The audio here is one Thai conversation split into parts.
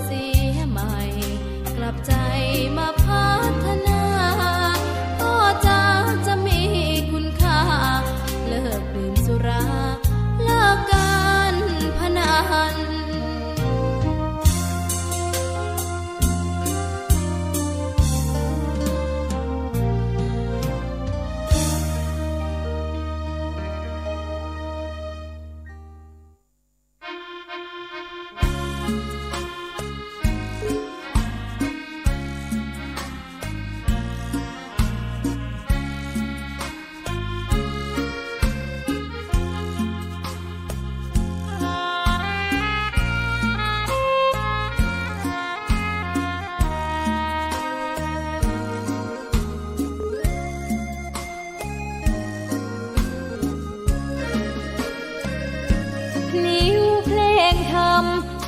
เสียใหม่กลับใจมาพัฒนาก็จะมีคุณค่าเลิกดื่มสุราเลิกการพนัน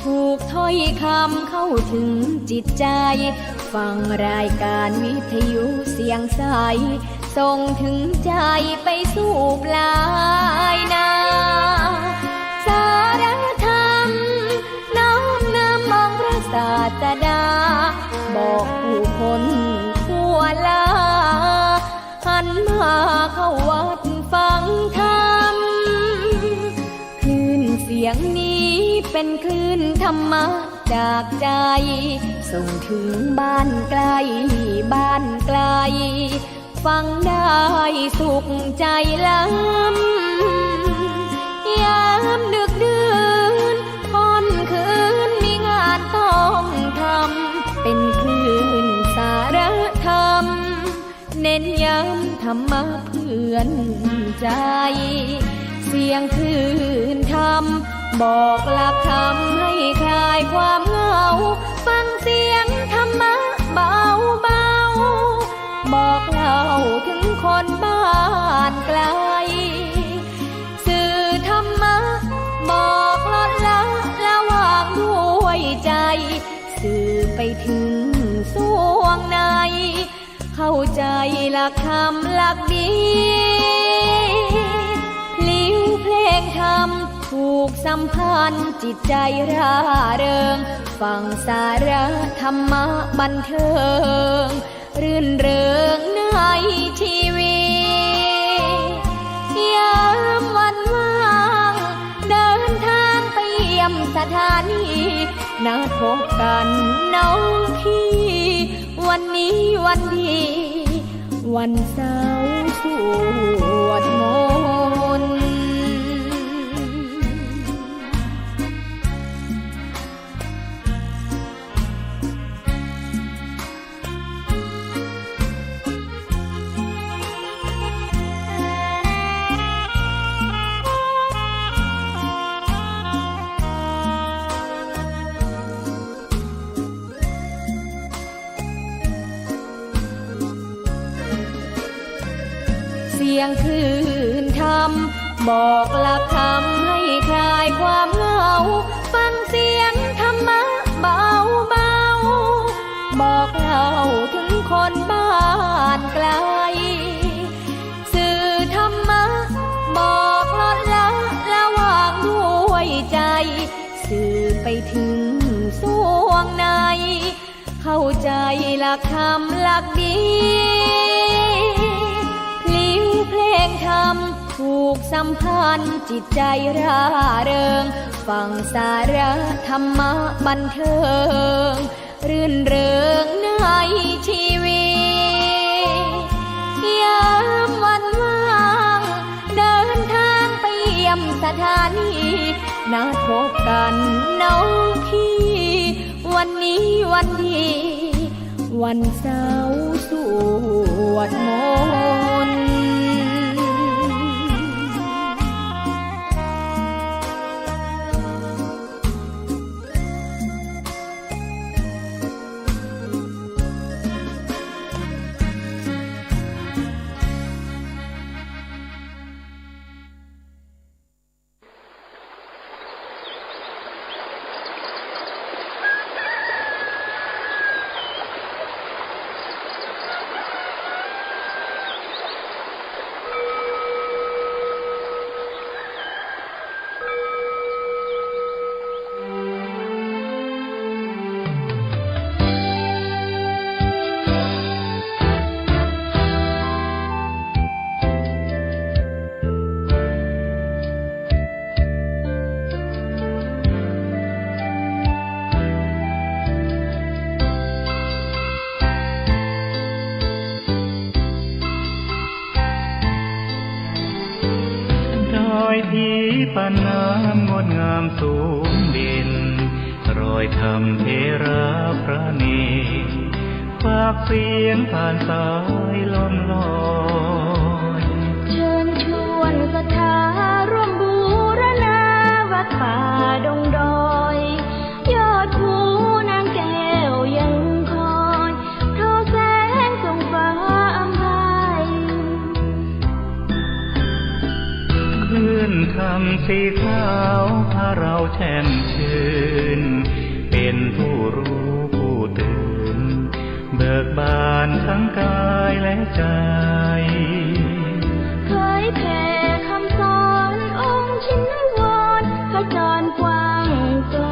ถูกถ้อยคำเข้าถึงจิตใจฟังรายการวิทยุเสียงใสส่งถึงใจไปสู่ปลายนาสารธรรมน้อมนำมองพระศาสดาบอกผู้คนทั่วลาหันมาเข้าวัดฟังธรรมคลื่นเสียงนี้เป็นคลื่นธรรมะจากใจส่งถึงบ้านไกลบ้านไกลฟังได้สุขใจล้ำยามดึกดื่นค่ำคืนมีงานต้องทำเป็นคลื่นสารธรรมเน้นย้ำธรรมะเพื่อนใจเสียงคลื่นธรรมบอกหลักธรรมให้คลายความเหงาฟังเสียงธรรมะเบาเบาบอกเล่าถึงคนบ้านไกลสื่อธรรมะบอกลดละระหว่างด้วยใจสื่อไปถึงสวงในเข้าใจหลักธรรมหลักดีพลิ้วเพลงธรรมผูกสัมพันธ์จิตใจร่าเริงฟังสาระธรรมะบันเทิงรื่นเริงในชีวิตยามวันว่างเดินทางไปเยี่ยมสถานีนัดพบกันน้องพี่วันนี้วันดีวันเสาร์สวดมนต์เสียงคลื่นธรรมบอกหลักธรรมให้คลายความเหงาฟังเสียงธรรมะเบาเบาบอกเล่าถึงคนบ้านไกลสื่อธรรมะบอกลดละระหว่างด้วยใจสื่อไปถึงสวงในเข้าใจหลักธรรมหลักดีเพลงธรรมผูกสัมพันธ์จิตใจร่าเริงฟังสาระธรรมะบันเทิงรื่นเริงในชีวิตยามวันว่างเดินทางไปเยี่ยมสถานีนัดพบกันน้องพี่วันนี้วันดีวันเสาร์สวดมนต์ เ ปานน้ำงดงามสูงเด่นรอยธรรมเทระพระเนตรฝากเสียงผ่านสายลมลอยเชิญชวนศรัทธาร่วมบูรณาวัดป่าดงดอยยอดภูนางแก้วยังคอยทอแสงส่องฟ้าอำไพคลื่นคำสีขาวพาเราแช่มชื่นเป็นผู้รู้ผู้ตื่นเบิกบานทั้งกายและใจเคยแผ่คำสอนองค์ชินวรขจรกว้างไกล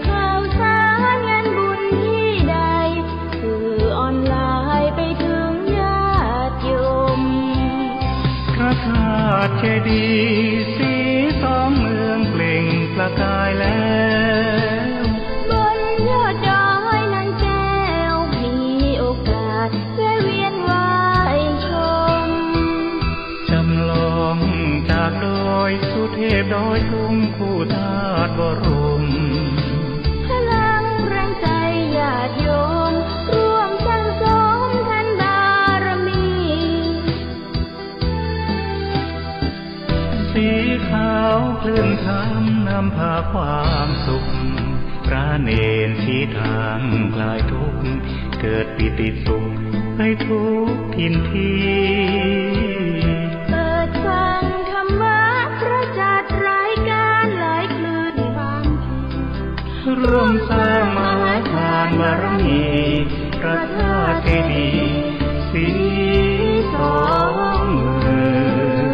ข่าวสารงานบุญที่ใดสื่อออนไลน์ไปถึงญาติโยมพระธาตุเจดีย์สีสองเมืองเปล่งประกายแล้วบนยอดดอยนางแก้วมีโอกาสแวะเวียนไหว้ชมจำลองจากดอยสุเทพดอยทุ่งคู่ธาตุบรมพลังแรงใจญาติโยมร่วมสร้างสมทันบารมีสีขาวคลื่นธรรมนำพาความสุขพระเนรชี้ทางคลายทุกข์เกิดปิติสุขให้ทุกทินทีเปิดฟังธรรมะพระจัดรายการหลายคลื่นความร่วมสร้างมหาทานบารมีพระธาตุเจดีย์สีสองเมือง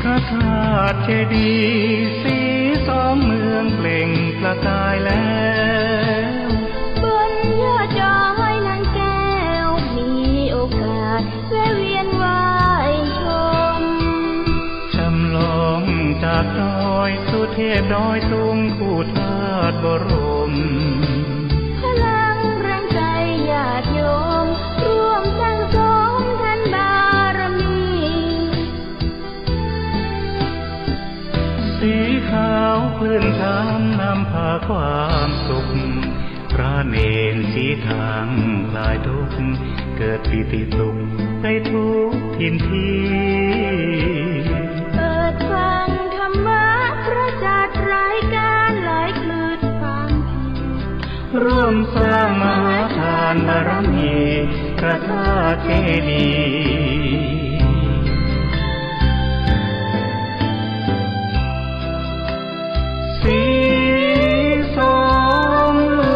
พระธาตุเจดีย์สีสองเมืองเปล่งประกายแล้วบนยอดดอยนางแก้วมีโอกาสแวะเวียนไหว้ชมจำลองจากดอยสุเทพดอยทุ่งคู่ธาตุบรมพลังแรงใจญาติโยมร่วมสร้างสมทันบารมีสีขาวคลื่นธรรมนำพาความสุขพระเนรชี้ทางคลายทุกข์เกิดปิติสุขให้ทุกทินทีเปิดฟังธรรมะพระจัดรายการหลายคลื่นความร่วมสร้างมหาทานบารมีพระธาตุเจดีย์สีสองเมื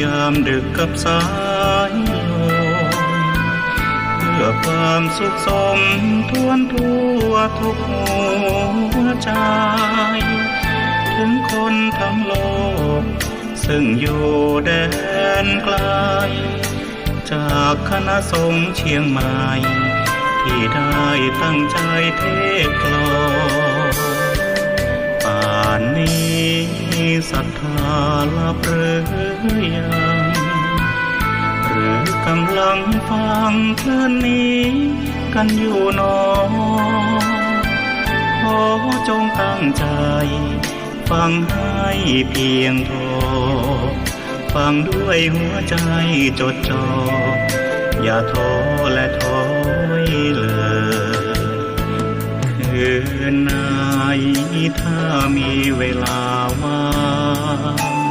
ยามดึกกับสายลมเพื่อความสุขสมทวนทั่วทุกหัวใจถึงคนทั้งโลกซึ่งอยู่แดนไกลจากคณะสงฆ์เชียงใหม่ที่ได้ตั้งใจเทศกลอนป่านนี้ศรัทธาลับหรือยังหรือกำลังฟังคลื่นนี้กันอยู่หนอขอจงตั้งใจฟังให้เพียงพอฟังด้วยหัวใจจดจ่ออย่าท้อและท้อ อยเลยคืนไหนถ้ามีเวลาว่าง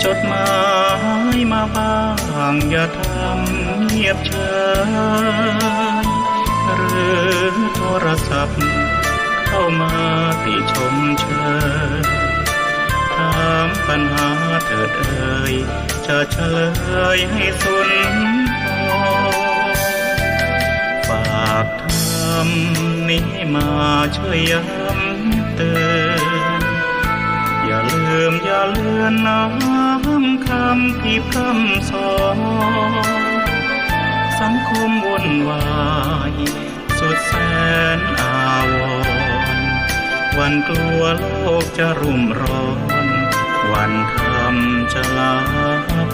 จดหมายมาบ้างอย่าทำเงียบเฉยหรือโทรศัพท์เข้ามาติชมเชยถามปัญหาเถิดเอ่ยจะเฉลยให้สุนทรฝากทำนี้มาช่วยย้ำเตือนอย่าลืมอย่าเลือนน้ำคำที่พร่ำสอนสังคมวุ่นวายสุดแสนอาวรณ์วันกลัวโลกจะรุ่มร้อนวันคำจะลับ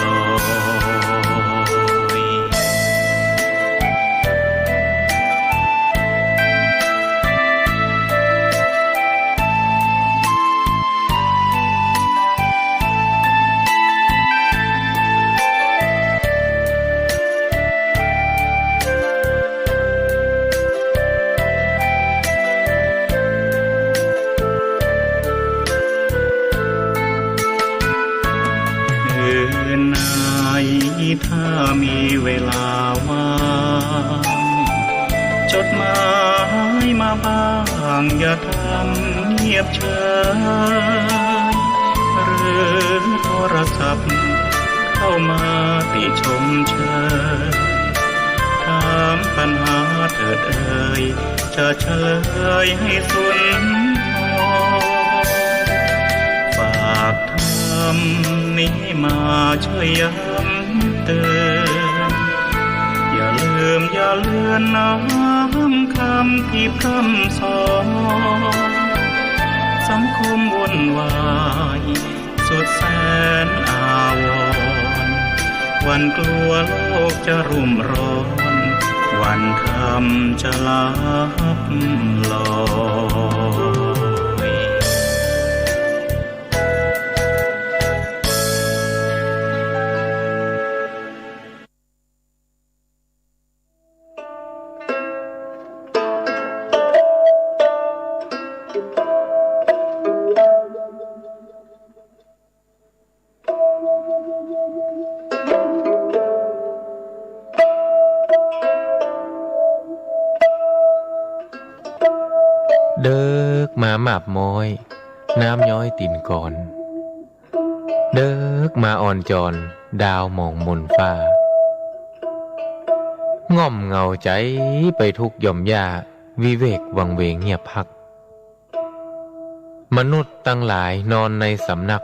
ลอยถ้ามีเวลาว่างจดหมายมาบ้างอย่าทำเงียบเฉยหรือโทรศัพท์เข้ามาติชมเชยถามปัญหาเถิดเอ่ยจะเฉลยให้สุนทรฝากทำนี้มาช่วยย้ำเตือนอย่าลืมอย่าเลือนน้ำคำที่พร่ำสอนสังคมวุ่นวายสุดแสนอาวรณ์วันกลัวโลกจะรุ่มร้อนวันคำจะลับลอยเดิกมาหมาบม้อยน้ำย้อยตินก่อนเดิกมาอ่อนจอนดาวมองมนฟ้าง่อมเงาใจไปทุกย่อมยาวิเวกวังเวงเงียบพักมนุษย์ตั้งหลายนอนในสำนัก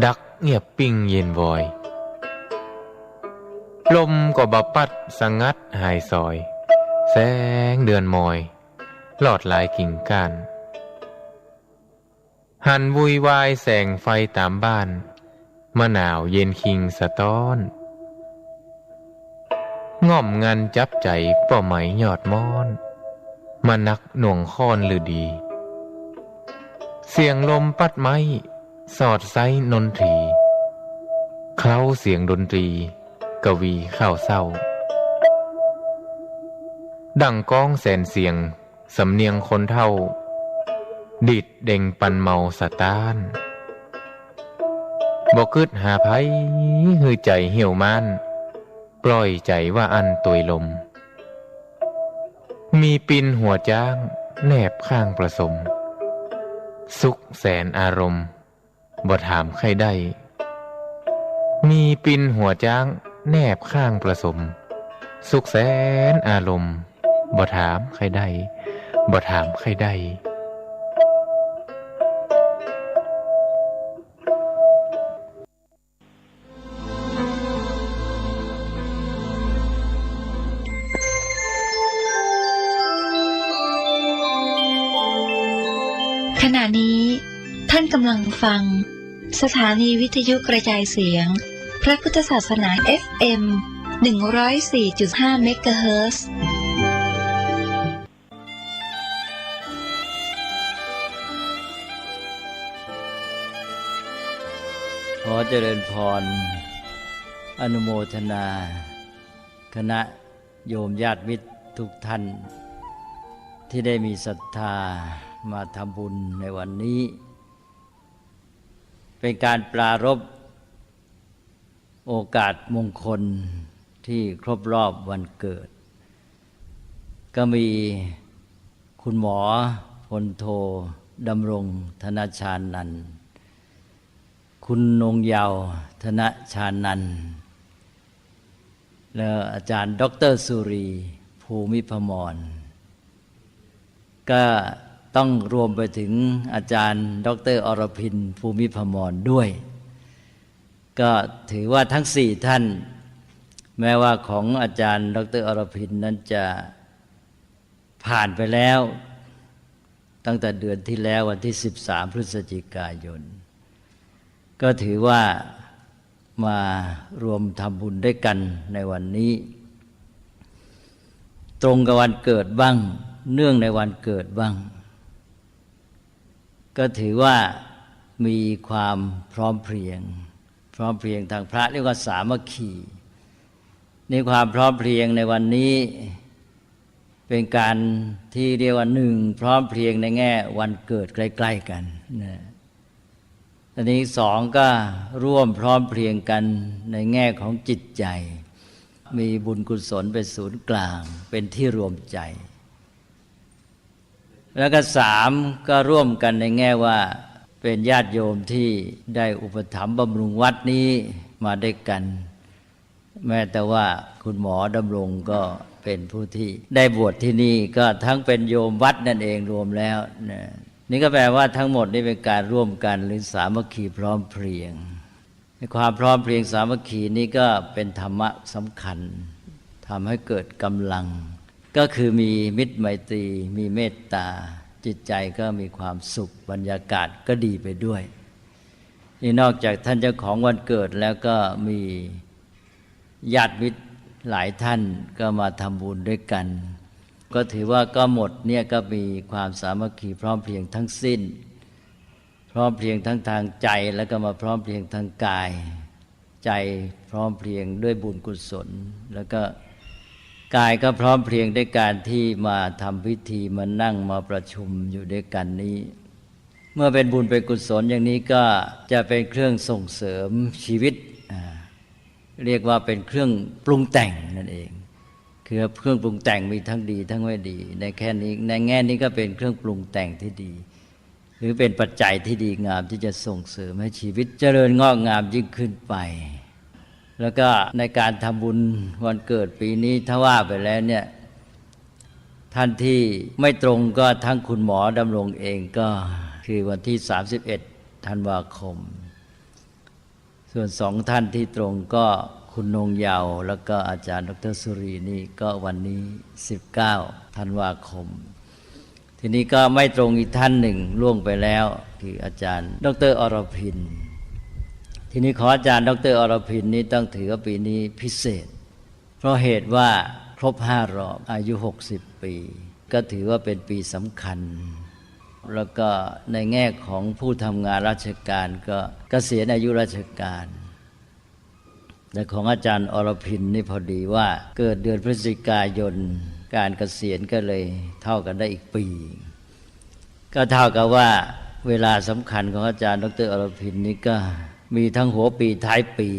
ดักเงียบปิ้งเย็นวอยลมก็บปัดสงัดหายซอยแสงเดือนมอยลอดลายกิ่งก้านหันวุยวายแสงไฟตามบ้านมะนาวเย็นคิงสะต้อนง่อมงันจับใจป่อไหมยอดมอนมานักหน่วงค้อนหรือดีเสียงลมปัดไม้สอดไซนนทรีเคล้าเสียงดนตรีกวีข้าวเศร้าดังก้องแสนเสียงสำเนียงคนเท่าดิดเด่งปันเมาสะต้านบ่กึดหาไผหือใจเหี่ยวม่านปล่อยใจว่าอันตุยลมมีปินหัวจ้างแนบข้างประสมสุขแสนอารมณ์บ่ถามใครได้มีปินหัวจ้างแนบข้างประสมสุขแสนอารมณ์บ่ถามใครได้บ่ถามใครได้ขณะนี้ท่านกำลังฟังสถานีวิทยุกระจายเสียงพระพุทธศาสนา FM 104.5 เมกะเฮิรตซ์ขอเจริญพรอนุโมทนาคณะ โยมญาติมิตรทุกท่านที่ได้มีศรัทธามาทำบุญในวันนี้ เป็นการปรารภโอกาสมงคลที่ครบรอบวันเกิดก็มีคุณหมอพลโทดำรงธนชานันท์คุณนงเยาว์ธนชานันท์และอาจารย์ดร.สุรีภูมิพมรก็ต้องรวมไปถึงอาจารย์ดร.อรพินภูมิพมรด้วยก็ถือว่าทั้ง4ท่านแม้ว่าของอาจารย์ดร.อรพินนั้นจะผ่านไปแล้วตั้งแต่เดือนที่แล้ววันที่13พฤศจิกายนก็ถือว่ามารวมทำบุญด้วยกันในวันนี้ตรงกับวันเกิดบ้างเนื่องในวันเกิดบ้างก็ถือว่ามีความพร้อมเพรียงทางพระเรียกว่าสามัคคีในความพร้อมเพรียงในวันนี้เป็นการที่เรียกว่าหนึ่งพร้อมเพรียงในแง่วันเกิดใกล้ๆกันนะอันนี้สองก็ร่วมพร้อมเพรียงกันในแง่ของจิตใจมีบุญกุศลเป็นศูนย์กลางเป็นที่รวมใจแล้วก็สามก็ร่วมกันในแง่ว่าเป็นญาติโยมที่ได้อุปถัมภ์บำรุงวัดนี้มาด้วยกันแม้แต่ว่าคุณหมอดำรงก็เป็นผู้ที่ได้บวชที่นี่ก็ทั้งเป็นโยมวัดนั่นเองรวมแล้วนี่ก็แปลว่าทั้งหมดนี่เป็นการร่วมกันหรือสามัคคีพร้อมเพรียงในความพร้อมเพรียงสามัคคีนี้ก็เป็นธรรมะสำคัญทำให้เกิดกำลังก็คือมีมิตรไมตรีมีเมตตาจิตใจก็มีความสุขบรรยากาศก็ดีไปด้วยนี่นอกจากท่านเจ้าของวันเกิดแล้วก็มีญาติมิตรหลายท่านก็มาทำบุญด้วยกันก็ถือว่าก็หมดเนี่ยก็มีความสามัคคีพร้อมเพรียงทั้งสิ้นพร้อมเพรียงทั้งทางใจแล้วก็มาพร้อมเพรียงทางกายใจพร้อมเพรียงด้วยบุญกุศลแล้วก็กายก็พร้อมเพรียงด้วยการที่มาทำพิธีมานั่งมาประชุมอยู่ด้วยกันนี้เมื่อเป็นบุญเป็นกุศลอย่างนี้ก็จะเป็นเครื่องส่งเสริมชีวิตเรียกว่าเป็นเครื่องปรุงแต่งนั่นเองคือเครื่องปรุงแต่งมีทั้งดีทั้งไม่ดีในแค่นี้ในแง่นี้ก็เป็นเครื่องปรุงแต่งที่ดีหรือเป็นปัจจัยที่ดีงามที่จะส่งเสริมให้ชีวิตเจริญงอกงามยิ่งขึ้นไปแล้วก็ในการทำบุญวันเกิดปีนี้ถ้าว่าไปแล้วเนี่ยท่านที่ไม่ตรงก็ทั้งคุณหมอดำรงเองก็คือวันที่31ธันวาคมส่วนสองท่านที่ตรงก็คุณนงเยาว์แล้วก็อาจารย์ดร.สุรีนี่ก็วันนี้19ธันวาคมทีนี้ก็ไม่ตรงอีกท่านหนึ่งล่วงไปแล้วคืออาจารย์ดร.อรพินทีนี้ขออาจารย์ดร.อรพินนี้ต้องถือว่าปีนี้พิเศษเพราะเหตุว่าครบ5 รอบอายุ60 ปีก็ถือว่าเป็นปีสำคัญแล้วก็ในแง่ของผู้ทำงานราชการก็เกษียณอายุราชการแต่ของอาจารย์อรพินนี่พอดีว่าเกิดเดือนพฤศจิกายนการเกษียณก็เลยเท่ากันได้อีกปีก็เท่ากับว่าเวลาสำคัญของอาจารย์ดร.อรพินนี่ก็มีทั้งหัวปีท้ายปี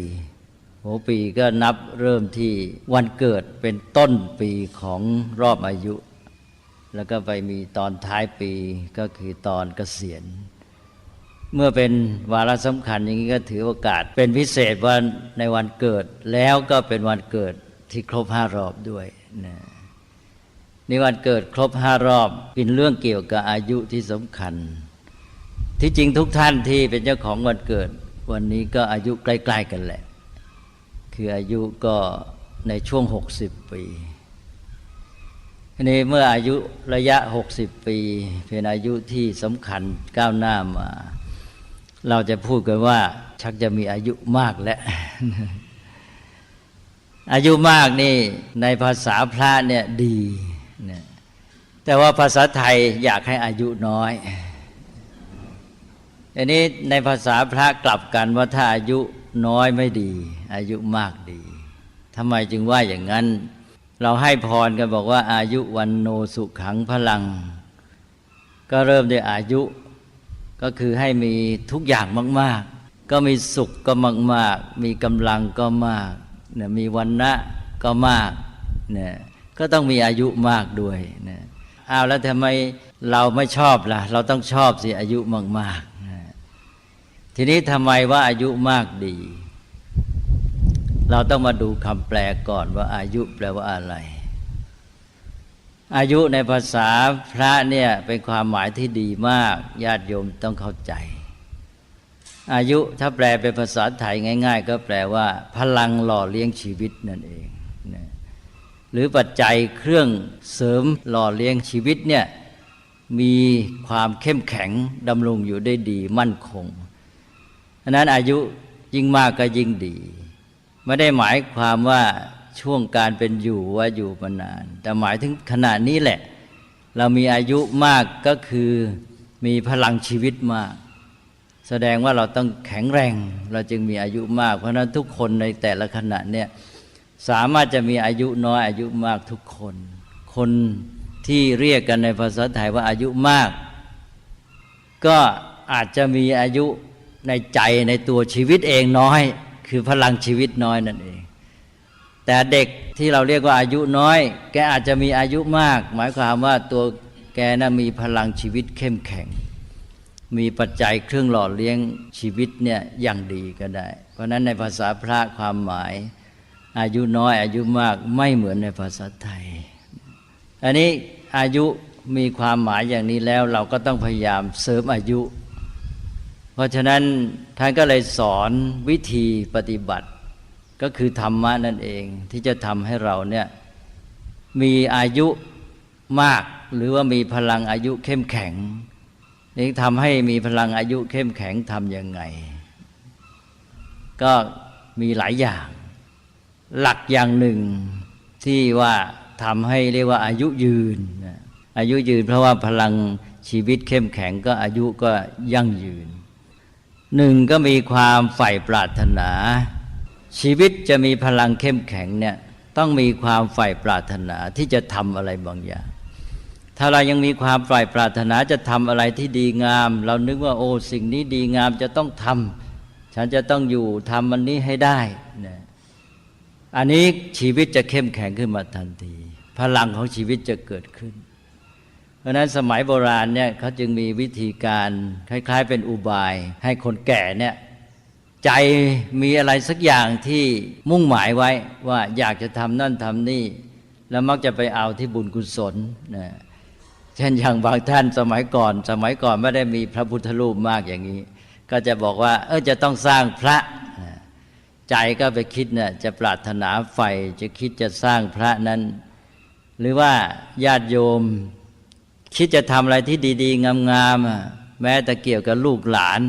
หัวปีก็นับเริ่มที่วันเกิดเป็นต้นปีของรอบอายุแล้วก็ไปมีตอนท้ายปีก็คือตอนเกษียณเมื่อเป็นวาระสำคัญอย่างนี้ก็ถือโอกาสเป็นพิเศษว่าในวันเกิดแล้วก็เป็นวันเกิดที่ครบ5 รอบด้วยนะนี่วันเกิดครบ5 รอบเป็นเรื่องเกี่ยวกับอายุที่สำคัญที่จริงทุกท่านที่เป็นเจ้าของวันเกิดวันนี้ก็อายุใกล้ๆกันแหละคืออายุก็ในช่วง60 ปีทีนี้เมื่ออายุระยะ60 ปีเป็นอายุที่สำคัญก้าวหน้ามาเราจะพูดกันว่าชักจะมีอายุมากแล้ว อายุมากนี่ในภาษาพระเนี่ยดีนะแต่ว่าภาษาไทยอยากให้อายุน้อยอันนี้ในภาษาพระกลับกันว่าถ้าอายุน้อยไม่ดีอายุมากดีทำไมจึงว่าอย่างนั้น เราให้พรกันบอกว่าอายุวันโนสุขังพลังก็เริ่มด้วยอายุก็คือให้มีทุกอย่างมากๆก็มีสุขก็มากๆมีกำลังก็มากเนี่ยมีวรรณะก็มากเนี่ยก็ต้องมีอายุมากด้วยนะอ้าวแล้วทำไมเราไม่ชอบล่ะเราต้องชอบสิอายุมากๆนะทีนี้ทำไมว่าอายุมากดีเราต้องมาดูคำแปลก่อนว่าอายุแปลว่าอะไรอายุในภาษาพระเนี่ยเป็นความหมายที่ดีมากญาติโยมต้องเข้าใจอายุถ้าแปลเป็นภาษาไทยง่ายๆก็แปลว่าพลังหล่อเลี้ยงชีวิตนั่นเองนะหรือปัจจัยเครื่องเสริมหล่อเลี้ยงชีวิตเนี่ยมีความเข้มแข็งดำรงอยู่ได้ดีมั่นคงฉะนั้นอายุยิ่งมากก็ยิ่งดีไม่ได้หมายความว่าช่วงการเป็นอยู่ว่าอยู่มานานแต่หมายถึงขณะนี้แหละเรามีอายุมากก็คือมีพลังชีวิตมากแสดงว่าเราต้องแข็งแรงเราจึงมีอายุมากเพราะฉะนั้นทุกคนในแต่ละขณะเนี่ยสามารถจะมีอายุน้อยอายุมากทุกคนคนที่เรียกกันในภาษาไทยว่าอายุมากก็อาจจะมีอายุในใจในตัวชีวิตเองน้อยคือพลังชีวิตน้อยนั่นเองแต่เด็กที่เราเรียกว่าอายุน้อยแกอาจจะมีอายุมากหมายความว่าตัวแกน่ะมีพลังชีวิตเข้มแข็งมีปัจจัยเครื่องหล่อเลี้ยงชีวิตเนี่ยอย่างดีก็ได้เพราะฉะนั้นในภาษาพระความหมายอายุน้อยอายุมากไม่เหมือนในภาษาไทยอันนี้อายุมีความหมายอย่างนี้แล้วเราก็ต้องพยายามเสริมอายุเพราะฉะนั้นท่านก็เลยสอนวิธีปฏิบัติก็คือธรรมะนั่นเองที่จะทำให้เราเนี่ยมีอายุมากหรือว่ามีพลังอายุเข้มแข็งนี่ทำให้มีพลังอายุเข้มแข็งทำยังไงก็มีหลายอย่างหลักอย่างหนึ่งที่ว่าทำให้เรียกว่าอายุยืนอายุยืนเพราะว่าพลังชีวิตเข้มแข็งก็อายุก็ยั่งยืนหนึ่งก็มีความใฝ่ปรารถนาชีวิตจะมีพลังเข้มแข็งเนี่ยต้องมีความใฝ่ปรารถนาที่จะทำอะไรบางอย่างถ้าเรายังมีความใฝ่ปรารถนาจะทำอะไรที่ดีงามเรานึกว่าโอ้สิ่งนี้ดีงามจะต้องทำฉันจะต้องอยู่ทำมันนี้ให้ได้นะอันนี้ชีวิตจะเข้มแข็งขึ้นมาทันทีพลังของชีวิตจะเกิดขึ้นเพราะนั้นสมัยโบราณเนี่ยเขาจึงมีวิธีการคล้ายๆเป็นอุบายให้คนแก่เนี่ยใจมีอะไรสักอย่างที่มุ่งหมายไว้ว่าอยากจะทำนั่นทำนี่แล้วมักจะไปเอาที่บุญกุศลนะเช่นอย่างบางท่านสมัยก่อนไม่ได้มีพระพุทธรูปมากอย่างนี้ก็จะบอกว่าจะต้องสร้างพระใจก็ไปคิดเนี่ยจะปรารถนาใฝ่จะคิดจะสร้างพระนั้นหรือว่าญาติโยมคิดจะทำอะไรที่ดีๆงามๆแม้แต่เกี่ยวกับลูกหลาน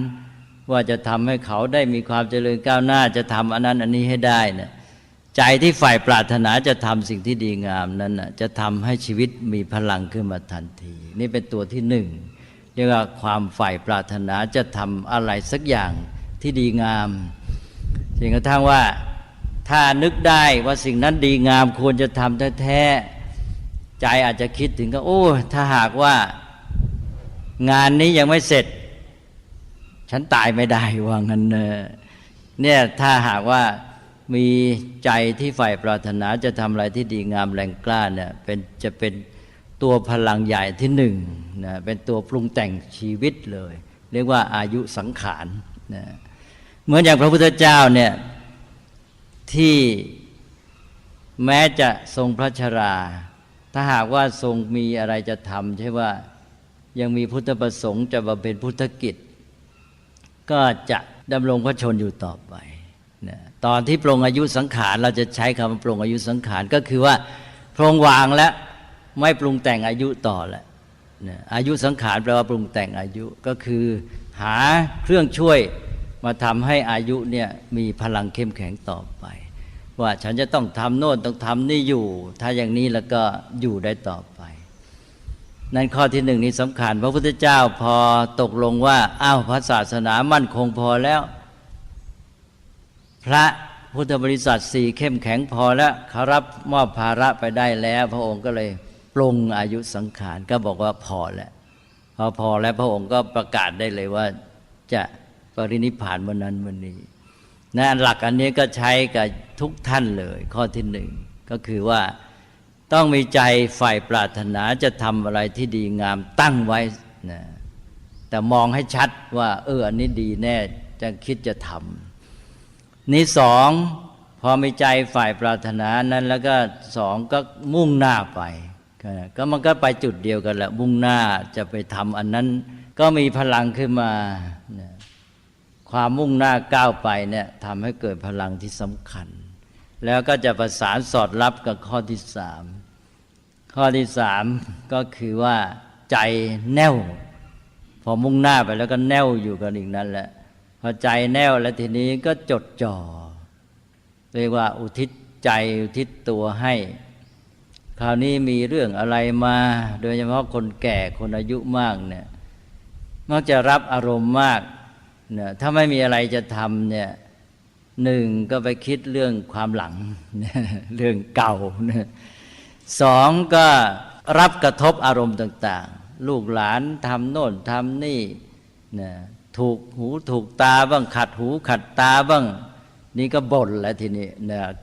ว่าจะทำให้เขาได้มีความเจริญก้าวหน้าจะทำอันนั้นอันนี้ให้ได้เนี่ยใจที่ใฝ่ปรารถนาจะทำสิ่งที่ดีงามนั้นจะทำให้ชีวิตมีพลังขึ้นมาทันทีนี่เป็นตัวที่หนึ่งเรียกว่าความใฝ่ปรารถนาจะทำอะไรสักอย่างที่ดีงามจนกระทั่งว่าถ้านึกได้ว่าสิ่งนั้นดีงามควรจะทำแท้ๆใจอาจจะคิดถึงก็ถ้าหากว่างานนี้ยังไม่เสร็จฉันตายไม่ได้ว่างั้นเนี่ยถ้าหากว่ามีใจที่ใฝ่ปรารถนาจะทำอะไรที่ดีงามแรงกล้าเนี่ยจะเป็นตัวพลังใหญ่ที่หนึ่งนะเป็นตัวปรุงแต่งชีวิตเลยเรียกว่าอายุสังขารนะเหมือนอย่างพระพุทธเจ้าเนี่ยที่แม้จะทรงพระชราถ้าหากว่าทรงมีอะไรจะทำใช่ว่ายังมีพุทธประสงค์จะบำเพ็ญพุทธกิจก็จะดำรงพระชนอยู่ต่อไปนะตอนที่ปรงอายุสังขารเราจะใช้คำว่าปรงอายุสังขารก็คือว่าพรงวางแล้วไม่ปรุงแต่งอายุต่อแล้วนะอายุสังขารแปลว่าปรุงแต่งอายุก็คือหาเครื่องช่วยมาทำให้อายุเนี่ยมีพลังเข้มแข็งต่อไปว่าฉันจะต้องทำโน่นต้องทำนี่อยู่ถ้าอย่างนี้แล้วก็อยู่ได้ต่อไปนั่นข้อที่หนึ่งนี้สำคัญพระพุทธเจ้าพอตกลงว่าพระศาสนามั่นคงพอแล้วพระ พุทธบริษัทสี่เข้มแข็งพอแล้วเขารับมอบภาระไปได้แล้วพระองค์ก็เลยปลงอายุสังขารก็บอกว่าพอแล้วพอแล้วพระองค์ก็ประกาศได้เลยว่าจะปรินิพพานวันนั้นวันนี้นะหลักอันนี้ก็ใช้กับทุกท่านเลยข้อที่หนึ่งก็คือว่าต้องมีใจฝ่ายปรารถนาจะทำอะไรที่ดีงามตั้งไว้นะแต่มองให้ชัดว่าอันนี้ดีแน่จะคิดจะทำนี่สองพอมีใจฝ่ายปรารถนานั้นแล้วก็สองก็มุ่งหน้าไปก็มันก็ไปจุดเดียวกันแหละมุ่งหน้าจะไปทำอันนั้นก็มีพลังขึ้นมาความมุ่งหน้าก้าวไปเนี่ยทำให้เกิดพลังที่สำคัญแล้วก็จะประสานสอดรับกับข้อที่สามก็คือว่าใจแน่วพอมุ่งหน้าไปแล้วก็แน่วอยู่กันอีกนั่นแหละพอใจแน่วแล้วทีนี้ก็จดจ่อเรียกว่าอุทิศใจอุทิศตัวให้คราวนี้มีเรื่องอะไรมาโดยเฉพาะคนแก่คนอายุมากเนี่ยมักจะรับอารมณ์มากเนี่ยถ้าไม่มีอะไรจะทำเนี่ยหนึ่งก็ไปคิดเรื่องความหลังเรื่องเก่าสองก็รับกระทบอารมณ์ต่างๆลูกหลานทำโน่นทำนี่ถูกหูถูกตาบ้างขัดหูขัดตาบ้างนี่ก็บ่นแล้วทีนี้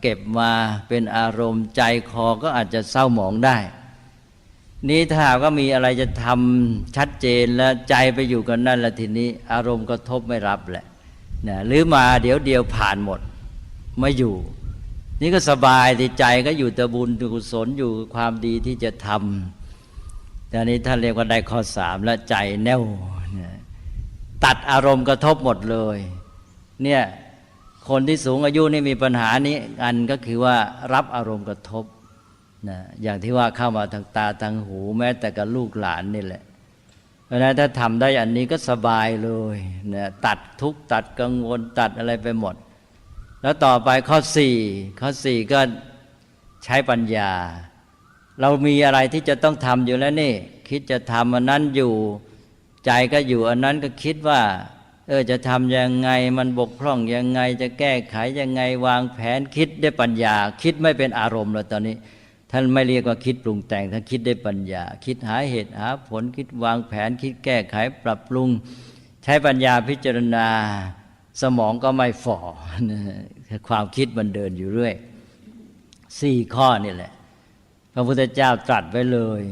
เก็บมาเป็นอารมณ์ใจคอก็อาจจะเศร้าหมองได้นี้ถ้าก็มีอะไรจะทำชัดเจนแล้วใจไปอยู่กันนั่นแล้วทีนี้อารมณ์กระทบไม่รับแหละหรือมาเดี๋ยวผ่านหมดไม่อยู่นี่ก็สบายที่ใจก็อยู่แต่บุญกุศลอยู่ความดีที่จะทำแต่นี้ท่านเรียกว่าได้ข้อสามแล้วใจแน่วตัดอารมณ์กระทบหมดเลยเนี่ยคนที่สูงอายุนี่มีปัญหานี้อันก็คือว่ารับอารมณ์กระทบอย่างที่ว่าเข้ามาทางตาทางหูแม้แต่กับลูกหลานนี่แหละเพราะฉะนั้นถ้าทำได้อันนี้ก็สบายเลยตัดทุกข์ตัดกังวลตัดอะไรไปหมดแล้วต่อไปข้อสี่ก็ใช้ปัญญาเรามีอะไรที่จะต้องทำอยู่แล้วนี่คิดจะทำอันนั้นอยู่ใจก็อยู่อันนั้นก็คิดว่าจะทำยังไงมันบกพร่องยังไงจะแก้ไขยังไงวางแผนคิดด้วยปัญญาคิดไม่เป็นอารมณ์แล้วตอนนี้ท่านไม่เรียกว่าคิดปรุงแต่งท่านคิดด้วยปัญญาคิดหาเหตุหาผลคิดวางแผนคิดแก้ไขปรับปรุงใช้ปัญญาพิจารณาสมองก็ไม่ฝ่อความคิดมันเดินอยู่เรื่อย4ข้อนี่แหละพระพุทธเจ้าตรัสไว้เลย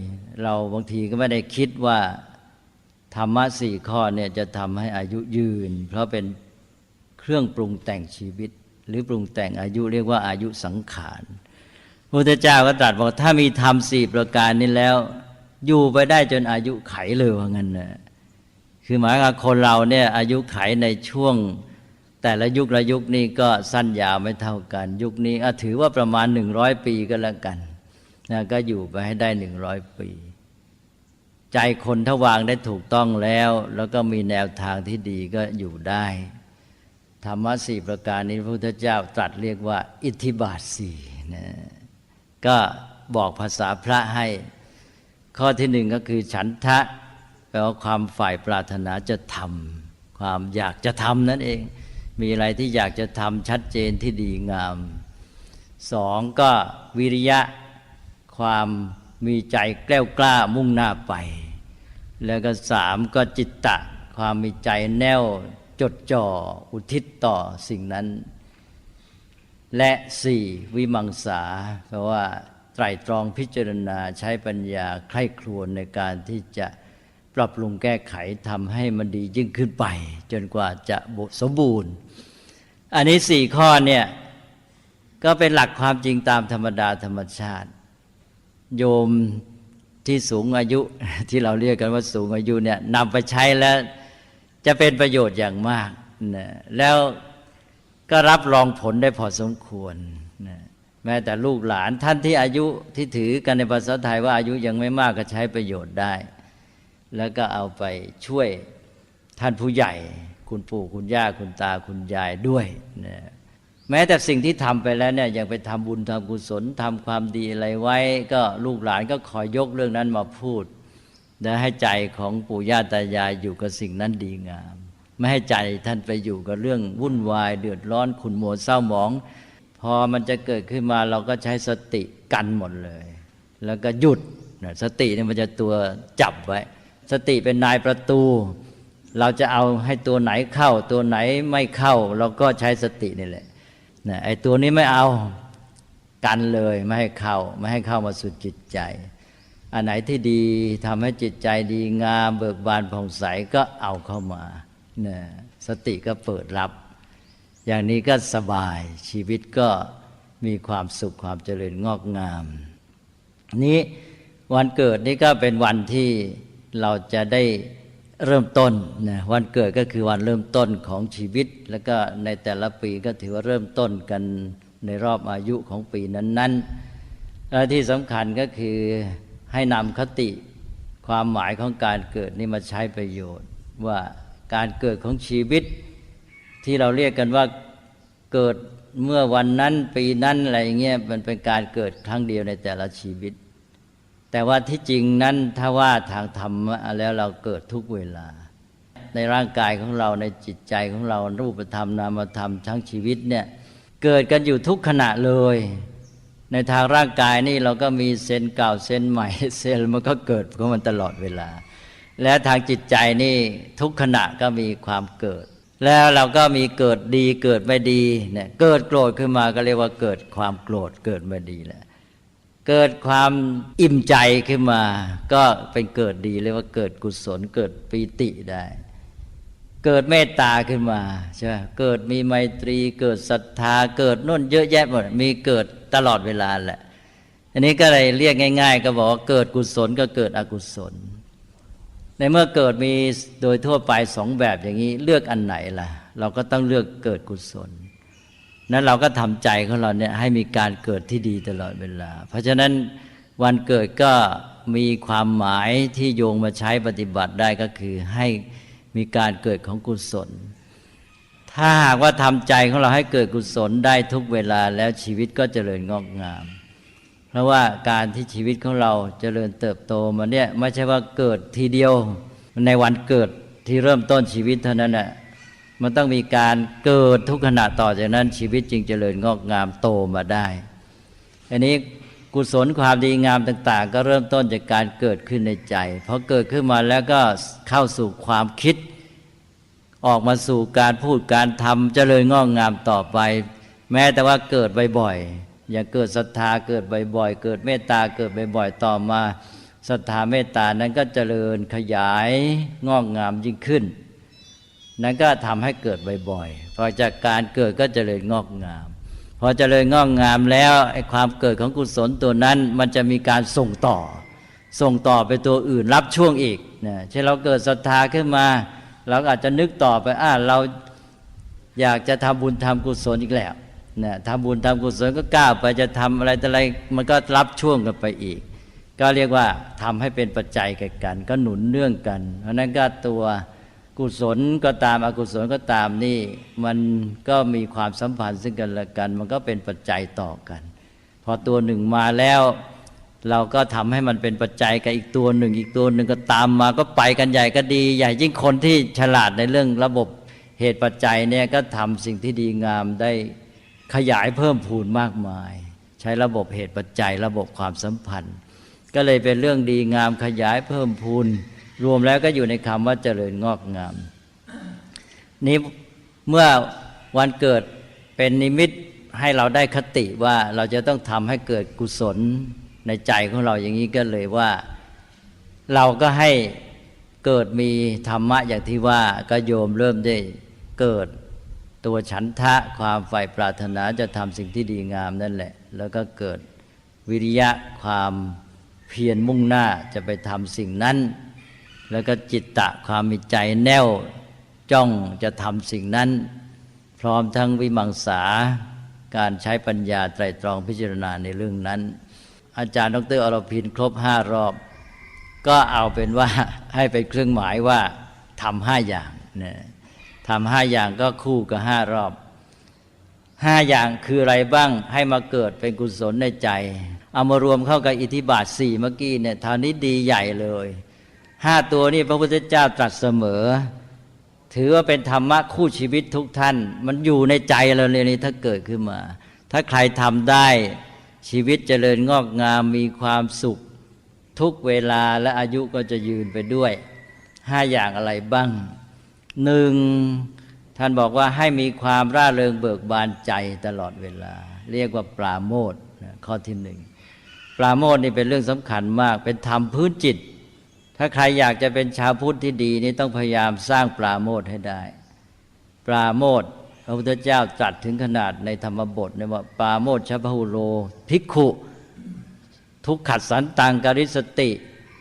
เราบางทีก็ไม่ได้คิดว่าธรรมะ4ข้อเนี่ยจะทำให้อายุยืนเพราะเป็นเครื่องปรุงแต่งชีวิตหรือปรุงแต่งอายุเรียกว่าอายุสังขารพระพุทธเจ้าก็ตรัสบอกถ้ามีธรรม4ประการนี้แล้วอยู่ไปได้จนอายุไขเลยว่างั้นนะคือหมายว่าคนเราเนี่ยอายุไขในช่วงแต่ละยุคละยุคนี้ก็สั้นยาวไม่เท่ากันยุคนี้ถือว่าประมาณ100ปีก็แล้วกันก็อยู่ไปให้ได้100ปีใจคนถ้าวางได้ถูกต้องแล้วก็มีแนวทางที่ดีก็อยู่ได้ธรรมะ4ประการนี้พระพุทธเจ้าตรัสเรียกว่าอิทธิบาท4นะก็บอกภาษาพระให้ข้อที่1ก็คือฉันทะแปลว่าความฝ่ายปรารถนาจะทำความอยากจะทำนั่นเองมีอะไรที่อยากจะทำชัดเจนที่ดีงาม2ก็วิริยะความมีใจแกล้วกล้ามุ่งหน้าไปแล้วก็3ก็จิตตะความมีใจแน่วจดจ่ออุทิศต่อสิ่งนั้นและ4วิมังสาแปลว่าไตร่ตรองพิจารณาใช้ปัญญาใคร่ครวญในการที่จะปรับปรุงแก้ไขทำให้มันดียิ่งขึ้นไปจนกว่าจะสมบูรณ์อันนี้4ข้อเนี่ยก็เป็นหลักความจริงตามธรรมดาธรรมชาติโยมที่สูงอายุที่เราเรียกกันว่าสูงอายุเนี่ยนำไปใช้แล้วจะเป็นประโยชน์อย่างมากนะแล้วก็รับรองผลได้พอสมควรนะแม้แต่ลูกหลานท่านที่อายุที่ถือกันในภาษาไทยว่าอายุยังไม่มากก็ใช้ประโยชน์ได้แล้วก็เอาไปช่วยท่านผู้ใหญ่คุณปู่คุณย่าคุณตาคุณยายด้วยนะแม้แต่สิ่งที่ทำไปแล้วเนี่ยยังไปทำบุญทำกุศลทำความดีอะไรไว้ก็ลูกหลานก็คอยยกเรื่องนั้นมาพูดและให้ใจของปู่ย่าตายายอยู่กับสิ่งนั้นดีงามไม่ให้ใจท่านไปอยู่กับเรื่องวุ่นวายเดือดร้อนขุ่นมัวเศร้าหมอง พอมันจะเกิดขึ้นมาเราก็ใช้สติกันหมดเลยแล้วก็หยุดสติเนี่ยมันจะตัวจับไว้สติเป็นนายประตูเราจะเอาให้ตัวไหนเข้าตัวไหนไม่เข้าเราก็ใช้สตินี่แหละไอ้ตัวนี้ไม่เอากันเลยไม่ให้เข้ามาสู่จิตใจอันไหนที่ดีทำให้จิตใจดีงามเบิกบานผ่องใสก็เอาเข้ามาเนี่ยสติก็เปิดรับอย่างนี้ก็สบายชีวิตก็มีความสุขความเจริญงอกงามนี้วันเกิดนี่ก็เป็นวันที่เราจะได้เริ่มต้นนะวันเกิดก็คือวันเริ่มต้นของชีวิตแล้วก็ในแต่ละปีก็ถือว่าเริ่มต้นกันในรอบอายุของปีนั้นๆและที่สำคัญก็คือให้นำคติความหมายของการเกิดนี่มาใช้ประโยชน์ว่าการเกิดของชีวิตที่เราเรียกกันว่าเกิดเมื่อวันนั้นปีนั้นอะไรเงี้ยมันเป็นการเกิดครั้งเดียวในแต่ละชีวิตแต่ว่าที่จริงนั้นถ้าว่าทางธรรมะแล้วเราเกิดทุกเวลาในร่างกายของเราในจิตใจของเรารูปธรรมนามธรรมทั้งชีวิตเนี่ยเกิดกันอยู่ทุกขณะเลยในทางร่างกายนี่เราก็มีเซลล์เก่าเซลล์ใหม่เซลล์มันก็เกิดของมันตลอดเวลาและทางจิตใจนี่ทุกขณะก็มีความเกิดแล้วเราก็มีเกิดดีเกิดไม่ดีเนี่ยเกิดโกรธขึ้นมาก็เรียกว่าเกิดความโกรธเกิดไม่ดีแหละเกิดความอิ่มใจขึ้นมาก็เป็นเกิดดีเรียกว่าเกิดกุศลเกิดปีติได้เกิดเมตตาขึ้นมาใช่ไหมเกิดมีไมตรีเกิดศรัทธาเกิดนู่นเยอะแยะหมดมีเกิดตลอดเวลาแหละอันนี้ก็เลยเรียกง่ายๆก็บอกว่าเกิดกุศลก็เกิดอกุศลในเมื่อเกิดมีโดยทั่วไปสองแบบอย่างนี้เลือกอันไหนล่ะเราก็ต้องเลือกเกิดกุศลนั้นเราก็ทำใจของเราเนี่ยให้มีการเกิดที่ดีตลอดเวลาเพราะฉะนั้นวันเกิดก็มีความหมายที่โยงมาใช้ปฏิบัติได้ก็คือให้มีการเกิดของกุศลถ้าหากว่าทำใจของเราให้เกิดกุศลได้ทุกเวลาแล้วชีวิตก็เจริญงอกงามเพราะว่าการที่ชีวิตของเราเจริญเติบโตมาเนี่ยไม่ใช่ว่าเกิดทีเดียวในวันเกิดที่เริ่มต้นชีวิตเท่านั้นน่ะมันต้องมีการเกิดทุกขณะต่อจากนั้นชีวิตจึงเจริญงอกงามโตมาได้อันนี้กุศลความดีงามต่างๆก็เริ่มต้นจากการเกิดขึ้นในใจพอเกิดขึ้นมาแล้วก็เข้าสู่ความคิดออกมาสู่การพูดการทำเจริญงอกงามต่อไปแม้แต่ว่าเกิดบ่อยๆอย่างเกิดศรัทธาเกิดบ่อยๆเกิดเมตตาเกิดบ่อยๆต่อมาศรัทธาเมตตานั้นก็เจริญขยายงอกงามยิ่งขึ้นนั้นก็ทำให้เกิดบ่อยๆพอจากการเกิดก็เจริญงอกงามพอเจริญงอกงามแล้วไอ้ความเกิดของกุศลตัวนั้นมันจะมีการส่งต่อไปตัวอื่นรับช่วงอีกนะเช่นเราเกิดศรัทธาขึ้นมาเราอาจจะนึกต่อไปเราอยากจะทำบุญทำกุศลอีกแล้วนะทำบุญทำกุศลก็ก้าวไปจะทำอะไรแต่อะไรมันก็รับช่วงกันไปอีกก็เรียกว่าทำให้เป็นปัจจัยแก่กันก็หนุนเนื่องกันเพราะนั้นก็ตัวกุศลก็ตามอกุศลก็ตามนี่มันก็มีความสัมพันธ์ซึ่งกันและกันมันก็เป็นปัจจัยต่อกันพอตัวหนึ่งมาแล้วเราก็ทำให้มันเป็นปัจจัยกับอีกตัวหนึ่งก็ตามมาก็ไปกันใหญ่ก็ดีใหญ่ยิ่งคนที่ฉลาดในเรื่องระบบเหตุปัจจัยเนี่ยก็ทำสิ่งที่ดีงามได้ขยายเพิ่มพูนมากมายใช้ระบบเหตุปัจจัยระบบความสัมพันธ์ก็เลยเป็นเรื่องดีงามขยายเพิ่มพูนรวมแล้วก็อยู่ในคำว่าเจริญงอกงามนี้เมื่อวันเกิดเป็นนิมิตให้เราได้คติว่าเราจะต้องทำให้เกิดกุศลในใจของเราอย่างนี้ก็เลยว่าเราก็ให้เกิดมีธรรมะอย่างที่ว่าก็โยมเริ่มได้เกิดตัวฉันทะความใฝ่ปรารถนาจะทำสิ่งที่ดีงามนั่นแหละแล้วก็เกิดวิริยะความเพียรมุ่งหน้าจะไปทำสิ่งนั้นแล้วก็จิตตะความมีใจแน่วจ้องจะทำสิ่งนั้นพร้อมทั้งวิมังสาการใช้ปัญญาไตร่ตรองพิจารณาในเรื่องนั้นอาจารย์ดร.อรพินครบ5 รอบก็เอาเป็นว่าให้เป็นเครื่องหมายว่าทำ5 อย่างนะทำ5 อย่างก็คู่กับ5 รอบ5 อย่างคืออะไรบ้างให้มาเกิดเป็นกุศลในใจเอามารวมเข้ากับอิทธิบาท4เมื่อกี้เนี่ยท่านี้ดีใหญ่เลย5 ตัวนี่พระพุทธเจ้าตรัสเสมอถือว่าเป็นธรรมะคู่ชีวิตทุกท่านมันอยู่ในใจเราเลยนี่ถ้าเกิดขึ้นมา ถ้าใครทำได้ชีวิตเจริญงอกงามมีความสุขทุกเวลาและอายุก็จะยืนไปด้วย5อย่างอะไรบ้าง1ท่านบอกว่าให้มีความร่าเริงเบิกบานใจตลอดเวลาเรียกว่าปราโมทย์ข้อที่1ปราโมทย์นี่เป็นเรื่องสำคัญมากเป็นธรรมพื้นจิตถ้าใครอยากจะเป็นชาวพุทธที่ดีนี่ต้องพยายามสร้างปราโมทย์ให้ได้ปราโมทย์พระพุทธเจ้าตรัสถึงขนาดในธรรมบทเนี่ยว่าปราโมทชพหุโรภิกขุทุกขัดสันตังกริสติ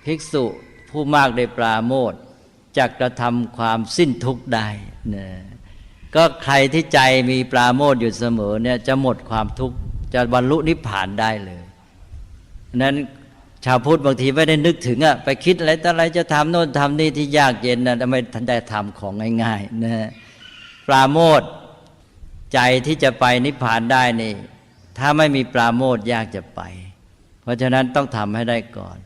ภิกษุผู้มากได้ปราโมทย์จะกระทำความสิ้นทุกข์ได้นะก็ใครที่ใจมีปราโมทย์อยู่เสมอเนี่ยจะหมดความทุกข์จะบรรลุนิพพานได้เลยนั้นชาวพุทธบางทีไม่ได้นึกถึงไปคิดอะไรแต่อะไรจะทำโน่นทำนี่ที่ยากเย็นนะทำไมทันได้ทำของง่ายๆนะปราโมทย์ใจที่จะไปนิพพานได้นี่ถ้าไม่มีปราโมทย์ยากจะไปเพราะฉะนั้นต้องทำให้ได้ก่อน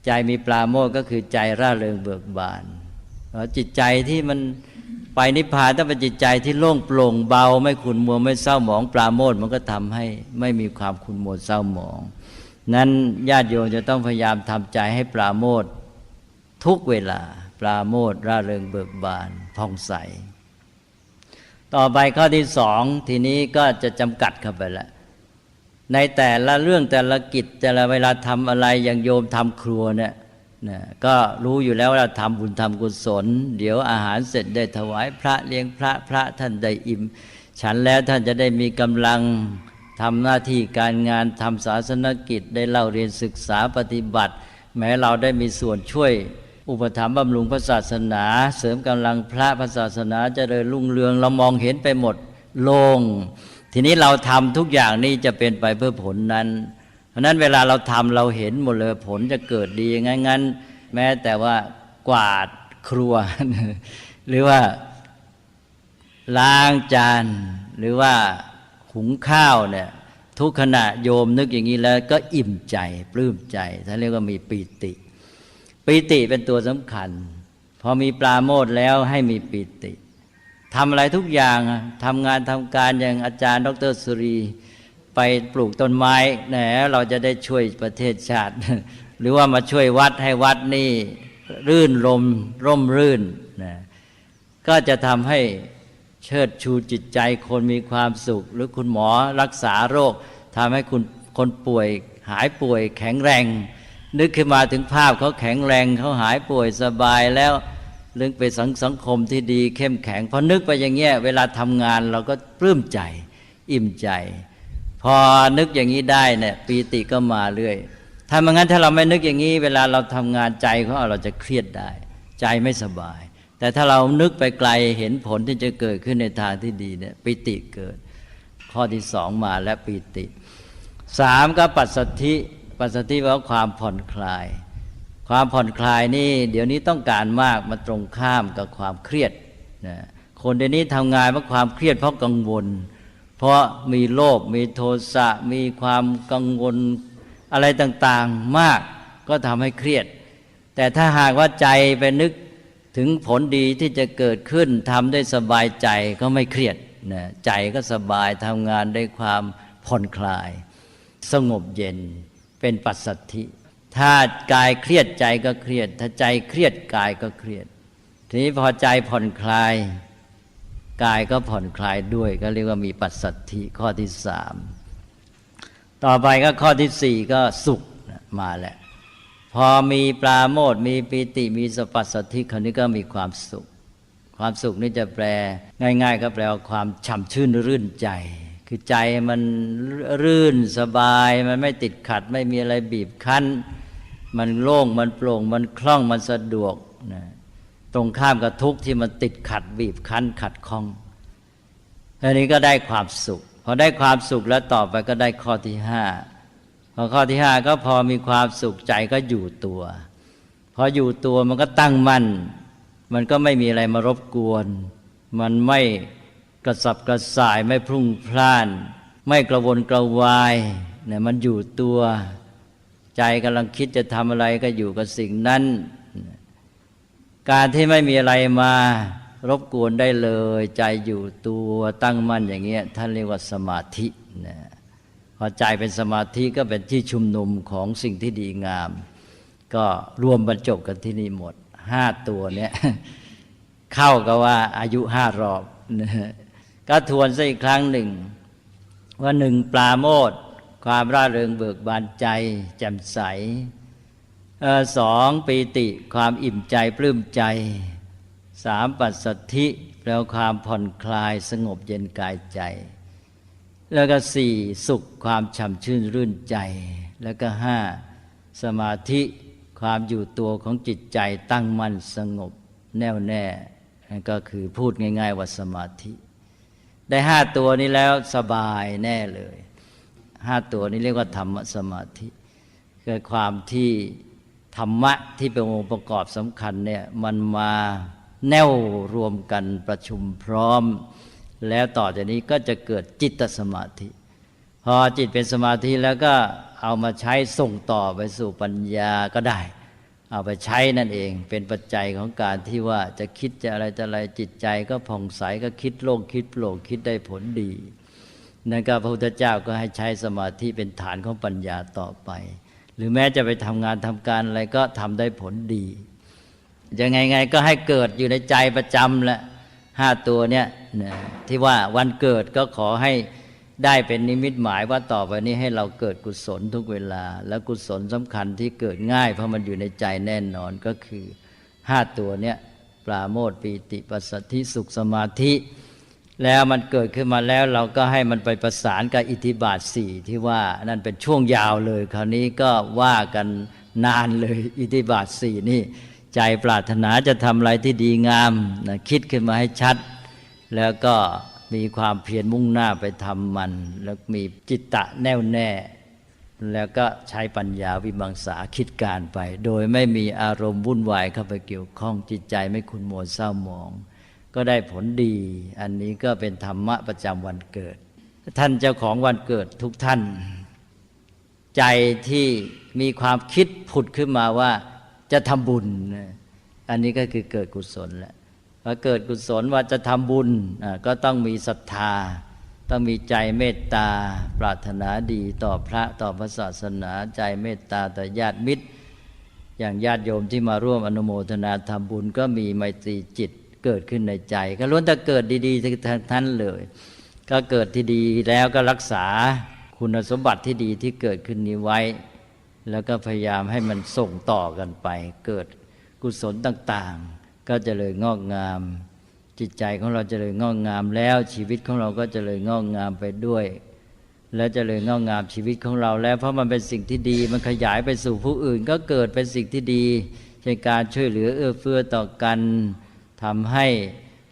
ใจมีปราโมทย์ก็คือใจร่าเริงเบิกบานจิตใจที่มันไปนิพพานต้องเป็นจิตใจที่โล่งโปร่งเบาไม่ขุ่นมัวไม่เศร้าหมองปราโมทย์มันก็ทำให้ไม่มีความขุ่นมัวเศร้าหมองนั้นญาติโยมจะต้องพยายามทำใจให้ปราโมทย์ทุกเวลาปราโมทย์ร่าเริงเบิกบานผ่องใสต่อไปข้อที่2ทีนี้ก็จะจำกัดเข้าไปแล้วในแต่ละเรื่องแต่ละกิจแต่ละเวลาทำอะไรอย่างโยมทำครัวเนี่ยก็รู้อยู่แล้วว่าทำบุญทำกุศลเดี๋ยวอาหารเสร็จได้ถวายพระเลี้ยงพระท่านได้อิ่มฉันแล้วท่านจะได้มีกำลังทำหน้าที่การงานทำศาสนกิจได้เล่าเรียนศึกษาปฏิบัติแม้เราได้มีส่วนช่วยอุปถัมภ์บำรุงพระศาสนาเสริมกำลังพระศาสนาเจริญรุ่งเรืองเรามองเห็นไปหมดโล่งทีนี้เราทำทุกอย่างนี้จะเป็นไปเพื่อผลนั้นเพราะนั้นเวลาเราทำเราเห็นหมดเลยผลจะเกิดดีงั้นแม้แต่ว่ากวาดครัว หรือว่าล้างจานหรือว่าหุงข้าวเนี่ยทุกขณะโยมนึกอย่างนี้แล้วก็อิ่มใจปลื้มใจท่านเรียกว่ามีปีติปีติเป็นตัวสำคัญพอมีปราโมทย์แล้วให้มีปีติทำอะไรทุกอย่างทำงานทำการอย่างอาจารย์ดร.สุรีไปปลูกต้นไม้เราจะได้ช่วยประเทศชาติ หรือว่ามาช่วยวัดให้วัดนี่รื่นรมร่มรื่นนะก็จะทำให้เชิดชูจิตใจคนมีความสุขหรือคุณหมอรักษาโรคทำให้คนป่วยหายป่วยแข็งแรงนึกขึ้นมาถึงภาพเขาแข็งแรงเขาหายป่วยสบายแล้วเรื่องไปสังคมที่ดีเข้มแข็งพอนึกไปอย่างเงี้ยเวลาทำงานเราก็ปลื้มใจอิ่มใจพอนึกอย่างนี้ได้เนี่ยปีติก็มาเรื่อยถ้าไม่งั้นถ้าเราไม่นึกอย่างนี้เวลาเราทำงานใจของเราจะเครียดได้ใจไม่สบายแต่ถ้าเรานึกไปไกลเห็นผลที่จะเกิดขึ้นในทางที่ดีเนี่ยปีติเกิดข้อที่2มาและปีติ3ก็ปัสสัทธิปัสสัทธิแปลว่าความผ่อนคลายความผ่อนคลายนี่เดี๋ยวนี้ต้องการมากมาตรงข้ามกับความเครียดนะคนเดี๋ยวนี้ทำงานเพราะความเครียดเพราะกังวลเพราะมีโลภมีโทสะมีความกังวลอะไรต่างๆมากก็ทำให้เครียดแต่ถ้าหากว่าใจไปนึกถึงผลดีที่จะเกิดขึ้นทำได้สบายใจก็ไม่เครียดนะใจก็สบายทำงานได้ความผ่อนคลายสงบเย็นเป็นปัสสัทธิถ้ากายเครียดใจก็เครียดถ้าใจเครียดกายก็เครียดทีนี้พอใจผ่อนคลายกายก็ผ่อนคลายด้วยก็เรียกว่ามีปัสสัทธิข้อที่3ต่อไปก็ข้อที่4ก็สุขมาแหละพอมีปราโมทย์มีปีติมีปัสสัทธิคราวนี้ก็มีความสุขความสุขนี่จะแปลง่ายๆก็แปลว่าความฉ่ำชื่นรื่นใจคือใจมันรื่นสบายมันไม่ติดขัดไม่มีอะไรบีบคั้นมันโล่งมันโปร่งมันคล่องมันสะดวกนะตรงข้ามกับทุกข์ที่มันติดขัดบีบคั้นขัดข้องอันนี้ก็ได้ความสุขพอได้ความสุขแล้วต่อไปก็ได้ข้อที่5พอข้อที่5ก็พอมีความสุขใจก็อยู่ตัวพออยู่ตัวมันก็ตั้งมั่นมันก็ไม่มีอะไรมารบกวนมันไม่กระสับกระส่ายไม่พลุ่งพล่านไม่กระวนกระวายเนี่ยมันอยู่ตัวใจกำลังคิดจะทำอะไรก็อยู่กับสิ่งนั้นการที่ไม่มีอะไรมารบกวนได้เลยใจอยู่ตัวตั้งมั่นอย่างเงี้ยท่านเรียกว่าสมาธินะ พอใจเป็นสมาธิก็เป็นที่ชุมนุมของสิ่งที่ดีงามก็รวมบรรจบกันที่นี่หมด5ตัวเนี่ยเข้ากับว่าอายุ5 รอบก็ทวนซะอีกครั้งหนึ่งว่า1ปราโมทย์ความร่าเริงเบิกบานใจแจ่มใส2ปีติความอิ่มใจปลื้มใจ3ปัสสัทธิแปลความผ่อนคลายสงบเย็นกายใจแล้วก็4สุขความฉ่ำชื่นรื่นใจแล้วก็5สมาธิความอยู่ตัวของจิตใจตั้งมั่นสงบแน่วแน่ก็คือพูดง่ายๆว่าสมาธิได้5ตัวนี้แล้วสบายแน่เลย5ตัวนี้เรียกว่าธรรมสมาธิคือความที่ธรรมะที่เป็นองค์ประกอบสำคัญเนี่ยมันมาแน่วรวมกันประชุมพร้อมแล้วต่อจากนี้ก็จะเกิดจิตสมาธิพอจิตเป็นสมาธิแล้วก็เอามาใช้ส่งต่อไปสู่ปัญญาก็ได้เอาไปใช้นั่นเองเป็นปัจจัยของการที่ว่าจะคิดจะอะไรจะอะไรจิตใจก็ผ่องใสก็คิดโล่งคิดโปร่งคิดได้ผลดีนั่นก็พระพุทธเจ้าก็ให้ใช้สมาธิเป็นฐานของปัญญาต่อไปหรือแม้จะไปทำงานทำการอะไรก็ทำได้ผลดียังไงก็ให้เกิดอยู่ในใจประจำแหละ5ตัวเนี่ยที่ว่าวันเกิดก็ขอให้ได้เป็นนิมิตหมายว่าต่อไปนี้ให้เราเกิดกุศลทุกเวลาและกุศลสำคัญที่เกิดง่ายเพราะมันอยู่ในใจแน่นอนก็คือ5ตัวเนี่ยปราโมทย์ปีติปัสสัทธิสุขสมาธิแล้วมันเกิดขึ้นมาแล้วเราก็ให้มันไปประสานกับอิทธิบาท4ที่ว่านั่นเป็นช่วงยาวเลยคราวนี้ก็ว่ากันนานเลยอิทธิบาท4นี่ใจปรารถนาจะทำอะไรที่ดีงามนะคิดขึ้นมาให้ชัดแล้วก็มีความเพียรมุ่งหน้าไปทำมันแล้วมีจิตตะแน่วแน่แล้วก็ใช้ปัญญาวิมังสาคิดการไปโดยไม่มีอารมณ์วุ่นวายเข้าไปเกี่ยวข้องจิตใจไม่ขุ่นมัวเศร้าหมองก็ได้ผลดีอันนี้ก็เป็นธรรมะประจำวันเกิดท่านเจ้าของวันเกิดทุกท่านใจที่มีความคิดผุดขึ้นมาว่าจะทำบุญอันนี้ก็คือเกิดกุศลแล้วพอเกิดกุศลว่าจะทำบุญก็ต้องมีศรัทธาต้องมีใจเมตตาปรารถนาดีต่อพระต่อพระศาสนาใจเมตตาต่อญาติมิตรอย่างญาติโยมที่มาร่วมอนุโมทนาทำบุญก็มีไมตรีจิตเกิดขึ้นในใจก็ล้วนแต่เกิดดีๆทั้งนั้นเลยก็เกิดที่ดีแล้วก็รักษาคุณสมบัติที่ดีที่เกิดขึ้นนี้ไว้แล้วก็พยายามให้มันส่งต่อกันไปเกิดกุศลต่างๆก็เจริญงอกงามจิตใจของเราเจริญงอกงามแล้วชีวิตของเราก็เจริญงอกงามไปด้วยและเจริญงอกงามชีวิตของเราแล้วเพราะมันเป็นสิ่งที่ดีมันขยายไปสู่ผู้อื่นก็เกิดเป็นสิ่งที่ดีในการช่วยเหลือเอื้อเฟื้อต่อกันทำให้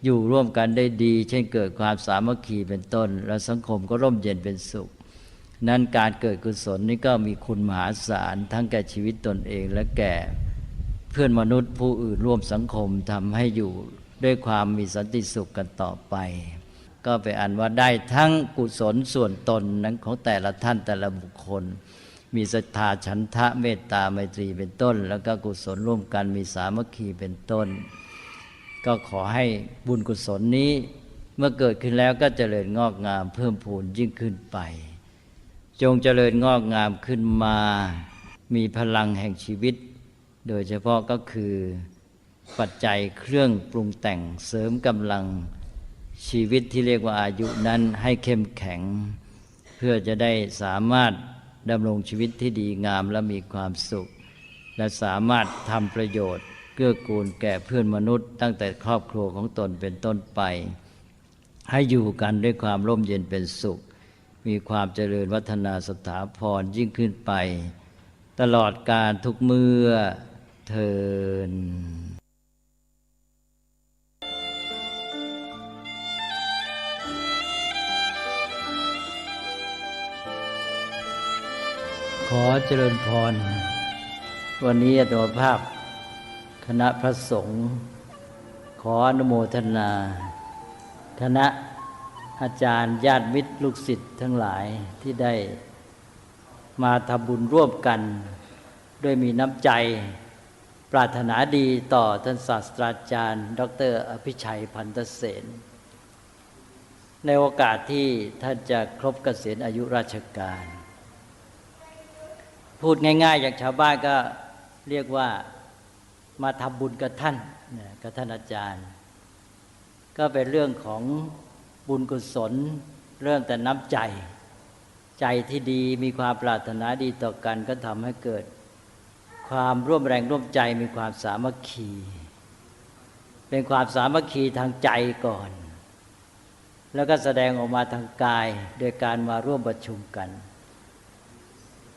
อยู่ร่วมกันได้ดีเช่นเกิดความสามัคคีเป็นต้นและสังคมก็ร่มเย็นเป็นสุขนั้นการเกิดกุศลนี้ก็มีคุณมหาศาลทั้งแก่ชีวิตตนเองและแก่เพื่อนมนุษย์ผู้อื่นร่วมสังคมทำให้อยู่ด้วยความมีสันติสุขกันต่อไปก็เป็นอันว่าได้ทั้งกุศลส่วนตนนั้นของแต่ละท่านแต่ละบุคคลมีศรัทธาฉันทะเมตตาไมตรีเป็นต้นแล้วก็กุศลร่วมกันมีสามัคคีเป็นต้นก็ขอให้บุญกุศลนี้เมื่อเกิดขึ้นแล้วก็เจริญงอกงามเพิ่มพูนยิ่งขึ้นไปจงเจริญงอกงามขึ้นมามีพลังแห่งชีวิตโดยเฉพาะก็คือปัจจัยเครื่องปรุงแต่งเสริมกำลังชีวิตที่เรียกว่าอายุนั้นให้เข้มแข็งเพื่อจะได้สามารถดำรงชีวิตที่ดีงามและมีความสุขและสามารถทำประโยชน์เกื้อกูลแก่เพื่อนมนุษย์ตั้งแต่ครอบครัวของตนเป็นต้นไปให้อยู่กันด้วยความร่มเย็นเป็นสุขมีความเจริญวัฒนาสถาพรยิ่งขึ้นไปตลอดกาลทุกเมื่อเทินขอเจริญพรวันนี้อาตมาภาพคณะพระสงฆ์ขออนุโมทนาคณะอาจารย์ญาติมิตรลูกศิษย์ทั้งหลายที่ได้มาทำบุญร่วมกันด้วยมีน้ำใจปรารถนาดีต่อท่านศาสตราจารย์ดร.อภิชัยพันธเสน ในโอกาสที่ท่านจะครบเกษียณอายุราชการพูดง่ายๆอย่างชาวบ้านก็เรียกว่ามาทำบุญกับท่านกับท่านอาจารย์ก็เป็นเรื่องของบุญกุศลเริ่มแต่น้ำใจที่ดีมีความปรารถนาดีต่อกันก็ทำให้เกิดความร่วมแรงร่วมใจมีความสามัคคีเป็นความสามัคคีทางใจก่อนแล้วก็แสดงออกมาทางกายโดยการมาร่วมประชุมกัน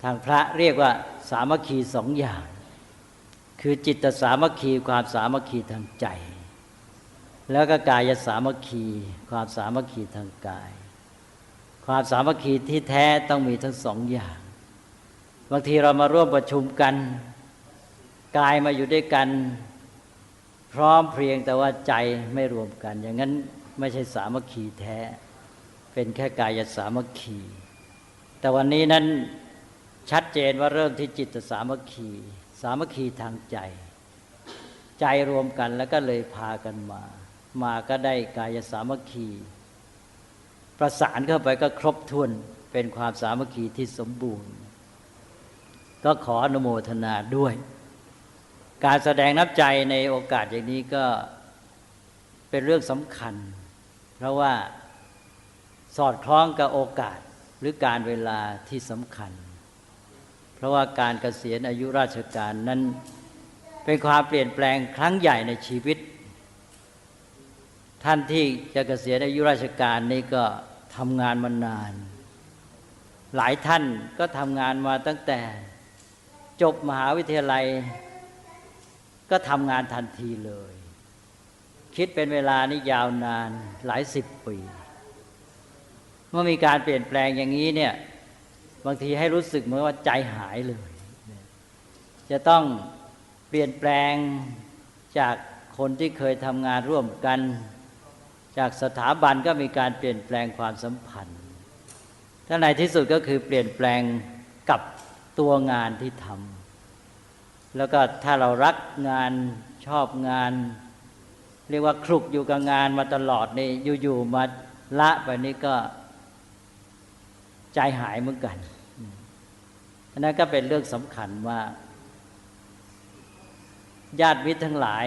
ทางพระเรียกว่าสามัคคีสองอย่างคือจิตสามัคคีความสามัคคีทางใจแล้วก็กายสามัคคีความสามัคคีทางกายความสามัคคีที่แท้ต้องมีทั้งสองอย่างบางทีเรามาร่วมประชุมกันกายมาอยู่ด้วยกันพร้อมเพรียงแต่ว่าใจไม่รวมกันอย่างนั้นไม่ใช่สามัคคีแท้เป็นแค่กายสามัคคีแต่วันนี้นั้นชัดเจนว่าเริ่มที่จิตสามัคคีสามัคคีทางใจรวมกันแล้วก็เลยพากันมาก็ได้กายสามัคคีประสานเข้าไปก็ครบถ้วนเป็นความสามัคคีที่สมบูรณ์ก็ขออนุโมทนาด้วยการแสดงน้ำใจในโอกาสอย่างนี้ก็เป็นเรื่องสำคัญเพราะว่าสอดคล้องกับโอกาสหรือการเวลาที่สำคัญเพราะว่าการเกษียณอายุราชการนั้นเป็นความเปลี่ยนแปลงครั้งใหญ่ในชีวิตท่านที่จะเกษียณอายุราชการนี่ก็ทำงานมานานหลายท่านก็ทำงานมาตั้งแต่จบมหาวิทยาลัยก็ทำงานทันทีเลยคิดเป็นเวลานี่ยาวนานหลายสิบปีเมื่อมีการเปลี่ยนแปลงอย่างนี้เนี่ยบางทีให้รู้สึกเหมือนว่าใจหายเลยจะต้องเปลี่ยนแปลงจากคนที่เคยทำงานร่วมกันจากสถาบันก็มีการเปลี่ยนแปลงความสัมพันธ์ถ้าในที่สุดก็คือเปลี่ยนแปลงกับตัวงานที่ทำแล้วก็ถ้าเรารักงานชอบงานเรียกว่าคลุกอยู่กับงานมาตลอดนี่อยู่ๆมาละไปนี่ก็ใจหายเหมือนกันอันนั้นก็เป็นเรื่องสำคัญว่าญาติมิตรทั้งหลาย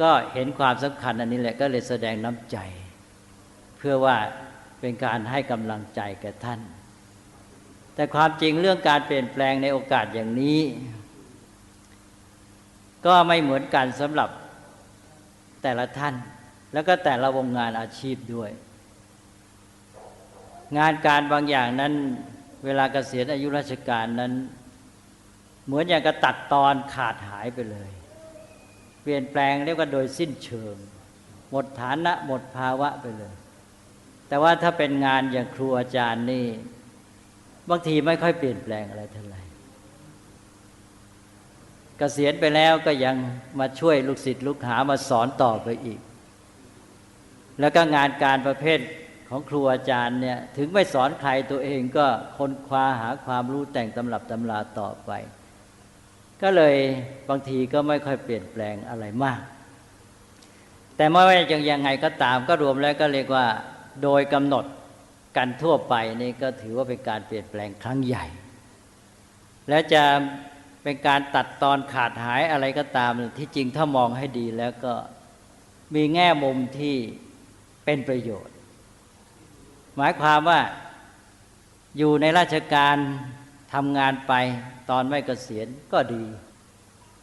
ก็เห็นความสำคัญอันนี้แหละก็เลยแสดงน้ำใจเพื่อว่าเป็นการให้กำลังใจแก่ท่านแต่ความจริงเรื่องการเปลี่ยนแปลงในโอกาสอย่างนี้ก็ไม่เหมือนกันสำหรับแต่ละท่านแล้วก็แต่ละวงงานอาชีพด้วยงานการบางอย่างนั้นเวลาเกษียณอายุราชการนั้นเหมือนอย่างกับตัดตอนขาดหายไปเลยเปลี่ยนแปลงเรียกว่าโดยสิ้นเชิงหมดฐานะหมดภาวะไปเลยแต่ว่าถ้าเป็นงานอย่างครูอาจารย์นี่บางทีไม่ค่อยเปลี่ยนแปลงอะไรเท่าไหร่เกษียณไปแล้วก็ยังมาช่วยลูกศิษย์ลูกหามาสอนต่อไปอีกแล้วก็งานการประเภทของครูอาจารย์เนี่ยถึงไม่สอนใครตัวเองก็ค้นคว้าหาความรู้แต่งตำรับตำราต่อไปก็เลยบางทีก็ไม่ค่อยเปลี่ยนแปลงอะไรมากแต่ไม่ว่าจะยังไงก็ตามก็รวมแล้วก็เรียกว่าโดยกำหนดกันทั่วไปนี่ก็ถือว่าเป็นการเปลี่ยนแปลงครั้งใหญ่และจะเป็นการตัดตอนขาดหายอะไรก็ตามที่จริงถ้ามองให้ดีแล้วก็มีแง่มุมที่เป็นประโยชน์หมายความว่าอยู่ในราชการทำงานไปตอนไม่เกษียณก็ดี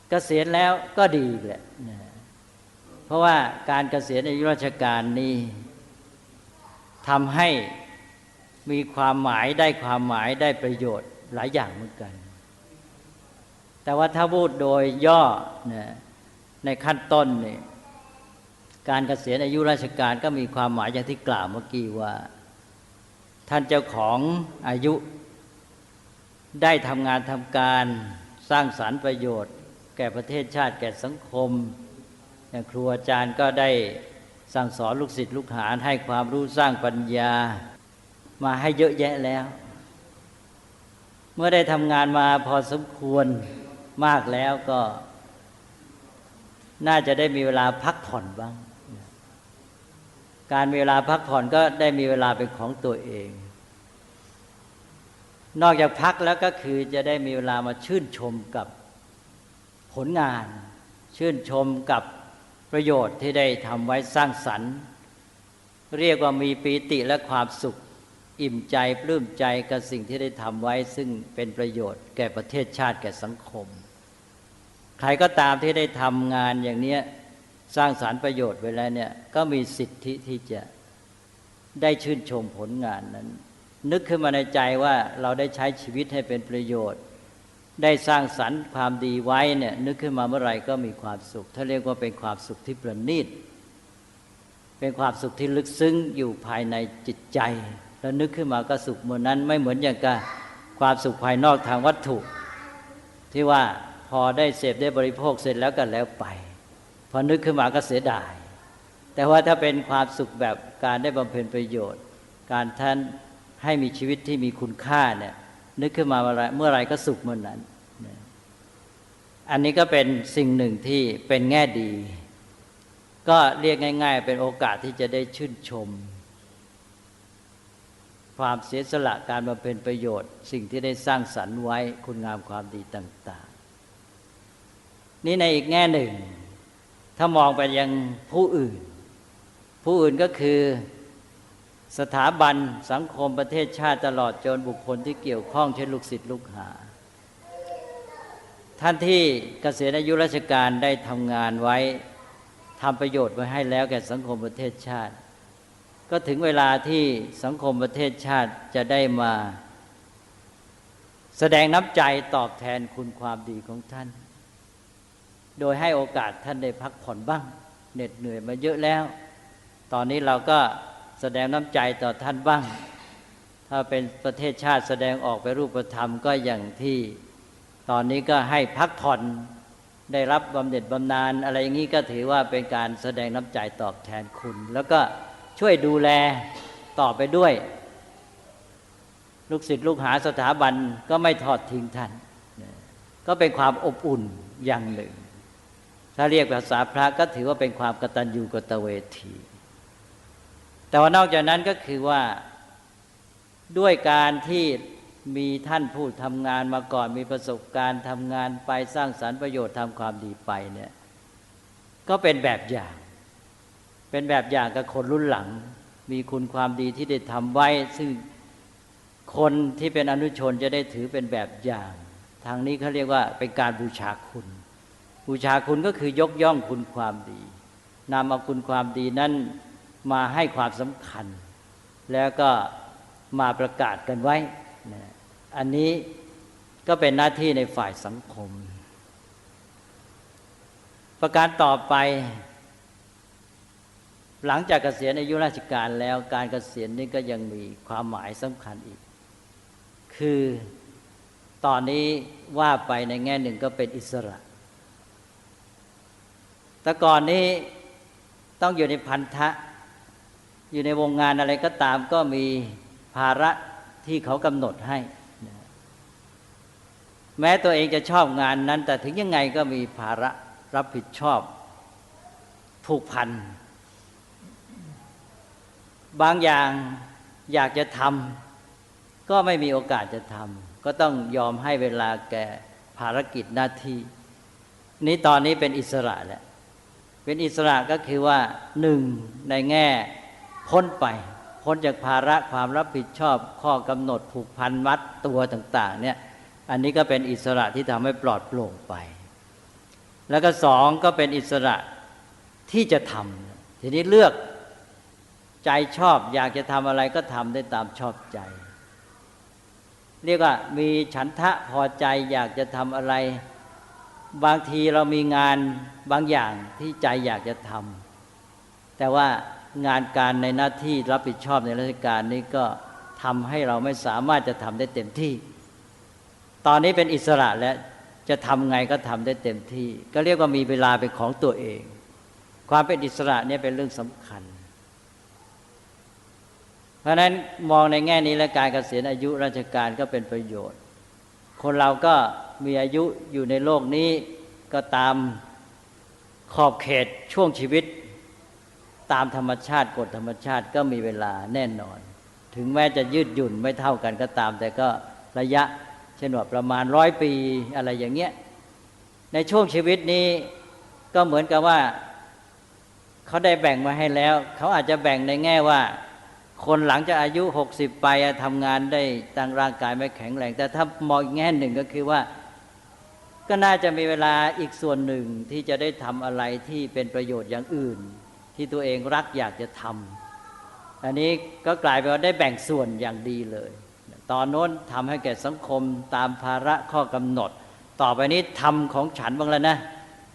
เกษียณแล้วก็ดีแหละเพราะว่าการเกษียณอายุราชการนี้ทำให้มีความหมายได้ความหมายได้ประโยชน์หลายอย่างเหมือนกันแต่ว่าถ้าพูดโดยย่อในขั้นต้นนี่การเกษียณอายุราชการก็มีความหมายอย่างที่กล่าวเมื่อกี้ว่าท่านเจ้าของอายุได้ทำงานทำการสร้างสรรค์ประโยชน์แก่ประเทศชาติแก่สังคมอย่างครูอาจารย์ก็ได้สั่งสอนลูกศิษย์ลูกหาให้ความรู้สร้างปัญญามาให้เยอะแยะแล้วเมื่อได้ทำงานมาพอสมควรมากแล้วก็น่าจะได้มีเวลาพักผ่อนบ้าง การมีเวลาพักผ่อนก็ได้มีเวลาเป็นของตัวเองนอกจากพักแล้วก็คือจะได้มีเวลามาชื่นชมกับผลงานชื่นชมกับประโยชน์ที่ได้ทำไว้สร้างสรรค์เรียกว่ามีปีติและความสุขอิ่มใจปลื้มใจกับสิ่งที่ได้ทำไว้ซึ่งเป็นประโยชน์แก่ประเทศชาติแก่สังคมใครก็ตามที่ได้ทำงานอย่างนี้สร้างสรรค์ประโยชน์ไว้แล้วเนี่ยก็มีสิทธิที่จะได้ชื่นชมผลงานนั้นนึกขึ้นมาในใจว่าเราได้ใช้ชีวิตให้เป็นประโยชน์ได้สร้างสรรค์ความดีไว้เนี่ยนึกขึ้นมาเมื่อไหร่ก็มีความสุขถ้าเรียกว่าเป็นความสุขที่ประณีตเป็นความสุขที่ลึกซึ้งอยู่ภายในจิตใจแล้วนึกขึ้นมาก็สุขเมื่อนั้นไม่เหมือนอย่างกับความสุขภายนอกทางวัตถุที่ว่าพอได้เสพได้บริโภคเสร็จแล้วก็แล้วไปพอนึกขึ้นมาก็เสียดายแต่ว่าถ้าเป็นความสุขแบบการได้บำเพ็ญประโยชน์การท่านให้มีชีวิตที่มีคุณค่าเนี่ยนึกขึ้นมาเมื่อไรก็สุขเมื่อนั้นอันนี้ก็เป็นสิ่งหนึ่งที่เป็นแง่ดีก็เรียกง่ายๆเป็นโอกาสที่จะได้ชื่นชมความเสียสละการบำเพ็ญประโยชน์สิ่งที่ได้สร้างสรรค์ไว้คุณงามความดีต่างๆนี่ในอีกแง่หนึ่งถ้ามองไปยังผู้อื่นก็คือสถาบันสังคมประเทศชาติตลอดจนบุคคลที่เกี่ยวข้องเช่นลูกศิษย์ลูกหาท่านที่เกษียณอายุราชการได้ทำงานไว้ทำประโยชน์ไว้ให้แล้วแก่สังคมประเทศชาติก็ถึงเวลาที่สังคมประเทศชาติจะได้มาแสดงน้ำใจตอบแทนคุณความดีของท่านโดยให้โอกาสท่านได้พักผ่อนบ้างเหน็ดเหนื่อยมาเยอะแล้วตอนนี้เราก็แสดงน้ำใจต่อท่านบ้างถ้าเป็นประเทศชาติแสดงออกไปรูปธรรมก็อย่างที่ตอนนี้ก็ให้พักผ่อนได้รับบำเหน็จบำนาญอะไรอย่างนี้ก็ถือว่าเป็นการแสดงน้ำใจตอบแทนคุณแล้วก็ช่วยดูแลต่อไปด้วยลูกศิษย์ลูกหาสถาบันก็ไม่ทอดทิ้งท่านก็เป็นความอบอุ่นอย่างหนึ่งถ้าเรียกภาษาพระก็ถือว่าเป็นความกตัญญูกตเวทีแต่ว่านอกจากนั้นก็คือว่าด้วยการที่มีท่านผู้ทำงานมาก่อนมีประสบการณ์ทำงานไปสร้างสรรค์ประโยชน์ทำความดีไปเนี่ยก็เป็นแบบอย่างกับคนรุ่นหลังมีคุณความดีที่ได้ทำไว้ซึ่งคนที่เป็นอนุชนจะได้ถือเป็นแบบอย่างทางนี้เขาเรียกว่าเป็นการบูชาคุณก็คือยกย่องคุณความดีนำเอาคุณความดีนั้นมาให้ความสำคัญแล้วก็มาประกาศกันไว้อันนี้ก็เป็นหน้าที่ในฝ่ายสังคมประการต่อไปหลังจากเกษียณอายุราชการแล้วการเกษียณนี้ก็ยังมีความหมายสำคัญอีกคือตอนนี้ว่าไปในแง่หนึ่งก็เป็นอิสระแต่ก่อนนี้ต้องอยู่ในพันธะอยู่ในวงงานอะไรก็ตามก็มีภาระที่เขากำหนดให้แม้ตัวเองจะชอบงานนั้นแต่ถึงยังไงก็มีภาระรับผิดชอบผูกพันบางอย่างอยากจะทำก็ไม่มีโอกาสจะทำก็ต้องยอมให้เวลาแก่ภารกิจหน้าที่นี้ตอนนี้เป็นอิสระแล้วเป็นอิสระก็คือว่าหนึ่งในแง่พ้นจากภาระความรับผิดชอบข้อกำหนดผูกพันมัดตัวต่างๆเนี่ยอันนี้ก็เป็นอิสระที่ทำให้ปลอดโปร่งไปแล้วก็สองก็เป็นอิสระที่จะทำทีนี้เลือกใจชอบอยากจะทำอะไรก็ทำได้ตามชอบใจเรียกว่ามีฉันทะพอใจอยากจะทำอะไรบางทีเรามีงานบางอย่างที่ใจอยากจะทำแต่ว่างานการในหน้าที่รับผิดชอบในราชการนี้ก็ทำให้เราไม่สามารถจะทำได้เต็มที่ตอนนี้เป็นอิสระและจะทำไงก็ทำได้เต็มที่ก็เรียกว่ามีเวลาเป็นของตัวเองความเป็นอิสระเนี่ยเป็นเรื่องสำคัญเพราะฉะนั้นมองในแง่นี้และการเกษียณอายุราชการก็เป็นประโยชน์คนเราก็มีอายุอยู่ในโลกนี้ก็ตามขอบเขตช่วงชีวิต ตามธรรมชาติกฎธรรมชาติก็มีเวลาแน่นอนถึงแม้จะยืดหยุ่นไม่เท่ากันก็ตามแต่ก็ระยะเช่นว่าประมาณ100 ปีอะไรอย่างเงี้ยในช่วงชีวิตนี้ก็เหมือนกับว่าเขาได้แบ่งมาให้แล้วเขาอาจจะแบ่งในแง่ว่าคนหลังจากอายุ60ไปทำงานได้ตั้งร่างกายไม่แข็งแรงแต่ถ้ามองอีกแง่หนึ่งก็คือว่าก็น่าจะมีเวลาอีกส่วนหนึ่งที่จะได้ทำอะไรที่เป็นประโยชน์อย่างอื่นที่ตัวเองรักอยากจะทำอันนี้ก็กลายเป็นว่าได้แบ่งส่วนอย่างดีเลยตอนโน้นทำให้แก่สังคมตามภาระข้อกำหนดต่อไปนี้ทำของฉันบ้างแล้วนะ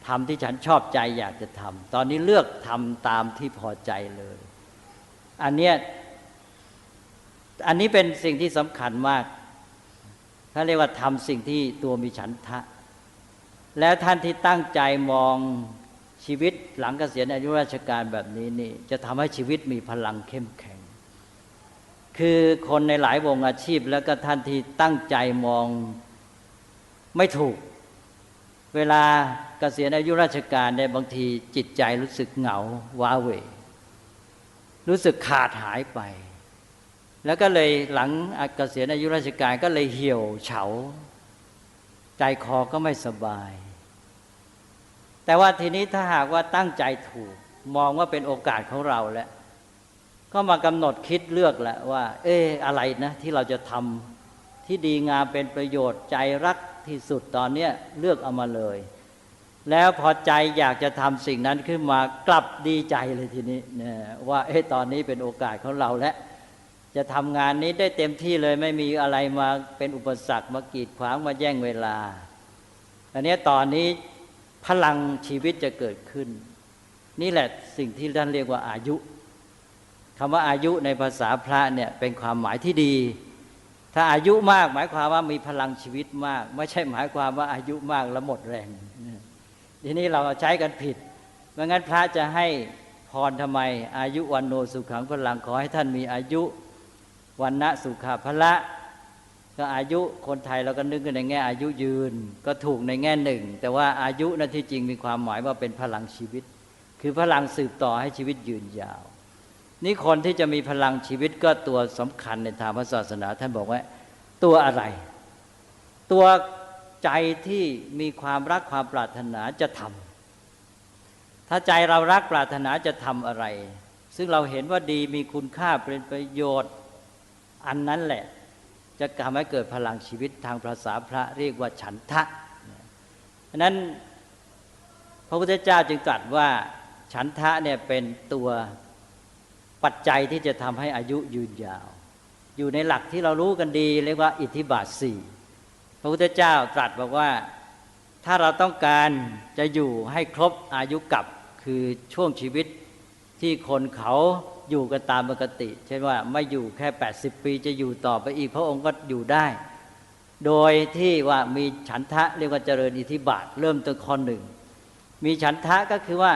ทำที่ฉันชอบใจอยากจะทำตอนนี้เลือกทำตามที่พอใจเลยอันนี้เป็นสิ่งที่สำคัญมากเขาเรียกว่าทำสิ่งที่ตัวมีฉันทะแล้วท่านที่ตั้งใจมองชีวิตหลังเกษียณอายุราชการแบบนี้นี่จะทำให้ชีวิตมีพลังเข้มแข็งคือคนในหลายวงอาชีพแล้วก็ท่านที่ตั้งใจมองไม่ถูกเวลาเกษียณอายุราชการเนี่ยบางทีจิตใจรู้สึกเหงาว้าเหวรู้สึกขาดหายไปแล้วก็เลยหลังเกษียณอายุราชการก็เลยเหี่ยวเฉาใจคอก็ไม่สบายแต่ว่าทีนี้ถ้าหากว่าตั้งใจถูกมองว่าเป็นโอกาสของเราแล้วก็มากำหนดคิดเลือกแหละว่าอะไรนะที่เราจะทำที่ดีงามเป็นประโยชน์ใจรักที่สุดตอนนี้เลือกเอามาเลยแล้วพอใจอยากจะทำสิ่งนั้นขึ้นมากลับดีใจเลยทีนี้ว่าตอนนี้เป็นโอกาสของเราแล้วจะทำงานนี้ได้เต็มที่เลยไม่มีอะไรมาเป็นอุปสรรคมากีดขวางมาแย่งเวลาอันนี้ตอนนี้พลังชีวิตจะเกิดขึ้นนี่แหละสิ่งที่ท่านเรียกว่าอายุคำว่าอายุในภาษาพระเนี่ยเป็นความหมายที่ดีถ้าอายุมากหมายความว่ามีพลังชีวิตมากไม่ใช่หมายความว่าอายุมากแล้วหมดแรงทีนี้เราใช้กันผิดไม่งั้นพระจะให้พรทำไมอายุวันโนสุขังพลังขอให้ท่านมีอายุวันนะสุขภละก็อายุคนไทยเราก็นึกกันในแง่อายุยืนก็ถูกในแง่หนึ่งแต่ว่าอายุนั้นที่จริงมีความหมายว่าเป็นพลังชีวิตคือพลังสืบต่อให้ชีวิตยืนยาวนี่คนที่จะมีพลังชีวิตก็ตัวสำคัญในทางพระศาสนาท่านบอกว่าตัวอะไรตัวใจที่มีความรักความปรารถนาจะทำถ้าใจเรารักปรารถนาจะทำอะไรซึ่งเราเห็นว่าดีมีคุณค่าเป็นประโยชน์อันนั้นแหละจะทำให้เกิดพลังชีวิตทางภาษาพระเรียกว่าฉันทะฉะนั้นพระพุทธเจ้าจึงตรัสว่าฉันทะเนี่ยเป็นตัวปัจจัยที่จะทำให้อายุยืนยาวอยู่ในหลักที่เรารู้กันดีเรียกว่าอิทธิบาท4พระพุทธเจ้าตรัสบอกว่าถ้าเราต้องการจะอยู่ให้ครบอายุกับคือช่วงชีวิตที่คนเขาอยู่กันตามปกติเช่นว่าไม่อยู่แค่80 ปีจะอยู่ต่อไปอีกพระองค์ก็อยู่ได้โดยที่ว่ามีฉันทะเรียกว่าเจริญอิทธิบาทเริ่มต้นข้อหนึ่งมีฉันทะก็คือว่า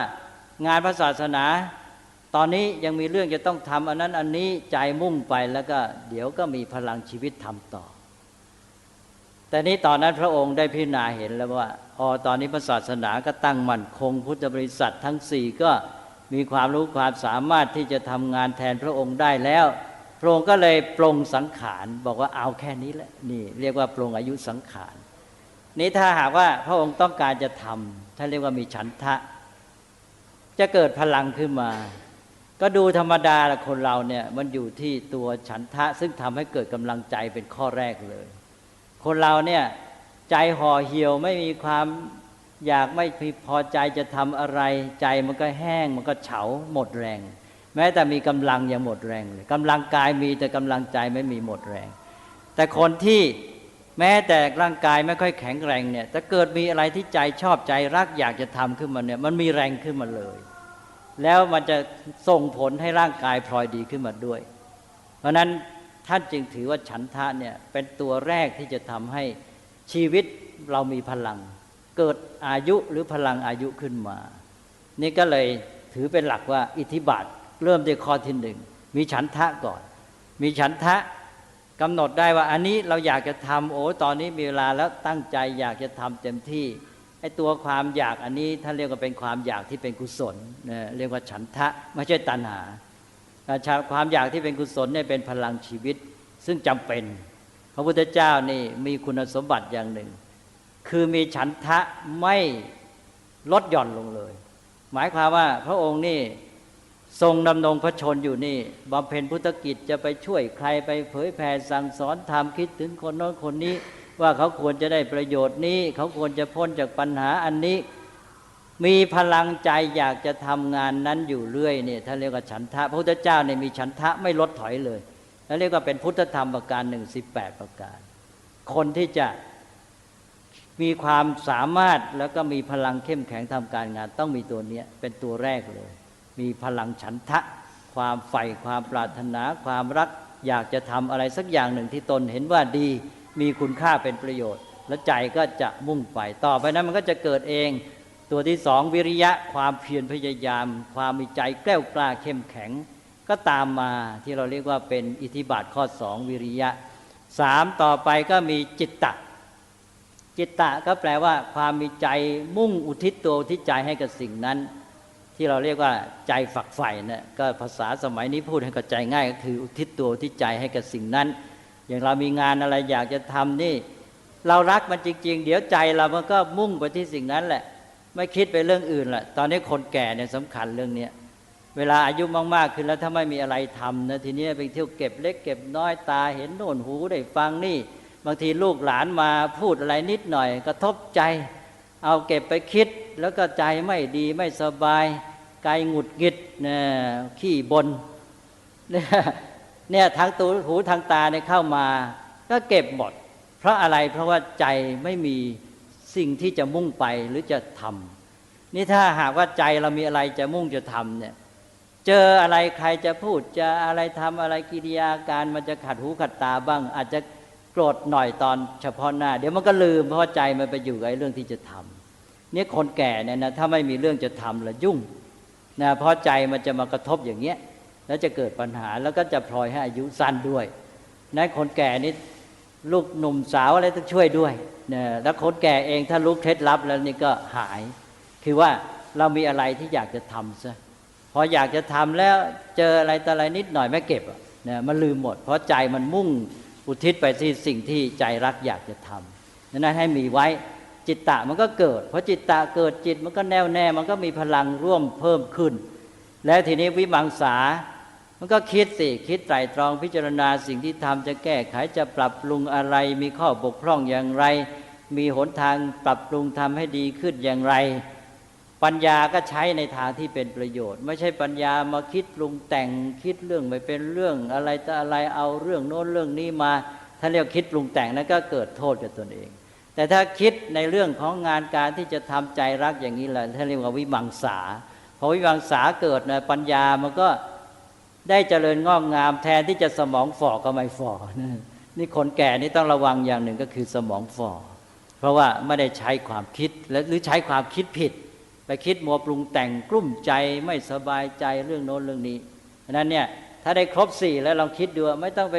งานพระศาสนาตอนนี้ยังมีเรื่องจะต้องทำอันนั้นอันนี้ใจมุ่งไปแล้วก็เดี๋ยวก็มีพลังชีวิตทำต่อแต่นี้ตอนนั้นพระองค์ได้พิจารณาเห็นแล้วว่าตอนนี้พระศาสนาก็ตั้งมั่นคงพุทธบริษัททั้ง4ก็มีความรู้ความสามารถที่จะทำงานแทนพระองค์ได้แล้วพระองค์ก็เลยปลงสังขารบอกว่าเอาแค่นี้แหละนี่เรียกว่าปลงอายุสังขารนี้ถ้าหากว่าพระองค์ต้องการจะทำท่านเรียกว่ามีฉันทะจะเกิดพลังขึ้นมาก็ดูธรรมดาละคนเราเนี่ยมันอยู่ที่ตัวฉันทะซึ่งทำให้เกิดกำลังใจเป็นข้อแรกเลยคนเราเนี่ยใจห่อเหี่ยวไม่มีความอยากไม่พอใจจะทำอะไรใจมันก็แห้งมันก็เฉาหมดแรงแม้แต่มีกำลังยังหมดแรงเลยกำลังกายมีแต่กำลังใจไม่มีหมดแรงแต่คนที่แม้แต่ร่างกายไม่ค่อยแข็งแรงเนี่ยถ้าเกิดมีอะไรที่ใจชอบใจรักอยากจะทำขึ้นมาเนี่ยมันมีแรงขึ้นมาเลยแล้วมันจะส่งผลให้ร่างกายพลอยดีขึ้นมาด้วยเพราะนั้นท่านจึงถือว่าฉันทะเนี่ยเป็นตัวแรกที่จะทำให้ชีวิตเรามีพลังเกิดอายุหรือพลังอายุขึ้นมานี่ก็เลยถือเป็นหลักว่าอิทธิบาทเริ่มด้วยข้อที่1มีฉันทะก่อนมีฉันทะกำหนดได้ว่าอันนี้เราอยากจะทำตอนนี้มีเวลาแล้วตั้งใจอยากจะทำเต็มที่ ไอ้ตัวความอยากอันนี้ท่านเรียกว่าเป็นความอยากที่เป็นกุศลนะเรียกว่าฉันทะไม่ใช่ตัณหาความอยากที่เป็นกุศลเนี่ยเป็นพลังชีวิตซึ่งจำเป็นพระพุทธเจ้านี่มีคุณสมบัติอย่างหนึ่งคือมีฉันทะไม่ลดหย่อนลงเลยหมายความว่าพระองค์นี่ทรงดำรงพระชนอยู่นี่บำเพ็ญพุทธกิจจะไปช่วยใครไปเผยแผ่สั่งสอนธรรมคิดถึงคนโน้นคนนี้ว่าเขาควรจะได้ประโยชน์นี้เขาควรจะพ้นจากปัญหาอันนี้มีพลังใจอยากจะทำงานนั้นอยู่เรื่อยเนี่ยท่านเรียกว่าฉันทะพระพุทธเจ้าเนี่ยมีฉันทะไม่ลดถอยเลยแล้วเรียกว่าเป็นพุทธธรรมประการ18ประการคนที่จะมีความสามารถแล้วก็มีพลังเข้มแข็งทำการงานต้องมีตัวนี้เป็นตัวแรกเลยมีพลังฉันทะความใฝ่ความปรารถนาความรักอยากจะทำอะไรสักอย่างหนึ่งที่ตนเห็นว่าดีมีคุณค่าเป็นประโยชน์แล้วใจก็จะมุ่งไปต่อไปนั้นมันก็จะเกิดเองตัวที่สองวิริยะความเพียรพยายามความมีใจแกล้วกล้าเข้มแข็งก็ตามมาที่เราเรียกว่าเป็นอิทธิบาทข้อสองวิริยะสามต่อไปก็มีจิตตะจิตตะก็แปลว่าความมีใจมุ่งอุทิศตัวอุทิศใจให้กับสิ่งนั้นที่เราเรียกว่าใจฝักใฝ่นะก็ภาษาสมัยนี้พูดให้เข้าใจง่ายก็คืออุทิศตัวอุทิศใจให้กับสิ่งนั้นอย่างเรามีงานอะไรอยากจะทำนี่เรารักมันจริงๆเดี๋ยวใจเรามันก็มุ่งไปที่สิ่งนั้นแหละไม่คิดไปเรื่องอื่นแหละตอนนี้คนแก่เนี่ยสำคัญเรื่องนี้เวลาอายุมากๆขึ้นแล้วถ้าไม่มีอะไรทำนะทีนี้ไปเที่ยวเก็บเล็กเก็บน้อยตาเห็นโน่นหูได้ฟังนี่บางทีลูกหลานมาพูดอะไรนิดหน่อยกระทบใจเอาเก็บไปคิดแล้วก็ใจไม่ดีไม่สบายกายหงุดหงิดนะขี้บนเนี่ยทางตูหูทางตาเนี่ยเข้ามาก็เก็บหมดเพราะอะไรเพราะว่าใจไม่มีสิ่งที่จะมุ่งไปหรือจะทำนี่ถ้าหากว่าใจเรามีอะไรจะมุ่งจะทำเนี่ยเจออะไรใครจะพูดจะอะไรทำอะไรกิริยาการมันจะขัดหูขัดตาบ้างอาจจะโกรธหน่อยตอนเฉพาะหน้าเดี๋ยวมันก็ลืมเพราะใจมันไปอยู่กับเรื่องที่จะทำเนี่ยคนแก่เนี่ยนะถ้าไม่มีเรื่องจะทำแล้วยุ่งนะเพราะใจมันจะมากระทบอย่างเงี้ยแล้วจะเกิดปัญหาแล้วก็จะพลอยให้อายุสั้นด้วยนั้นคนแก่นี่ลูกหนุ่มสาวอะไรต้องช่วยด้วยนะแล้วคนแก่เองถ้ารู้เคล็ดลับแล้วนี่ก็หายคือว่าเรามีอะไรที่อยากจะทำซะพออยากจะทำแล้วเจออะไรต่ออะไรนิดหน่อยไม่เก็บนะมันลืมหมดเพราะใจมันมุ่งอุทิศไปที่สิ่งที่ใจรักอยากจะทำนั้นให้มีไว้จิตตะมันก็เกิดเพราะจิตตะเกิดจิตมันก็แน่วแน่มันก็มีพลังร่วมเพิ่มขึ้นแล้วทีนี้วิมังสามันก็คิดสิคิดไตร่ตรองพิจารณาสิ่งที่ทำจะแก้ไขจะปรับปรุงอะไรมีข้อบกพร่องอย่างไรมีหนทางปรับปรุงทำให้ดีขึ้นอย่างไรปัญญาก็ใช้ในทางที่เป็นประโยชน์ไม่ใช่ปัญญามาคิดปรุงแต่งคิดเรื่องไม่เป็นเรื่องอะไรแต่อะไรเอาเรื่องโน้นเรื่องนี้มาถ้าเรียกคิดปรุงแต่งนั้นก็เกิดโทษกับตนเองแต่ถ้าคิดในเรื่องของงานการที่จะทำใจรักอย่างนี้แหละท่านเรียกว่าวิมังสาพอวิมังสาเกิดนะปัญญามันก็ได้เจริญงอกงามแทนที่จะสมองฝ่อก็ไม่ฝ่อนี่คนแก่นี่ต้องระวังอย่างหนึ่งก็คือสมองฝ่อเพราะว่าไม่ได้ใช้ความคิดหรือใช้ความคิดผิดไปคิดมัวปรุงแต่งกลุ้มใจไม่สบายใจเรื่องโน้นเรื่องนี้ฉะนั้นเนี่ยถ้าได้ครบ4แล้วลองคิดดูไม่ต้องไป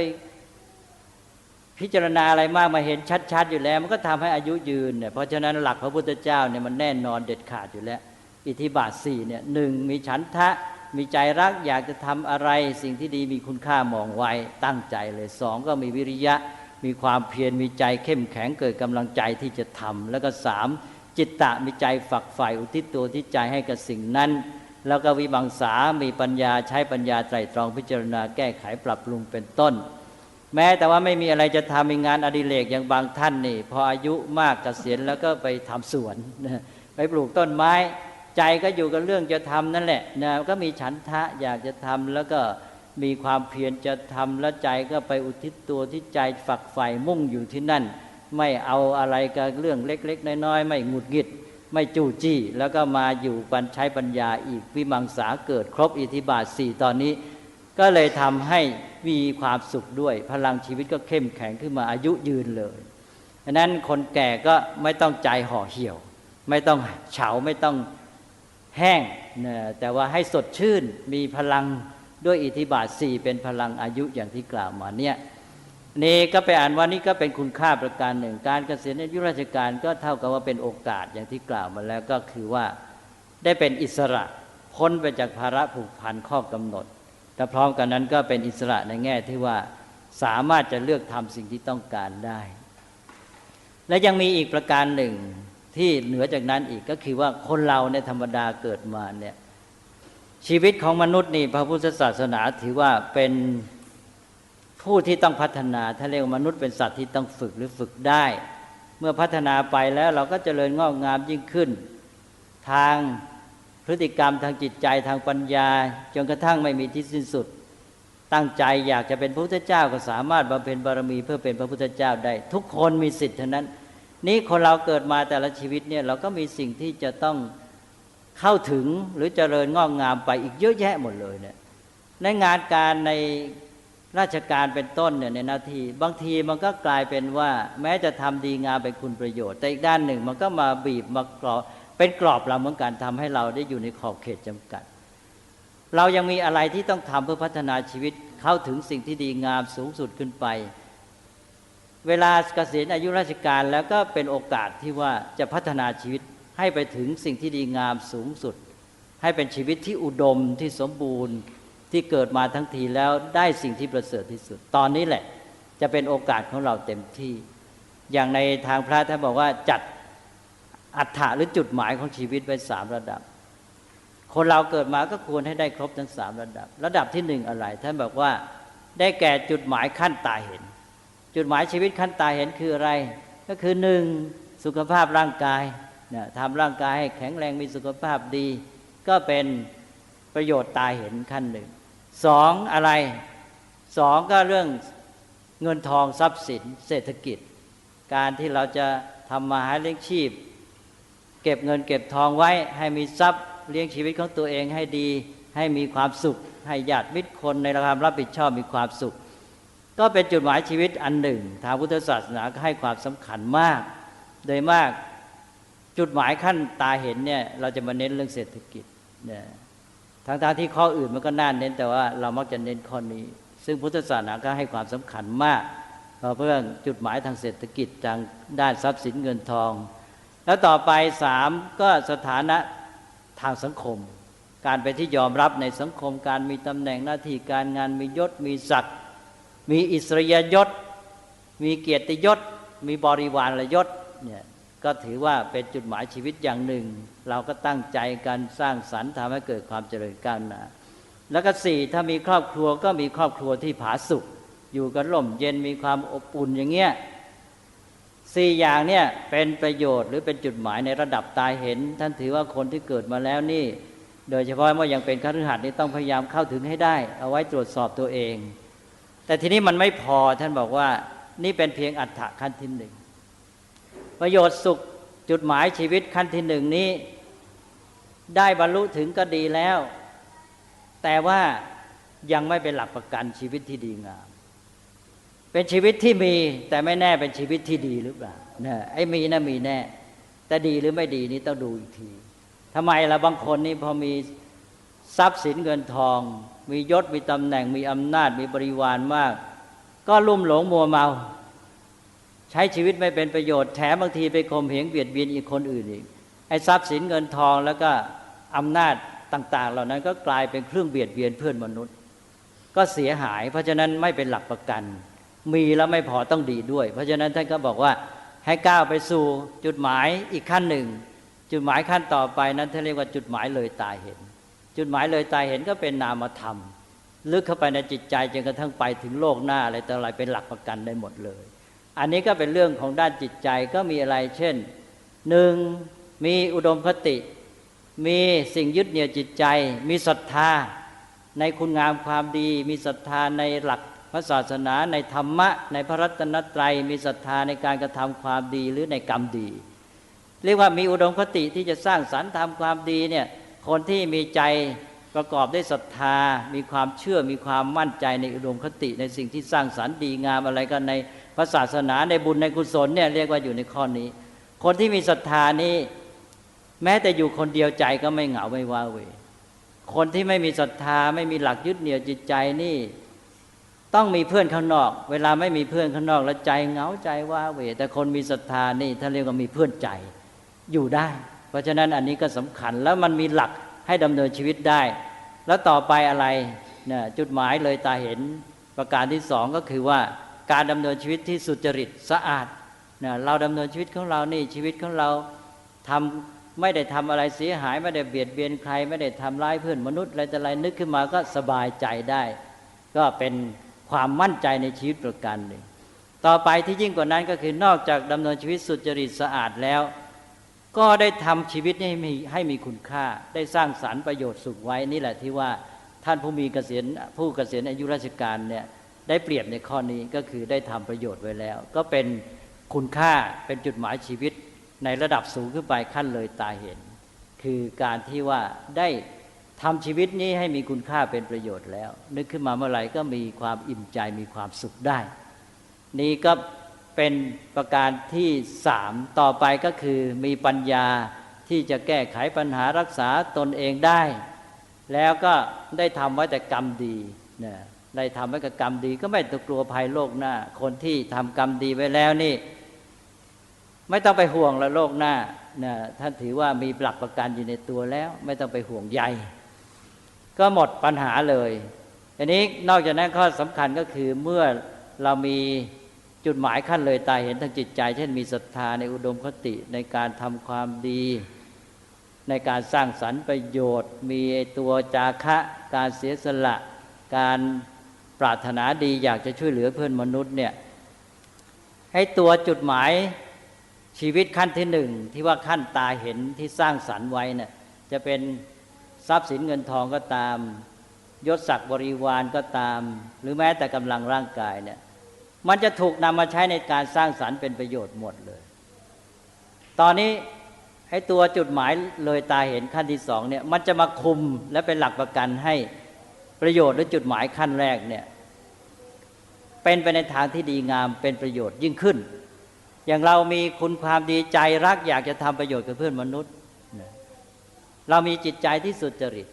พิจารณาอะไรมากมาเห็นชัดๆอยู่แล้วมันก็ทำให้อายุยืนเนี่ยเพราะฉะนั้นหลักพระพุทธเจ้าเนี่ยมันแน่นอนเด็ดขาดอยู่แล้วอิทธิบาท4เนี่ย1มีฉันทะมีใจรักอยากจะทำอะไรสิ่งที่ดีมีคุณค่ามองไว้ตั้งใจเลย2ก็มีวิริยะมีความเพียรมีใจเข้มแข็งเกิดกำลังใจที่จะทำแล้วก็3จิตตะมีใจฝักใฝ่อุทิศตัวที่ใจให้กับสิ่งนั้นแล้วก็วิมังสามีปัญญาใช้ปัญญาไตร่ตรองพิจารณาแก้ไขปรับปรุงเป็นต้นแม้แต่ว่าไม่มีอะไรจะทำมีงานอดิเรกอย่างบางท่านนี่พออายุมากเกษียณแล้วก็ไปทำสวนไปปลูกต้นไม้ใจก็อยู่กับเรื่องจะทำนั่นแหละนะก็มีฉันทะอยากจะทำแล้วก็มีความเพียรจะทำแล้วใจก็ไปอุทิศตัวที่ใจฝักใฝ่มุ่งอยู่ที่นั่นไม่เอาอะไรกับเรื่องเล็กๆน้อยๆไม่หงุดหงิดไม่จู้จี้แล้วก็มาอยู่ใช้ปัญญาอีกวิมังสาเกิดครบอิทธิบาท4ตอนนี้ก็เลยทำให้มีความสุขด้วยพลังชีวิตก็เข้มแข็งขึ้นมาอายุยืนเลยฉะนั้นคนแก่ก็ไม่ต้องใจห่อเหี่ยวไม่ต้องเฉาไม่ต้องแห้งนะแต่ว่าให้สดชื่นมีพลังด้วยอิทธิบาท4เป็นพลังอายุอย่างที่กล่าวมาเนี่ย นี่ก็ไปอ่านว่านี่ก็เป็นคุณค่าประการหนึ่งการเกษียณอายุราชการก็เท่ากับว่าเป็นโอกาสอย่างที่กล่าวมาแล้วก็คือว่าได้เป็นอิสระพ้นไปจากภาระผูกพันข้อกำหนดแต่พร้อมกันนั้นก็เป็นอิสระในแง่ที่ว่าสามารถจะเลือกทำสิ่งที่ต้องการได้และยังมีอีกประการหนึ่งที่เหนือจากนั้นอีกก็คือว่าคนเราในธรรมดาเกิดมาเนี่ยชีวิตของมนุษย์นี่พระพุทธศาสนาถือว่าเป็นผู้ที่ต้องพัฒนาถ้าเรียกว่ามนุษย์เป็นสัตว์ที่ต้องฝึกหรือฝึกได้เมื่อพัฒนาไปแล้วเราก็เจริญงอกงามยิ่งขึ้นทางพฤติกรรมทางจิตใจทางปัญญาจนกระทั่งไม่มีที่สิ้นสุดตั้งใจอยากจะเป็นพระพุทธเจ้าก็สามารถบำเพ็ญบารมีเพื่อเป็นพระพุทธเจ้าได้ทุกคนมีสิทธิ์เท่านั้นนี่คนเราเกิดมาแต่ละชีวิตเนี่ยเราก็มีสิ่งที่จะต้องเข้าถึงหรือเจริญงอกงามไปอีกเยอะแยะหมดเลยเนี่ยในงานการในราชการเป็นต้นเนี่ยในหน้าที่บางทีมันก็กลายเป็นว่าแม้จะทำดีงามเป็นคุณประโยชน์แต่อีกด้านหนึ่งมันก็มาบีบมากรอบเป็นกรอบเราเหมือนกันทำให้เราได้อยู่ในขอบเขตจำกัดเรายังมีอะไรที่ต้องทำเพื่อพัฒนาชีวิตเข้าถึงสิ่งที่ดีงามสูงสุดขึ้นไปเวลาเกษียณอายุราชการแล้วก็เป็นโอกาสที่ว่าจะพัฒนาชีวิตให้ไปถึงสิ่งที่ดีงามสูงสุดให้เป็นชีวิตที่อุดมที่สมบูรณ์ที่เกิดมาทั้งทีแล้วได้สิ่งที่ประเสริฐที่สุดตอนนี้แหละจะเป็นโอกาสของเราเต็มที่อย่างในทางพระท่านบอกว่าจัดอัฏฐะหรือจุดหมายของชีวิตไว้3 ระดับคนเราเกิดมาก็ควรให้ได้ครบทั้ง3 ระดับระดับที่1อะไรท่านบอกว่าได้แก่จุดหมายขั้นตาเห็นจุดหมายชีวิตขั้นตาเห็นคืออะไรก็คือ1สุขภาพร่างกายเนี่ยทำร่างกายให้แข็งแรงมีสุขภาพดีก็เป็นประโยชน์ตาเห็นขั้นหนึ่ง2อะไร2ก็เรื่องเงินทองทรัพย์สินเศรษฐกิจการที่เราจะทำมาหาเลี้ยงชีพเก็บเงินเก็บทองไว้ให้มีทรัพย์เลี้ยงชีวิตของตัวเองให้ดีให้มีความสุขให้ญาติมิตรคนในความรับผิดชอบมีความสุขก็เป็นจุดหมายชีวิตอันหนึ่งทางพุทธศาสนาก็ให้ความสำคัญมากโดยมากจุดหมายขั้นตาเห็นเนี่ยเราจะมาเน้นเรื่องเศรษฐกิจเนี่ยทั้งที่ข้ออื่นมันก็น่าเน้นแต่ว่าเรามักจะเน้นข้อนี้ซึ่งพุทธศาสนาก็ให้ความสำคัญมากเพื่อจุดหมายทางเศรษฐกิจทางด้านทรัพย์สินเงินทองแล้วต่อไป3ก็สถานะทางสังคมการเป็นที่ยอมรับในสังคมการมีตำแหน่งหน้าที่การงานมียศมีศักดิ์มีอิสริยยศมีเกียรติยศมีบริวารยศเนี่ยก็ถือว่าเป็นจุดหมายชีวิตอย่างหนึ่งเราก็ตั้งใจการสร้างสรรค์ทำให้เกิดความเจริญก้าวหน้าแล้วก็4ถ้ามีครอบครัวก็มีครอบครัวที่ผาสุกอยู่กันร่มเย็นมีความอบอุ่นอย่างเงี้ย4อย่างเนี่ยเป็นประโยชน์หรือเป็นจุดหมายในระดับตาเห็นท่านถือว่าคนที่เกิดมาแล้วนี่โดยเฉพาะเมื่อยังเป็นคฤหัสถ์นี่ต้องพยายามเข้าถึงให้ได้เอาไว้ตรวจสอบตัวเองแต่ทีนี้มันไม่พอท่านบอกว่านี่เป็นเพียงอัฏฐะขั้นที่1ประโยชน์สุขจุดหมายชีวิตขั้นที่1นี้ได้บรรลุถึงก็ดีแล้วแต่ว่ายังไม่เป็นหลักประกันชีวิตที่ดีงามเป็นชีวิตที่มีแต่ไม่แน่เป็นชีวิตที่ดีหรือเปล่าเนี่ยไอ้มีนะมีแน่แต่ดีหรือไม่ดีนี่ต้องดูอีกทีทำไมล่ะบางคนนี่พอมีทรัพย์สินเงินทองมียศมีตำแหน่งมีอำนาจมีบริวารมากก็ลุ่มหลงมัวเมาใช้ชีวิตไม่เป็นประโยชน์แถมบางทีไปข่มเหงเบียดเบียนอีกคนอื่นอีกไอ้ทรัพย์สินเงินทองแล้วก็อำนาจต่างๆเหล่านั้นก็กลายเป็นเครื่องเบียดเบียนเพื่อนมนุษย์ก็เสียหายเพราะฉะนั้นไม่เป็นหลักประกันมีแล้วไม่พอต้องดีด้วยเพราะฉะนั้นท่านก็บอกว่าให้ก้าวไปสู่จุดหมายอีกขั้นหนึ่งจุดหมายขั้นต่อไปนั้นท่านเรียกว่าจุดหมายเลยตาเห็นจุดหมายเลยตาเห็นก็เป็นนามธรรมลึกเข้าไปในจิตใจจนกระทั่งไปถึงโลกหน้าอะไรต่ออะไรเป็นหลักประกันได้หมดเลยอันนี้ก็เป็นเรื่องของด้านจิตใจก็มีอะไรเช่น1มีอุดมคติมีสิ่งยึดเหนี่ยวจิตใจมีศรัทธาในคุณงามความดีมีศรัทธาในหลักพระศาสนาในธรรมะในพระรัตนตรัยมีศรัทธาในการกระทำความดีหรือในกรรมดีเรียกว่ามีอุดมคติที่จะสร้างสรรค์ทำความดีเนี่ยคนที่มีใจประกอบด้วยศรัทธามีความเชื่อมีความมั่นใจในอุดมคติในสิ่งที่สร้างสรรค์ดีงามอะไรกันในพระศาสนาในบุญในกุศลเนี่ยเรียกว่าอยู่ในข้อนี้คนที่มีศรัทธานี้แม้แต่อยู่คนเดียวใจก็ไม่เหงาไม่ว้าเหวคนที่ไม่มีศรัทธาไม่มีหลักยึดเหนี่ยวจิตใจนี่ ต้องมีเพื่อนข้างนอกเวลาไม่มีเพื่อนข้างนอกแล้วใจเหงาใจว้าเหวแต่คนมีศรัทธานี่ท่านเรียกว่ามีเพื่อนใจอยู่ได้เพราะฉะนั้นอันนี้ก็สำคัญแล้วมันมีหลักให้ดำเนินชีวิตได้แล้วต่อไปอะไรเนี่ยจุดหมายเลยตาเห็นประการที่สองก็คือว่าการดำเนินชีวิตที่สุจริตสะอาดเนี่ยเราดำเนินชีวิตของเรานี่ชีวิตของเราไม่ได้ทำอะไรเสียหายไม่ได้เบียดเบียนใครไม่ได้ทำร้ายเพื่อนมนุษย์อะไรแต่อะไรนึกขึ้นมาก็สบายใจได้ก็เป็นความมั่นใจในชีวิตประการหนึ่งต่อไปที่ยิ่งกว่านั้นก็คือนอกจากดำเนินชีวิตสุจริตสะอาดแล้วก็ได้ทำชีวิตให้มีคุณค่าได้สร้างสรรค์ประโยชน์สุขไว้นี่แหละที่ว่าท่านผู้เกษียณอายุราชการเนี่ยได้เปรียบในข้อนี้ก็คือได้ทำประโยชน์ไว้แล้วก็เป็นคุณค่าเป็นจุดหมายชีวิตในระดับสูงขึ้นไปขั้นเลยตาเห็นคือการที่ว่าได้ทำชีวิตนี้ให้มีคุณค่าเป็นประโยชน์แล้วนึกขึ้นมาเมื่อไหร่ก็มีความอิ่มใจมีความสุขได้นี่ก็เป็นประการที่สามต่อไปก็คือมีปัญญาที่จะแก้ไขปัญหารักษาตนเองได้แล้วก็ได้ทำไว้แต่กรรมดีเนี่ยได้ทำไว้กับกรรมดีก็ไม่ต้องกลัวภัยโลกหน้าคนที่ทำกรรมดีไว้แล้วนี่ไม่ต้องไปห่วงแล้วโลกหน้าเนี่ยท่านถือว่ามีหลักประกันอยู่ในตัวแล้วไม่ต้องไปห่วงใยก็หมดปัญหาเลยอันนี้นอกจากนั้นข้อสำคัญก็คือเมื่อเรามีจุดหมายขั้นเลยตาเห็นทางจิตใจเช่นมีศรัทธาในอุดมคติในการทำความดีในการสร้างสรรค์ประโยชน์มีตัวจาคะการเสียสละการปรารถนาดีอยากจะช่วยเหลือเพื่อนมนุษย์เนี่ยให้ตัวจุดหมายชีวิตขั้นที่หนึ่งที่ว่าขั้นตาเห็นที่สร้างสรรค์ไว้เนี่ยจะเป็นทรัพย์สินเงินทองก็ตามยศศักดิ์บริวารก็ตามหรือแม้แต่กำลังร่างกายเนี่ยมันจะถูกนำมาใช้ในการสร้างสรรค์เป็นประโยชน์หมดเลยตอนนี้ให้ตัวจุดหมายเลยตาเห็นขั้นที่สองเนี่ยมันจะมาคุมและเป็นหลักประกันให้ประโยชน์หรือจุดหมายขั้นแรกเนี่ยเป็นไปในทางที่ดีงามเป็นประโยชน์ยิ่งขึ้นอย่างเรามีคุณความดีใจรักอยากจะทำประโยชน์กับเพื่อนมนุษย์เรามีจิตใจที่สุจริต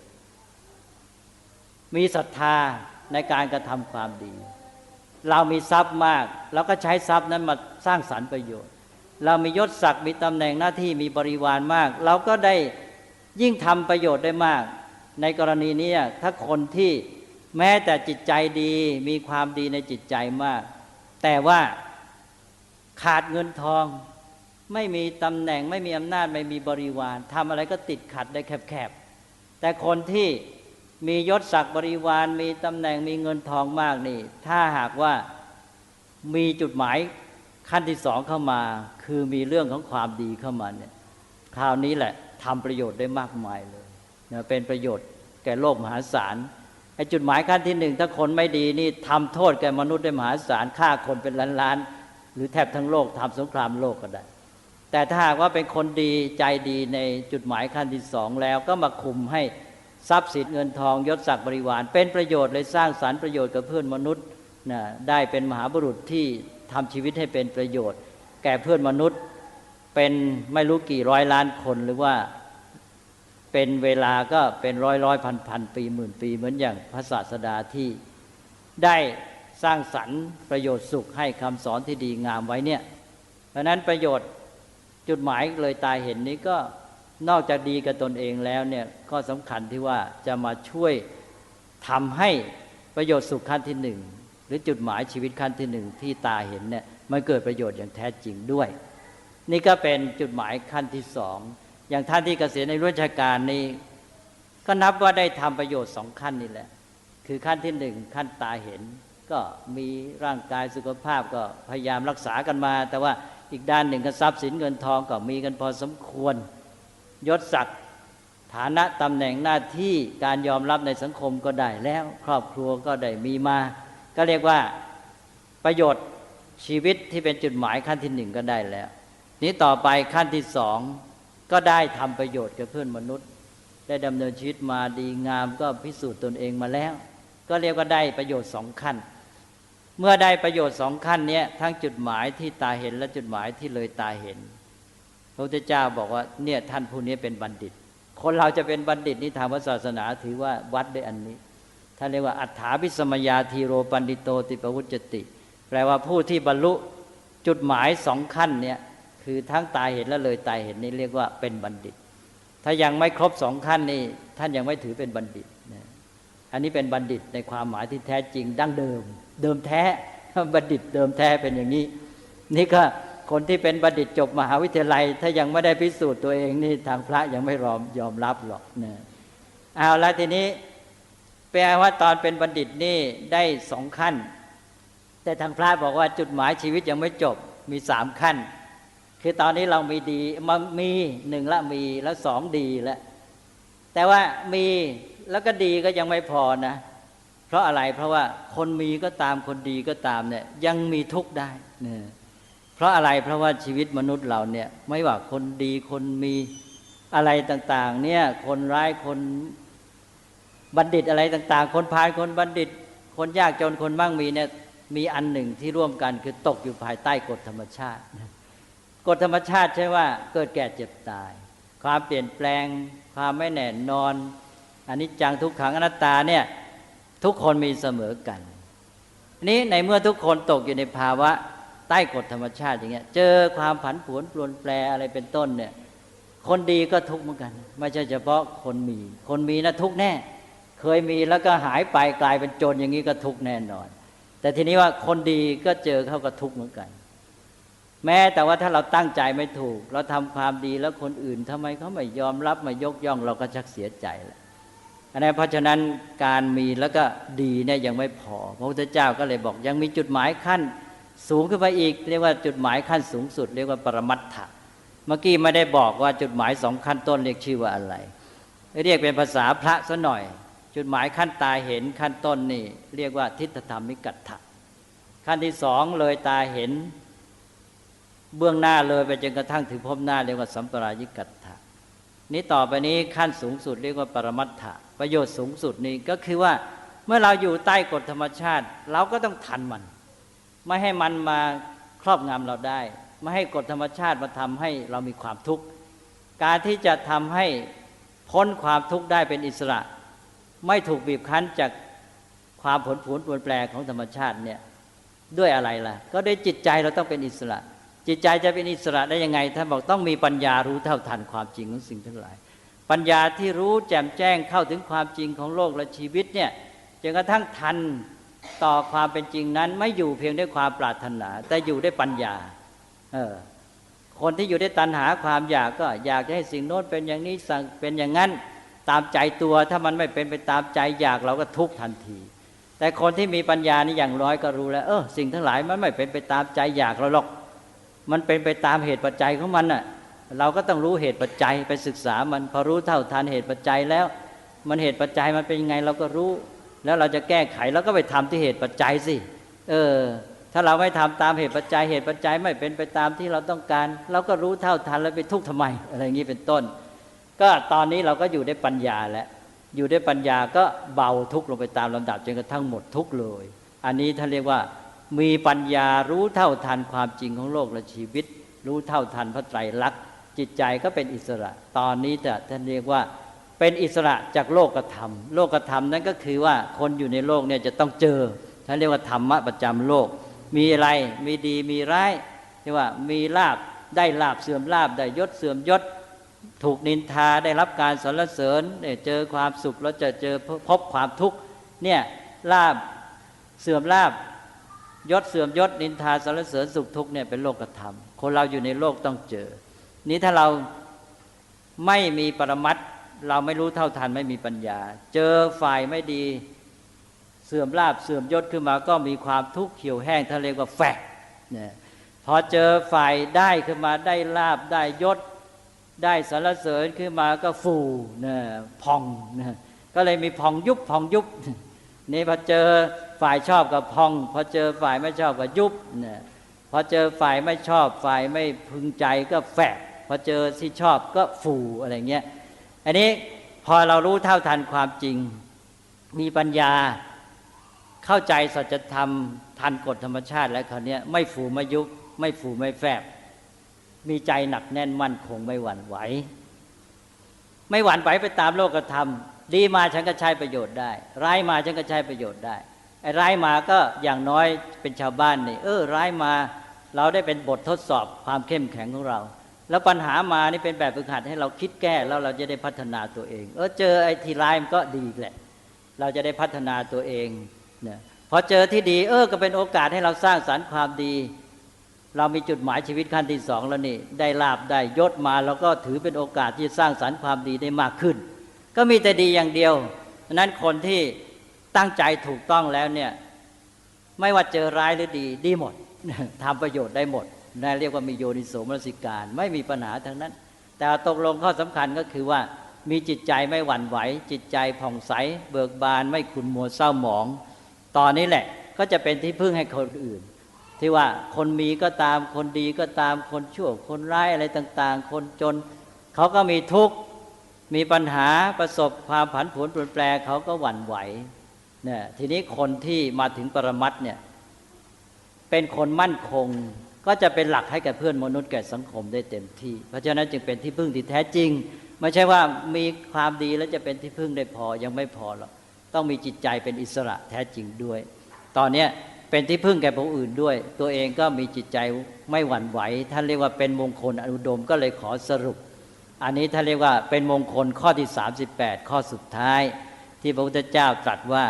มีศรัทธาในการกระทำความดีเรามีทรัพย์มากเราก็ใช้ทรัพย์นั้นมาสร้างสรรค์ประโยชน์เรามียศศักดิ์มีตำแหน่งหน้าที่มีบริวารมากเราก็ได้ยิ่งทำประโยชน์ได้มากในกรณีนี้ถ้าคนที่แม้แต่จิตใจดีมีความดีในจิตใจมากแต่ว่าขาดเงินทองไม่มีตำแหน่งไม่มีอำนาจไม่มีบริวารทำอะไรก็ติดขัดได้แคบๆแต่คนที่มียศศักดิ์บริวารมีตำแหน่งมีเงินทองมากนี่ถ้าหากว่ามีจุดหมายขั้นที่สองเข้ามาคือมีเรื่องของความดีเข้ามาเนี่ยคราวนี้แหละทำประโยชน์ได้มากมายเลยนะเป็นประโยชน์แก่โลกมหาศาลไอ้จุดหมายขั้นที่หนึ่งถ้าคนไม่ดีนี่ทำโทษแก่มนุษย์ได้มหาศาลฆ่าคนเป็นล้านๆหรือแทบทั้งโลกทำสงครามโลกก็ได้แต่ถ้าหากว่าเป็นคนดีใจดีในจุดหมายขั้นที่สองแล้วก็มาคุมให้ทรัพย์สินเงินทองยศศักดิ์บริวารเป็นประโยชน์เลยสร้างสรรค์ประโยชน์กับเพื่อนมนุษย์นะได้เป็นมหาบุรุษที่ทำชีวิตให้เป็นประโยชน์แก่เพื่อนมนุษย์เป็นไม่รู้กี่ร้อยล้านคนหรือว่าเป็นเวลาก็เป็นร้อยพันปีหมื่นปีเหมือนอย่างพระศาสดาที่ได้สร้างสรรค์ประโยชน์สุขให้คำสอนที่ดีงามไว้เนี่ยเพราะนั้นประโยชน์จุดหมายเลยตาเห็นนี้ก็นอกจากดีกับตนเองแล้วเนี่ยก็สำคัญที่ว่าจะมาช่วยทำให้ประโยชน์สุขขั้นที่หนึ่งหรือจุดหมายชีวิตขั้นที่หนึ่งที่ตาเห็นเนี่ยมันเกิดประโยชน์อย่างแท้จริงด้วยนี่ก็เป็นจุดหมายขั้นที่สองอย่างท่านที่เกษียณในราชการนี้ก็นับว่าได้ทำประโยชน์สองขั้นนี่แหละคือขั้นที่หนึ่งขั้นตาเห็นก็มีร่างกายสุขภาพก็พยายามรักษากันมาแต่ว่าอีกด้านหนึ่งก็ทรัพย์สินเงินทองก็มีกันพอสมควรยศศักดิ์ฐานะตำแหน่งหน้าที่การยอมรับในสังคมก็ได้แล้วครอบครัวก็ได้มีมาก็เรียกว่าประโยชน์ชีวิตที่เป็นจุดหมายขั้นที่หนึ่งก็ได้แล้วนี้ต่อไปขั้นที่สองก็ได้ทำประโยชน์กับเพื่อนมนุษย์ได้ดำเนินชีวิตมาดีงามก็พิสูจน์ตนเองมาแล้วก็เรียกว่าได้ประโยชน์สองขั้นเมื่อได้ประโยชน์สองขั้นนี้ทั้งจุดหมายที่ตาเห็นและจุดหมายที่เลยตาเห็นพระพุทธเจ้าบอกว่าเนี่ยท่านผู้นี้เป็นบัณฑิตคนเราจะเป็นบัณฑิตนี่ทางพระศาสนาถือว่าวัดด้วยอันนี้ ท่านเรียกว่าอัฏฐาภิสมยาธีโรปันดิโตติปวุจติ แปลว่าผู้ที่บรรลุจุดหมายสองขั้นเนี่ยคือทั้งตายเห็นและเลยตายเห็นนี่เรียกว่าเป็นบัณฑิตถ้ายังไม่ครบสองขั้นนี่ท่านยังไม่ถือเป็นบัณฑิตนะอันนี้เป็นบัณฑิตในความหมายที่แท้จริงดั้งเดิมแท้บัณฑิตเดิมแท้เป็นอย่างนี้นี่ก็คนที่เป็นบัณฑิตจบมหาวิทยาลัยถ้ายังไม่ได้พิสูจน์ตัวเองนี่ทางพระยังไม่ยอมรับหรอกนะเอาละทีนี้แปลว่าตอนเป็นบัณฑิตนี่ได้สองขั้นแต่ทางพระบอกว่าจุดหมายชีวิตยังไม่จบมีสามขั้นคือตอนนี้เรามีดีมีหนึ่งละมีแล้วสองดีแล้วแต่ว่ามีแล้วก็ดีก็ยังไม่พอนะเพราะอะไรเพราะว่าคนมีก็ตามคนดีก็ตามเนี่ยยังมีทุกข์ได้เนี่ยเพราะอะไรเพราะว่าชีวิตมนุษย์เราเนี่ยไม่ว่าคนดีคนมีอะไรต่างๆเนี่ยคนร้ายคนบัณฑิตอะไรต่างๆคนพาลคนบัณฑิตคนยากจนคนมั่งมีเนี่ยมีอันหนึ่งที่ร่วมกันคือตกอยู่ภายใต้กฎธรรมชาติกฎธรรมชาติใช่ว่าเกิดแก่เจ็บตายความเปลี่ยนแปลงความไม่แน่นอนอนิจจังทุกขังอนัตตาเนี่ยทุกคนมีเสมอกันนี้ในเมื่อทุกคนตกอยู่ในภาวะใต้กฎธรรมชาติอย่างเงี้ยเจอความผันผวนเปลี่ยนแปลงอะไรเป็นต้นเนี่ยคนดีก็ทุกข์เหมือนกันไม่ใช่เฉพาะคนมีนะทุกข์แน่เคยมีแล้วก็หายไปกลายเป็นจนอย่างนี้ก็ทุกข์แน่นอนแต่ทีนี้ว่าคนดีก็เจอเขาก็ทุกข์เหมือนกันแม้แต่ว่าถ้าเราตั้งใจไม่ถูกเราทำความดีแล้วคนอื่นทำไมเขาไม่ยอมรับไม่ยกย่องเราก็ชักเสียใจแล้วอันนี้เพราะฉะนั้นการมีแล้วก็ดีเนี่ยยังไม่พอพระพุทธเจ้าก็เลยบอกยังมีจุดหมายขั้นสูงขึ้นไปอีกเรียกว่าจุดหมายขั้นสูงสุดเรียกว่าปรมัตถะเมื่อกี้ไม่ได้บอกว่าจุดหมายสองขั้นต้นเรียกชื่อว่าอะไรเรียกเป็นภาษาพระซะหน่อยจุดหมายขั้นตาเห็นขั้นต้นนี่เรียกว่าทิฏฐธรรมิกัตถะขั้นที่สองเลยตาเห็นเบื้องหน้าเลยไปจนกระทั่งถึงพบหน้าเรียกว่าสัมปรายิกัตถะนี้ต่อไปนี้ขั้นสูงสุดเรียกว่าปรมัตถะประโยชน์สูงสุดนี้ก็คือว่าเมื่อเราอยู่ใต้กฎธรรมชาติเราก็ต้องทันมันไม่ให้มันมาครอบงำเราได้ไม่ให้กฎธรรมชาติมาทำให้เรามีความทุกข์การที่จะทำให้พ้นความทุกข์ได้เป็นอิสระไม่ถูกบีบคั้นจากความผลผลเปลี่ยนแปลงของธรรมชาติเนี่ยด้วยอะไรล่ะก็ด้วยจิตใจเราต้องเป็นอิสระจิตใจจะเป็นอิสระได้ยังไงท่านบอกต้องมีปัญญารู้เท่าทันความจริงของสิ่งทั้งหลายปัญญาที่รู้แจ่มแจ้งเข้าถึงความจริงของโลกและชีวิตเนี่ยจนกระทั่งทันต่อความเป็นจริงนั้นไม่อยู่เพียงด้วยความปรารถนาแต่อยู่ด้วยปัญญาคนที่อยู่ด้วยตัณหาความอยากก็อยากจะให้สิ่งโน้นเป็นอย่างนี้สั่งเป็นอย่างนั้นตามใจตัวถ้ามันไม่เป็นไปตามใจอยากเราก็ทุกข์ทันทีแต่คนที่มีปัญญานี่อย่างน้อยก็รู้แล้วสิ่งทั้งหลายมันไม่เป็นไปตามใจอยากเราหรอกมันเป็นไปตามเหตุปัจจัยของมันน่ะเราก็ต้องรู้เหตุปัจจัยไปศึกษามันพอรู้เท่าทันเหตุปัจจัยแล้วมันเหตุปัจจัยมันเป็นยังไงเราก็รู้แล้วเราจะแก้ไขเราก็ไปทำที่เหตุปัจจัยสิถ้าเราไม่ทำตามเหตุปัจจัยเหตุปัจจัยไม่เป็นไปตามที่เราต้องการเราก็รู้เท่าทันแล้วไปทุกข์ทำไมอะไรอย่างนี้เป็นต้นก็ตอนนี้เราก็อยู่ได้ปัญญาแล้วอยู่ได้ปัญญาก็เบาทุกข์ลงไปตามลำดับจนกระทั่งหมดทุกข์เลยอันนี้ท่านเรียกว่ามีปัญญารู้เท่าทันความจริงของโลกและชีวิตรู้เท่าทันพระไตรลักษณ์จิตใจก็เป็นอิสระตอนนี้ท่านเรียกว่าเป็นอิสระจากโลกธรรมโลกธรรมนั้นก็คือว่าคนอยู่ในโลกเนี่ยจะต้องเจอท่านเรียกว่าธรรมะประจำโลกมีอะไรมีดีมีร้ายเรียกว่ามีลาภได้ลาภเสื่อมลาภได้ยศเสื่อมยศถูกนินทาได้รับการสรรเสริญเจอความสุขแล้วจะเจอพบความทุกข์เนี่ยลาภเสื่อมลาภยศเสื่อมยศนินทาสรรเสริญสุขทุกข์เนี่ยเป็นโลกธรรมคนเราอยู่ในโลกต้องเจอนี้ถ้าเราไม่มีปรมัตถ์เราไม่รู้เท่าทันไม่มีปัญญาเจอฝ่ายไม่ดีเสื่อมลาภเสื่อมยศขึ้นมาก็มีความทุกข์เหี่ยวแห้งท่านเรียกว่าแฝกเนี่ยพอเจอฝ่ายได้ขึ้นมาได้ลาภได้ยศได้สรรเสริญขึ้นมาก็ฟูเนี่ยพองเนี่ยก็เลยมีพองยุบพองยุบนี่พอเจอฝ่ายชอบกับพองพอเจอฝ่ายไม่ชอบก็ยุบเนี่ยพอเจอฝ่ายไม่ชอบฝ่ายไม่พึงใจก็แฝกพอเจอที่ชอบก็ฟูอะไรเงี้ยอันนี้พอเรารู้เท่าทันความจริงมีปัญญาเข้าใจสัจธรรมทันกฎธรรมชาติแล้วคราวนี้ไม่ฟูไม่ยุบไม่ฟูไม่แฝกมีใจหนักแน่นมั่นคงไม่หวั่นไหวไม่หวั่นไหวไปตามโลกธรรม ดีมาฉันก็ใช้ประโยชน์ได้ร้ายมาฉันก็ใช้ประโยชน์ได้ไอ้ร้ายมาก็อย่างน้อยเป็นชาวบ้านนี่ร้ายมาเราได้เป็นบททดสอบความเข้มแข็งของเราแล้วปัญหามานี่เป็นแบบฝึกหัดให้เราคิดแก้แล้วเราจะได้พัฒนาตัวเองเจอไอ้ที่ร้ายมันก็ดีแหละเราจะได้พัฒนาตัวเองเนี่ยพอเจอที่ดีก็เป็นโอกาสให้เราสร้างสรรค์ความดีเรามีจุดหมายชีวิตขั้นที่2แล้วนี่ได้ลาภได้ยศมาแล้วก็ถือเป็นโอกาสที่สร้างสรรค์ความดีได้มากขึ้นก็มีแต่ดีอย่างเดียวฉะนั้นคนที่ตั้งใจถูกต้องแล้วเนี่ยไม่ว่าเจอร้ายหรือดีหมด ทำประโยชน์ได้หมดนั่นเรียกว่ามีโยนิโสมนสิการไม่มีปัญหาทั้งนั้นแต่ตกลงข้อสำคัญก็คือว่ามีจิตใจไม่หวั่นไหวจิตใจผ่องใสเบิกบานไม่ขุ่นมัวเศร้าหมองตอนนี้แหละก็จะเป็นที่พึ่งให้คนอื่นที่ว่าคนมีก็ตามคนดีก็ตามคนชั่วคนร้ายอะไรต่างๆคนจนเขาก็มีทุกข์มีปัญหาประสบความผันผวนเปลี่ยนแปลงเขาก็หวั่นไหวเนี่ยทีนี้คนที่มาถึงปรมัตถ์เนี่ยเป็นคนมั่นคงก็จะเป็นหลักให้แก่เพื่อนมนุษย์แก่สังคมได้เต็มที่เพราะฉะนั้นจึงเป็นที่พึ่งที่แท้จริงไม่ใช่ว่ามีความดีแล้วจะเป็นที่พึ่งได้พอยังไม่พอหรอกต้องมีจิตใจเป็นอิสระแท้จริงด้วยตอนนี้เป็นที่พึ่งแก่ผู้อื่นด้วยตัวเองก็มีจิตใจไม่หวั่นไหวท่านเรียกว่าเป็นมงคลอนุดมก็เลยขอสรุปอันนี้ท่านเรียกว่าเป็นมงคลข้อที่38ข้อสุดท้ายที่พระพุทธเจ้าตรัสว่า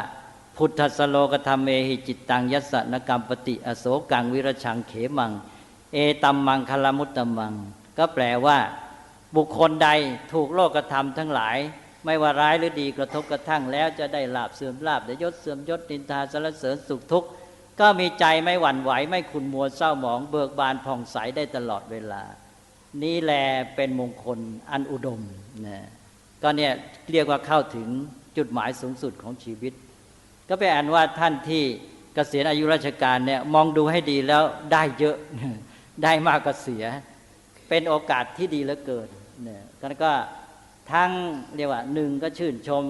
พุทธสโลกธรรมเมหิจิตตังยัสสนกรรมปฏิอโศกังวิรชังเขมังเอตัมมังคลมุตตมังก็แปลว่าบุคคลใดถูกโลกธรรมทั้งหลายไม่ว่าร้ายหรือดีกระทบกระทั่งแล้วจะได้ลาภเสื่อมลาภได้ยศเสื่อมยศนินทาสรรเสริญสุขทุกข์ก็มีใจไม่หวั่นไหวไม่ขุ่นมัวเศร้าหมองเบิกบานผ่องใสได้ตลอดเวลานี่แลเป็นมงคลอันอุดมนะก็เนี่ยเรียกว่าเข้าถึงจุดหมายสูงสุดของชีวิตก็เป็นอันว่าท่านที่เกษียณอายุราชการเนี่ยมองดูให้ดีแล้วได้เยอะ ได้มากก็เสียเป็นโอกาสที่ดีเหลือเกินเนี่ยก็ทั้งเรียกว่าหนึ่งก็ชื่นชม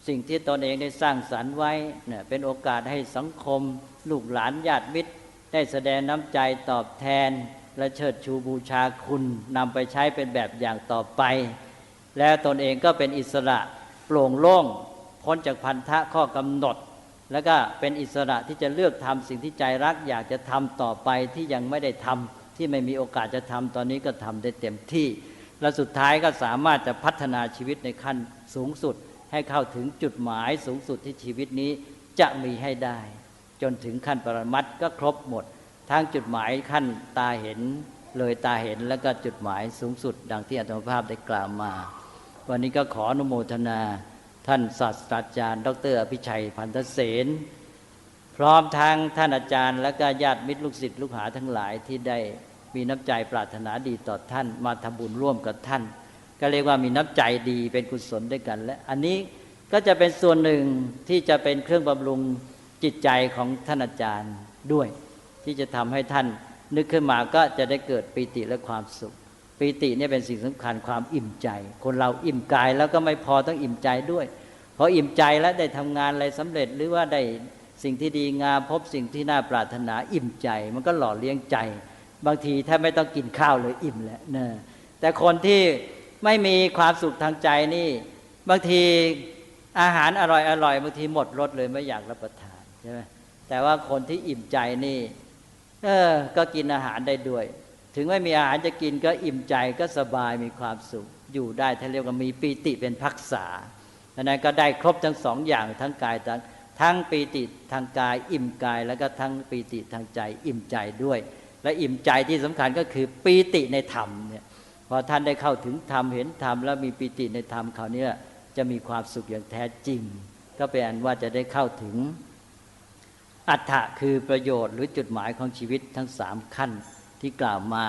สิ่งที่ตนเองได้สร้างสรรค์ไว้เนี่ยเป็นโอกาสให้สังคมลูกหลานญาติมิตรได้แสดงน้ำใจตอบแทนและเชิดชูบูชาคุณนำไปใช้เป็นแบบอย่างต่อไปแล้วตนเองก็เป็นอิสระโปร่งโล่งพ้นจากพันธะข้อกำหนดแล้วก็เป็นอิสระที่จะเลือกทำสิ่งที่ใจรักอยากจะทำต่อไปที่ยังไม่ได้ทำที่ไม่มีโอกาสจะทำตอนนี้ก็ทำได้เต็มที่และสุดท้ายก็สามารถจะพัฒนาชีวิตในขั้นสูงสุดให้เข้าถึงจุดหมายสูงสุดที่ชีวิตนี้จะมีให้ได้จนถึงขั้นปรมัตถ์ก็ครบหมดทั้งจุดหมายขั้นตาเห็นเลยตาเห็นแล้วก็จุดหมายสูงสุดดังที่อาตมาภาพได้กล่าวมาวันนี้ก็ขออนุโมทนาท่านศาสตราจารย์ดร.อภิชัยพันธเสนพร้อมทั้งท่านอาจารย์และก็ญาติมิตรลูกศิษย์ลูกหาทั้งหลายที่ได้มีน้ำใจปรารถนาดีต่อท่านมาทำบุญร่วมกับท่านก็เรียกว่ามีน้ำใจดีเป็นกุศลด้วยกันและอันนี้ก็จะเป็นส่วนหนึ่งที่จะเป็นเครื่องบำรุงจิตใจของท่านอาจารย์ด้วยที่จะทำให้ท่านนึกขึ้นมาก็จะได้เกิดปีติและความสุขปีติเนี่ยเป็นสิ่งสำคัญความอิ่มใจคนเราอิ่มกายแล้วก็ไม่พอต้องอิ่มใจด้วยพออิ่มใจแล้วได้ทำงานอะไรสำเร็จหรือว่าได้สิ่งที่ดีงามพบสิ่งที่น่าปรารถนาอิ่มใจมันก็หล่อเลี้ยงใจบางทีถ้าไม่ต้องกินข้าวเลยอิ่มแล้วนะแต่คนที่ไม่มีความสุขทางใจนี่บางทีอาหารอร่อยบางทีหมดรสเลยไม่อยากรับประทานใช่ไหมแต่ว่าคนที่อิ่มใจนี่ก็กินอาหารได้ด้วยถึงไม่มีอาหารจะกินก็อิ่มใจก็สบายมีความสุขอยู่ได้ท่านเรียกว่ามีปีติเป็นภักษาดังนั้นก็ได้ครบทั้งสองอย่างทั้งกายทั้งปีติทางกายอิ่มกายแล้วก็ทั้งปีติทางใจอิ่มใจด้วยและอิ่มใจที่สำคัญก็คือปีติในธรรมเนี่ยพอท่านได้เข้าถึงธรรมเห็นธรรมแล้วมีปีติในธรรมคราวนี้จะมีความสุขอย่างแท้จริงก็เป็นอันว่าจะได้เข้าถึงอัตถะคือประโยชน์หรือจุดหมายของชีวิตทั้ง3ขั้นที่กล่าวมา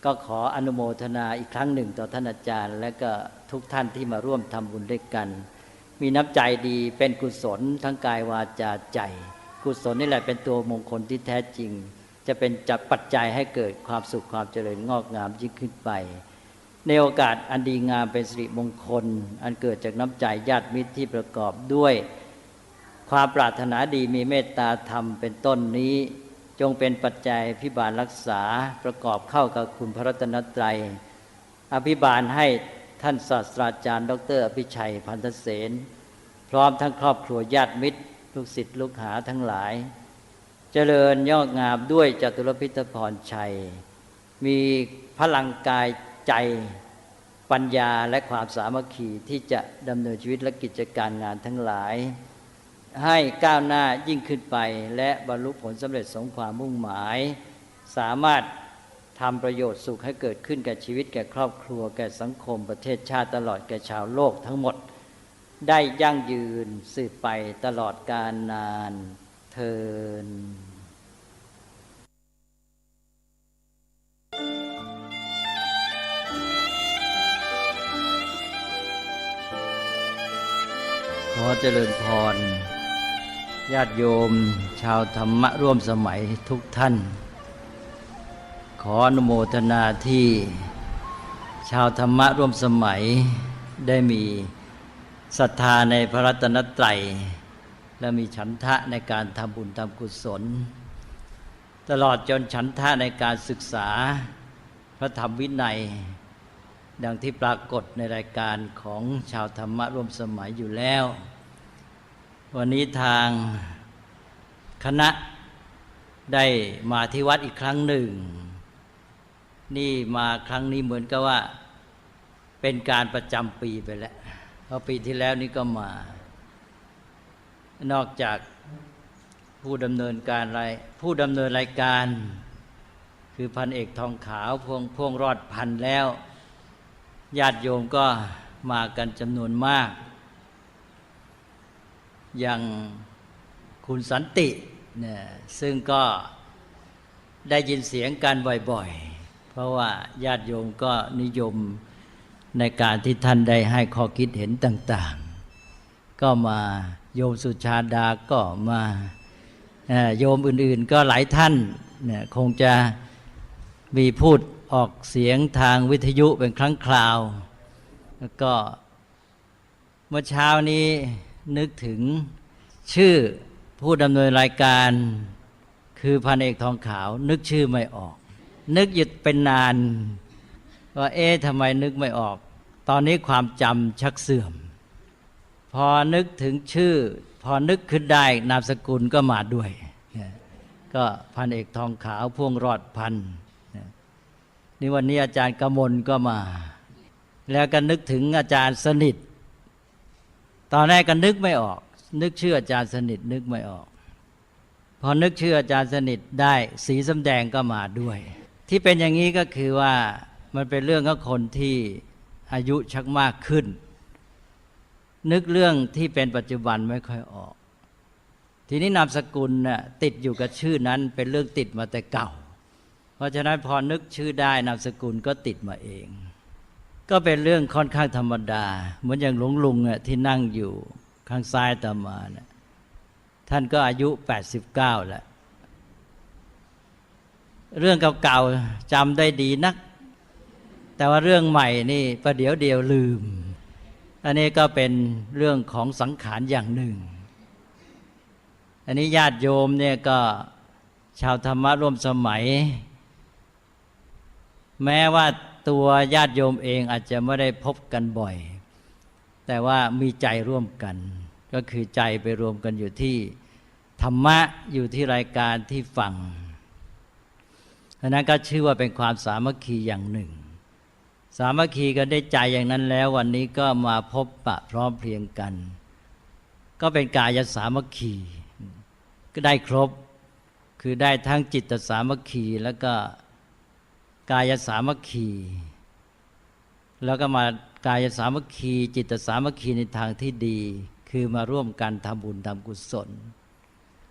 ก็ขออนุโมทนาอีกครั้งหนึ่งต่อท่านอาจารย์และก็ทุกท่านที่มาร่วมทำบุญด้วยกันมีน้ำใจดีเป็นกุศลทั้งกายวาจาใจกุศลนี่แหละเป็นตัวมงคลที่แท้จริงจะเป็นปัจจัยให้เกิดความสุขความเจริญงอกงามยิ่งขึ้นไปในโอกาสอันดีงามเป็นสิริมงคลอันเกิดจากน้ำใจญาติมิตรที่ประกอบด้วยความปรารถนาดีมีเมตตาธรรมเป็นต้นนี้จงเป็นปัจจัยอภิบาลรักษาประกอบเข้ากับคุณพระรัตนตรัยอภิบาลให้ ท่านศาสตราจารย์ดร.อภิชัยพันธเสนพร้อมทั้งครอบครัวญาติมิตรลูกศิษย์ลูกหาทั้งหลายเจริญยอดงามด้วยจตุรพิธพรชัยมีพลังกายใจปัญญาและความสามัคคีที่จะดำเนินชีวิตและกิจการงานทั้งหลายให้ก้าวหน้ายิ่งขึ้นไปและบรรลุผลสำเร็จสมความมุ่งหมายสามารถทำประโยชน์สุขให้เกิดขึ้นแก่ชีวิตแก่ครอบครัวแก่สังคมประเทศชาติตลอดแก่ชาวโลกทั้งหมดได้ยั่งยืนสืบไปตลอดกาลนานเทอญขอเจริญพรญาติโยมชาวธรรมะร่วมสมัยทุกท่านขออนุโมทนาที่ชาวธรรมะร่วมสมัยได้มีศรัทธาในพระรัตนตรัยและมีฉันทะในการทำบุญทำกุศลตลอดจนฉันทะในการศึกษาพระธรรมวินัยดังที่ปรากฏในรายการของชาวธรรมะร่วมสมัยอยู่แล้ววันนี้ทางคณะได้มาที่วัดอีกครั้งหนึ่งนี่มาครั้งนี้เหมือนกับว่าเป็นการประจำปีไปแล้วเพราะปีที่แล้วนี่ก็มานอกจากผู้ดำเนินรายการคือพันเอกทองขาวพวงรอดพันแล้วญาติโยมก็มากันจำนวนมากอย่างคุณสันติเนี่ยซึ่งก็ได้ยินเสียงกันบ่อยๆเพราะว่าญาติโยมก็นิยมในการที่ท่านได้ให้ข้อคิดเห็นต่างๆก็มาโยมสุชาดาก็มาโยมอื่นๆก็หลายท่านเนี่ยคงจะมีพูดออกเสียงทางวิทยุเป็นครั้งคราวแล้วก็เมื่อเช้านี้นึกถึงชื่อผู้ดำเนินรายการคือพันเอกทองขาวนึกชื่อไม่ออกนึกหยุดเป็นนานว่าทำไมนึกไม่ออกตอนนี้ความจำชักเสื่อมพอนึกถึงชื่อพอนึกขึ้นได้นามสกุลก็มาด้วยก็พันเอกทองขาวพ่วงรอดพันนี่วันนี้อาจารย์กมลก็มาแล้วก็นึกถึงอาจารย์สนิทตอนแรกก็นึกไม่ออกนึกชื่ออาจารย์สนิทนึกไม่ออกพอนึกชื่ออาจารย์สนิทได้สีสำแดงก็มาด้วยที่เป็นอย่างนี้ก็คือว่ามันเป็นเรื่องของคนที่อายุชักมากขึ้นนึกเรื่องที่เป็นปัจจุบันไม่ค่อยออกทีนี้นามสกุลน่ะติดอยู่กับชื่อนั้นเป็นเรื่องติดมาแต่เก่าเพราะฉะนั้นพอนึกชื่อได้นามสกุลก็ติดมาเองก็เป็นเรื่องค่อนข้างธรรมดาเหมือนอย่างหลวงลุงที่นั่งอยู่ข้างซ้ายตามมาเนี่ยท่านก็อายุ89แล้วเรื่องเก่าๆจำได้ดีนักแต่ว่าเรื่องใหม่นี่ประเดี๋ยวเดียวลืมอันนี้ก็เป็นเรื่องของสังขารอย่างหนึ่งอันนี้ญาติโยมเนี่ยก็ชาวธรรมะร่วมสมัยแม้ว่าตัวญาติโยมเองอาจจะไม่ได้พบกันบ่อยแต่ว่ามีใจร่วมกันก็คือใจไปรวมกันอยู่ที่ธรรมะอยู่ที่รายการที่ฟังดังนั้นก็ชื่อว่าเป็นความสามัคคีอย่างหนึ่งสามัคคีกันได้ใจอย่างนั้นแล้ววันนี้ก็มาพบปะพร้อมเพรียงกันก็เป็นกายสามัคคีก็ได้ครบคือได้ทั้งจิตสามัคคีแล้วก็กายสามัคคีแล้วก็มากายสามัคคีจิตสามัคคีในทางที่ดีคือมาร่วมกันทำบุญทำกุศล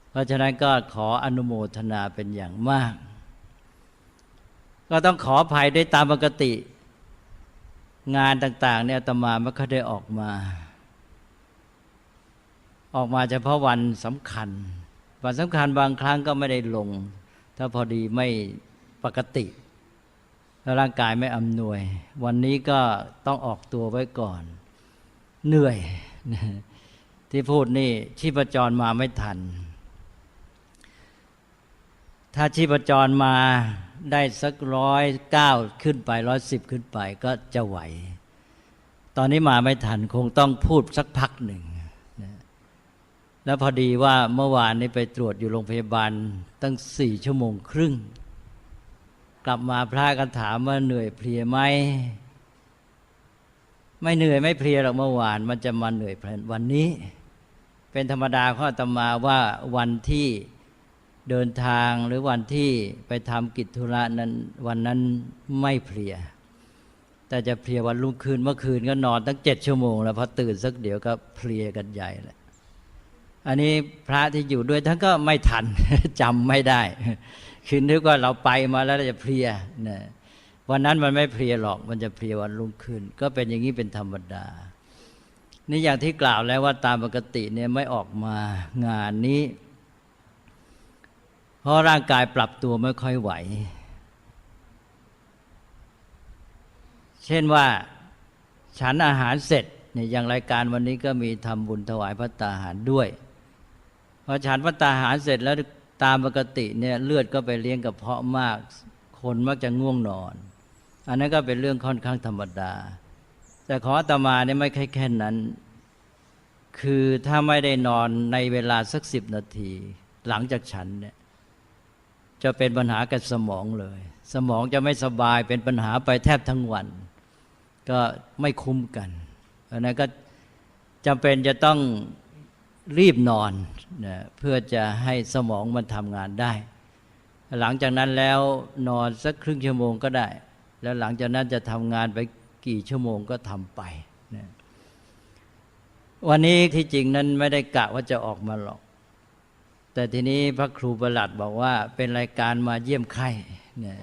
เพราะฉะนั้นก็ขออนุโมทนาเป็นอย่างมากก็ต้องขออภัยด้วยตามปกติงานต่างๆเนี่ยอาตมาไม่ค่อยได้ออกมาเฉพาะวันสำคัญบางครั้งก็ไม่ได้ลงถ้าพอดีไม่ปกติแล้วร่างกายไม่อำนวยวันนี้ก็ต้องออกตัวไว้ก่อนเหนื่อยที่พูดนี่ชีพจรมาไม่ทันถ้าชีพจรมาได้สัก109ขึ้นไป110ขึ้นไปก็จะไหว ตอนนี้มาไม่ทันคงต้องพูดสักพักหนึ่งนะแล้วพอดีว่าเมื่อวานนี้ไปตรวจอยู่โรงพยาบาลตั้ง4 ชั่วโมงครึ่งกลับมาพระก็ถามว่าเหนื่อยเพลียไหมไม่เหนื่อยไม่เพลียหรอกเมื่อวานมันจะมาเหนื่อยวันนี้เป็นธรรมดาของอาตมาว่าวันที่เดินทางหรือวันที่ไปทำกิจธุระนั้นวันนั้นไม่เพลียแต่จะเพลียวันรุ่งขึ้นเมื่อคืนก็นอนตั้ง7 ชั่วโมงแล้วพอตื่นสักเดี๋ยวก็เพลียกันใหญ่แหละอันนี้พระที่อยู่ด้วยท่านก็ไม่ทัน จำไม่ได้คือนึกว่าเราไปมาแล้วจะเพลียนะวันนั้นมันไม่เพลียหรอกมันจะเพลียวันรุ่งขึ้นก็เป็นอย่างนี้เป็นธรรมดานี่อย่างที่กล่าวแล้วว่าตามปกติเนี่ยไม่ออกมางานนี้เพราะร่างกายปรับตัวไม่ค่อยไหวเช่นว่าฉันอาหารเสร็จเนี่ยอย่างรายการวันนี้ก็มีทำบุญถวายภัตตาหารด้วยพอฉันภัตตาหารเสร็จแล้วตามปกติเนี่ยเลือดก็ไปเลี้ยงกระเพาะมากคนมักจะง่วงนอนอันนั้นก็เป็นเรื่องค่อนข้างธรรมดาแต่ของอาตมาเนี่ยไม่แค่นั้นคือถ้าไม่ได้นอนในเวลาสัก10 นาทีหลังจากฉันเนี่ยจะเป็นปัญหากับสมองเลยสมองจะไม่สบายเป็นปัญหาไปแทบทั้งวันก็ไม่คุ้มกันอันนั้นก็จำเป็นจะต้องรีบนอนนะเพื่อจะให้สมองมันทำงานได้หลังจากนั้นแล้วนอนสักครึ่งชั่วโมงก็ได้แล้วหลังจากนั้นจะทำงานไปกี่ชั่วโมงก็ทำไปนะวันนี้ที่จริงนั้นไม่ได้กะว่าจะออกมาหรอกแต่ทีนี้พระครูประหลัดบอกว่าเป็นรายการมาเยี่ยมไข้เนี่ย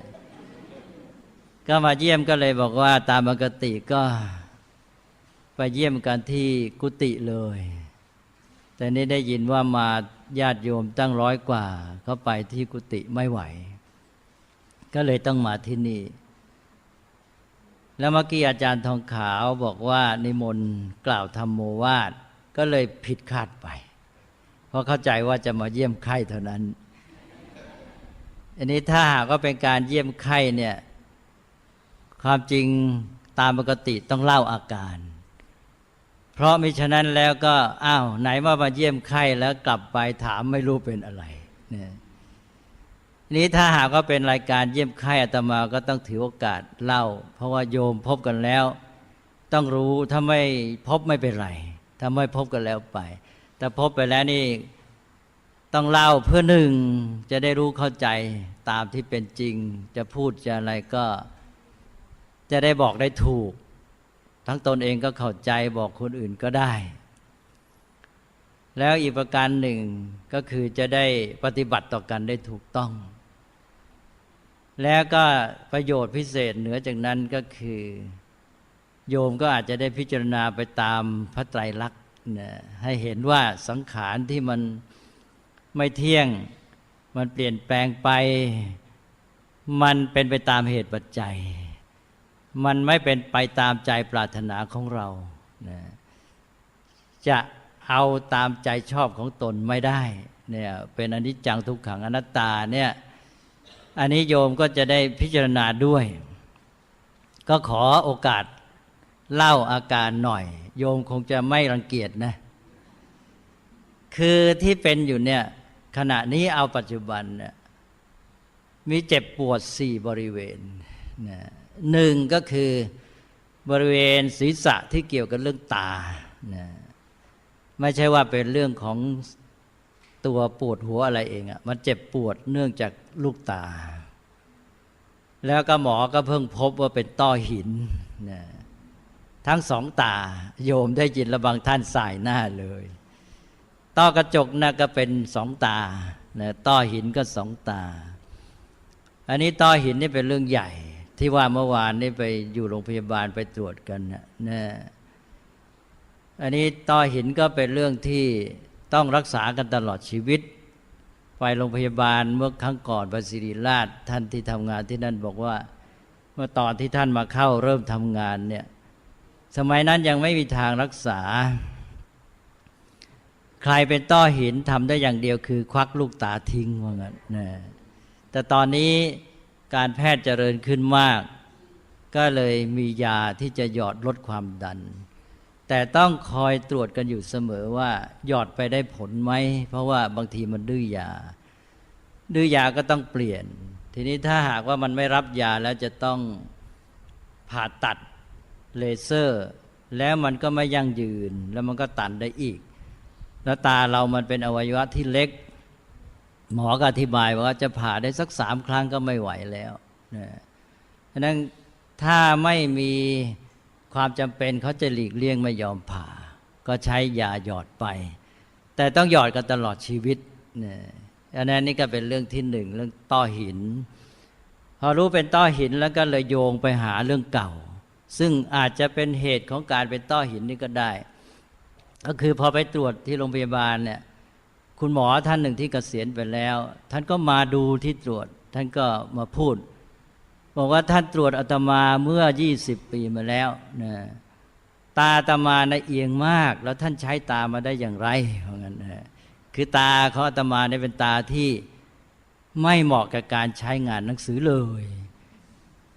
ก็มาเยี่ยมก็เลยบอกว่าตามปกติก็ไปเยี่ยมกันที่กุฏิเลยแต่นี้ได้ยินว่ามาญาติโยมตั้ง100 กว่าเขาไปที่กุฏิไม่ไหวก็เลยต้องมาที่นี่แล้วเมื่อกี้อาจารย์ทองขาวบอกว่านิมนต์กล่าวธรรมโมวาทก็เลยผิดคาดไปเพราะเข้าใจว่าจะมาเยี่ยมไข้เท่านั้นอันนี้ถ้าหากว่าเป็นการเยี่ยมไข้เนี่ยความจริงตามปกติต้องเล่าอาการเพราะมิฉะนั้นแล้วก็อ้าวไหนว่ามาเยี่ยมไข้แล้วกลับไปถามไม่รู้เป็นอะไรเนี่ยนี้ถ้าหากว่าเป็นรายการเยี่ยมไข้อาตมาก็ต้องถือโอกาสเล่าเพราะว่าโยมพบกันแล้วต้องรู้ถ้าไม่พบไม่เป็นไรถ้าไม่พบกันแล้วไปแต่พบไปแล้วนี่ต้องเล่าเพื่อหนึ่งจะได้รู้เข้าใจตามที่เป็นจริงจะพูดจะอะไรก็จะได้บอกได้ถูกทั้งตนเองก็เข้าใจบอกคนอื่นก็ได้แล้วอีกประการหนึ่งก็คือจะได้ปฏิบัติต่อกันได้ถูกต้องแล้วก็ประโยชน์พิเศษเหนือจากนั้นก็คือโยมก็อาจจะได้พิจารณาไปตามพระไตรลักษณ์ให้เห็นว่าสังขารที่มันไม่เที่ยงมันเปลี่ยนแปลงไปมันเป็นไปตามเหตุปัจจัยมันไม่เป็นไปตามใจปรารถนาของเราจะเอาตามใจชอบของตนไม่ได้เนี่ยเป็นอนิจจังทุกขังอนัตตาเนี่ยอันนี้โยมก็จะได้พิจารณาด้วยก็ขอโอกาสเล่าอาการหน่อยโยมคงจะไม่รังเกียจนะคือที่เป็นอยู่เนี่ยขณะนี้เอาปัจจุบันเนี่ยมีเจ็บปวด4 บริเวณนะหนึ่งก็คือบริเวณศีรษะที่เกี่ยวกับเรื่องตานะไม่ใช่ว่าเป็นเรื่องของตัวปวดหัวอะไรเองอ่ะมันเจ็บปวดเนื่องจากลูกตาแล้วก็หมอก็เพิ่งพบว่าเป็นต้อหินนะทั้ง2 ตาโยมได้ยินแล้วบางท่านสายหน้าเลยต้อกระจกนะก็เป็น2 ตานะต้อหินก็2 ตาอันนี้ต้อหินนี่เป็นเรื่องใหญ่ที่ว่าเมื่อวานนี่ไปอยู่โรงพยาบาลไปตรวจกันนะอันนี้ต้อหินก็เป็นเรื่องที่ต้องรักษากันตลอดชีวิตไปโรงพยาบาลเมื่อครั้งก่อนไปศิริราชท่านที่ทำงานที่นั่นบอกว่าเมื่อตอนที่ท่านมาเข้าเริ่มทำงานเนี่ยสมัยนั้นยังไม่มีทางรักษาใครเป็นต้อหินทำได้อย่างเดียวคือควักลูกตาทิ้งว่างั้นนะแต่ตอนนี้การแพทย์เจริญขึ้นมาก ก็เลยมียาที่จะหยอดลดความดันแต่ต้องคอยตรวจกันอยู่เสมอว่าหยอดไปได้ผลไหมเพราะว่าบางทีมันดื้อยาก็ต้องเปลี่ยนทีนี้ถ้าหากว่ามันไม่รับยาแล้วจะต้องผ่าตัดเลเซอร์แล้วมันก็ไม่ยั่งยืนแล้วมันก็ตันได้อีกแล้วตาเรามันเป็นอวัยวะที่เล็กหมอก็อธิบายว่าจะผ่าได้สัก3 ครั้งก็ไม่ไหวแล้วนะฉะนั้นถ้าไม่มีความจำเป็นเขาจะหลีกเลี่ยงไม่ยอมผ่าก็ใช้ยาหยอดไปแต่ต้องหยอดกันตลอดชีวิตนะอันนั้นนี่ก็เป็นเรื่องที่หนึ่งเรื่องต้อหินพอรู้เป็นต้อหินแล้วก็เลยโยงไปหาเรื่องเก่าซึ่งอาจจะเป็นเหตุของการเป็นต้อหินนี่ก็ได้ก็คือพอไปตรวจที่โรงพยาบาลเนี่ยคุณหมอท่านหนึ่งที่เกษียณไปแล้วท่านก็มาดูที่ตรวจท่านก็มาพูดบอกว่าท่านตรวจอาตมาเมื่อ20 ปีมาแล้วนะตาอาตมานะเอียงมากแล้วท่านใช้ตามาได้อย่างไรเพราะงั้นนะคือตาของอาตมาเนี่ยเป็นตาที่ไม่เหมาะกับการใช้งานหนังสือเลย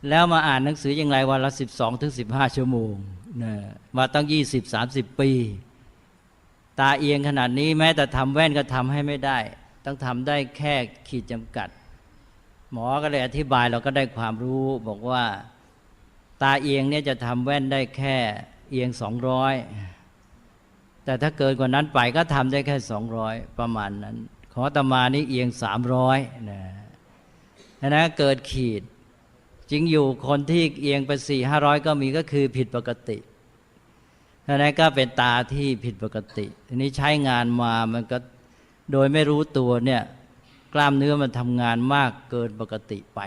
แล้วมาอ่านหนังสืออย่างไรวันละ12-15 ชั่วโมงนะมาตั้ง20-30 ปีตาเอียงขนาดนี้แม้แต่ทำแว่นก็ทำให้ไม่ได้ต้องทำได้แค่ขีดจำกัดหมอก็เลยอธิบายเราก็ได้ความรู้บอกว่าตาเอียงเนี่ยจะทำแว่นได้แค่เอียง200แต่ถ้าเกินกว่านั้นไปก็ทำได้แค่200ประมาณนั้นของอาตมานี่เอียง300นะนะเกิดขีดจริงอยู่คนที่เอียงไป400-500ก็มีก็คือผิดปกตินั้นก็เป็นตาที่ผิดปกติทีนี้ใช้งานมามันก็โดยไม่รู้ตัวเนี่ยกล้ามเนื้อมันทำงานมากเกินปกติไป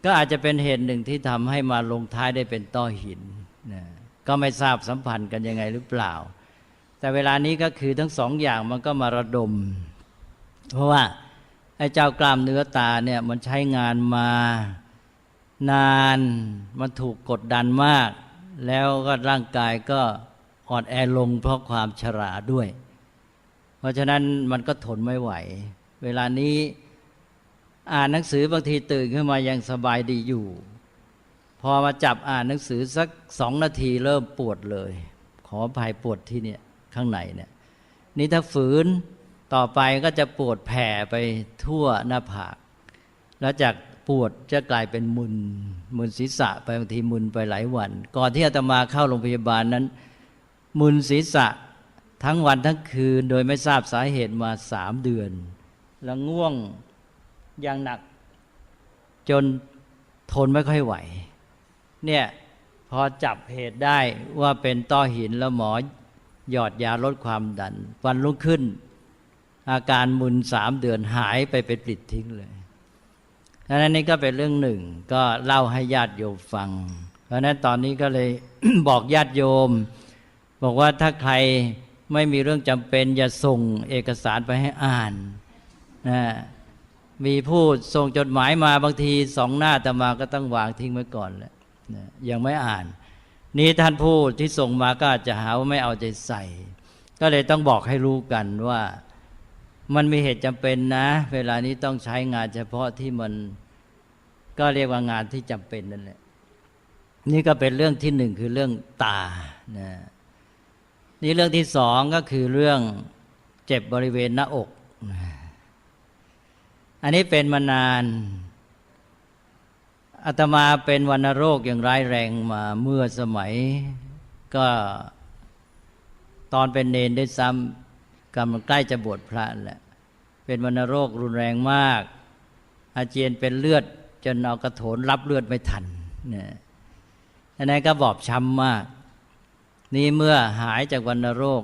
ก็อาจจะเป็นเหตุหนึ่งที่ทำให้มาลงท้ายได้เป็นต้อหินนะก็ไม่ทราบสัมพันธ์กันยังไงหรือเปล่าแต่เวลานี้ก็คือทั้งสองอย่างมันก็มาระดมเพราะว่าไอ้เจ้ากล้ามเนื้อตาเนี่ยมันใช้งานมานานมันถูกกดดันมากแล้วก็ร่างกายก็อ่อนแอลงเพราะความชราด้วยเพราะฉะนั้นมันก็ทนไม่ไหวเวลานี้อ่านหนังสือบางทีตื่นขึ้นมายังสบายดีอยู่พอมาจับอ่านหนังสือสัก2 นาทีเริ่มปวดเลยขออภัยปวดที่เนี่ยข้างในเนี่ยนี่ถ้าฝืนต่อไปก็จะปวดแผ่ไปทั่วหน้าผากแล้วจากปวดจะกลายเป็นมึนศีรษะไปบางทีมึนไปหลายวันก่อนที่อาตมาเข้าโรงพยาบาลนั้นมึนศีรษะทั้งวันทั้งคืนโดยไม่ทราบสาเหตุมา3 เดือนแล้วง่วงอย่างหนักจนทนไม่ค่อยไหวเนี่ยพอจับเหตุได้ว่าเป็นต้อหินแล้วหมอหยอดยาลดความดันวันรุ่งขึ้นอาการมึน3 เดือนหายไปเป็นปลิดทิ้งเลยเพราะนั้นนี่ก็เป็นเรื่องหนึ่งก็เล่าให้ญาติโยมฟังเพราะนั้นตอนนี้ก็เลย บอกญาติโยมบอกว่าถ้าใครไม่มีเรื่องจำเป็นอย่าส่งเอกสารไปให้อ่านนะมีผู้ส่งจดหมายมาบางที2 หน้าแต่มาก็ต้องวางทิ้งไว้ก่อนแหละนะยังไม่อ่านนี้ท่านผู้ที่ส่งมาก็อาจจะหาว่าไม่เอาใจใส่ก็เลยต้องบอกให้รู้กันว่ามันมีเหตุจำเป็นนะเวลานี้ต้องใช้งานเฉพาะที่มันก็เรียกว่างานที่จำเป็นนั่นแหละนี่ก็เป็นเรื่องที่1คือเรื่องตานะนี่เรื่องที่2ก็คือเรื่องเจ็บบริเวณหน้าอกอันนี้เป็นมานานอาตมาเป็นวัณโรคอย่างร้ายแรงมาเมื่อสมัยก็ตอนเป็นเนรได้ซ้ำกำลังใกล้จะบวชพระแหละเป็นวัณโรครุนแรงมากอาเจียนเป็นเลือดจนเอากระโถนรับเลือดไม่ทันเนี่ยอันนั้นก็บอบช้ำมากนี่เมื่อหายจากวัณโรค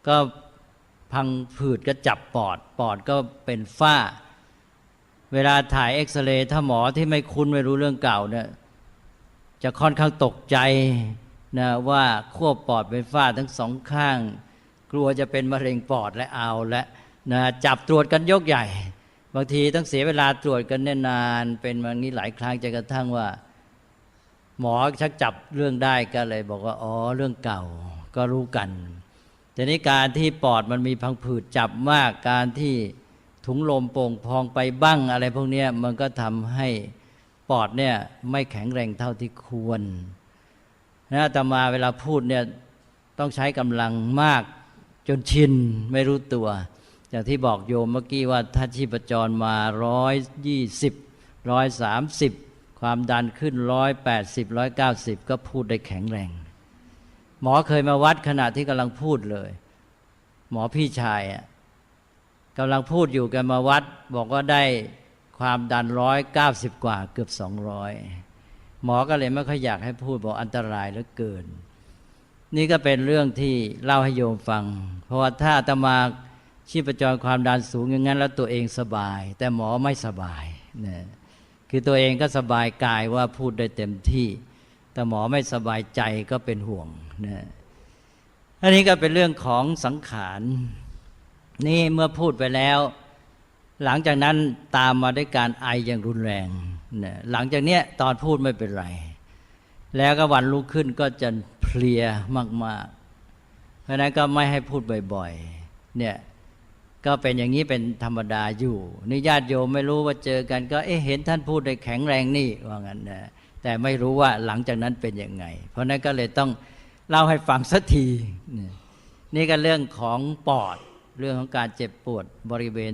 ก็พังผืดก็จับปอดก็เป็นฝ้าเวลาถ่ายเอ็กซเรย์ถ้าหมอที่ไม่คุ้นไม่รู้เรื่องเก่าเนี่ยจะค่อนข้างตกใจนะว่าขั้วปอดเป็นฝ้าทั้ง2 ข้างกลัวจะเป็นมะเร็งปอดและเอาและนะจับตรวจกันยกใหญ่บางทีต้องเสียเวลาตรวจกันนานเป็นมางี้หลายครั้งจนกระทั่งว่าหมอชักจับเรื่องได้ก็เลยบอกว่าอ๋อเรื่องเก่าก็รู้กันแต่นี้การที่ปอดมันมีพังผืดจับมากการที่ถุงลมโป่งพองไปบ้างอะไรพวกนี้มันก็ทำให้ ปอดเนี่ยไม่แข็งแรงเท่าที่ควรนะอาตมาเวลาพูดเนี่ยต้องใช้กำลังมากจนชินไม่รู้ตัวอย่างที่บอกโยมเมื่อกี้ว่าถ้าชีพจรมา120 130ความดันขึ้น180 190ก็พูดได้แข็งแรงหมอเคยมาวัดขณะที่กำลังพูดเลยหมอพี่ชายกำลังพูดอยู่แกมาวัดบอกว่าได้ความดัน190กว่าเกือบ200หมอก็เลยไม่ค่อยอยากให้พูดบอกอันตรายเหลือเกินนี่ก็เป็นเรื่องที่เล่าให้โยมฟังเพราะว่าถ้าอาตมาชีพจรความดันสูงอย่างนั้นแล้วตัวเองสบายแต่หมอไม่สบายนะคือตัวเองก็สบายกายว่าพูดได้เต็มที่แต่หมอไม่สบายใจก็เป็นห่วงนะอันนี้ก็เป็นเรื่องของสังขารนี่เมื่อพูดไปแล้วหลังจากนั้นตามมาด้วยการไออย่างรุนแรงนะหลังจากเนี้ยตอนพูดไม่เป็นไรแล้วก็วันรุ่งขึ้นก็จะเพลียมากๆเพราะนั้นก็ไม่ให้พูดบ่อยๆเนี่ยก็เป็นอย่างนี้เป็นธรรมดาอยู่นี่ญาติโยมไม่รู้ว่าเจอกันก็เห็นท่านพูดได้แข็งแรงนี่ว่างั้นนะแต่ไม่รู้ว่าหลังจากนั้นเป็นยังไงเพราะนั้นก็เลยต้องเล่าให้ฟังสักทีนี่ก็เรื่องของปอดเรื่องของการเจ็บปวดบริเวณ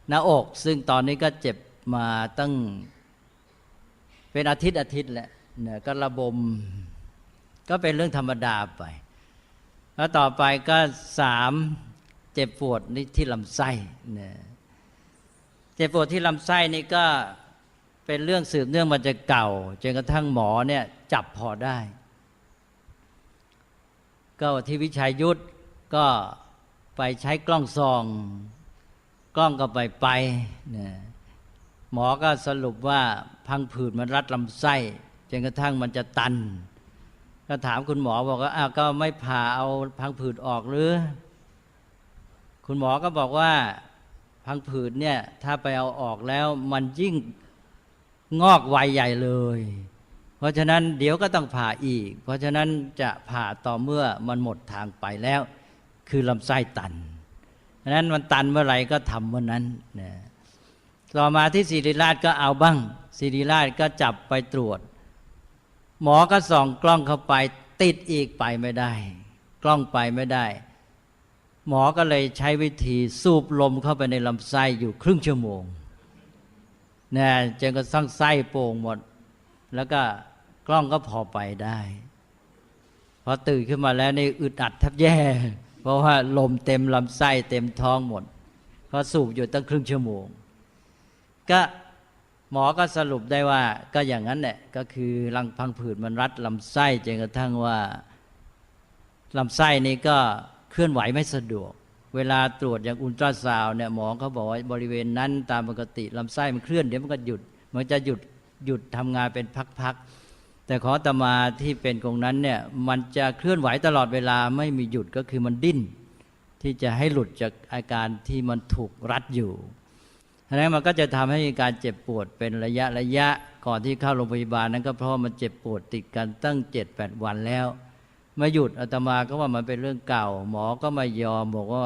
หน้าอกซึ่งตอนนี้ก็เจ็บมาตั้งเป็นอาทิตย์แหละเนี่ยก็ระบมก็เป็นเรื่องธรรมดาไปแล้วต่อไปก็3เจ็บปวดนี่ที่ลำไส้เนี่ยเจ็บปวดที่ลำไส้นี่ก็เป็นเรื่องสืบเนื่องมาจากเก่าจนกระทั่งหมอเนี่ยจับพอได้ก็ที่วิชัยยุทธก็ไปใช้กล้องส่องกล้องก็ไปเนี่ยหมอก็สรุปว่าพังผืดมันรัดลำไส้จนกระทั่งมันจะตันก็ถามคุณหมอบอกว่าก็ไม่ผ่าเอาพังผืดออกหรือคุณหมอก็บอกว่าพังผืดเนี่ยถ้าไปเอาออกแล้วมันยิ่งงอกไวใหญ่เลยเพราะฉะนั้นเดี๋ยวก็ต้องผ่าอีกเพราะฉะนั้นจะผ่าต่อเมื่อมันหมดทางไปแล้วคือลำไส้ตันเพราะฉะนั้นมันตันเมื่อไหร่ก็ทำเมื่อนั้นนะต่อมาที่ศิริราชก็เอาบ้างศิริราชก็จับไปตรวจหมอก็ส่องกล้องเข้าไปติดอีกไปไม่ได้กล้องไปไม่ได้หมอก็เลยใช้วิธีสูบลมเข้าไปในลำไส้อยู่ครึ่งชั่วโมงนะจนกระทั่งไส้โป่งหมดแล้วก็กล้องก็พอไปได้พอตื่นขึ้นมาแล้วนี่อึดอัดแทบแย่เพราะว่าลมเต็มลำไส้เต็มท้องหมดเพราะสูบอยู่ตั้งครึ่งชั่วโมงก็หมอก็สรุปได้ว่าก็อย่างนั้นแหละก็คือรังพังผืดมันรัดลำไส้จนกระทั่งว่าลำไส้นี้ก็เคลื่อนไหวไม่สะดวกเวลาตรวจอย่างอุลตราซาวน์เนี่ยหมอเขาบอกว่าบริเวณนั้นตามปกติลำไส้มันเคลื่อนเดี๋ยวมันก็หยุดมันจะหยุดทำงานเป็นพักๆแต่ของอาตมาที่เป็นตรงนั้นเนี่ยมันจะเคลื่อนไหวตลอดเวลาไม่มีหยุดก็คือมันดิ้นที่จะให้หลุดจากอาการที่มันถูกรัดอยู่ฉะนั้นมันก็จะทำให้การเจ็บปวดเป็นระยะก่อนที่เข้าโรงพยาบาลนั้นก็เพราะมันเจ็บปวดติดกันตั้ง 7-8 วันแล้วมาหยุดอาตมาก็ว่ามันเป็นเรื่องเก่าหมอก็ไม่ยอมบอกว่า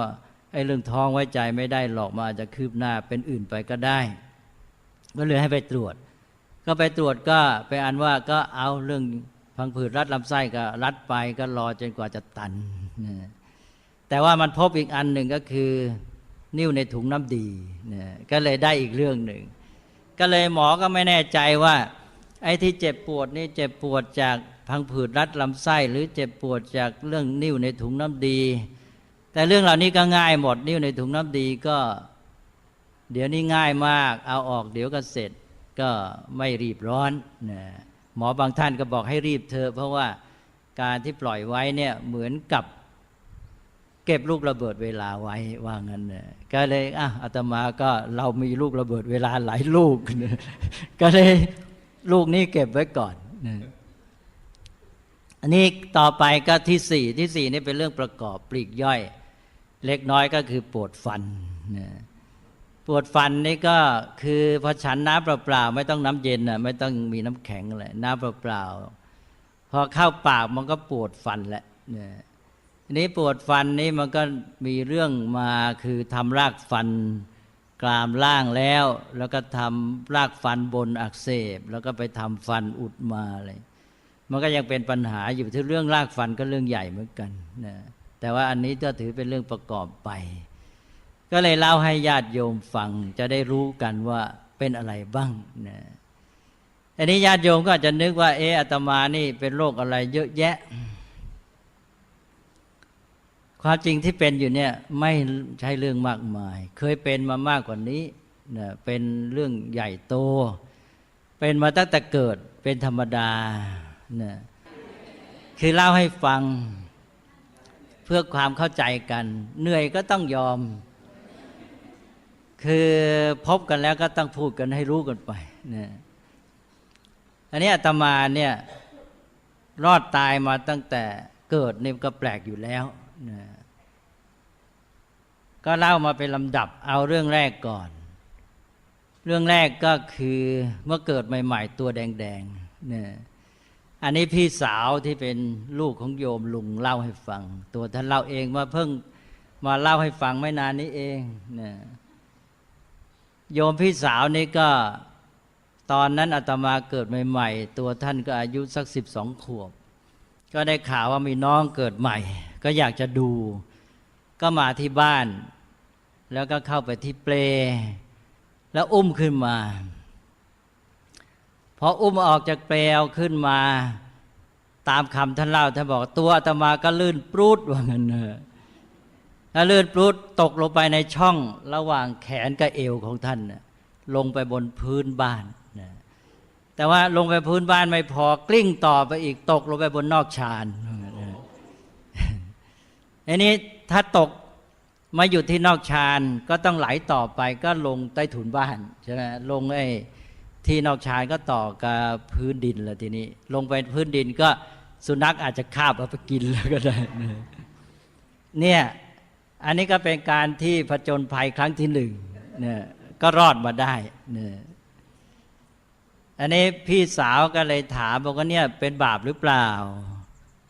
ไอ้เรื่องท้องไว้ใจไม่ได้หรอกมันอาจจะคืบหน้าเป็นอื่นไปก็ได้ก็เลยให้ไปตรวจก็ไปตรวจก็ไปอันว่าก็เอาเรื่องพังผืดรัดลำไส้ก็รัดไปก็รอจนกว่าจะตันแต่ว่ามันพบอีกอันหนึ่งก็คือนิ่วในถุงน้ำดีก็เลยได้อีกเรื่องหนึ่งก็เลยหมอก็ไม่แน่ใจว่าไอ้ที่เจ็บปวดนี่เจ็บปวดจากพังผืดรัดลำไส้หรือเจ็บปวดจากเรื่องนิ่วในถุงน้ำดีแต่เรื่องเหล่านี้ก็ง่ายหมดนิ่วในถุงน้ำดีก็เดี๋ยวนี้ง่ายมากเอาออกเดี๋ยวก็เสร็จก็ไม่รีบร้อนหมอบางท่านก็บอกให้รีบเถอะเพราะว่าการที่ปล่อยไว้เนี่ยเหมือนกับเก็บลูกระเบิดเวลาไว้ว่างั้นก็เลยอาตมาก็เรามีลูกระเบิดเวลาหลายลูกก็เลยลูกนี้เก็บไว้ก่อนอันนี้ต่อไปก็ที่สี่นี่เป็นเรื่องประกอบปลีกย่อยเล็กน้อยก็คือปวดฟันปวดฟันนี่ก็คือพอฉันน้ำเปล่าๆไม่ต้องน้ำเย็นไม่ต้องมีน้ำแข็งอะไรน้ำเปล่าๆพอเข้าปากมันก็ปวดฟันแหละนี้ปวดฟันนี่มันก็มีเรื่องมาคือทำรากฟัน กรามล่างแล้วก็ทำรากฟันบนอักเสบแล้วก็ไปทำฟันอุดมาอะไรมันก็ยังเป็นปัญหาอยู่ที่เรื่องรากฟันก็เรื่องใหญ่เหมือนกันนะแต่ว่าอันนี้ก็ถือเป็นเรื่องประกอบไปก็เลยเล่าให้ญาติโยมฟังจะได้รู้กันว่าเป็นอะไรบ้างนะอันนี้ญาติโยมก็อาจจะนึกว่าอาตมานี่เป็นโรคอะไรเยอะแยะความจริงที่เป็นอยู่เนี่ยไม่ใช่เรื่องมากมายเคยเป็นมามากกว่านี้นะเป็นเรื่องใหญ่โตเป็นมาตั้งแต่เกิดเป็นธรรมดานะคือเล่าให้ฟังเพื่อความเข้าใจกันเหนื่อยก็ต้องยอมคือพบกันแล้วก็ต้องพูดกันให้รู้กันไปนะอันนี้อาตมาเนี่ยรอดตายมาตั้งแต่เกิดนี่ก็แปลกอยู่แล้วนะก็เล่ามาเป็นลำดับเอาเรื่องแรกก่อนเรื่องแรกก็คือเมื่อเกิดใหม่ๆตัวแดงๆนะอันนี้พี่สาวที่เป็นลูกของโยมลุงเล่าให้ฟังตัวท่านเล่าเองว่าเพิ่งมาเล่าให้ฟังไม่นานนี้เองนะโยมพี่สาวนี่ก็ตอนนั้นอาตมาเกิดใหม่ๆตัวท่านก็อายุสัก12 ขวบก็ได้ข่าวว่ามีน้องเกิดใหม่ก็อยากจะดูก็มาที่บ้านแล้วก็เข้าไปที่เปลแล้วอุ้มขึ้นมาพออุ้มออกจากเปลวขึ้นมาตามคำท่านเล่าท่านบอกตัวอาตมาก็ลื่นปรูดว่างั้นเนอะแล้วลื่นปรูดตกลงไปในช่องระหว่างแขนกับเอวของท่านลงไปบนพื้นบ้านนะแต่ว่าลงไปพื้นบ้านไม่พอกลิ้งต่อไปอีกตกลงไปบนนอกชานอันนี้ถ้าตกมาอยู่ที่นอกชานก็ต้องไหลต่อไปก็ลงใต้ถุนบ้านใช่ไหมลงที่นอกชานก็ต่อกับพื้นดินแล้วทีนี้ลงไปพื้นดินก็สุนัขอาจจะคาบเอาไปกินแล้วก็ได้เนี่ยอันนี้ก็เป็นการที่ผจญภัยครั้งที่1เนี่ยก็รอดมาได้เนี่ยอันนี้พี่สาวก็เลยถามบอกว่าเนี่ยเป็นบาปหรือเปล่า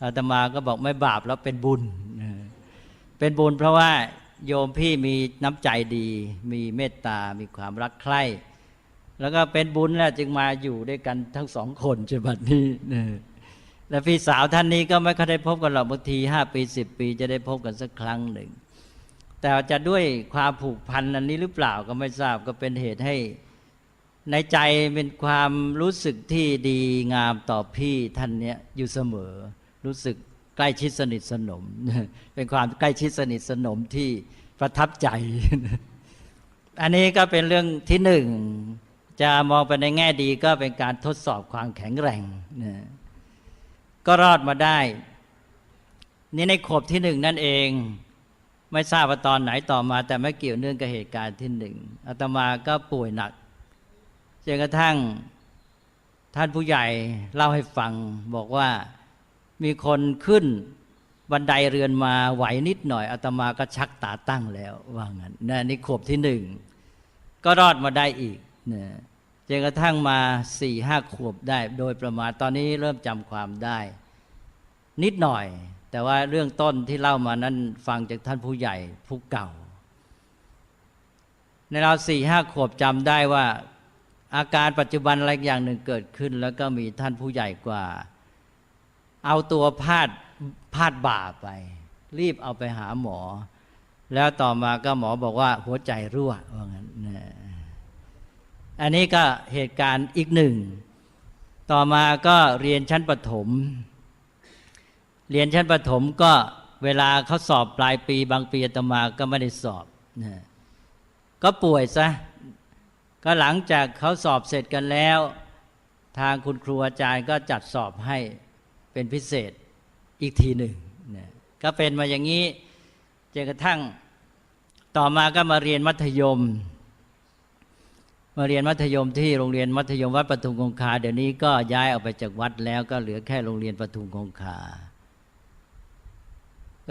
อาตมาก็บอกไม่บาปแล้วเป็นบุญเป็นบุญเพราะว่าโยมพี่มีน้ำใจดีมีเมตตามีความรักใคร่แล้วก็เป็นบุญแล้วจึงมาอยู่ด้วยกันทั้ง2 คนจนบัดนี้และพี่สาวท่านนี้ก็ไม่เคยได้พบกันหรอกบางที5 ปี10 ปีจะได้พบกันสักครั้งหนึ่งแต่จะด้วยความผูกพันอันนี้หรือเปล่าก็ไม่ทราบก็เป็นเหตุให้ในใจเป็นความรู้สึกที่ดีงามต่อพี่ท่านเนี้ยอยู่เสมอรู้สึกใกล้ชิดสนิทสนมเป็นความใกล้ชิดสนิทสนมที่ประทับใจอันนี้ก็เป็นเรื่องที่1จะมองไปในแง่ดีก็เป็นการทดสอบความแข็งแรงก็รอดมาได้นี่ในขวบที่1นั่นเองไม่ทราบว่าตอนไหนต่อมาแต่ไม่เกี่ยวเนื่องกับเหตุการณ์ที่1อาตมาก็ป่วยหนักจนกระทั่งท่านผู้ใหญ่เล่าให้ฟังบอกว่ามีคนขึ้นบันไดเรือนมาไหวนิดหน่อยอาตมาก็ชักตาตั้งแล้วว่างั้นนี่ขวบที่1ก็รอดมาได้อีกจนกระทั่งมา 4-5 ขวบได้โดยประมาณตอนนี้เริ่มจำความได้นิดหน่อยแต่ว่าเรื่องต้นที่เล่ามานั้นฟังจากท่านผู้ใหญ่ผู้เก่าในเรา 4-5 ขวบจำได้ว่าอาการปัจจุบันอะไรอย่างหนึ่งเกิดขึ้นแล้วก็มีท่านผู้ใหญ่กว่าเอาตัวพาดบ่าไปรีบเอาไปหาหมอแล้วต่อมาก็หมอบอกว่าหัวใจรั่วว่างั้นอันนี้ก็เหตุการณ์อีก1ต่อมาก็เรียนชั้นประถมก็เวลาเขาสอบปลายปีบางปีอาตมาก็ไม่ได้สอบก็ป่วยซะก็หลังจากเขาสอบเสร็จกันแล้วทางคุณครูอาจารย์ก็จัดสอบให้เป็นพิเศษอีกที1ก็เป็นมาอย่างนี้จนกระทั่งต่อมาก็มาเรียนมัธยมที่โรงเรียนมัธยมวัดปทุมคงคาเดี๋ยวนี้ก็ย้ายออกไปจากวัดแล้วก็เหลือแค่โรงเรียนปทุมคงคา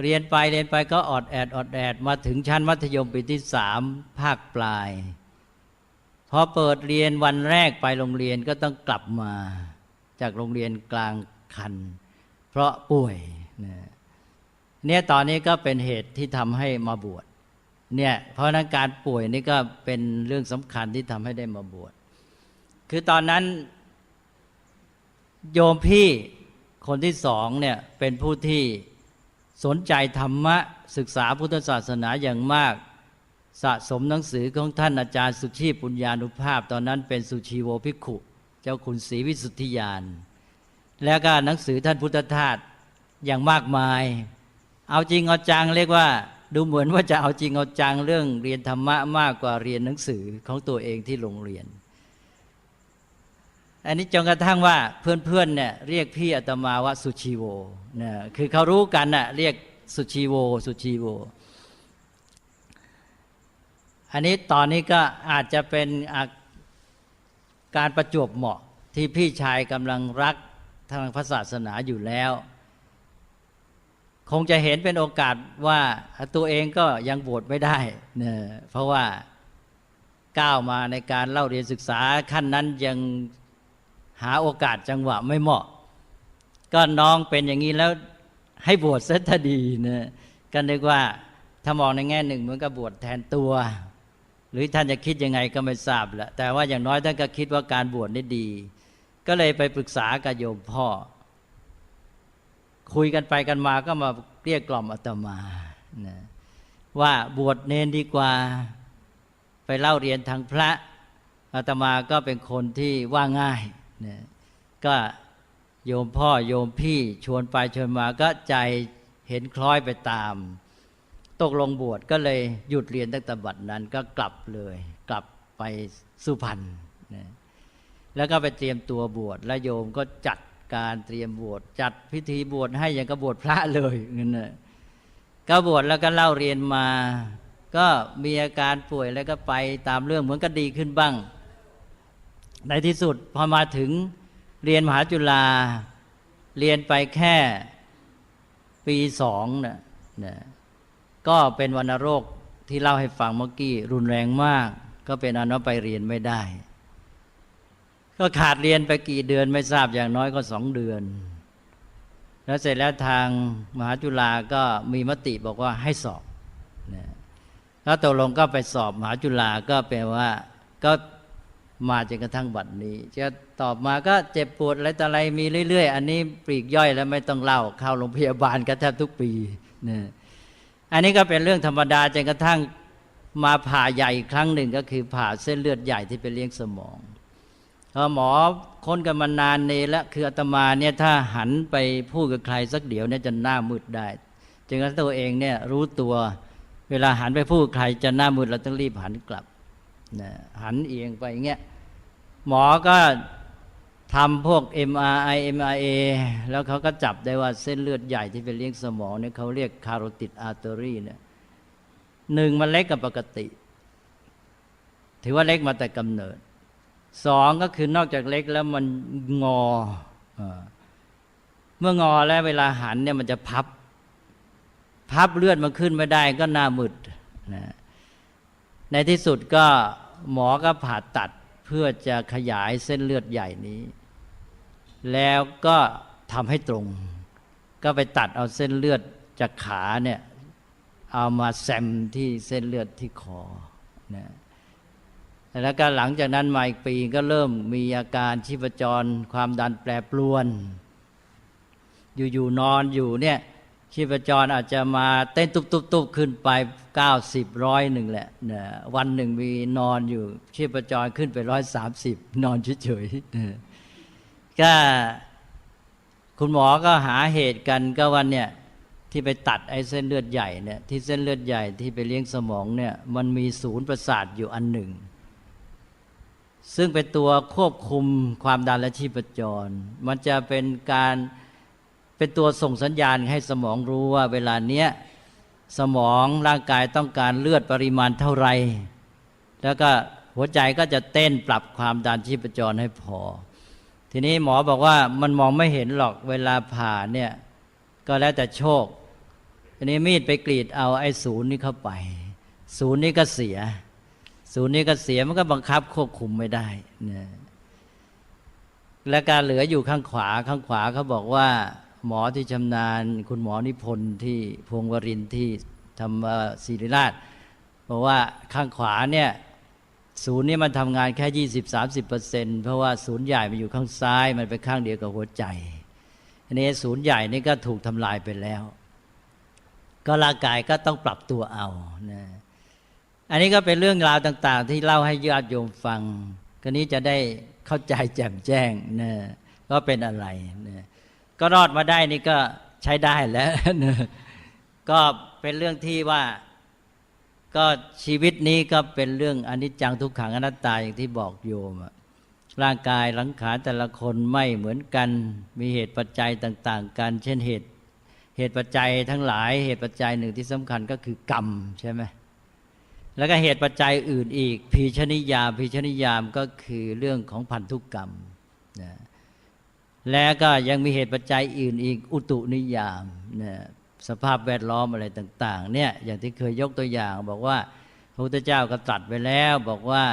เรียนไปก็ออดแอดมาถึงชั้นมัธยมปีที่3ภาคปลายพอเปิดเรียนวันแรกไปโรงเรียนก็ต้องกลับมาจากโรงเรียนกลางคันเพราะป่วยเนี่ยตอนนี้ก็เป็นเหตุที่ทำให้มาบวช เนี่ยเพราะนั้นการป่วยนี่ก็เป็นเรื่องสำคัญที่ทำให้ได้มาบวชคือตอนนั้นโยมพี่คนที่สองเนี่ยเป็นผู้ที่สนใจธรรมะศึกษาพุทธศาสนาอย่างมากสะสมหนังสือของท่านอาจารย์สุชีพปุญญานุภาพตอนนั้นเป็นสุชีโวภิกขุเจ้าคุณศรีวิสุทธิญาณแล้วก็หนังสือท่านพุทธทาสอย่างมากมายเอาจริงเอาจังเรียกว่าดูเหมือนว่าจะเอาจริงเอาจังเรื่องเรียนธรรมะมากกว่าเรียนหนังสือของตัวเองที่โรงเรียนอันนี้จนกระทั่งว่าเพื่อนๆเนี่ยเรียกพี่อาตมาว่าสุชีโวนะคือเขารู้กันน่ะเรียกสุชีโวสุชีโวอันนี้ตอนนี้ก็อาจจะเป็นการประจวบเหมาะที่พี่ชายกำลังรักทางพระศาสนาอยู่แล้วคงจะเห็นเป็นโอกาสว่าตัวเองก็ยังบวชไม่ได้เนี่ยเพราะว่าก้าวมาในการเล่าเรียนศึกษาขั้นนั้นยังหาโอกาสจังหวะไม่เหมาะก็น้องเป็นอย่างนี้แล้วให้บวชซะดีนะก็นึกว่าถ้ามองในแง่หนึ่งเหมือนกับบวชแทนตัวหรือท่านจะคิดยังไงก็ไม่ทราบแหละแต่ว่าอย่างน้อยท่านก็คิดว่าการบวชนี่ดีก็เลยไปปรึกษากับโยมพ่อคุยกันไปกันมาก็มาเกลี้ยกล่อมอาตมานะว่าบวชเนนดีกว่าไปเล่าเรียนทางพระอาตมาก็เป็นคนที่ว่าง่ายนะก็โยมพ่อโยมพี่ชวนไปชวนมาก็ใจเห็นคล้อยไปตามตกลงบวชก็เลยหยุดเรียนตั้งแต่บัดนั้นก็กลับเลยกลับไปสุพรรณนะแล้วก็ไปเตรียมตัวบวชและโยมก็จัดการเตรียมบวชจัดพิธีบวชให้อย่างกับบวชพระเลยนั่นแหละก็บวชแล้วก็เล่าเรียนมาก็มีอาการป่วยแล้วก็ไปตามเรื่องเหมือนก็ดีขึ้นบ้างในที่สุดพอมาถึงเรียนมหาจุฬาเรียนไปแค่ปี2นะก็เป็นวัณโรคที่เล่าให้ฟังเมื่อกี้รุนแรงมากก็เป็นอันว่าไปเรียนไม่ได้ก็ขาดเรียนไปกี่เดือนไม่ทราบอย่างน้อยก็2 เดือนแล้วเสร็จแล้วทางมหาจุฬาก็มีมติบอกว่าให้สอบแล้วตกลงก็ไปสอบมหาจุฬาก็แปลว่าก็มาจนกระทั่งบัดนี้จะตอบมาก็เจ็บปวดอะไรต่ออะไรมีเรื่อยๆอันนี้ปลีกย่อยแล้วไม่ต้องเล่าเข้าโรงพยาบาลกันแทบทุกปีนะอันนี้ก็เป็นเรื่องธรรมดาจนกระทั่งมาผ่าใหญ่อีกครั้งหนึ่งก็คือผ่าเส้นเลือดใหญ่ที่ไปเลี้ยงสมองหมอค้นกันมานานนี่แล้วคืออาตมาเนี่ยถ้าหันไปพูดกับใครสักเดี๋ยวเนี่ยจะหน้ามืดได้จนกระทั่งตัวเองเนี่ยรู้ตัวเวลาหันไปพูดกับใครจะหน้ามืดเราต้องรีบหันกลับนะหันเอียงไปอย่างเงี้ยหมอก็ทำพวก MRI MRA แล้วเขาก็จับได้ว่าเส้นเลือดใหญ่ที่ไปเลี้ยงสมองเนี่ยเขาเรียก carotid artery เนี่ย1มันเล็กกว่าปกติถือว่าเล็กมาแต่กำเนิด2ก็คือนอกจากเล็กแล้วมันงอเมื่องอแล้วเวลาหันเนี่ยมันจะพับเลือดมันขึ้นไม่ได้ก็หน้ามืดนะในที่สุดก็หมอก็ผ่าตัดเพื่อจะขยายเส้นเลือดใหญ่นี้แล้วก็ทำให้ตรงก็ไปตัดเอาเส้นเลือดจากขาเนี่ยเอามาแซมที่เส้นเลือดที่คอนะแล้วก็หลังจากนั้นมาอีกปีก็เริ่มมีอาการชีพจรความดันแปรปรวนอยู่ๆนอนอยู่เนี่ยชีพจรอาจจะมาเต้นตุบๆขึ้นไป90 100แหละนะวันหนึ่งมีนอนอยู่ชีพจรขึ้นไป130นอนเฉยๆก็คุณหมอก็หาเหตุกันก็วันเนี่ยที่ไปตัดไอ้เส้นเลือดใหญ่เนี่ยที่เส้นเลือดใหญ่ที่ไปเลี้ยงสมองเนี่ยมันมีศูนย์ประสาทอยู่อันหนึ่งซึ่งเป็นตัวควบคุมความดันและชีพจรมันจะเป็นตัวส่งสัญญาณให้สมองรู้ว่าเวลาเนี้ยสมองร่างกายต้องการเลือดปริมาณเท่าไรแล้วก็หัวใจก็จะเต้นปรับความดันชีพจรให้พอทีนี้หมอบอกว่ามันมองไม่เห็นหรอกเวลาผ่าเนี่ยก็แล้วแต่โชคทีนี้มีดไปกรีดเอาไอ้ศูนย์นี้เข้าไปศูนย์นี้ก็เสียมันก็บังคับควบคุมไม่ได้เนี่ยและการเหลืออยู่ข้างขวาเขาบอกว่าหมอที่ชำนาญคุณหมอนิพนธ์ที่พวงวรินทร์ที่ธรรมศิริราช เพราะว่าข้างขวาเนี่ยศูนย์นี่มันทำงานแค่ 20-30% เพราะว่าศูนย์ใหญ่มันอยู่ข้างซ้ายมันเป็นข้างเดียวกับหัวใจอันนี้ศูนย์ใหญ่นี่ก็ถูกทำลายไปแล้วก็ร่างกายก็ต้องปรับตัวเอานะอันนี้ก็เป็นเรื่องราวต่างๆที่เล่าให้ญาติโยมฟังก็นี้จะได้เข้าใจแจ่มแจ้งนะก็เป็นอะไรนะก็รอดมาได้นี่ก็ใช้ได้แล้วนะก็เป็นเรื่องที่ว่าก็ชีวิตนี้ก็เป็นเรื่องอนิจจังทุกขังอนัตตาอย่างที่บอกโยมร่างกายสังขารแต่ละคนไม่เหมือนกันมีเหตุปัจจัยต่างๆกันเช่นเหตุปัจจัยทั้งหลายเหตุปัจจัยหนึ่งที่สำคัญก็คือกรรมใช่ไหมแล้วก็เหตุปัจจัยอื่นอีกพีชนิยามก็คือเรื่องของพันธุกรรมนะแล้วก็ยังมีเหตุปัจจัยอื่นอีกอุตุนิยามนะสภาพแวดล้อมอะไรต่างๆเนี่ยอย่างที่เคยยกตัวอย่างบอกว่าพระพุทธเจ้าก็ตรัสไว้แล้วบอกว่า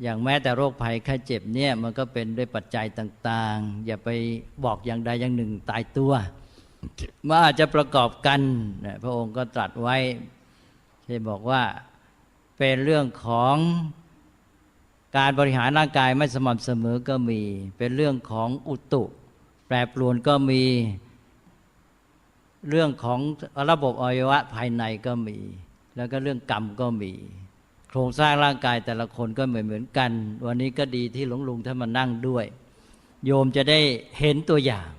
อย่างแม้แต่โรคภัยไข้เจ็บเนี่ยมันก็เป็นด้วยปัจจัยต่างๆอย่าไปบอกอย่างใดอย่างหนึ่งตายตัวมันอาจจะประกอบกันนะพระองค์ก็ตรัสไว้ที่บอกว่าเป็นเรื่องของการบริหารร่างกายไม่สม่ำเสมอก็มีเป็นเรื่องของอุตุแปรปรวนก็มีเรื่องของระบบอวัยวะภายในก็มีแล้วก็เรื่องกรรมก็มีโครงสร้างร่างกายแต่ละคนก็เหมือนกันวันนี้ก็ดีที่หลวงลุงท่านมานั่งด้วยโยมจะได้เห็นตัวอย่าง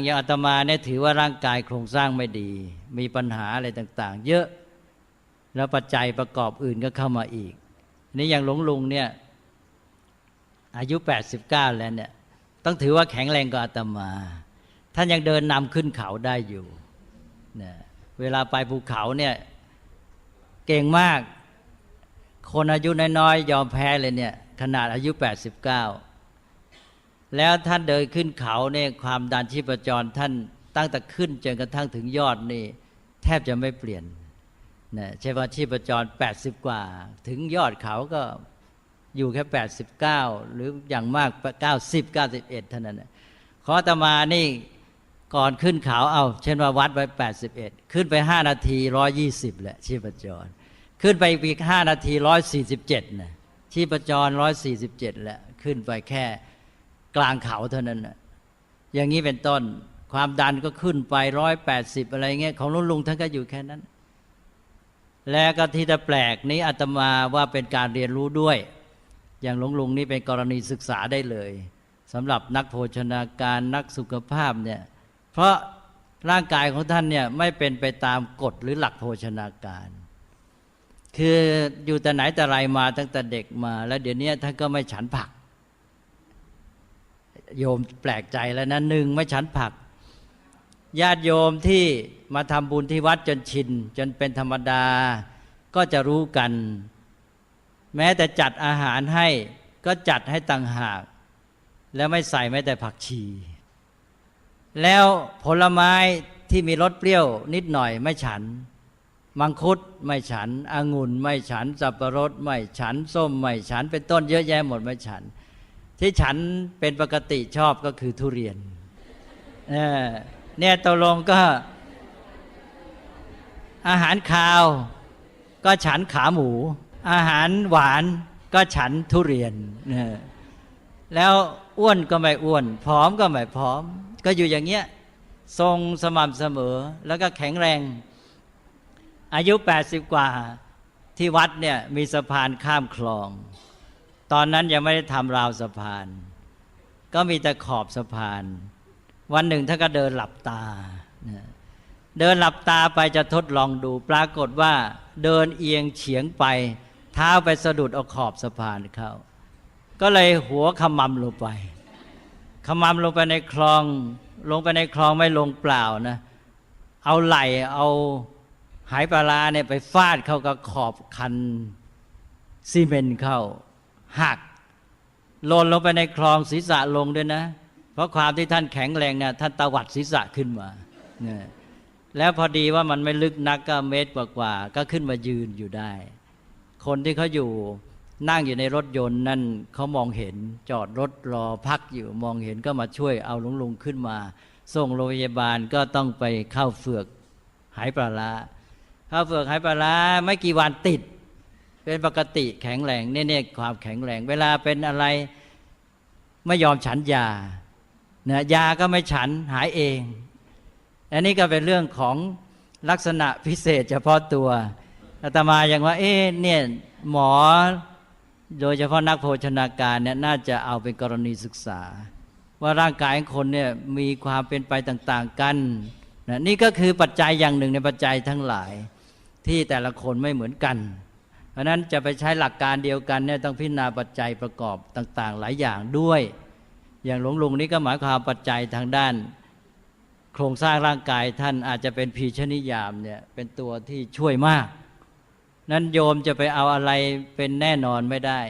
อย่างอาตมาเนี่ยถือว่าร่างกายโครงสร้างไม่ดีมีปัญหาอะไรต่างๆเยอะแล้วปัจจัยประกอบอื่นก็เข้ามาอีกนี่อย่างหลวงลุงเนี่ยอายุ89แล้วเนี่ยต้องถือว่าแข็งแรงกว่าอาตมาท่านยังเดินนำขึ้นเขาได้อยู่นะเวลาไปภูเขาเนี่ยเก่งมากคนอายุน้อยๆยอมแพ้เลยเนี่ยขนาดอายุ89แล้วท่านเดินขึ้นเขาเนี่ยความดันชีพจรท่านตั้งแต่ขึ้นจนกระทั่งถึงยอดนี่แทบจะไม่เปลี่ยนนะใช่ว่าชีพจร80กว่าถึงยอดเขาก็อยู่แค่89หรืออย่างมาก90 91เท่านั้นนะขออาตมานี่ก่อนขึ้นเขาเช่นว่าวัดไว้81ขึ้นไป5นาที120แหละชีพจรขึ้นไปอีก5นาที147นะชีพจร147แหละขึ้นไปแค่กลางเขาเท่านั้นนะอย่างนี้เป็นต้นความดันก็ขึ้นไป180อะไรเงี้ยของลุงท่านก็อยู่แค่นั้นแล้วก็ที่จะแปลกนี้อาตมาว่าเป็นการเรียนรู้ด้วยอย่างหลวงลุงนี่เป็นกรณีศึกษาได้เลยสำหรับนักโภชนาการนักสุขภาพเนี่ยเพราะร่างกายของท่านเนี่ยไม่เป็นไปตามกฎหรือหลักโภชนาการคืออยู่แต่ไหนแต่ไรมาตั้งแต่เด็กมาแล้วเดี๋ยวนี้ท่านก็ไม่ฉันผักโยมแปลกใจแล้วนะ1ไม่ฉันผักญาติโยมที่มาทำบุญที่วัดจนชินจนเป็นธรรมดาก็จะรู้กันแม้แต่จัดอาหารให้ก็จัดให้ต่างหากแล้วไม่ใส่แม้แต่ผักชีแล้วผลไม้ที่มีรสเปรี้ยวนิดหน่อยไม่ฉันมังคุดไม่ฉันองุ่นไม่ฉันสับปะรดไม่ฉันส้มไม่ฉันเป็นต้นเยอะแยะหมดไม่ฉันที่ฉันเป็นปกติชอบก็คือทุเรียนเนี่ยตกลงก็อาหารคาวก็ฉันขาหมูอาหารหวานก็ฉันทุเรียนแล้วอ้วนก็ไม่อ้วนผอมก็ไม่ผอมก็อยู่อย่างเงี้ยทรงสม่ำเสมอแล้วก็แข็งแรงอายุ80กว่าที่วัดเนี่ยมีสะพานข้ามคลองตอนนั้นยังไม่ได้ทำราวสะพานก็มีแต่ขอบสะพานวันหนึ่งท่านก็เดินหลับตาเดินหลับตาไปจะทดลองดูปรากฏว่าเดินเอียงเฉียงไปเท้าไปสะดุดเอาขอบสะพานเข้าก็เลยหัวขมำลงไปในคลองลงไปในคลองไม่ลงเปล่านะเอาไหล่เอาหายปลาร้าเนี่ยไปฟาดเข้ากับขอบคันซีเมนต์เข้าหักหล่นลงไปในคลองศีรษะลงด้วยนะเพราะความที่ท่านแข็งแรงเนี่ยท่านตวัดศีรษะขึ้นมาเนี่ยแล้วพอดีว่ามันไม่ลึกนักก็เมตรกว่าก็ขึ้นมายืนอยู่ได้คนที่เขาอยู่นั่งอยู่ในรถยนต์นั่นเขามองเห็นจอดรถรอพักอยู่มองเห็นก็มาช่วยเอาลุงขึ้นมาส่งโรงพยาบาลก็ต้องไปเข้าเฝือกหายปลาร้า ข้าวเฟือกหายปลาร้าไม่กี่วันติดเป็นปกติแข็งแรงเนี่ยความแข็งแรงเวลาเป็นอะไรไม่ยอมฉันยาเนี่ยยาก็ไม่ฉันหายเองอันนี้ก็เป็นเรื่องของลักษณะพิเศษเฉพาะตัวอาตมาอย่างว่าเนี่ยหมอโดยเฉพาะนักโภชนาการเนี่ยน่าจะเอาเป็นกรณีศึกษาว่าร่างกายของคนเนี่ยมีความเป็นไปต่างๆกันนะนี่ก็คือปัจจัยอย่างหนึ่งในปัจจัยทั้งหลายที่แต่ละคนไม่เหมือนกันเพราะนั้นจะไปใช้หลักการเดียวกันเนี่ยต้องพิจารณาปัจจัยประกอบต่างๆหลายอย่างด้วยอย่างหลวงลุงนี่ก็หมายความปัจจัยทางด้านโครงสร้างร่างกายท่านอาจจะเป็นพีชนิยามเนี่ยเป็นตัวที่ช่วยมากนั้นโยมจะไปเอาอะไรเป็นแน่นอนไม่ได้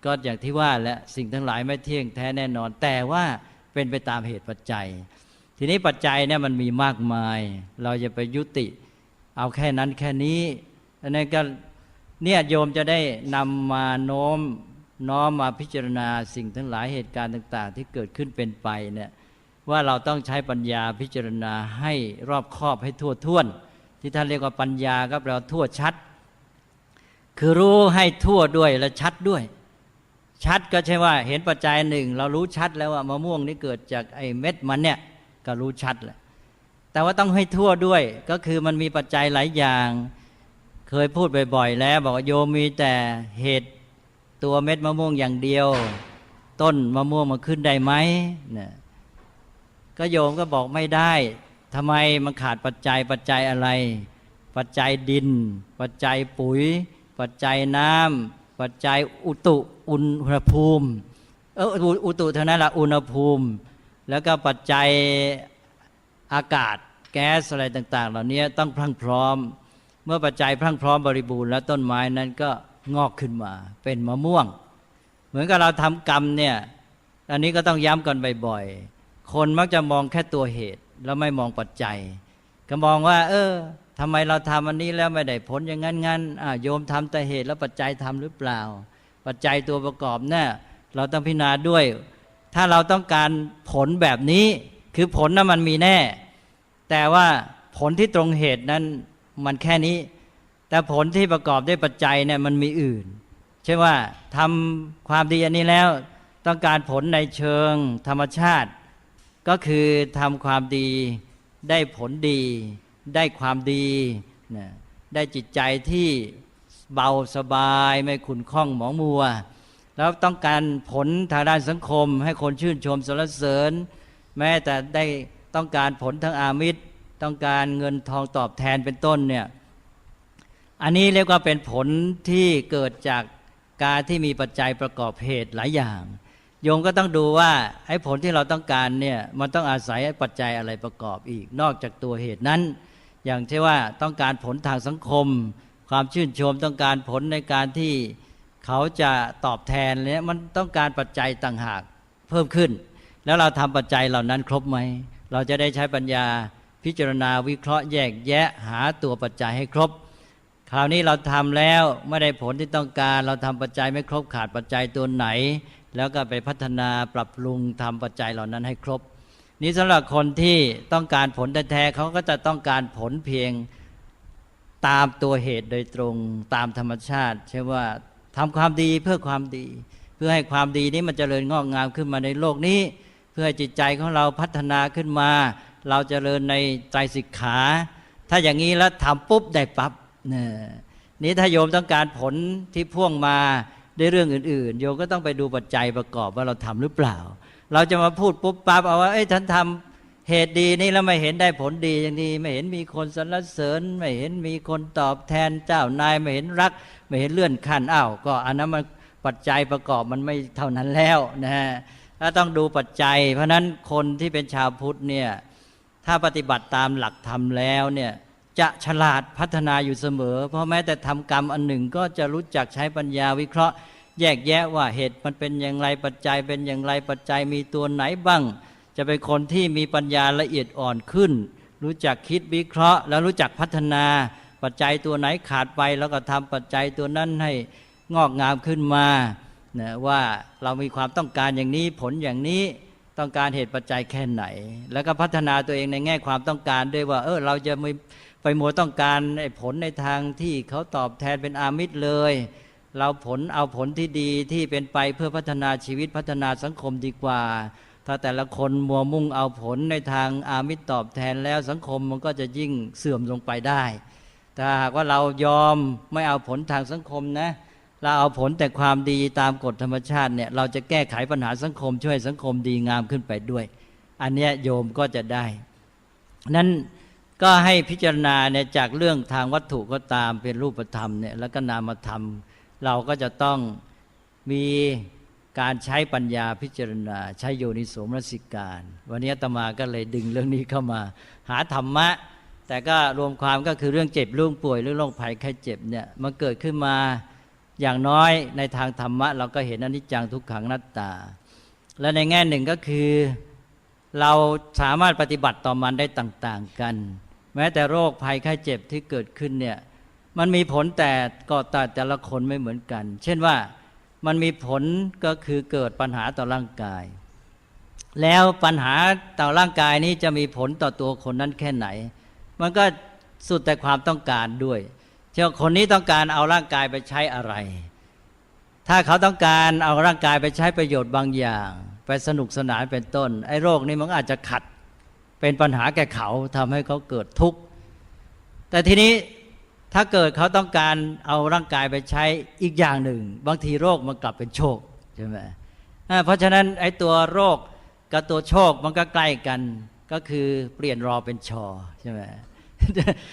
ก็อย่างที่ว่าและสิ่งทั้งหลายไม่เที่ยงแท้แน่นอนแต่ว่าเป็นไปตามเหตุปัจจัยทีนี้ปัจจัยเนี่ยมันมีมากมายเราจะไปยุติเอาแค่นั้นแค่นี้อันนั้นก็เนี่ยโยมจะได้นำมาน้อมมาพิจารณาสิ่งทั้งหลายเหตุการณ์ต่างๆที่เกิดขึ้นเป็นไปเนี่ยว่าเราต้องใช้ปัญญาพิจารณาให้รอบคอบให้ทั่วถ้วนที่ท่านเรียกว่าปัญญาก็แปลว่าทั่วชัดคือรู้ให้ทั่วด้วยและชัดด้วยชัดก็ใช่ว่าเห็นปัจจัยหนึ่งเรารู้ชัดแล้วว่ามะม่วงนี่เกิดจากไอ้เม็ดมันเนี่ยก็รู้ชัดแหละแต่ว่าต้องให้ทั่วด้วยก็คือมันมีปัจจัยหลายอย่างเคยพูดบ่อยๆแล้วบอกว่าโยมมีแต่เหตุตัวเม็ดมะม่วงอย่างเดียวต้นมะม่วงมาขึ้นได้ไหมเนี่ยก็โยมก็บอกไม่ได้ทำไมมันขาดปัจจัยอะไรปัจจัยดินปัจจัยปุ๋ยปัจจัยน้ำปัจจัยอุณหภูมิอุตุเท่านั้นละอุณหภูมิแล้วก็ปัจจัยอากาศแก๊สอะไรต่างๆเหล่านี้ต้องพรั่งพร้อมเมื่อปัจจัยพรั่งพร้อมบริบูรณ์แล้วต้นไม้นั้นก็งอกขึ้นมาเป็นมะม่วงเหมือนกับเราทำกรรมเนี่ยอันนี้ก็ต้องย้ำกันบ่อยๆคนมักจะมองแค่ตัวเหตุแล้วไม่มองปัจจัยก็มองว่าทำไมเราทำอันนี้แล้วไม่ได้ผลอย่างนั้นโยมทำแต่เหตุแล้วปัจจัยทำหรือเปล่าปัจจัยตัวประกอบเนี่ยเราต้องพิจารณาด้วยถ้าเราต้องการผลแบบนี้คือผลนั้นมันมีแน่แต่ว่าผลที่ตรงเหตุนั้นมันแค่นี้แต่ผลที่ประกอบด้วยปัจจัยเนี่ยมันมีอื่นใช่ว่าทำความดีอันนี้แล้วต้องการผลในเชิงธรรมชาติก็คือทำความดีได้ผลดีได้ความดีได้จิตใจที่เบาสบายไม่ขุ่นข้องหมองมัวแล้วต้องการผลทางด้านสังคมให้คนชื่นชมสรรเสริญแม้แต่ได้ต้องการผลทางอามิตรต้องการเงินทองตอบแทนเป็นต้นเนี่ยอันนี้เรียกว่าเป็นผลที่เกิดจากการที่มีปัจจัยประกอบเหตุหลายอย่างโยมก็ต้องดูว่าไอ้ผลที่เราต้องการเนี่ยมันต้องอาศัยปัจจัยอะไรประกอบอีกนอกจากตัวเหตุนั้นอย่างเช่นว่าต้องการผลทางสังคมความชื่นชมต้องการผลในการที่เขาจะตอบแทนเนี่ยมันต้องการปัจจัยต่างหากเพิ่มขึ้นแล้วเราทำปัจจัยเหล่านั้นครบไหมเราจะได้ใช้ปัญญาพิจารณาวิเคราะห์แยกแยะหาตัวปัจจัยให้ครบคราวนี้เราทำแล้วไม่ได้ผลที่ต้องการเราทำปัจจัยไม่ครบขาดปัจจัยตัวไหนแล้วก็ไปพัฒนาปรับปรุงทำปัจจัยเหล่านั้นให้ครบนี้สำหรับคนที่ต้องการผลแท้ๆเขาก็จะต้องการผลเพียงตามตัวเหตุโดยตรงตามธรรมชาติใช่ว่าทำความดีเพื่อความดีเพื่อให้ความดีนี้มันเจริญงอกงามขึ้นมาในโลกนี้เพื่อให้จิตใจของเราพัฒนาขึ้นมาเราเจริญในไตรสิกขาถ้าอย่างนี้แล้วทำปุ๊บได้ปั๊บนี่ถ้าโยมต้องการผลที่พ่วงมาด้วยเรื่องอื่นๆโยมก็ต้องไปดูปัจจัยประกอบว่าเราทำหรือเปล่าเราจะมาพูดปุ๊บปั๊บเอาว่าฉันทำเหตุดีนี่แล้วไม่เห็นได้ผลดีอย่างนี้ไม่เห็นมีคนสรรเสริญไม่เห็นมีคนตอบแทนเจ้านายไม่เห็นรักไม่เห็นเลื่อนขั้นก็อันนั้นมันปัจจัยประกอบมันไม่เท่านั้นแล้วนะฮะถ้าต้องดูปัจจัยเพราะนั้นคนที่เป็นชาวพุทธเนี่ยถ้าปฏิบัติตามหลักธรรมแล้วเนี่ยจะฉลาดพัฒนาอยู่เสมอเพราะแม้แต่ทำกรรมอันหนึ่งก็จะรู้จักใช้ปัญญาวิเคราะห์แยกแยะว่าเหตุมันเป็นอย่างไรปัจจัยเป็นอย่างไรปัจจัยมีตัวไหนบ้างจะเป็นคนที่มีปัญญาละเอียดอ่อนขึ้นรู้จักคิดวิเคราะห์แล้วรู้จักพัฒนาปัจจัยตัวไหนขาดไปแล้วก็ทำปัจจัยตัวนั้นให้งอกงามขึ้นมาว่าเรามีความต้องการอย่างนี้ผลอย่างนี้ต้องการเหตุปัจจัยแค่ไหนแล้วก็พัฒนาตัวเองในแง่ความต้องการด้วยว่าเราจะมี ไปมัวต้องการผลในทางที่เขาตอบแทนเป็นอามิตรเลยเราเอาผลที่ดีที่เป็นไปเพื่อพัฒนาชีวิตพัฒนาสังคมดีกว่าถ้าแต่ละคนมัวมุ่งเอาผลในทางอามิตรตอบแทนแล้วสังคมมันก็จะยิ่งเสื่อมลงไปได้ถ้าหากว่าเรายอมไม่เอาผลทางสังคมนะเราเอาผลแต่ความดีตามกฎธรรมชาติเนี่ยเราจะแก้ไขปัญหาสังคมช่วยสังคมดีงามขึ้นไปด้วยอันเนี้ยโยมก็จะได้นั้นก็ให้พิจารณาเนี่ยจากเรื่องทางวัตถุก็ตามเป็นรูปธรรมเนี่ยแล้วก็นามธรรมเราก็จะต้องมีการใช้ปัญญาพิจารณาใช้โยนิโสมนสิการวันนี้อาตมาก็เลยดึงเรื่องนี้เข้ามาหาธรรมะแต่ก็รวมความก็คือเรื่องเจ็บเรื่องป่วยเรื่องโรคภัยไข้เจ็บเนี่ยมันเกิดขึ้นมาอย่างน้อยในทางธรรมะเราก็เห็นอนิจจังทุกขังอนัตตาและในแง่หนึ่งก็คือเราสามารถปฏิบัติต่อมันได้ต่างๆกันแม้แต่โรคภัยไข้เจ็บที่เกิดขึ้นเนี่ยมันมีผลแต่ละคนไม่เหมือนกันเช่นว่ามันมีผลก็คือเกิดปัญหาต่อร่างกายแล้วปัญหาต่อร่างกายนี้จะมีผลต่อตัวคนนั้นแค่ไหนมันก็สุดแต่ความต้องการด้วยเช่นคนนี้ต้องการเอาร่างกายไปใช้อะไรถ้าเขาต้องการเอาร่างกายไปใช้ประโยชน์บางอย่างไปสนุกสนานเป็นต้นไอ้โรคนี้มันอาจจะขัดเป็นปัญหาแก่เขาทำให้เขาเกิดทุกข์แต่ทีนี้ถ้าเกิดเขาต้องการเอาร่างกายไปใช้อีกอย่างหนึ่งบางทีโรคมันกลับเป็นโชคใช่ไหมเพราะฉะนั้นไอ้ตัวโรคกับตัวโชคมันก็ใกล้กันก็คือเปลี่ยนรอเป็นชอใช่ไหม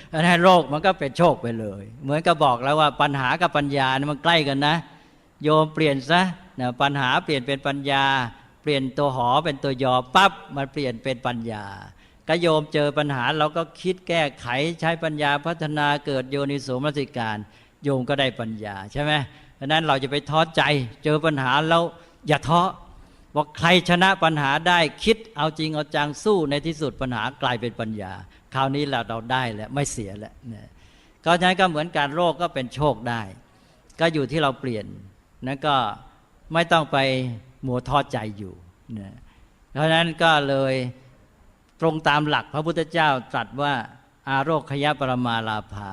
เพราะฉะนั้นโรคมันก็เป็นโชคไปเลยเหมือนกับบอกแล้วว่าปัญหากับปัญญานี่มันใกล้กันนะโยมเปลี่ยนซะนะปัญหาเปลี่ยนเป็นปัญญาเปลี่ยนตัวหอเป็นตัวยอปั๊บมันเปลี่ยนเป็นปัญญาก็โยมเจอปัญหาเราก็คิดแก้ไขใช้ปัญญาพัฒนาเกิดโยนิโสมนสิการโยมก็ได้ปัญญาใช่ไหมเพราะนั้นเราจะไปท้อใจเจอปัญหาแล้วอย่าท้อบอกใครชนะปัญหาได้คิดเอาจริงเอาจังสู้ในที่สุดปัญหากลายเป็นปัญญาคราวนี้เราได้แล้วไม่เสียแล้วเนี่ยก็ฉะนั้นก็เหมือนการโรคก็เป็นโชคได้ก็อยู่ที่เราเปลี่ยนนั้นก็ไม่ต้องไปมัวท้อใจอยู่นะเพราะฉะนั้นก็เลยตรงตามหลักพระพุทธเจ้าตรัสว่าอาโรคขยะปรมาลาภา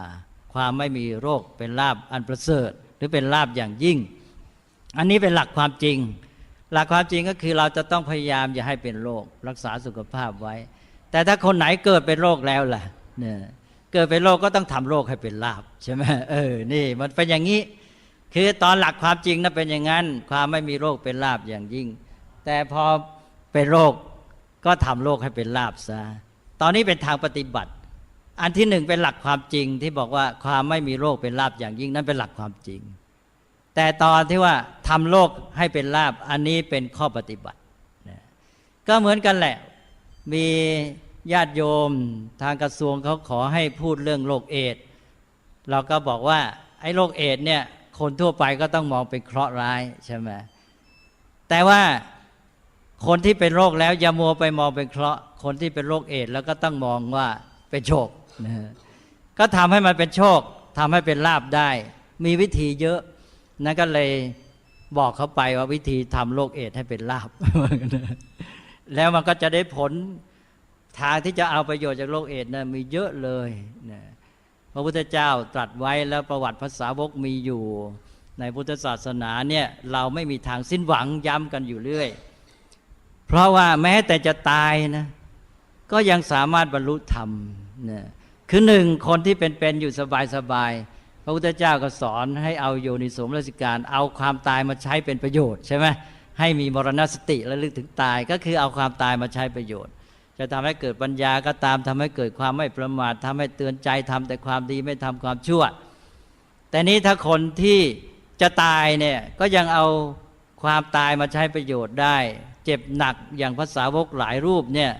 ความไม่มีโรคเป็นลาภอันประเสริฐหรือเป็นลาภอย่างยิ่งอันนี้เป็นหลักความจริงหลักความจริงก็คือเราจะต้องพยายามอย่าให้เป็นโรครักษาสุขภาพไว้แต่ถ้าคนไหนเกิดเป็นโรคแล้วล่ะเนี่ยเกิดเป็นโรคก็ต้องทำโรคให้เป็นลาภใช่ไหมนี่มันเป็นอย่างนี้คือตอนหลักความจริงนะเป็นอย่างนั้นความไม่มีโรคเป็นลาภอย่างยิ่งแต่พอเป็นโรคก็ทำโรคให้เป็นลาภซะตอนนี้เป็นทางปฏิบัติอันที่หนึ่งเป็นหลักความจริงที่บอกว่าความไม่มีโรคเป็นลาภอย่างยิ่งนั่นเป็นหลักความจริงแต่ตอนที่ว่าทำโรคให้เป็นลาภอันนี้เป็นข้อปฏิบัติก็เหมือนกันแหละมีญาติโยมทางกระทรวงเขาขอให้พูดเรื่องโรคเอดส์เราก็บอกว่าไอ้โรคเอดส์เนี่ยคนทั่วไปก็ต้องมองเป็นเคราะห์ร้ายใช่ไหมแต่ว่าคนที่เป็นโรคแล้วอย่ามัวไปมองเป็นเคราะห์คนที่เป็นโรคเอดส์แล้วก็ต้องมองว่าเป็นโชคนะก็ทำให้มันเป็นโชคทำให้เป็นลาภได้มีวิธีเยอะนั่นก็เลยบอกเขาไปว่าวิธีทำโรคเอดส์ให้เป็นลาภ แล้วมันก็จะได้ผลทางที่จะเอาประโยชน์จากโรคเอดส์นะมีเยอะเลยนะพระพุทธเจ้าตรัสไว้แล้วประวัติภาษาวกมีอยู่ในพุทธศาสนาเนี่ยเราไม่มีทางสิ้นหวังย้ำกันอยู่เรื่อยเพราะว่าแม้แต่จะตายนะก็ยังสามารถบรรลุธรรมนะคือหนึ่งคนที่เป็นอยู่สบายๆพระพุทธเจ้าก็สอนให้เอาโยนิโสมนสิการเอาความตายมาใช้เป็นประโยชน์ใช่ไหมให้มีมรณสติและลึกถึงตายก็คือเอาความตายมาใช้ประโยชน์จะทำให้เกิดปัญญาก็ตามทำให้เกิดความไม่ประมาททำให้เตือนใจทำแต่ความดีไม่ทำความชั่วแต่นี้ถ้าคนที่จะตายเนี่ยก็ยังเอาความตายมาใช้ประโยชน์ได้เจ็บหนักอย่างพระสาวกหลายรูปเนี่ย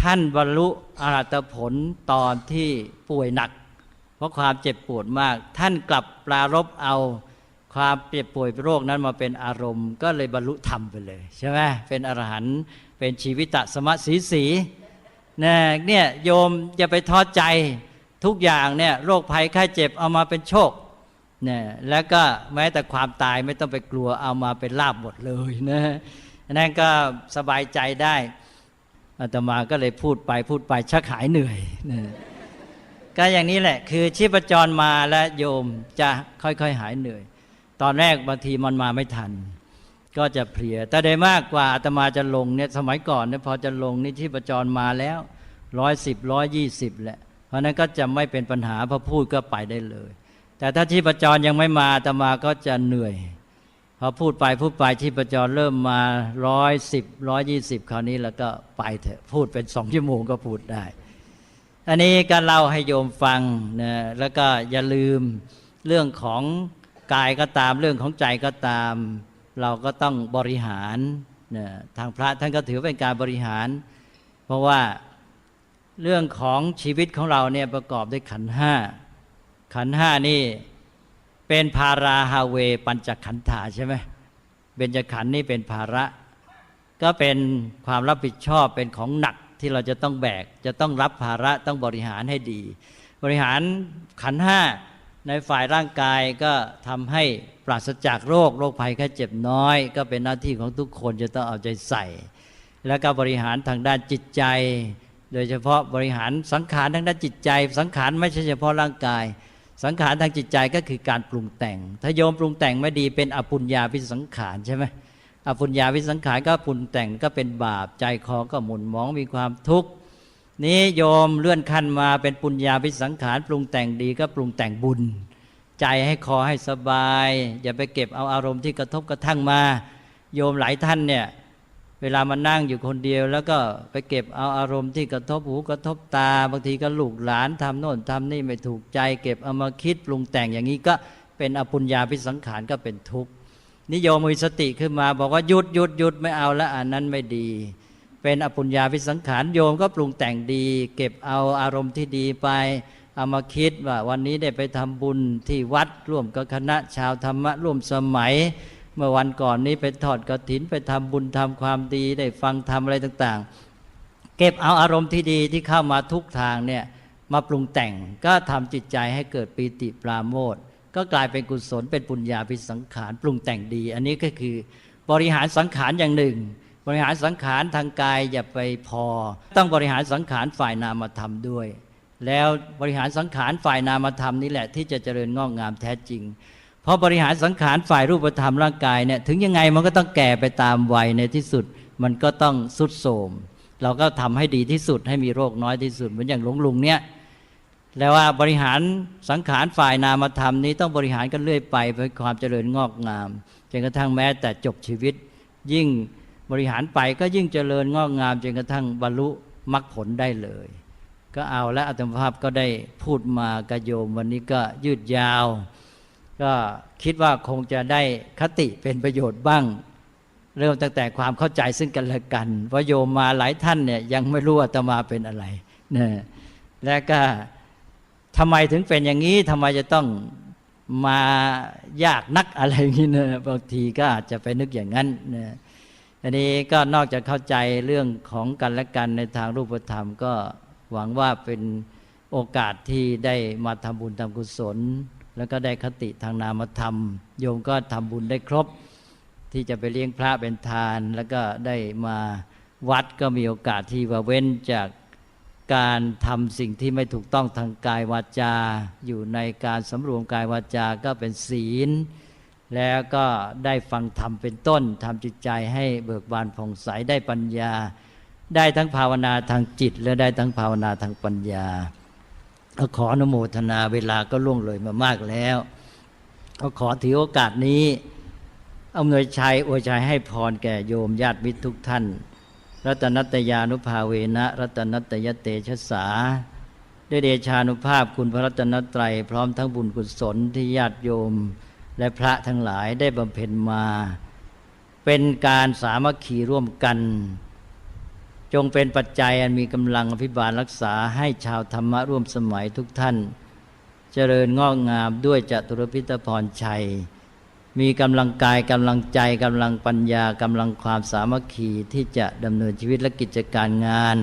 ท่านบรรลุอรหัตผลตอนที่ป่วยหนักเพราะความเจ็บปวดมากท่านกลับปรารภเอาความเจ็บป่วยโรคนั้นมาเป็นอารมณ์ก็เลยบรรลุธรรมไปเลยใช่ไหมเป็นอรหันต์เป็นชีวิตสมะสีเนี่ยโยมอย่าไปท้อใจทุกอย่างเนี่ยโรคภัยไข้เจ็บเอามาเป็นโชคเนี่ยแล้วก็แม้แต่ความตายไม่ต้องไปกลัวเอามาเป็นลาภหมดเลยนะนั่นก็สบายใจได้อาตมาก็เลยพูดไปชักหายเหนื่อยนะ ก็อย่างนี้แหละคือชีพจรมาและโยมจะค่อยๆหายเหนื่อยตอนแรกบางทีมันมาไม่ทันก็จะเพลียแต่โดยมากกว่าอาตมาจะลงเนี่ยสมัยก่อนเนี่ยพอจะลงนี่ชีพจรมาแล้ว110 120แหละเพราะนั้นก็จะไม่เป็นปัญหาพอพูดก็ไปได้เลยแต่ถ้าชีพจรยังไม่มาอาตมาก็จะเหนื่อยพอพูดไปชีพจรเริ่มมา110 120คราวนี้แล้วก็ไปเถอะพูดเป็น2 ชั่วโมงก็พูดได้อันนี้ก็เล่าให้โยมฟังนะแล้วก็อย่าลืมเรื่องของกายก็ตามเรื่องของใจก็ตามเราก็ต้องบริหารนะทางพระท่านก็ถือเป็นการบริหารเพราะว่าเรื่องของชีวิตของเราเนี่ยประกอบด้วยขันธ์5นี่เป็นภาราฮาเวปัญจขันธาใช่ไหมเบญจขันธ์นี่เป็นภาระก็เป็นความรับผิดชอบเป็นของหนักที่เราจะต้องแบกจะต้องรับภาระต้องบริหารให้ดีบริหารขันธ์5ในฝ่ายร่างกายก็ทำให้ปราศจากโรคภัยแค่เจ็บน้อยก็เป็นหน้าที่ของทุกคนจะต้องเอาใจใส่แล้วก็บริหารทางด้านจิตใจโดยเฉพาะบริหารสังขารทางด้านจิตใจสังขารไม่ใช่เฉพาะร่างกายสังขารทางจิตใจก็คือการปรุงแต่งถ้าโยมปรุงแต่งไม่ดีเป็นอปุญญาวิสังขารใช่ไหมอปุญญาวิสังขารก็ปรุงแต่งก็เป็นบาปใจคอก็หม่นหมองมีความทุกข์นี้โยมเลื่อนขั้นมาเป็นปุญญาวิสังขารปรุงแต่งดีก็ปรุงแต่งบุญใจให้คอให้สบายอย่าไปเก็บเอาอารมณ์ที่กระทบกระทั่งมาโยมหลายท่านเนี่ยเวลามานั่งอยู่คนเดียวแล้วก็ไปเก็บเอาอารมณ์ที่กระทบหูกระทบตาบางทีก็ลูกหลานทำโน่นทำนี่ไม่ถูกใจเก็บเอามาคิดปรุงแต่งอย่างนี้ก็เป็นอปุญญาวิสังขารก็เป็นทุกข์นิโยมมีสติขึ้นมาบอกว่าหยุดไม่เอาละอันนั้นไม่ดีเป็นอปุญญาวิสังขารโยมก็ปรุงแต่งดีเก็บเอาอารมณ์ที่ดีไปเอามาคิดว่าวันนี้ได้ไปทำบุญที่วัดร่วมกับคณะชาวธรรมะร่วมสมัยเมื่อวันก่อนนี้ไปทอดกฐินไปทำบุญทำความดีได้ฟังธรรมอะไรต่างๆเก็บเอาอารมณ์ที่ดีที่เข้ามาทุกทางเนี่ยมาปรุงแต่งก็ทำจิตใจให้เกิดปีติปราโมทย์ก็กลายเป็นกุศลเป็นปุญญาภิสังขารปรุงแต่งดีอันนี้ก็คือบริหารสังขารอย่างหนึ่งบริหารสังขารทางกายอย่าไปพอต้องบริหารสังขารฝ่ายนามธรรมด้วยแล้วบริหารสังขารฝ่ายนามธรรมนี่แหละที่จะเจริญงอกงามแท้จริงเพราะบริหารสังขารฝ่ายรูปธรรมร่างกายเนี่ยถึงยังไงมันก็ต้องแก่ไปตามวัยในที่สุดมันก็ต้องทรุดโทรมเราก็ทำให้ดีที่สุดให้มีโรคน้อยที่สุดเหมือนอย่างหลวงลุงเนี่ยแล้วว่าบริหารสังขารฝ่ายนามธรรมนี้ต้องบริหารกันเรื่อยไปเพื่อความเจริญงอกงามจนกระทั่งแม้แต่จบชีวิตยิ่งบริหารไปก็ยิ่งเจริญงอกงามจนกระทั่งบรรลุมรรคผลได้เลยก็เอาและอาตมาภาพก็ได้พูดมากระโยมวันนี้ก็ยืดยาวก็คิดว่าคงจะได้คติเป็นประโยชน์บ้างเริ่มตั้งแต่ความเข้าใจซึ่งกันและกันเพราะโยมมาหลายท่านเนี่ยยังไม่รู้อาตมาเป็นอะไรนะและก็ทำไมถึงเป็นอย่างนี้ทำไมจะต้องมายากนักอะไรอย่างนี้นะบางทีก็อาจจะไปนึกอย่างนั้นนะอันนี้ก็นอกจากเข้าใจเรื่องของกันและกันในทางรูปธรรมก็หวังว่าเป็นโอกาสที่ได้มาทำบุญทำกุศลแล้วก็ได้คติทางนามธรรมโยมก็ทำบุญได้ครบที่จะไปเลี้ยงพระเป็นทานแล้วก็ได้มาวัดก็มีโอกาสที่ว่าเว้นจากการทำสิ่งที่ไม่ถูกต้องทางกายวาจาอยู่ในการสำรวมกายวาจาก็เป็นศีลแล้วก็ได้ฟังธรรมเป็นต้นทำจิตใจให้เบิกบานผ่องใสได้ปัญญาได้ทั้งภาวนาทางจิตและได้ทั้งภาวนาทางปัญญาขออนุโมทนาเวลาก็ล่วงเลยมามากแล้วก็ขอถือโอกาสนี้อำนวยชัยอวยชัยให้พรแก่โยมญาติมิตรทุกท่านรัตนัตยานุภาเวนะรัตนัตยเตชะสาด้วยเดชานุภาพคุณพระรัตนตรัยพร้อมทั้งบุญกุศลที่ญาติโยมและพระทั้งหลายได้บำเพ็ญมาเป็นการสามัคคีร่วมกันจงเป็นปัจจัยอันมีกำลังอภิบาลรักษาให้ชาวธรรมะร่วมสมัยทุกท่านเจริญงอกงามด้วยจตุรพิธพรชัยมีกำลังกายกำลังใจกำลังปัญญากำลังความสามัคคีที่จะดำเนินชีวิตและกิจการงาน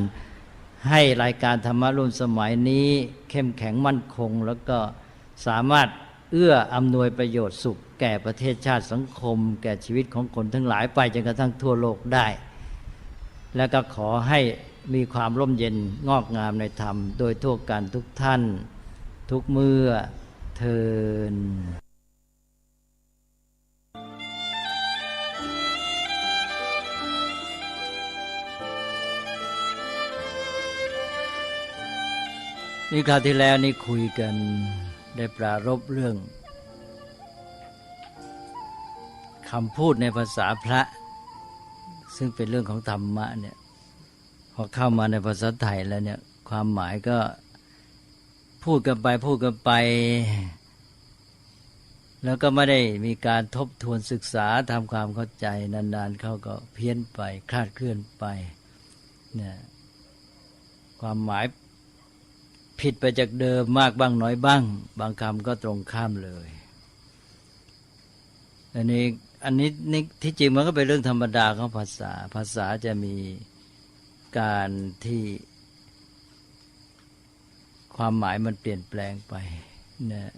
ให้รายการธรรมะร่วมสมัยนี้เข้มแข็งมั่นคงแล้วก็สามารถเอื้ออำนวยประโยชน์สุขแก่ประเทศชาติสังคมแก่ชีวิตของคนทั้งหลายไปจนกระทั่งทั่วโลกได้และก็ขอให้มีความร่มเย็นงอกงามในธรรมโดยทั่วกันทุกท่าน ทุกเมื่อเทินนี่คราวที่แล้วนี่คุยกันได้ปรารภเรื่องคำพูดในภาษาพระซึ่งเป็นเรื่องของธรรมะเนี่ยพอเข้ามาในภาษาไทยแล้วเนี่ยความหมายก็พูดกันไปแล้วก็ไม่ได้มีการทบทวนศึกษาทำความเข้าใจนานๆเขาก็เพี้ยนไปคลาดเคลื่อนไปเนี่ยความหมายผิดไปจากเดิมมากบ้างน้อยบ้างบางคำก็ตรงข้ามเลยอันนี้ที่จริงมันก็เป็นเรื่องธรรมดาของภาษาจะมีการที่ความหมายมันเปลี่ยนแปลงไปเนี่ย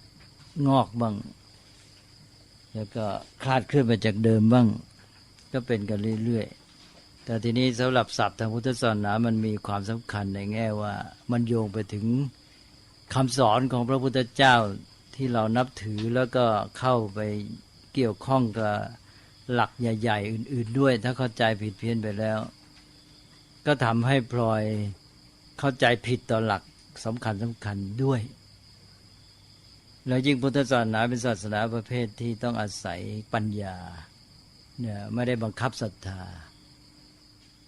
งอกบ้างแล้วก็คลาดเคลื่อนไปจากเดิมบ้างก็เป็นกันเรื่อยๆแต่ทีนี้สำหรับศัพท์ทางพุทธศาสนามันมีความสำคัญในแง่ว่ามันโยงไปถึงคำสอนของพระพุทธเจ้าที่เรานับถือแล้วก็เข้าไปเกี่ยวข้องกับหลักใหญ่ๆอื่นๆด้วยถ้าเข้าใจผิดเพี้ยนไปแล้วก็ทำให้พลอยเข้าใจผิดต่อหลักสำคัญด้วยแล้วยิ่งพุทธศาสนาเป็นศาสนาประเภทที่ต้องอาศัยปัญญาเนี่ยไม่ได้บังคับศรัทธา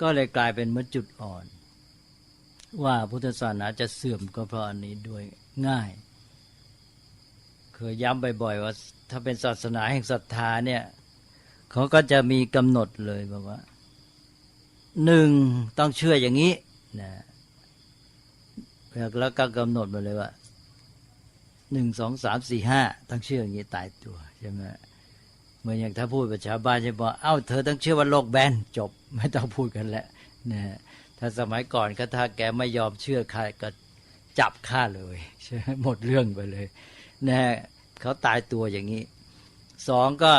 ก็เลยกลายเป็นเหมือนจุดอ่อนว่าพุทธศาสนาจะเสื่อมก็เพราะอันนี้ด้วยง่ายเคยย้ำบ่อยๆว่าถ้าเป็นศาสนาแห่งศรัทธาเนี่ยเขาก็จะมีกำหนดเลยบอกว่าหนึ่งต้องเชื่ออย่างนี้นะแล้วก็กำหนดมาเลยว่า1 2 3 4 5ต้องเชื่ออย่างนี้ตายตัวใช่ไหมเหมือนอย่างถ้าพูดกับชาวบ้านจะบอกเอ้าเธอต้องเชื่อว่าโลกแบนจบไม่ต้องพูดกันแล้วนะถ้าสมัยก่อนก็ถ้าแกไม่ยอมเชื่อใครก็จับฆ่าเลยใช่ไหมหมดเรื่องไปเลยนะเขาตายตัวอย่างนี้สองก็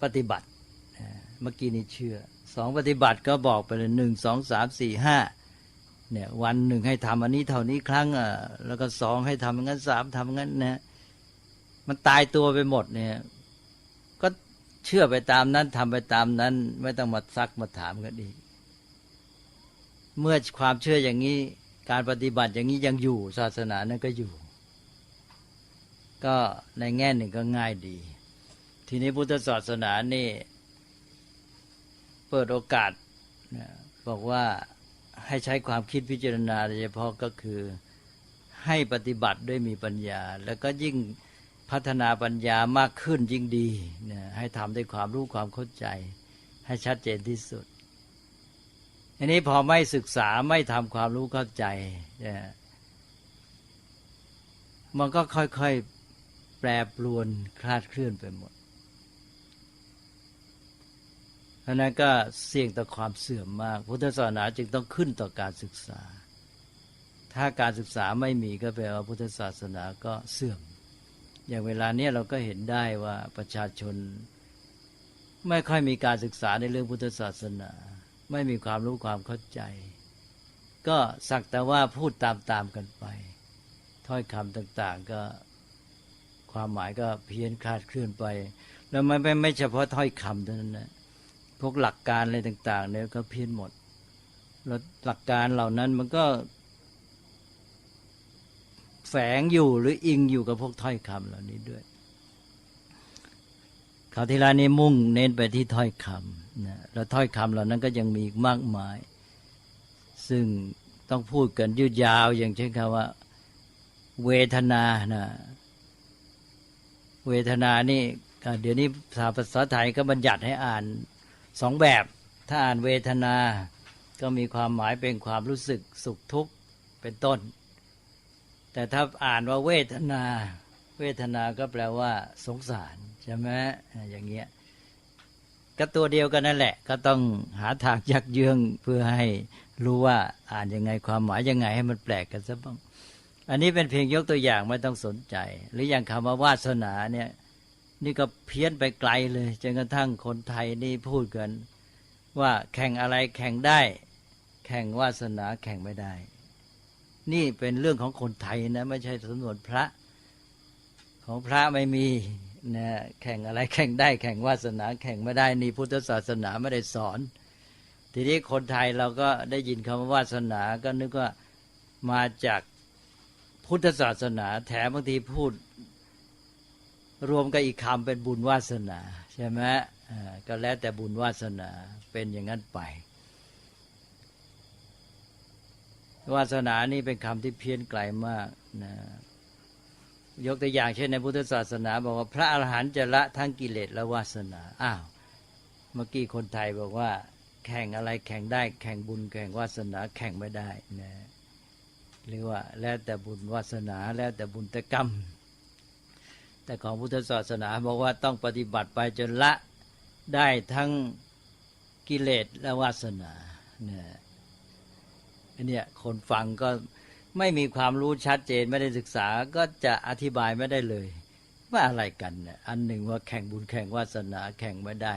ปฏิบัติเมื่อกี้นี้เชื่อสองปฏิบัติก็บอกไปเลย1 2 3 4 5เนี่ยวันหนึ่งให้ทำอันนี้เท่านี้ครั้งแล้วก็สองให้ทำอย่างนั้นสามทำอย่างนั้นนะมันตายตัวไปหมดเนี่ยก็เชื่อไปตามนั้นทำไปตามนั้นไม่ต้องมาซักมาถามกันอีกเมื่อความเชื่ออย่างนี้การปฏิบัติอย่างนี้ยังอยู่ศาสนานั้นก็อยู่ก็ในแง่หนึ่งก็ง่ายดีทีนี้พุทธศาสนานี่เปิดโอกาสบอกว่าให้ใช้ความคิดพิจารณาโดยเฉพาะก็คือให้ปฏิบัติด้วยมีปัญญาแล้วก็ยิ่งพัฒนาปัญญามากขึ้นยิ่งดีให้ทำด้วยความรู้ความเข้าใจให้ชัดเจนที่สุดอันนี้พอไม่ศึกษาไม่ทำความรู้เข้าใจมันก็ค่อยๆแปรปรวนคลาดเคลื่อนไปหมดเพราะนั้นก็เสี่ยงต่อความเสื่อมมากพุทธศาสนาจึงต้องขึ้นต่อการศึกษาถ้าการศึกษาไม่มีก็แปลว่าพุทธศาสนาก็เสื่อมอย่างเวลานี้เราก็เห็นได้ว่าประชาชนไม่ค่อยมีการศึกษาในเรื่องพุทธศาสนาไม่มีความรู้ความเข้าใจก็สักแต่ว่าพูดตามๆกันไปถ้อยคำต่างๆก็ความหมายก็เพี้ยนคลาดเคลื่อนไปแล้วไม่เฉพาะถ้อยคำเท่านั้นนะพวกหลักการอะไรต่างๆเนี่ยก็เพี้ยนหมดแล้วหลักการเหล่านั้นมันก็แฝงอยู่หรืออิงอยู่กับพวกถ้อยคำเหล่านี้ด้วยคราวที่แล้วนี้มุ่งเน้นไปที่ถ้อยคำนะแล้วถ้อยคำเหล่านั้นก็ยังมีอีกมากมายซึ่งต้องพูดกันยืดยาวอย่างเช่นคำว่าเวทนานะเวทนานี่เดี๋ยวนี้ภาษาไทยก็บัญญัติให้อ่านสองแบบถ้าอ่านเวทนาก็มีความหมายเป็นความรู้สึกสุขทุกข์เป็นต้นแต่ถ้าอ่านว่าเวทนาก็แปลว่าสงสารใช่ไหมอย่างเงี้ยก็ตัวเดียวกันนั่นแหละก็ต้องหาทางยักเยื้องเพื่อให้รู้ว่าอ่านยังไงความหมายยังไงให้มันแปลกกันซะบ้างอันนี้เป็นเพียงยกตัวอย่างไม่ต้องสนใจหรืออย่างคำว่าวาสนาเนี่ยนี่ก็เพี้ยนไปไกลเลยจนกระทั่งคนไทยนี่พูดกันว่าแข่งอะไรแข่งได้แข่งวาสนาแข่งไม่ได้ นี่เป็นเรื่องของคนไทยนะไม่ใช่สำนวนพระของพระไม่มีนะแข่งอะไรแข่งได้แข่งวาสนาแข่งไม่ได้นี่พุทธศาสนาไม่ได้สอนทีนี้คนไทยเราก็ได้ยินคำว่าวาสนาก็นึกว่ามาจากพุทธศาสนาแถมบางทีพูดรวมกับอีกคำเป็นบุญวาสนาใช่ไหมก็แล้วแต่บุญวาสนาเป็นอย่างนั้นไปวาสนานี่เป็นคำที่เพี้ยนไกลมากนะยกตัวอย่างเช่นในพุทธศาสนาบอกว่าพระอรหันต์จะละทั้งกิเลสและวาสนาอ้าวเมื่อกี้คนไทยบอกว่าแข่งอะไรแข่งได้แข่งบุญแข่งวาสนาแข่งไม่ได้นะหรือว่าแล้วแต่บุญวาสนาแล้วแต่บุญแต่กรรมแต่ของพุทธศาสนาบอกว่าต้องปฏิบัติไปจนละได้ทั้งกิเลสและวาสนาเนี่ยคนฟังก็ไม่มีความรู้ชัดเจนไม่ได้ศึกษาก็จะอธิบายไม่ได้เลยว่าอะไรกันเนี่ยอันหนึ่งว่าแข่งบุญแข่งวาสนาแข่งไม่ได้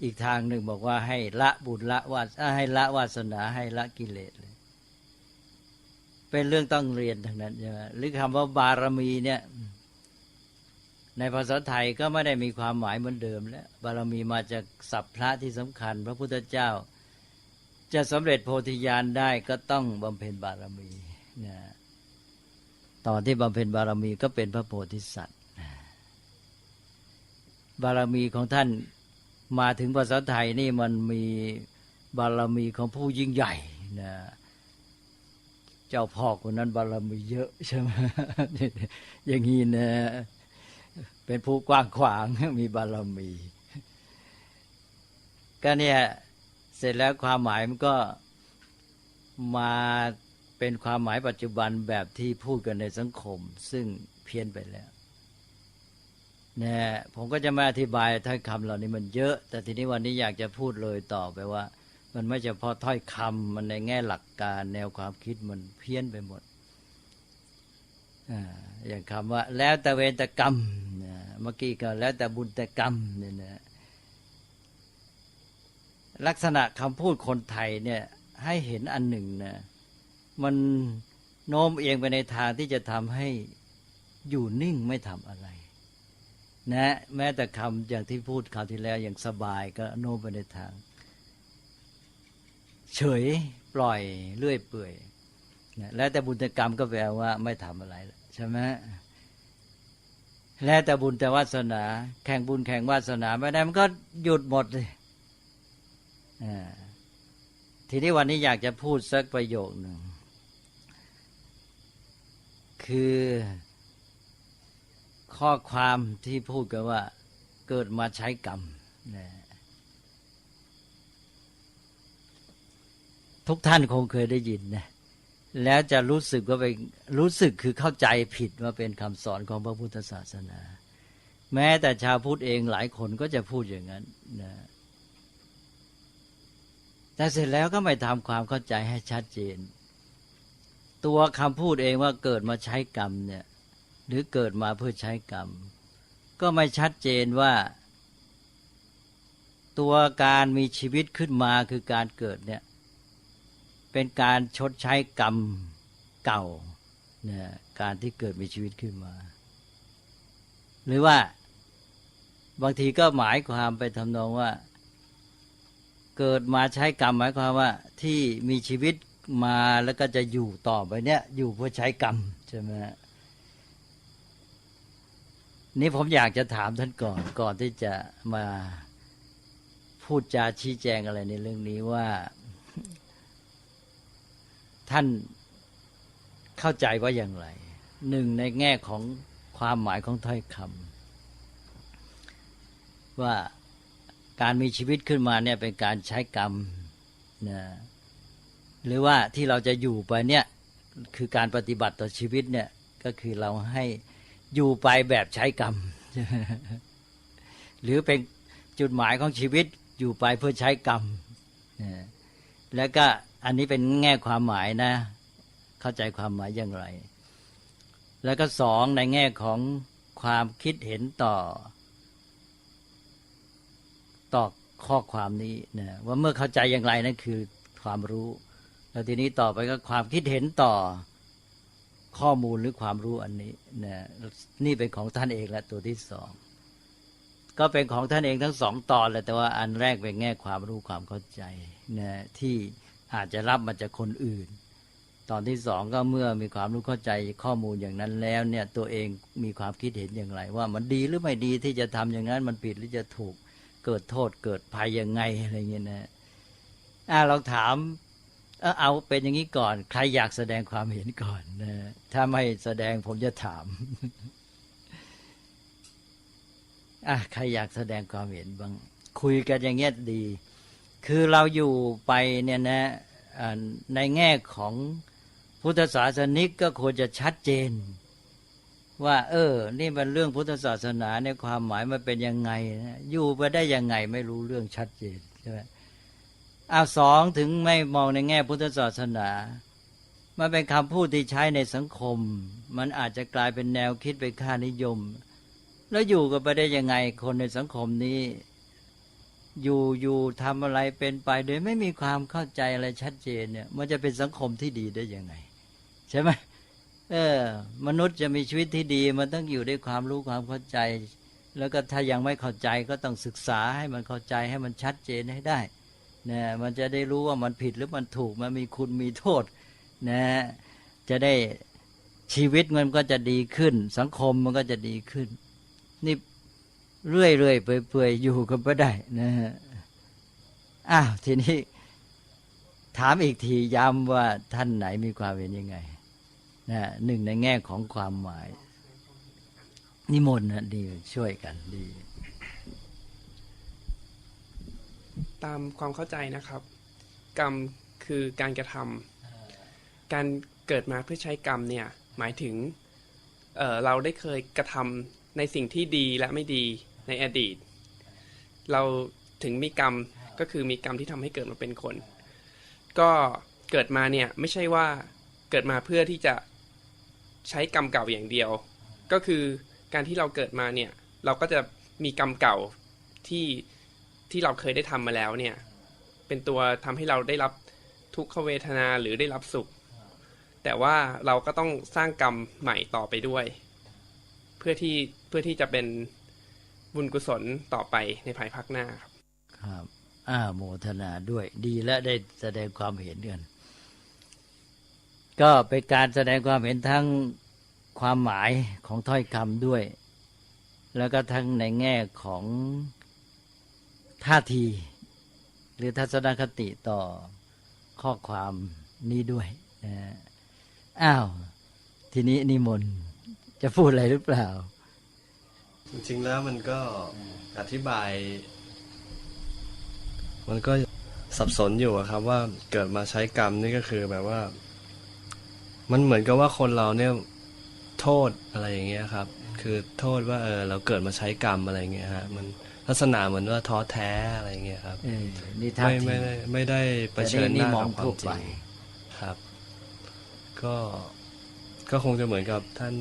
อีกทางหนึ่งบอกว่าให้ละบุญละวาสให้ละวาสนาให้ละกิเลสเลยเป็นเรื่องต้องเรียนทั้งนั้นใช่ไหมหรือคำว่าบารมีเนี่ยในภาษาไทยก็ไม่ได้มีความหมายเหมือนเดิมแล้วบารมีมาจากศัพท์พระที่สำคัญพระพุทธเจ้าจะสำเร็จโพธิญาณได้ก็ต้องบำเพ็ญบารมีนะตอนที่บำเพ็ญบารมีก็เป็นพระโพธิสัตว์บารมีของท่านมาถึงภาษาไทยนี่มันมีบารมีของผู้ยิ่งใหญ่นะเจ้าพ่อคนนั้นบารมีเยอะใช่ไหม อย่างนี้นะเป็นผู้กว้างขวางมีบารมีก็เนี่ยเสร็จแล้วความหมายมันก็มาเป็นความหมายปัจจุบันแบบที่พูดกันในสังคมซึ่งเพี้ยนไปแล้วเนี่ยผมก็จะมาอธิบายถ้อยคำเหล่านี้มันเยอะแต่ทีนี้วันนี้อยากจะพูดเลยต่อไปว่ามันไม่เฉพาะถ้อยคำมันในแง่หลักการแนวความคิดมันเพี้ยนไปหมดอย่างคำว่าแล้วแต่เวรแต่กรรมเมื่อกี้ก็แล้วแต่บุญแต่กรรมเนี่ยนะลักษณะคำพูดคนไทยเนี่ยให้เห็นอันหนึ่งนะมันโน้มเอียงไปในทางที่จะทำให้อยู่นิ่งไม่ทำอะไรนะแม้แต่คำอย่างที่พูดคราวที่แล้วอย่างสบายก็โน้มไปในทางเฉยปล่อยเลื่อยเปื่อยนะแล้วแต่บุญแต่กรรมก็แปลว่าไม่ทำอะไรใช่ไหมแล้วแต่บุญแต่วาสนาแข่งบุญแข่งวาสนาไม่ได้มันก็หยุดหมดเลยทีนี้วันนี้อยากจะพูดสักประโยคหนึ่งคือข้อความที่พูดกันว่าเกิดมาใช้กรรมทุกท่านคงเคยได้ยินนะแล้วจะรู้สึกว่าไปรู้สึกคือเข้าใจผิดว่าเป็นคำสอนของพระพุทธศาสนาแม้แต่ชาวพุทธเองหลายคนก็จะพูดอย่างนั้นนะแต่เสร็จแล้วก็ไม่ทำความเข้าใจให้ชัดเจนตัวคำพูดเองว่าเกิดมาใช้กรรมเนี่ยหรือเกิดมาเพื่อใช้กรรมก็ไม่ชัดเจนว่าตัวการมีชีวิตขึ้นมาคือการเกิดเนี่ยเป็นการชดใช้กรรมเก่าเนี่ยการที่เกิดมีชีวิตขึ้นมาหรือว่าบางทีก็หมายความไปทำนองว่าเกิดมาใช้กรรมหมายความว่าที่มีชีวิตมาแล้วก็จะอยู่ต่อไปเนี่ยอยู่เพื่อใช้กรรมใช่ไหมนี่ผมอยากจะถามท่านก่อนที่จะมาพูดจาชี้แจงอะไรในเรื่องนี้ว่าท่านเข้าใจว่าอย่างไรหนึ่งในแง่ของความหมายของถ้อยคำว่าการมีชีวิตขึ้นมาเนี่ยเป็นการใช้กรรมนะหรือว่าที่เราจะอยู่ไปเนี่ยคือการปฏิบัติต่อชีวิตเนี่ยก็คือเราให้อยู่ไปแบบใช้กรรม หรือเป็นจุดหมายของชีวิตอยู่ไปเพื่อใช้กรรมแล้วก็อันนี้เป็นแง่ความหมายนะเข้าใจความหมายอย่างไรแล้วก็สองในแง่ของความคิดเห็นต่อข้อความนี้นะว่าเมื่อเข้าใจอย่างไรนั่นคือความรู้แล้วทีนี้ต่อไปก็ความคิดเห็นต่อ ข้อมูลหรือความรู้อันนี้นะนี่เป็นของท่านเองและตัวที่สองก็เป็นของท่านเองทั้งสองตอนแหละแต่ว่าอันแรกเป็นแง่ความรู้ความเข้าใจนะที่อาจจะรับมาจากคนอื่นตอนที่สองก็เมื่อมีความรู้เข้าใจข้อมูลอย่างนั้นแล้วเนี่ยตัวเองมีความคิดเห็นอย่างไรว่ามันดีหรือไม่ดีที่จะทำอย่างนั้นมันผิดหรือจะถูกเกิดโทษเกิดภัยยังไงอะไรเงี้ยนะเราถามเอาเป็นอย่างนี้ก่อนใครอยากแสดงความเห็นก่อนนะถ้าไม่แสดงผมจะถาม ใครอยากแสดงความเห็นบ้างคุยกันอย่างเงี้ยดีคือเราอยู่ไปเนี่ยนะในแง่ของพุทธศาสนิกก็ควรจะชัดเจนว่านี่มันเรื่องพุทธศาสนาเนี่ยความหมายมันเป็นยังไงนะอยู่ไปได้ยังไงไม่รู้เรื่องชัดเจนใช่ไหมสองถึงไม่มองในแง่พุทธศาสนามันเป็นคำพูดที่ใช้ในสังคมมันอาจจะกลายเป็นแนวคิดเป็นค่านิยมแล้วอยู่กันไปได้ยังไงคนในสังคมนี้อยู่ทำอะไรเป็นไปโดยไม่มีความเข้าใจอะไรชัดเจนเนี่ยมันจะเป็นสังคมที่ดีได้ยังไงใช่ไหมมนุษย์จะมีชีวิตที่ดีมันต้องอยู่ด้วยความรู้ความเข้าใจแล้วก็ถ้ายังไม่เข้าใจก็ต้องศึกษาให้มันเข้าใจให้มันชัดเจนให้ได้นะมันจะได้รู้ว่ามันผิดหรือมันถูกมันมีคุณมีโทษนะจะได้ชีวิตมันก็จะดีขึ้นสังคมมันก็จะดีขึ้นนี่เรื่อยๆเปื่อยๆอยู่กันไปได้นะฮะทีนี้ถามอีกทีย้ำว่าท่านไหนมีความเห็นยังไงนะหนึ่งในแง่ของความหมายนิมนต์นะดีช่วยกันดีตามความเข้าใจนะครับกรรมคือการกระทำการเกิดมาเพื่อใช้กรรมเนี่ยหมายถึงเราได้เคยกระทำในสิ่งที่ดีและไม่ดีในอดีตเราถึงมีกรรมก็คือมีกรรมที่ทำให้เกิดมาเป็นคนก็เกิดมาเนี่ยไม่ใช่ว่าเกิดมาเพื่อที่จะใช้กรรมเก่าอย่างเดียวก็คือการที่เราเกิดมาเนี่ยเราก็จะมีกรรมเก่าที่เราเคยได้ทำมาแล้วเนี่ยเป็นตัวทำให้เราได้รับทุกขเวทนาหรือได้รับสุขแต่ว่าเราก็ต้องสร้างกรรมใหม่ต่อไปด้วยเพื่อที่จะเป็นบุญกุศลต่อไปในภายภาคหน้าครับครับโมทนาด้วยดีและได้แสดงความเห็นกันก็เป็นการแสดงความเห็นทั้งความหมายของถ้อยคำด้วยแล้วก็ทั้งในแง่ของท่าทีหรือทัศนคติต่อข้อความนี้ด้วยทีนี้นิมนต์จะพูดอะไรหรือเปล่าจริงๆแล้วมันก็อธิบายมันก็สับสนอยู่ครับว่าเกิดมาใช้กรรมนี่ก็คือแบบว่ามันเหมือนกับว่าคนเราเนี่ยโทษอะไรอย่างเงี้ยครับคือโทษว่าเราเกิดมาใช้กรรมอะไรเงี้ยฮะมันลักษณะเหมือนว่าท้อแท้อะไรเงี้ยครับนี่ไม่ได้เผชิญหน้ากับความจริงครับก็คงจะเหมือนกับท่าน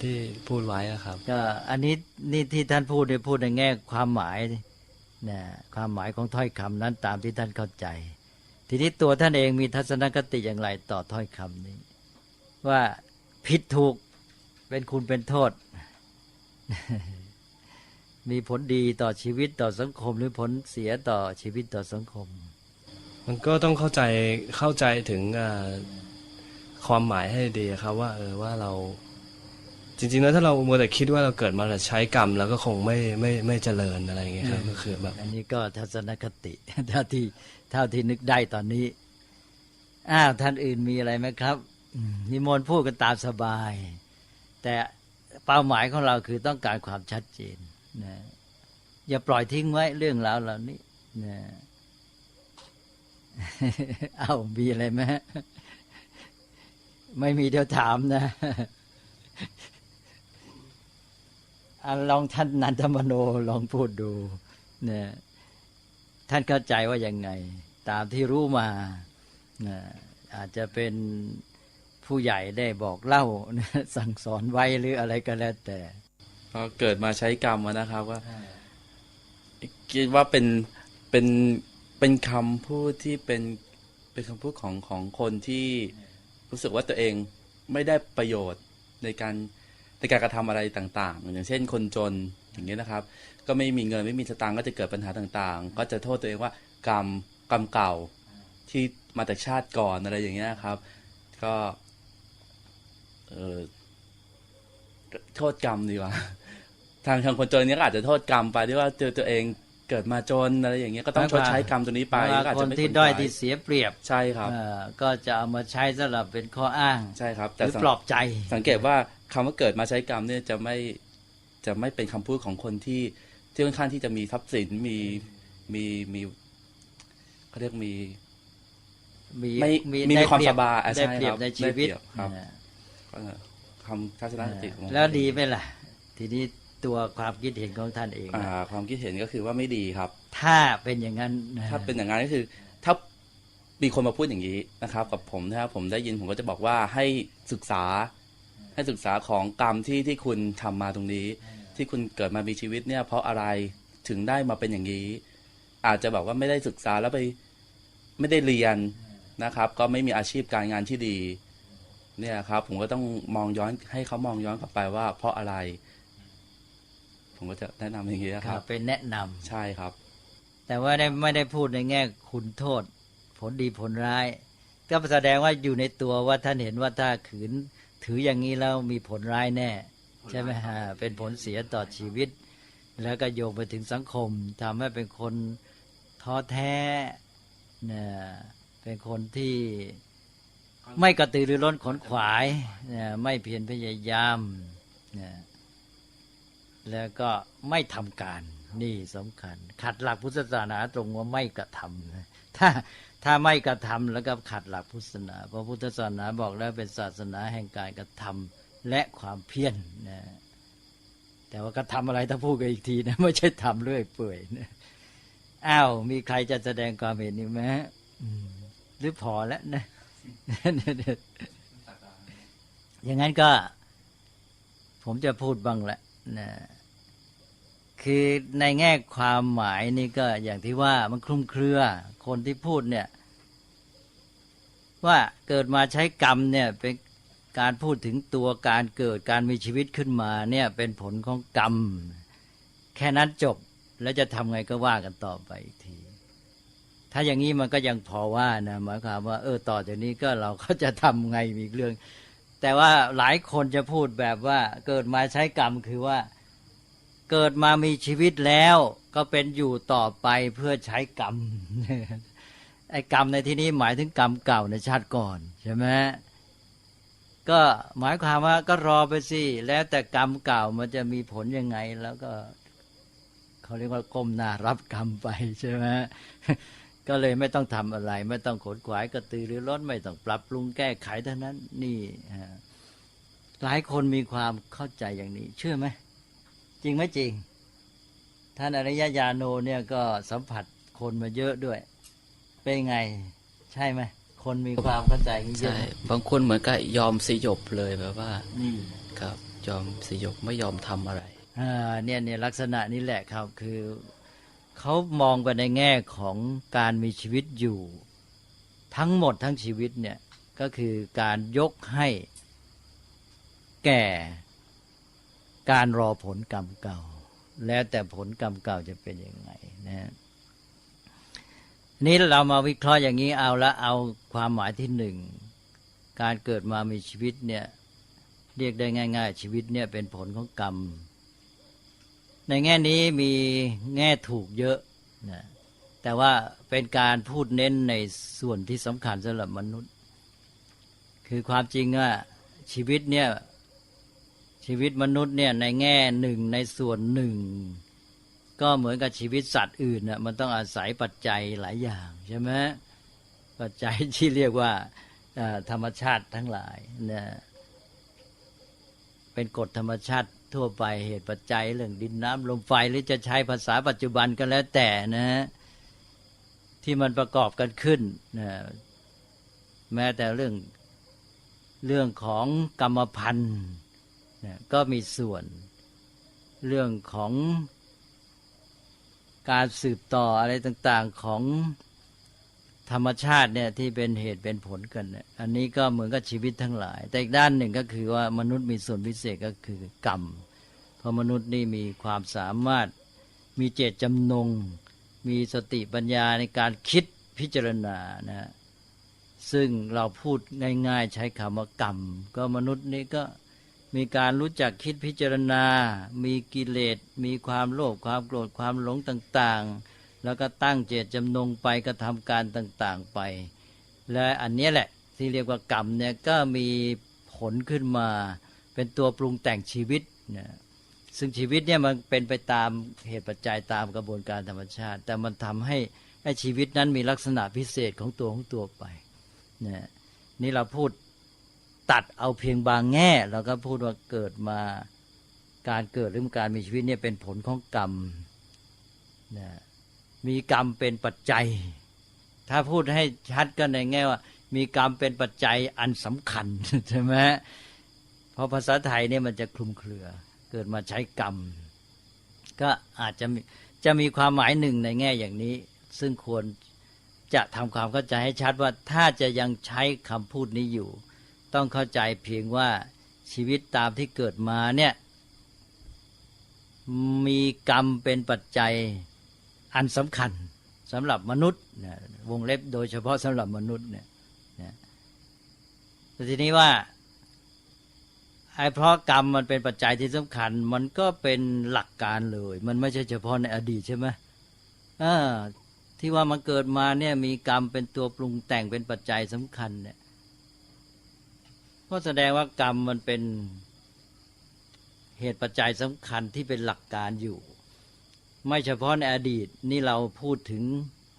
ที่พูดไว้ครับก็อันนี้นี่ที่ท่านพูดเนี่ยพูดในแง่ความหมายนะความหมายของถ้อยคำนั้นตามที่ท่านเข้าใจทีนี้ตัวท่านเองมีทัศนคติอย่างไรต่อถ้อยคำนี้ว่าผิดถูกเป็นคุณเป็นโทษ มีผลดีต่อชีวิตต่อสังคมหรือผลเสียต่อชีวิตต่อสังคมมันก็ต้องเข้าใจถึงความหมายให้ดีครับว่าเราจริงๆแล้วถ้าเรามัวแต่คิดว่าเราเกิดมาแล้วใช้กรรมแล้วก็คงไม่เจริญอะไรอย่างเงี้ยครับก็คือแบบอันนี้ก็ทัศนคติเท่าที่นึกได้ตอนนี้ท่านอื่นมีอะไรไหมครับนิมนต์พูดกันตามสบายแต่เป้าหมายของเราคือต้องการความชัดเจนนะอย่าปล่อยทิ้งไว้เรื่องราวเหล่านี้นะมีอะไรไหมไม่มีเดี๋ยวถามนะลองท่านนันทมโนลองพูดดูเนี่ยท่านเข้าใจว่ายังไงตามที่รู้มาอาจจะเป็นผู้ใหญ่ได้บอกเล่าสั่งสอนไว้หรืออะไรก็แล้วแต่เกิดมาใช้กรรมนะครับว่าคิดว่าเป็นคำพูดที่เป็นคำพูดของคนที่รู้สึกว่าตัวเอง ไม่ได้ประโยชน์ในการกระทำอะไรต่างๆ อย่างเช่นคนจนอย่างนี้ยนะครับก็ไม่มีเงินไม่มีสตางค์ก็จะเกิดปัญหาต่างๆก็จะโทษตัวเองว่ากรรมเก่าที่มาจากชาติก่อนอะไรอย่างเงี้ยครับก็โทษกรรมดีกว่าทางคนจนเนี้ยก็อาจจะโทษกรรมไปที่ว่าเจอตัวเองเกิดมาจนอะไรอย่างเงี้ยก็ต้องชดใช้กรรมตัวนี้ไปก็อาจ ค จะ น ไม่ ที่ด้อยที่เสียเปรียบ ใช่ครับ ก็จะเอามาใช้สำหรับเป็นข้ออ้าง ใช่ครับ หรือปลอบใจ สังเกตว่าคำว่าเกิดมาใช้กรรมเนี่ยจะไม่เป็นคำพูดของคนที่ค่อนข้างที่จะมีทรัพย์สินมีเขาเรียกมีความสบาย ได้เปรียบในชีวิต ครับคำทัศนคติของ แล้วดีไหมล่ะทีนี้ตัวความคิดเห็นของท่านเอง ความคิดเห็นก็คือว่าไม่ดีครับถ้าเป็นอย่างนั้นถ้าเป็นอย่างนั้นก็คือถ้ามีคนมาพูดอย่างนี้นะครับกับผมนะครับผมได้ยินผมก็จะบอกว่าให้ศึกษาของกรรมที่คุณทำมาตรงนี้ที่คุณเกิดมามีชีวิตเนี่ยเพราะอะไรถึงได้มาเป็นอย่างนี้อาจจะบอกว่าไม่ได้ศึกษาแล้วไปไม่ได้เรียนนะครับก็ไม่มีอาชีพการงานที่ดีเนี่ยครับผมก็ต้องมองย้อนให้เขามองย้อนกลับไปว่าเพราะอะไรผมก็จะแนะนำอย่างนี้ครับเป็นแนะนำใช่ครับแต่ว่าไม่ได้พูดในแง่คุณโทษผลดีผลร้ายก็แสดงว่าอยู่ในตัวว่าท่านเห็นว่าถ้าขืนถืออย่างนี้แล้วมีผลร้ายแน่ใช่ไหมฮะเป็นผลเสียต่อชีวิตแล้วก็โยงไปถึงสังคมทำให้เป็นคนท้อแท้เนี่ยเป็นคนที่ไม่กระตือรือร้นขนขวายเนี่ยไม่เพียรพยายามเนี่ยแล้วก็ไม่ทำการนี่สำคัญขัดหลักพุทธศาสนาตรงว่าไม่กระทำถ้าไม่กระทำแล้วก็ขัดหลักพุทธศาสนาเพราะพุทธศาสนาบอกแล้วเป็นศาสนาแห่งการกระทำและความเพียรนะแต่ว่ากระทำอะไรถ้าพูดกันอีกทีนะไม่ใช่ทำเรื่อยเปื่อยนะอ้าวมีใครจะแสดงความเห็นอีกไหมหรือพอแล้วนะอย่างนั้นก็ผมจะพูดบ้างแหละนะคือในแง่ความหมายนี่ก็อย่างที่ว่ามันคลุมเครือคนที่พูดเนี่ยว่าเกิดมาใช้กรรมเนี่ยเป็นการพูดถึงตัวการเกิดการมีชีวิตขึ้นมาเนี่ยเป็นผลของกรรมแค่นั้นจบแล้วจะทำไงก็ว่ากันต่อไปอีกทีถ้าอย่างนี้มันก็ยังพอว่านะหมายความว่าต่อจากนี้ก็เราก็จะทำไงมีเรื่องแต่ว่าหลายคนจะพูดแบบว่าเกิดมาใช้กรรมคือว่าเกิดมามีชีวิตแล้วก็เป็นอยู่ต่อไปเพื่อใช้กรรมไอ้กรรมในที่นี้หมายถึงกรรมเก่าในชาติก่อนใช่ไหมก็หมายความว่าก็รอไปสิแล้วแต่กรรมเก่ามันจะมีผลยังไงแล้วก็เขาเรียกว่าก้มหน้ารับกรรมไปใช่ไหมก็เลยไม่ต้องทำอะไรไม่ต้องขนขวายกระตือรือร้นไม่ต้องปรับปรุงแก้ไขเท่านั้นนี่หลายคนมีความเข้าใจอย่างนี้เชื่อไหมจริงไหมจริงท่านอริยญาโนเนี่ยก็สัมผัสคนมาเยอะด้วยเป็นไงใช่ไหมคนมีความเข้าใจเยอะบางคนเหมือนกับยอมสยบเลยแบบว่านี่ครับยอมสยบไม่ยอมทำอะไรเนี่ยลักษณะนี้แหละครับคือเขามองไปในแง่ของการมีชีวิตอยู่ทั้งหมดทั้งชีวิตเนี่ยก็คือการยกให้แก่การรอผลกรรมเก่าแล้วแต่ผลกรรมเก่าจะเป็นยังไงนะนี่เรามาวิเคราะห์อย่างนี้เอาความหมายที่หนึ่งการเกิดมามีชีวิตเนี่ยเรียกได้ง่ายๆชีวิตเนี่ยเป็นผลของกรรมในแง่นี้มีแง่ถูกเยอะนะแต่ว่าเป็นการพูดเน้นในส่วนที่สำคัญสำหรับมนุษย์คือความจริงว่าชีวิตมนุษย์เนี่ยในแง่หนึ่งในส่วนหนึ่งก็เหมือนกับชีวิตสัตว์อื่นน่ะมันต้องอาศัยปัจจัยหลายอย่างใช่ไหมปัจจัยที่เรียกว่าธรรมชาติทั้งหลายนะเป็นกฎธรรมชาติทั่วไปเหตุปัจจัยเรื่องดินน้ำลมไฟหรือจะใช้ภาษาปัจจุบันก็แล้วแต่นะที่มันประกอบกันขึ้นนะแม้แต่เรื่องของกรรมพันธุ์ก็มีส่วนเรื่องของการสืบต่ออะไรต่างๆของ ธรรมชาติเนี่ยที่เป็นเหตุเป็นผลกันเนี่ยอันนี้ก็เหมือนกับชีวิตทั้งหลาย แต่อีกด้านหนึ่งก็คือว่ามนุษย์มีส่วนพิเศษก็คือกรรมเพราะมนุษย์นี่มีความสามารถมีเจตจำนงมีสติปัญญาในการคิดพิจารณานะซึ่งเราพูดง่ายๆใช้คำว่ากรรมก็มนุษย์นี่ก็มีการรู้จักคิดพิจารณามีกิเลสมีความโลภความโกรธความหลงต่างๆแล้วก็ตั้งเจตจำนงไปกระทำการต่างๆไปและอันนี้แหละที่เรียกว่ากรรมเนี่ยก็มีผลขึ้นมาเป็นตัวปรุงแต่งชีวิตนะซึ่งชีวิตเนี่ยมันเป็นไปตามเหตุปัจจัยตามกระบวนการธรรมชาติแต่มันทำให้ชีวิตนั้นมีลักษณะพิเศษของตัวไปนะนี่เราพูดตัดเอาเพียงบางแง่เราก็พูดว่าเกิดมาการเกิดหรือการมีชีวิตเนี่ยเป็นผลของกรรมนะมีกรรมเป็นปัจจัยถ้าพูดให้ชัดก็ในแง่ว่ามีกรรมเป็นปัจจัยอันสำคัญใช่ไหมเพราะภาษาไทยเนี่ยมันจะคลุมเครือเกิดมาใช้กรรมก็อาจจะมีความหมายหนึ่งในแง่อย่างนี้ซึ่งควรจะทำความเข้าใจให้ชัดว่าถ้าจะยังใช้คำพูดนี้อยู่ต้องเข้าใจเพียงว่าชีวิตตามที่เกิดมาเนี่ยมีกรรมเป็นปัจจัยอันสำคัญสำหรับมนุษย์วงเล็บโดยเฉพาะสำหรับมนุษย์เนี่ยแต่ทีนี้ว่าเพราะกรรมมันเป็นปัจจัยที่สำคัญมันก็เป็นหลักการเลยมันไม่ใช่เฉพาะในอดีตใช่ไหมที่ว่ามันเกิดมาเนี่ยมีกรรมเป็นตัวปรุงแต่งเป็นปัจจัยสำคัญเนี่ยก็แสดงว่ากรรมมันเป็นเหตุปัจจัยสำคัญที่เป็นหลักการอยู่ไม่เฉพาะในอดีตนี่เราพูดถึง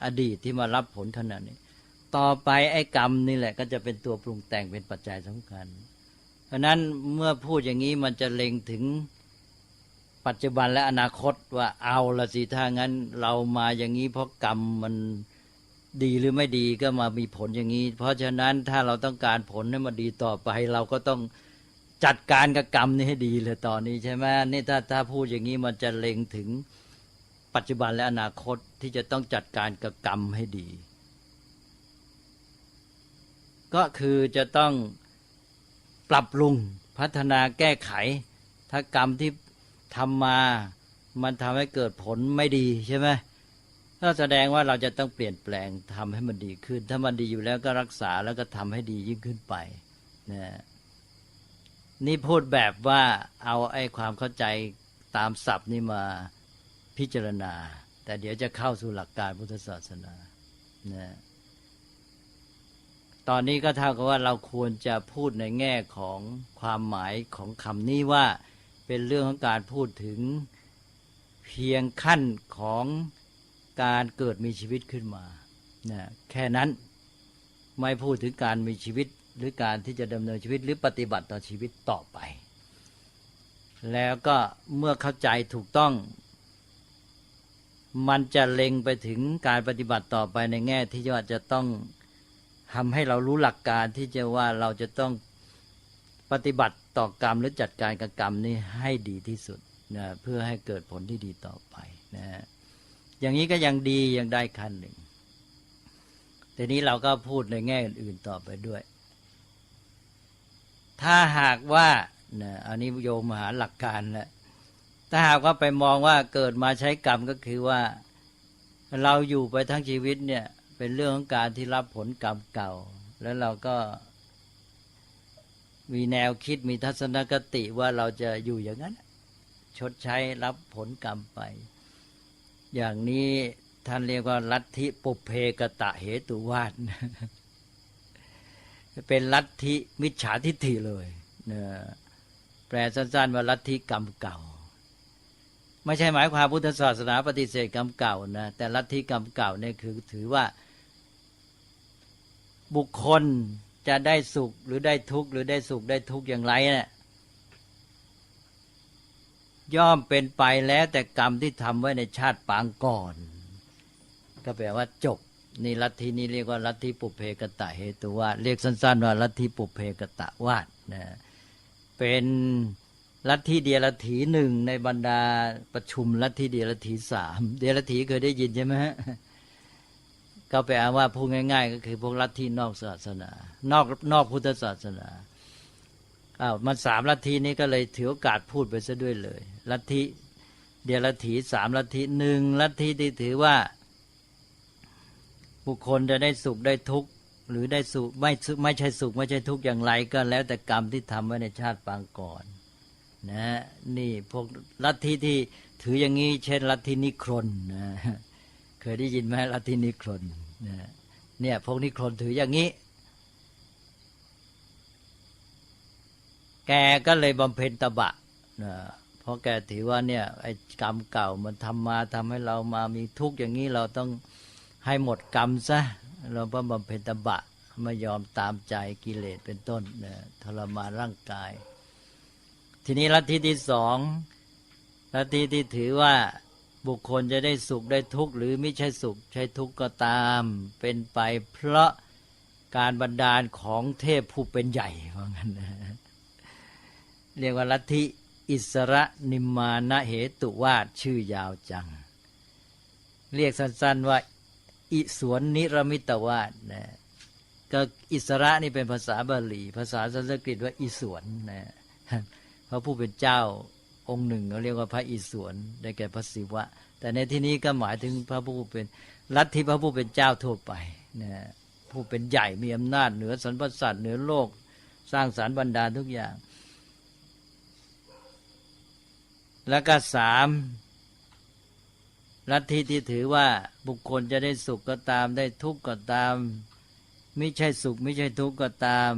อดีตที่มารับผลขณะนี้ต่อไปไอ้กรรมนี่แหละก็จะเป็นตัวปรุงแต่งเป็นปัจจัยสำคัญเพราะนั้นเมื่อพูดอย่างนี้มันจะเล็งถึงปัจจุบันและอนาคตว่าเอาละสิถ้างั้นเรามาอย่างนี้เพราะกรรมมันดีหรือไม่ดีก็มามีผลอย่างนี้เพราะฉะนั้นถ้าเราต้องการผลให้มันดีต่อไปเราก็ต้องจัดการกับกรรมนี้ให้ดีเลยตอนนี้ใช่ไหมนี่ถ้าพูดอย่างนี้มันจะเล็งถึงปัจจุบันและอนาคตที่จะต้องจัดการกับกรรมให้ดีก็คือจะต้องปรับปรุงพัฒนาแก้ไขถ้ากรรมที่ทำมามันทำให้เกิดผลไม่ดีใช่ไหมก็แสดงว่าเราจะต้องเปลี่ยนแปลงทำให้มันดีขึ้นถ้ามันดีอยู่แล้วก็รักษาแล้วก็ทำให้ดียิ่งขึ้นไปนะนี่พูดแบบว่าเอาไอ้ความเข้าใจตามศัพท์นี่มาพิจารณาแต่เดี๋ยวจะเข้าสู่หลักการพุทธศาสนานะตอนนี้ก็เท่ากับว่าเราควรจะพูดในแง่ของความหมายของคำนี้ว่าเป็นเรื่องของการพูดถึงเพียงขั้นของการเกิดมีชีวิตขึ้นมาแค่นั้นไม่พูดถึงการมีชีวิตหรือการที่จะดำเนินชีวิตหรือปฏิบัติต่อชีวิตต่อไปแล้วก็เมื่อเข้าใจถูกต้องมันจะเล็งไปถึงการปฏิบัติต่อไปในแง่ที่ว่าจะต้องทำให้เรารู้หลักการที่จะว่าเราจะต้องปฏิบัติต่อกรรมหรือจัดการกับกรรมนี้ให้ดีที่สุดนะเพื่อให้เกิดผลที่ดีต่อไปนะอย่างนี้ก็ยังดียังได้ขั้นหนึ่งทีนี้เราก็พูดในแง่อื่นๆต่อไปด้วยถ้าหากว่านะอันนี้โยมหาหลักการแล้วถ้าหากว่าไปมองว่าเกิดมาใช้กรรมก็คือว่าเราอยู่ไปทั้งชีวิตเนี่ยเป็นเรื่องของการที่รับผลกรรมเก่าแล้วเราก็มีแนวคิดมีทัศนคติว่าเราจะอยู่อย่างนั้นชดใช้รับผลกรรมไปอย่างนี้ท่านเรียกว่าลัทธิปุพเพกตะเหตุวาทเป็นลัทธิมิจฉาทิฏฐิเลยแปลสั้นๆว่าลัทธิกรรมเก่าไม่ใช่หมายความพุทธศาสนาปฏิเสธกรรมเก่านะแต่ลัทธิกรรมเก่าเนี่ยคือถือว่าบุคคลจะได้สุขหรือได้ทุกข์หรือได้สุขได้ทุกข์อย่างไรเนี่ยย่อมเป็นไปแล้วแต่กรรมที่ทำไว้ในชาติปางก่อนก็แปลว่าจบนี่ลัทธินี้เรียกว่าลัทธิปุพเพกตะเหตุวาทเรียกสั้นๆว่าลัทธิปุพเพกตะวาทนะเป็นลัทธิเดียรถีหนึ่งในบรรดาประชุมลัทธิเดียรถี3เดียรถีเคยได้ยินใช่ไหมฮะ ก็แปลว่าพูดง่ายๆก็คือพวกลัทธินอกศาสนานอกพุทธศาสนามัน3ลัทธินี้ก็เลยถือโอกาสพูดไปซะด้วยเลยลัทธิเดียรถี3ลัทธิ1ลัทธิที่ถือว่าบุคคลจะได้สุขได้ทุกข์หรือได้สุขไม่ใช่สุขไม่ใช่ทุกข์อย่างไรก็แล้วแต่กรรมที่ทำไว้ในชาติปางก่อนนะนี่พวกลัทธิที่ถืออย่างนี้เช่นลัทธินิครนนะเคยได้ยินไหมลัทธินิครนนะเนี่ยพวกนิครนถืออย่างนี้แกก็เลยบำเพ็ญตบะนะเพราะแกถือว่าเนี่ยไอ้กรรมเก่ามันทำให้เรามามีทุกข์อย่างนี้เราต้องให้หมดกรรมซะเราก็บำเพ็ญตบะไม่ยอมตามใจกิเลสเป็นต้นนะทรมานร่างกายทีนี้ลัทธิที่2ลัทธิที่ถือว่าบุคคลจะได้สุขได้ทุกข์หรือไม่ใช่สุขใช่ทุกข์ก็ตามเป็นไปเพราะการบันดาลของเทพผู้เป็นใหญ่ว่างั้นนะเรียกว่าลัทธิอิสระนิมมานะเหตุวาทชื่อยาวจังเรียกสั้นๆว่าอิสวนนิรมิตวาทนะก็อิสระนี่เป็นภาษาบาลีภาษาสันสกฤตว่าอิสวนนะพระผู้เป็นเจ้าองค์หนึ่งเขาเรียกว่าพระอิศวรได้แก่พระศิวะแต่ในที่นี้ก็หมายถึงพระผู้เป็นลัทธิพระผู้เป็นเจ้าทั่วไปนะผู้เป็นใหญ่มีอำนาจเหนือสรรพสัตว์เหนือโลกสร้างสรรค์บรรดาลทุกอย่างแล้วก็3ลัทธิที่ถือว่าบุคคลจะได้สุขก็ตามได้ทุกข์ก็ตามไม่ใช่สุขไม่ใช่ทุกข์ก็ตาม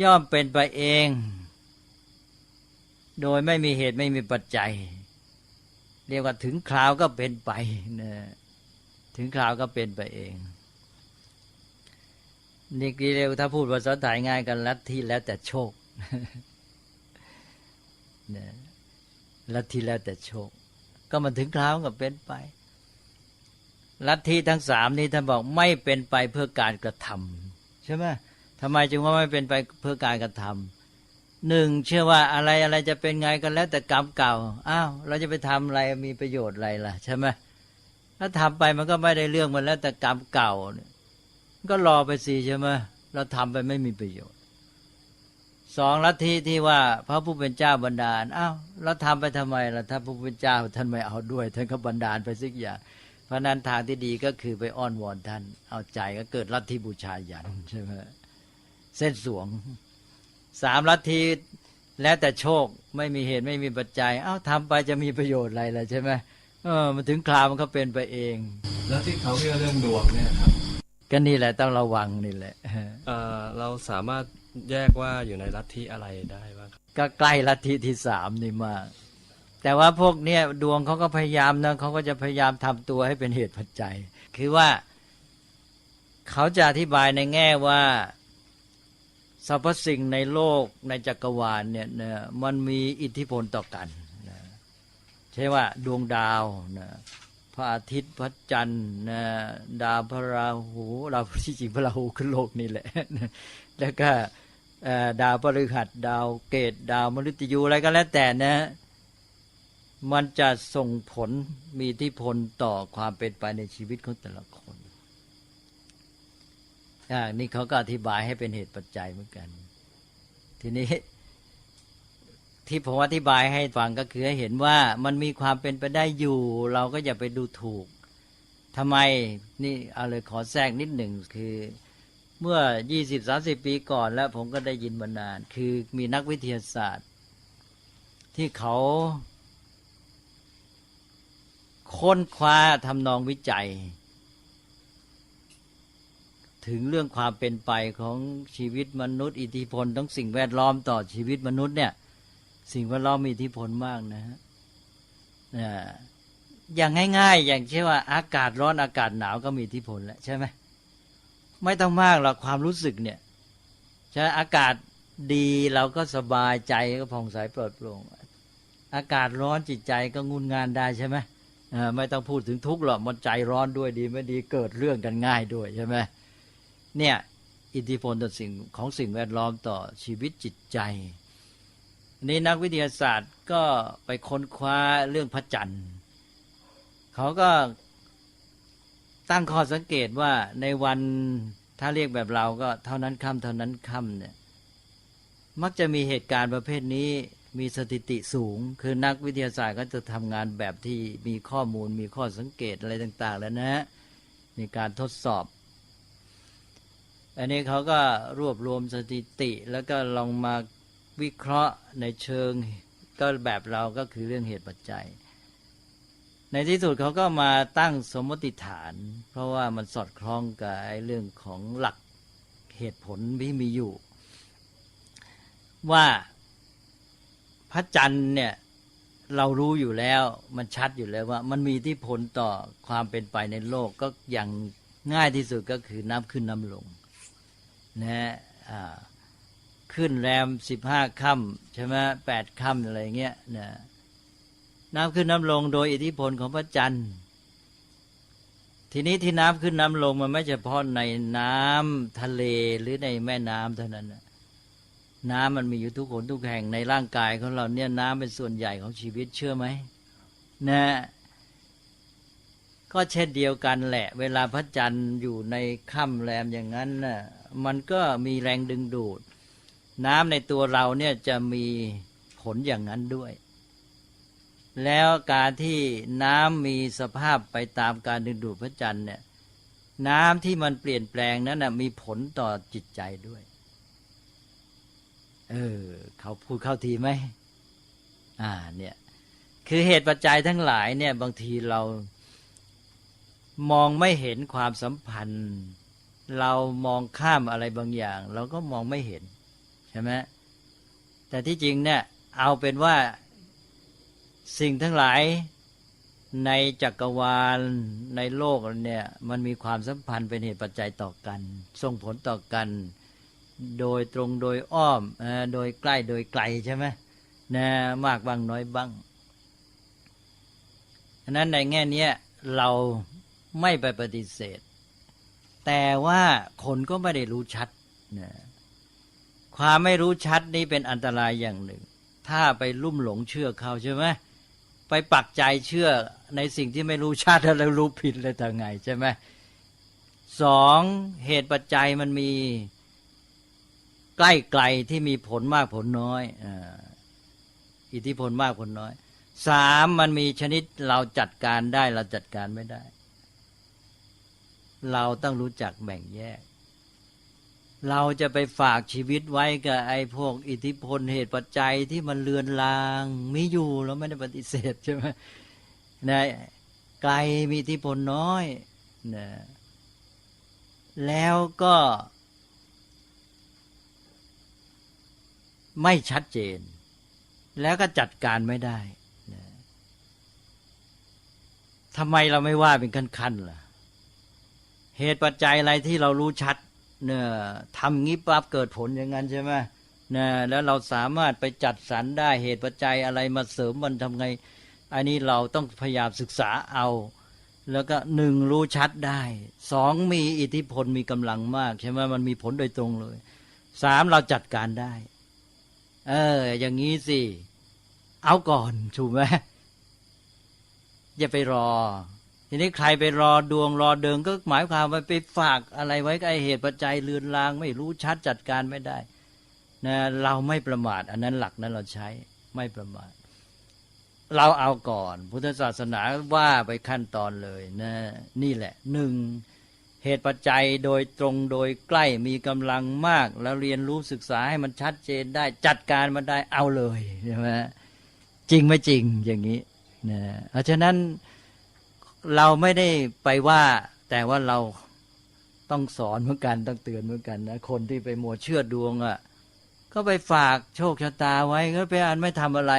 ย่อมเป็นไปเองโดยไม่มีเหตุไม่มีปัจจัยเรียกว่าถึงคราวก็เป็นไปนะถึงคราวก็เป็นไปเองนี่เรียกถ้าพูดภาษาไทยง่ายกันลัทธิแล้วแต่โชคนะลัทธิแล้วแต่โชคก็มันถึงคราวก็เป็นไปลัทธิทั้ง3นี้ท่านบอกไม่เป็นไปเพื่อการกระทำใช่ไหมทำไมจึงว่าไม่เป็นไปเพื่อการกระทำ1เชื่อว่าอะไรจะเป็นไงกันแล้วแต่กรรมเก่าอ้าวเราจะไปทำอะไรมีประโยชน์อะไรล่ะใช่ไหมถ้าทำไปมันก็ไม่ได้เรื่องมันแล้วแต่กรรมเก่าก็รอไปสิใช่ไหมเราทำไปไม่มีประโยชน์2ลัทธิที่ว่าพระผู้เป็นเจ้าบันดาลอ้าวเราทำไปทำไมล่ะถ้าพระผู้เป็นเจ้าท่านไม่เอาด้วยท่านก็บันดาลไปสักอย่างเพราะนั้นทางที่ดีก็คือไปอ้อนวอนท่านเอาใจก็เกิดลัทธิบูชายันใช่ไหมเส้นสวง3ลัทธิแล้วแต่โชคไม่มีเหตุไม่มีปัจจัยอ้าวทำไปจะมีประโยชน์อะไรล่ะใช่ไหมมันถึงคราวมันก็เป็นไปเองแล้วที่เขาเรียกเรื่องดวงเนี่ยครับก็นี่แหละต้องระวังนี่แหละเราสามารถแยกว่าอยู่ในลัทธิอะไรได้บ้างก็ใกล้ลัทธิที่3นี่มากแต่ว่าพวกเนี้ยดวงเขาก็พยายามนะเขาก็จะพยายามทำตัวให้เป็นเหตุปัจจัยคือว่าเขาจะอธิบายในแง่ว่าสรรพสิ่งในโลกในจักรวาลเนี่ยมันมีอิทธิพลต่อกันนะใช่ว่าดวงดาวนะพระอาทิตย์พระจันทร์นะดาวพระราหูเราที่จริงพระราหูขึ้นโลกนี่แหละแล้วก็ดาวพฤหัสดาวเกตดาวมฤตยูอะไรก็แล้วแต่นะมันจะส่งผลมีอิทธิพลต่อความเป็นไปในชีวิตของแต่ละคนนี่เขาก็อธิบายให้เป็นเหตุปัจจัยเหมือนกันทีนี้ที่ผมอธิบายให้ฟังก็คือให้เห็นว่ามันมีความเป็นไปได้อยู่เราก็อย่าไปดูถูกทำไมนี่เอาเลยขอแทรกนิดหนึ่งคือเมื่อ 20-30 ปีก่อนแล้วผมก็ได้ยินมานานคือมีนักวิทยาศาสตร์ที่เขาค้นคว้าทำนองวิจัยถึงเรื่องความเป็นไปของชีวิตมนุษย์อิทธิพลทั้งสิ่งแวดล้อมต่อชีวิตมนุษย์เนี่ยสิ่งแวดล้อมมีอิทธิพลมากนะฮะอย่างง่ายๆอย่างเช่นว่าอากาศร้อนอากาศหนาวก็มีอิทธิพลแล้วใช่ไหมไม่ต้องมากหรอกความรู้สึกเนี่ยใช่อากาศดีเราก็สบายใจก็ผ่องใสปลอดโปร่งอากาศร้อนจิตใจก็งุนงานได้ใช่ไหมไม่ต้องพูดถึงทุกข์หรอกมันใจร้อนด้วยดีไม่ดีเกิดเรื่องกันง่ายด้วยใช่ไหมเนี่ยอิทธิพลต่อสิ่งของสิ่งแวดล้อมต่อชีวิตจิตใจนี่นักวิทยาศาสตร์ก็ไปค้นคว้าเรื่องพระจันทร์เขาก็ ตั้งข้อสังเกตว่าในวันถ้าเรียกแบบเราก็เท่านั้นค่ำเท่านั้นค่ำเนี่ยมักจะมีเหตุการณ์ประเภทนี้มีสถิติสูงคือนักวิทยาศาสตร์ก็จะทำงานแบบที่มีข้อมูลมีข้อสังเกตอะไรต่างๆแล้วนะฮะมีการทดสอบอันนี้เขาก็รวบรวมสถิติแล้วก็ลองมาวิเคราะห์ในเชิงก็แบบเราก็คือเรื่องเหตุปัจจัยในที่สุดเขาก็มาตั้งสมมติฐานเพราะว่ามันสอดคล้องกับเรื่องของหลักเหตุผลที่มีอยู่ว่าพระจันทร์เนี่ยเรารู้อยู่แล้วมันชัดอยู่แล้วว่ามันมีอิทธิพลต่อความเป็นไปในโลกก็อย่างง่ายที่สุดก็คือน้ำขึ้นน้ำลงนะขึ้นแรม15 ค่ำใช่ไหม8 ค่ำอะไรเงี้ยนะน้ำขึ้นน้ำลงโดยอิทธิพลของพระจันทร์ทีนี้ที่น้ำขึ้นน้ำลงมันไม่เฉพาะในน้ำทะเลหรือในแม่น้ำเท่านั้นนะน้ำมันมีอยู่ทุกคนทุกแห่งในร่างกายของเราเนี่ยน้ำเป็นส่วนใหญ่ของชีวิตเชื่อไหมนะก็เช่นเดียวกันแหละเวลาพระจันทร์อยู่ในค่ำแรมอย่างนั้นน่ะมันก็มีแรงดึงดูดน้ำในตัวเราเนี่ยจะมีผลอย่างนั้นด้วยแล้วการที่น้ำมีสภาพไปตามการดึงดูดพระจันทร์เนี่ยน้ำที่มันเปลี่ยนแปลงนั้นน่ะมีผลต่อจิตใจด้วยเขาพูดเข้าทีไหมเนี่ยคือเหตุปัจจัยทั้งหลายเนี่ยบางทีเรามองไม่เห็นความสัมพันธ์เรามองข้ามอะไรบางอย่างเราก็มองไม่เห็นใช่ไหมแต่ที่จริงเนี่ยเอาเป็นว่าสิ่งทั้งหลายในจักรวาลในโลกเนี่ยมันมีความสัมพันธ์เป็นเหตุปัจจัยต่อกันส่งผลต่อกันโดยตรงโดยอ้อมโดยใกล้โดยไกลใช่ไหมนะมากบ้างน้อยบ้างฉะนั้นในแง่นี้เราไม่ไปปฏิเสธแต่ว่าคนก็ไม่ได้รู้ชัดนะความไม่รู้ชัดนี้เป็นอันตรายอย่างหนึ่งถ้าไปลุ่มหลงเชื่อเขาใช่ไหมไปปักใจเชื่อในสิ่งที่ไม่รู้ชัดแล้วรู้ผิดเลยทางไงใช่ไหมสองเหตุปัจจัยมันมีใกล้ไกลที่มีผลมากผลน้อยอิทธิพลมากผลน้อยสามมันมีชนิดเราจัดการได้เราจัดการไม่ได้เราต้องรู้จักแบ่งแยกเราจะไปฝากชีวิตไว้กับไอ้พวกอิทธิพลเหตุปัจจัยที่มันเลือนลางมีอยู่เราไม่ได้ปฏิเสธใช่ไหมนะไกลมีอิทธิพลน้อยนะแล้วก็ไม่ชัดเจนแล้วก็จัดการไม่ได้นะทำไมเราไม่ว่าเป็นขั้นๆล่ะเหตุปัจจัยอะไรที่เรารู้ชัดเนี่ยทำงี้ปั๊บเกิดผลอย่างนั้นใช่ไหมเนี่ยแล้วเราสามารถไปจัดสรรได้เหตุปัจจัยอะไรมาเสริมมันทำไงอันนี้เราต้องพยายามศึกษาเอาแล้วก็หนึ่งรู้ชัดได้สองมีอิทธิพลมีกำลังมากใช่ไหมมันมีผลโดยตรงเลยสามเราจัดการได้อย่างนี้สิเอาก่อนถูกไหมอย่าไปรอทีนี้ใครไปรอดวงรอเดิงก็หมายความว่าไปฝากอะไรไว้กับเหตุปัจจัยเลือนลางไม่รู้ชัดจัดการไม่ได้นะเราไม่ประมาทอันนั้นหลักนั้นเราใช้ไม่ประมาทเราเอาก่อนพุทธศาสนาว่าไปขั้นตอนเลยนะนี่แหละหนึ่งเหตุปัจจัยโดยตรงโดยใกล้มีกำลังมากแล้วเรียนรู้ศึกษาให้มันชัดเจนได้จัดการมันได้เอาเลยใช่ไหมจริงไม่จริงอย่างนี้นะเพราะฉะนั้นเราไม่ได้ไปว่าแต่ว่าเราต้องสอนเหมือนกันต้องเตือนเหมือนกันนะคนที่ไปมัวเชื่อดวงก็ไปฝากโชคชะตาไว้ก็ไปอ่านไม่ทำอะไร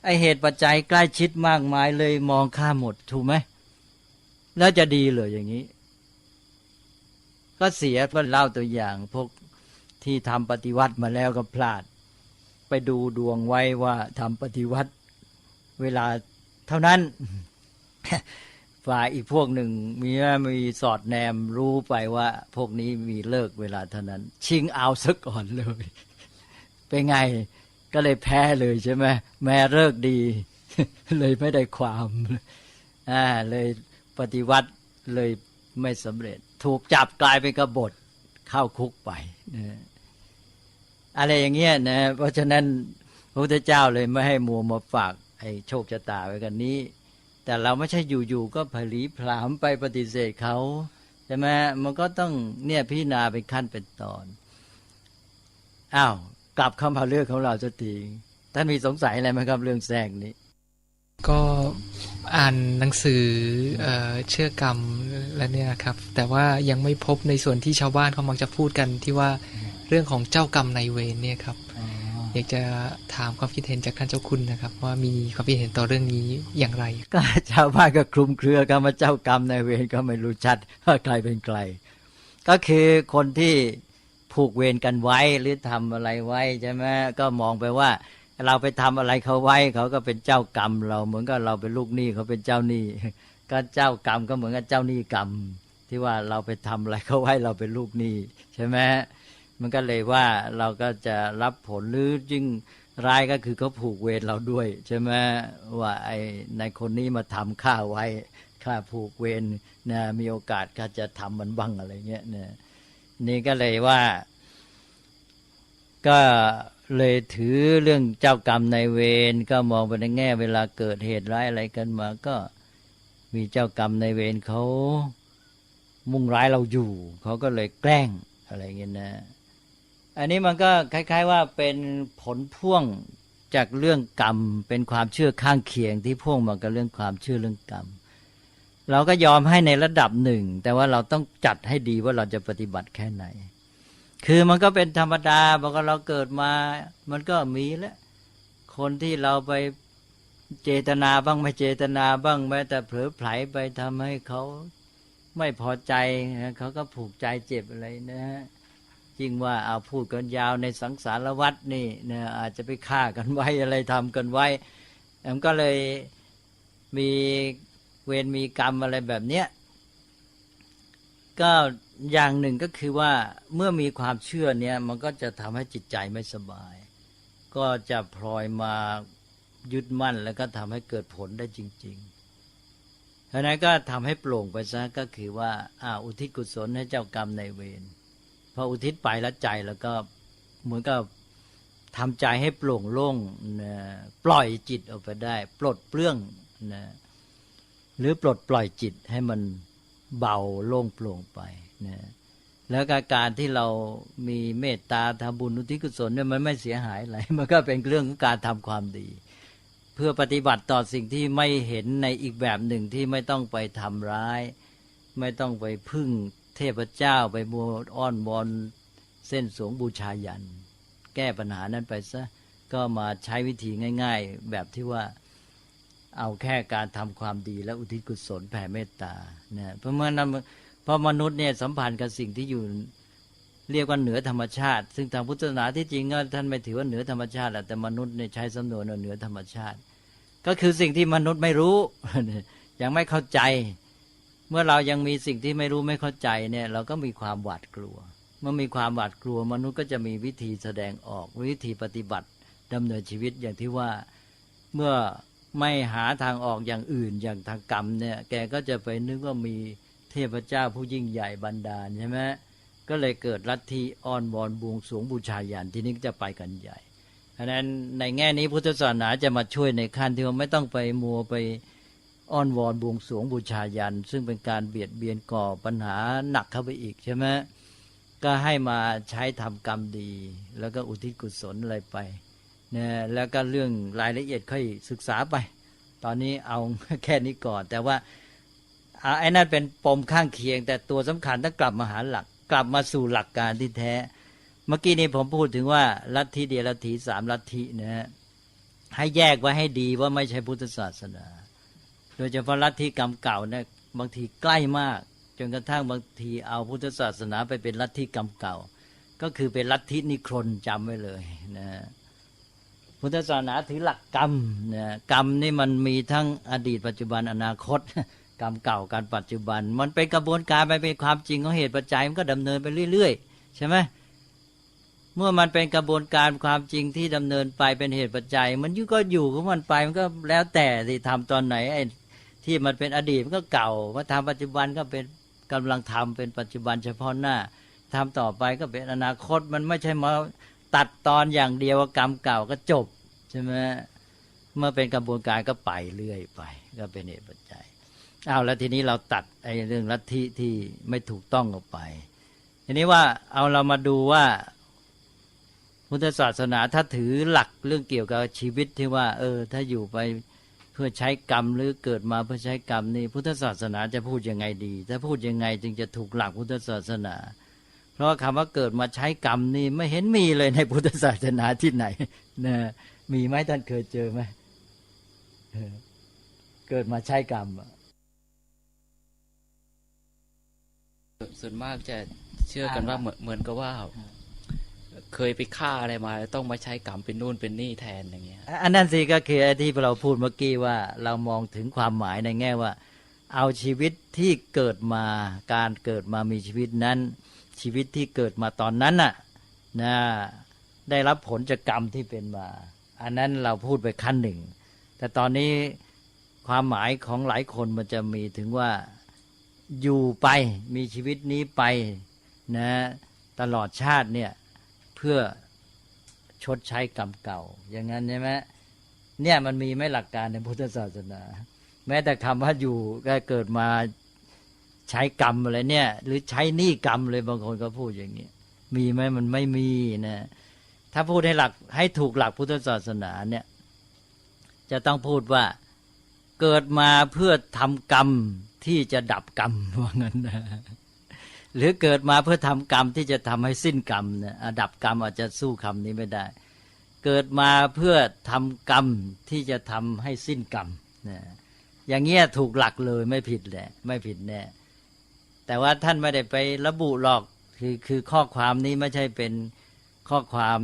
ไอเหตุปัจจัยใกล้ชิดมากมายเลยมองข้ามหมดถูกไหมแล้วจะดีเหรออย่างนี้ก็เสียก็เล่าตัวอย่างพวกที่ทำปฏิวัติมาแล้วก็พลาดไปดูดวงไว้ว่าทำปฏิวัติเวลาเท่านั้น ฝ่ายอีกพวกหนึ่งมีสอดแนมรู้ไปว่าพวกนี้มีเลิกเวลาเท่านั้นชิงเอาซะก่อนเลย เป็นไงก็เลยแพ้เลยใช่ไหมแม้เลิกดี เลยไม่ได้ความเลยปฏิวัติเลย ไม่สำเร็จถูกจับกลายเป็นกบฏเข้าคุกไปนะอะไรอย่างเงี้ยนะเพราะฉะนั้นพระพุทธเจ้าเลยไม่ให้มัวมาฝากไอ้โชคชะตาไว้กันนี้แต่เราไม่ใช่อยู่ๆก็ผลีผลามไปปฏิเสธเขาใช่ไหมมันก็ต้องเนี่ยพิจารณาเป็นขั้นเป็นตอนอ้าวกลับเข้ามาเรื่องของเราสักทีท่านมีสงสัยอะไรไหมครับเรื่องแทรกนี้ก็อ่านหนังสือเชื่อกรรมแล้วเนี่ยครับแต่ว่ายังไม่พบในส่วนที่ชาวบ้านเขามักจะพูดกันที่ว่าเรื่องของเจ้ากรรมนายเวรเนี่ยครับอยากจะถามความคิดเห็นจากท่านเจ้าคุณนะครับว่ามีความคิดเห็นต่อเรื่องนี้อย่างไรก็ชาวบ้านก็คลุมเครือกันมาเจ้ากรรมนายเวรก็ไม่รู้ชัดว่าใครเป็นใครก็คือคนที่ผูกเวรกันไว้หรือทำอะไรไว้ใช่ไหมก็มองไปว่าเราไปทำอะไรเขาไว้เขาก็เป็นเจ้ากรรมเราเหมือนกับเราเป็นลูกหนี้เขาเป็นเจ้าหนี้ก็เจ้ากรรมก็เหมือนกับเจ้าหนี้กรรมที่ว่าเราไปทำอะไรเขาไว้เราเป็นลูกหนี้ใช่ไหมมันก็เลยว่าเราก็จะรับผลหรือยิ่งร้ายก็คือเขาผูกเวรเราด้วยใช่ไหมว่าไอ้ในคนนี้มาทำข้าไว้ข้าผูกเวรนะมีโอกาสก็จะทำมันบ้างอะไรเงี้ยเนี่ยนี่ก็เลยว่าก็เลยถือเรื่องเจ้ากรรมนายเวรก็มองไปในแง่เวลาเกิดเหตุร้ายอะไรกันมาก็มีเจ้ากรรมนายเวรเขามุ่งร้ายเราอยู่เขาก็เลยแกล้งอะไรเงี้ยนะอันนี้มันก็คล้ายๆว่าเป็นผลพ่วงจากเรื่องกรรมเป็นความเชื่อข้างเคียงที่พ่วงมากับเรื่องความเชื่อเรื่องกรรมเราก็ยอมให้ในระดับหนึ่งแต่ว่าเราต้องจัดให้ดีว่าเราจะปฏิบัติแค่ไหนคือมันก็เป็นธรรมดาบอกว่าเราเกิดมามันก็มีแล้วคนที่เราไปเจตนาบ้างไม่เจตนาบ้างแม้แต่เผลอไผลไปทำให้เขาไม่พอใจเขาก็ผูกใจเจ็บอะไรนะฮะจริงว่าเอาพูดกันยาวในสังสารวัฏนี่เนี่ยอาจจะไปฆ่ากันไว้อะไรทำกันไว้มันก็เลยมีเวรมีกรรมอะไรแบบเนี้ยก็อย่างหนึ่งก็คือว่าเมื่อมีความเชื่อเนี่ยมันก็จะทำให้จิตใจไม่สบายก็จะพลอยมายึดมั่นแล้วก็ทำให้เกิดผลได้จริงๆเพราะนั้นก็ทำให้โปร่งไปซะก็คือว่าอุทิศกุศลให้เจ้ากรรมนายเวรพออุทิศไปแล้วใจแล้วก็เหมือนกับทำใจให้โปร่งโล่งนะปล่อยจิตออกไปได้ปลดเปลื้องนะหรือปลดปล่อยจิตให้มันเบาโล่งโปร่งไปนะแล้วการที่เรามีเมตตาทำบุญอุทิศกุศลเนี่ยมันไม่เสียหายอะไรมันก็เป็นเรื่องของการทำความดีเพื่อปฏิบัติต่อสิ่งที่ไม่เห็นในอีกแบบหนึ่งที่ไม่ต้องไปทำร้ายไม่ต้องไปพึ่งเทพเจ้าไปมัวอ้อนวอนเส้นสวงบูชายันแก้ปัญหานั้นไปซะก็มาใช้วิธีง่ายๆแบบที่ว่าเอาแค่การทำความดีและอุทิศกุศลแผ่เมตตาเนี่ยเพราะมนุษย์เนี่ยสัมพันธ์กับสิ่งที่อยู่เรียกว่าเหนือธรรมชาติซึ่งทางพุทธศาสนาที่จริงก็ท่านไม่ถือว่าเหนือธรรมชาติแต่มนุษย์เนี่ยใช้สำนวนว่าเหนือธรรมชาติก็คือสิ่งที่มนุษย์ไม่รู้ ยังไม่เข้าใจเมื่อเรายังมีสิ่งที่ไม่รู้ไม่เข้าใจเนี่ยเราก็มีความหวาดกลัวเมื่อมีความหวาดกลัวมนุษย์ก็จะมีวิธีแสดงออกวิธีปฏิบัติดำเนินชีวิตอย่างที่ว่าเมื่อไม่หาทางออกอย่างอื่นอย่างทางกรรมเนี่ยแกก็จะไปนึกว่ามีเทพเจ้าผู้ยิ่งใหญ่บันดาลใช่ไหมก็เลยเกิดลัทธิอ้อนวอนบวงสรวงบูชายันที่นี้จะไปกันใหญ่เพราะนั้นในแง่นี้พุทธศาสนาจะมาช่วยในขั้นที่ว่าไม่ต้องไปมัวไปอ้อนวอนบวงสรวงบูชายันซึ่งเป็นการเบียดเบียนก่อปัญหาหนักเข้าไปอีกใช่ไหมก็ให้มาใช้ทำกรรมดีแล้วก็อุทิศกุศลอะไรไปเนี่ยแล้วก็เรื่องรายละเอียดค่อยศึกษาไปตอนนี้เอาแค่นี้ก่อนแต่ว่าไอ้นั่นเป็นปมข้างเคียงแต่ตัวสำคัญต้องกลับมาหาหลักกลับมาสู่หลักการที่แท้เมื่อกี้นี้ผมพูดถึงว่าลัทธิเดียลัทธิสามลัทธินะฮะให้แยกไว้ให้ดีว่าไม่ใช่พุทธศาสนาโดยเฉพาะลัทธิกรรมเก่าเนี่ยบางทีใกล้มากจนกระทั่งบางทีเอาพุทธศาสนาไปเป็นลัทธิกรรมเก่าก็คือเป็นลัทธินิครนจำไว้เลยนะพุทธศาสนาถือหลักกรรมนะกรรมนี่มันมีทั้งอดีตปัจจุบันอนาคตกรรมเก่าการปัจจุบันมันเป็นกระบวนการไปเป็นความจริงของเหตุปัจจัยมันก็ดำเนินไปเรื่อยๆใช่ไหมเมื่อมันเป็นกระบวนการความจริงที่ดำเนินไปเป็นเหตุปัจจัยมันก็อยู่ของมันไปมันก็แล้วแต่ที่ทำตอนไหนไอ้ที่มันเป็นอดีตมันก็เก่ามาทำปัจจุบันก็เป็น กำลังทำเป็นปัจจุบันเฉพาะหน้าทำต่อไปก็เป็นอนาคตมันไม่ใช่มาตัดตอนอย่างเดียวกรรมเก่าก็จบใช่ไหมเมื่อเป็นกระบวนการก็ไปเรื่อยไปก็เป็นเหตุปัจจัยเอาแล้วทีนี้เราตัดไอ้เรื่องลัทธิที่ไม่ถูกต้องออกไปทีนี้ว่าเอาเรามาดูว่าพุทธศาสนาถ้าถือหลักเรื่องเกี่ยวกับชีวิตที่ว่าถ้าอยู่ไปเพื่อใช้กรรมหรือเกิดมาเพื่อใช้กรรมนี่พุทธศาสนาจะพูดยังไงดีถ้าพูดยังไงจึงจะถูกหลักพุทธศาสนาเพราะคำว่าเกิดมาใช้กรรมนี่ไม่เห็นมีเลยในพุทธศาสนาที่ไหนนะมีไหมท่านเคยเจอไหมเกิดมาใช้กรรมส่วนมากจะเชื่อกันว่าเหมือนกับว่าเคยไปฆ่าอะไรมาต้องมาใช้กรรมเป็นนู่นเป็นนี่แทนอย่างเงี้ยอันนั้นสิก็คือไอ้ที่เราพูดเมื่อกี้ว่าเรามองถึงความหมายในแง่ว่าเอาชีวิตที่เกิดมาการเกิดมามีชีวิตนั้นชีวิตที่เกิดมาตอนนั้นน่ะนะได้รับผลจากกรรมที่เป็นมาอันนั้นเราพูดไปขั้นหนึ่งแต่ตอนนี้ความหมายของหลายคนมันจะมีถึงว่าอยู่ไปมีชีวิตนี้ไปนะตลอดชาติเนี่ยเพื่อชดใช้กรรมเก่าอย่างนั้นใช่ไหมเนี่ยมันมีไหมหลักการในพุทธศาสนาแม้แต่คำว่าอยู่ก็เกิดมาใช้กรรมอะไรเนี่ยหรือใช้หนี้กรรมเลยบางคนก็พูดอย่างนี้มีไหมมันไม่มีนะถ้าพูดให้หลักให้ถูกหลักพุทธศาสนาเนี่ยจะต้องพูดว่าเกิดมาเพื่อทำกรรมที่จะดับกรรมว่างั้นนะหรือเกิดมาเพื่อทำกรรมที่จะทำให้สิ้นกรรมนะดับกรรมอาจจะสู้คำนี้ไม่ได้เกิดมาเพื่อทำกรรมที่จะทำให้สิ้นกรรมนะอย่างเงี้ยถูกหลักเลยไม่ผิดแหละไม่ผิดแน่แต่ว่าท่านไม่ได้ไประบุหรอกคือข้อความนี้ไม่ใช่เป็นข้อความ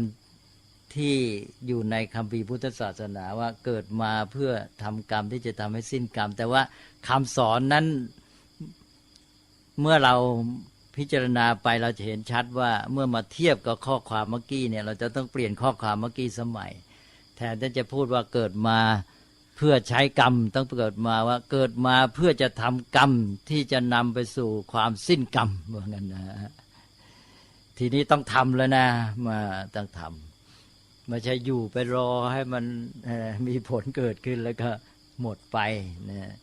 ที่อยู่ในคัมภีร์พุทธศาสนาว่าเกิดมาเพื่อทำกรรมที่จะทำให้สิ้นกรรมแต่ว่าคำสอนนั้นเมื่อเราพิจารณาไปเราจะเห็นชัดว่าเมื่อมาเทียบกับข้อความเมื่อกี้เนี่ยเราจะต้องเปลี่ยนข้อความเมื่อกี้สมัยแทนที่จะพูดว่าเกิดมาเพื่อใช้กรรมต้องเกิดมาว่าเกิดมาเพื่อจะทำกรรมที่จะนำไปสู่ความสิ้นกรรมว่างั้นนะทีนี้ต้องทำแล้วนะมาต้องทำไม่ใช่อยู่ไปรอให้มันมีผลเกิดขึ้นแล้วก็หมดไปนะ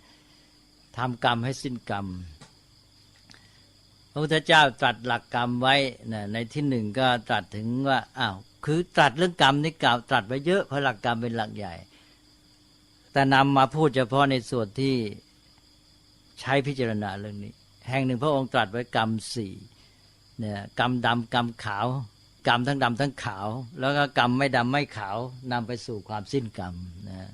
ทำกรรมให้สิ้นกรรมพระพุทธเจ้าตรัสหลักกรรมไว้นะในที่หนึ่งก็ตรัสถึงว่าคือตรัสเรื่องกรรมนี่กล่าวตรัสไว้เยอะเพราะหลักกรรมเป็นหลักใหญ่แต่นำมาพูดเฉพาะในส่วนที่ใช้พิจารณาเรื่องนี้แห่งหนึ่งพระองค์ตรัสไว้กรรมสี่เนี่ยกรรมดำกรรมขาวกรรมทั้งดำทั้งขาวแล้วก็กรรมไม่ดำไม่ขาวนำไปสู่ความสิ้นกรรมนะ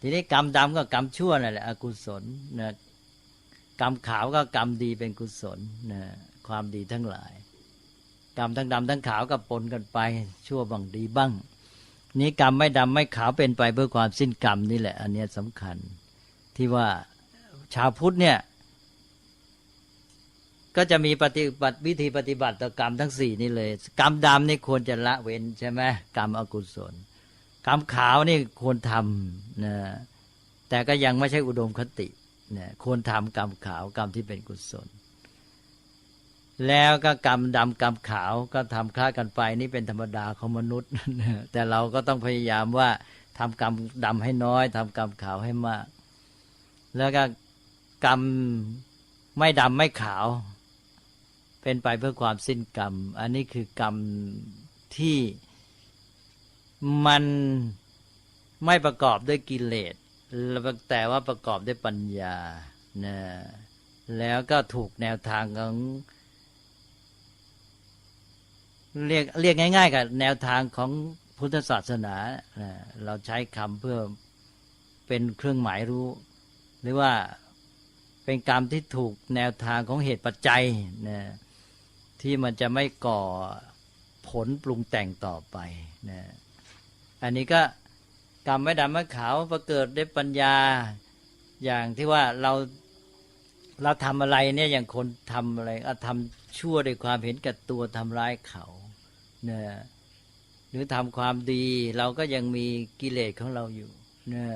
ทีนี้กรรมดำก็กรรมชั่วนั่นแหละอกุศลนะกรรมขาวก็กรรมดีเป็นกุศลนะความดีทั้งหลายกรรมทั้งดำทั้งขาวก็ปนกันไปชั่วบ้างดีบ้างนี้กรรมไม่ดำไม่ขาวเป็นไปเพื่อความสิ้นกรรมนี่แหละอันนี้สำคัญที่ว่าชาวพุทธเนี่ยก็จะมีวิธีปฏิบัติต่อกรรมทั้งสี่นี่เลยกรรมดำนี่ควรจะละเว้นใช่ไหมกรรมอกุศลกรรมขาวนี่ควรทำนะแต่ก็ยังไม่ใช่อุดมคตินะควรทำกรรมขาวกรรมที่เป็นกุศลแล้วก็กรรมดำกรรมขาวก็ทำคล้ากันไปนี่เป็นธรรมดาของมนุษย์แต่เราก็ต้องพยายามว่าทำกรรมดำให้น้อยทำกรรมขาวให้มากแล้วก็กรรมไม่ดำไม่ขาวเป็นไปเพื่อความสิ้นกรรมอันนี้คือกรรมที่มันไม่ประกอบด้วยกิเลสแต่ว่าประกอบด้วยปัญญานะแล้วก็ถูกแนวทางของเรียกง่ายๆกับแนวทางของพุทธศาสนาเราใช้คำเพื่อเป็นเครื่องหมายรู้หรือว่าเป็นกรรมที่ถูกแนวทางของเหตุปัจจัยนะที่มันจะไม่ก่อผลปรุงแต่งต่อไปนะอันนี้ก็กรรมไม่ดำไม่ขาวประเกิดด้วยปัญญาอย่างที่ว่าเราทำอะไรเนี่ยอย่างคนทำอะไรทำชั่วด้วยความเห็นแก่ตัวทำร้ายเขาเนี่ยหรือทำความดีเราก็ยังมีกิเลสของเราอยู่เนี่ย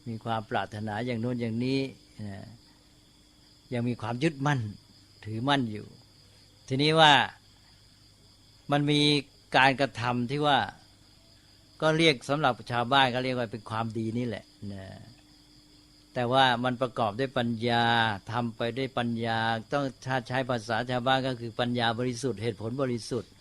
มีความปรารถนาอย่างโน้นอย่างนี้นะ ยังมีความยึดมั่นถือมั่นอยู่ ทีนี้ว่ามันมีการกระทำที่ว่าก็เรียกสำหรับชาวบ้านก็เรียกว่าเป็นความดีนี่แหละนะแต่ว่ามันประกอบด้วยปัญญาทำไปด้วยปัญญาต้องถ้าใช้ภาษาชาวบ้านก็คือปัญญาบริสุทธิ์เหตุผลบริสุทธิ์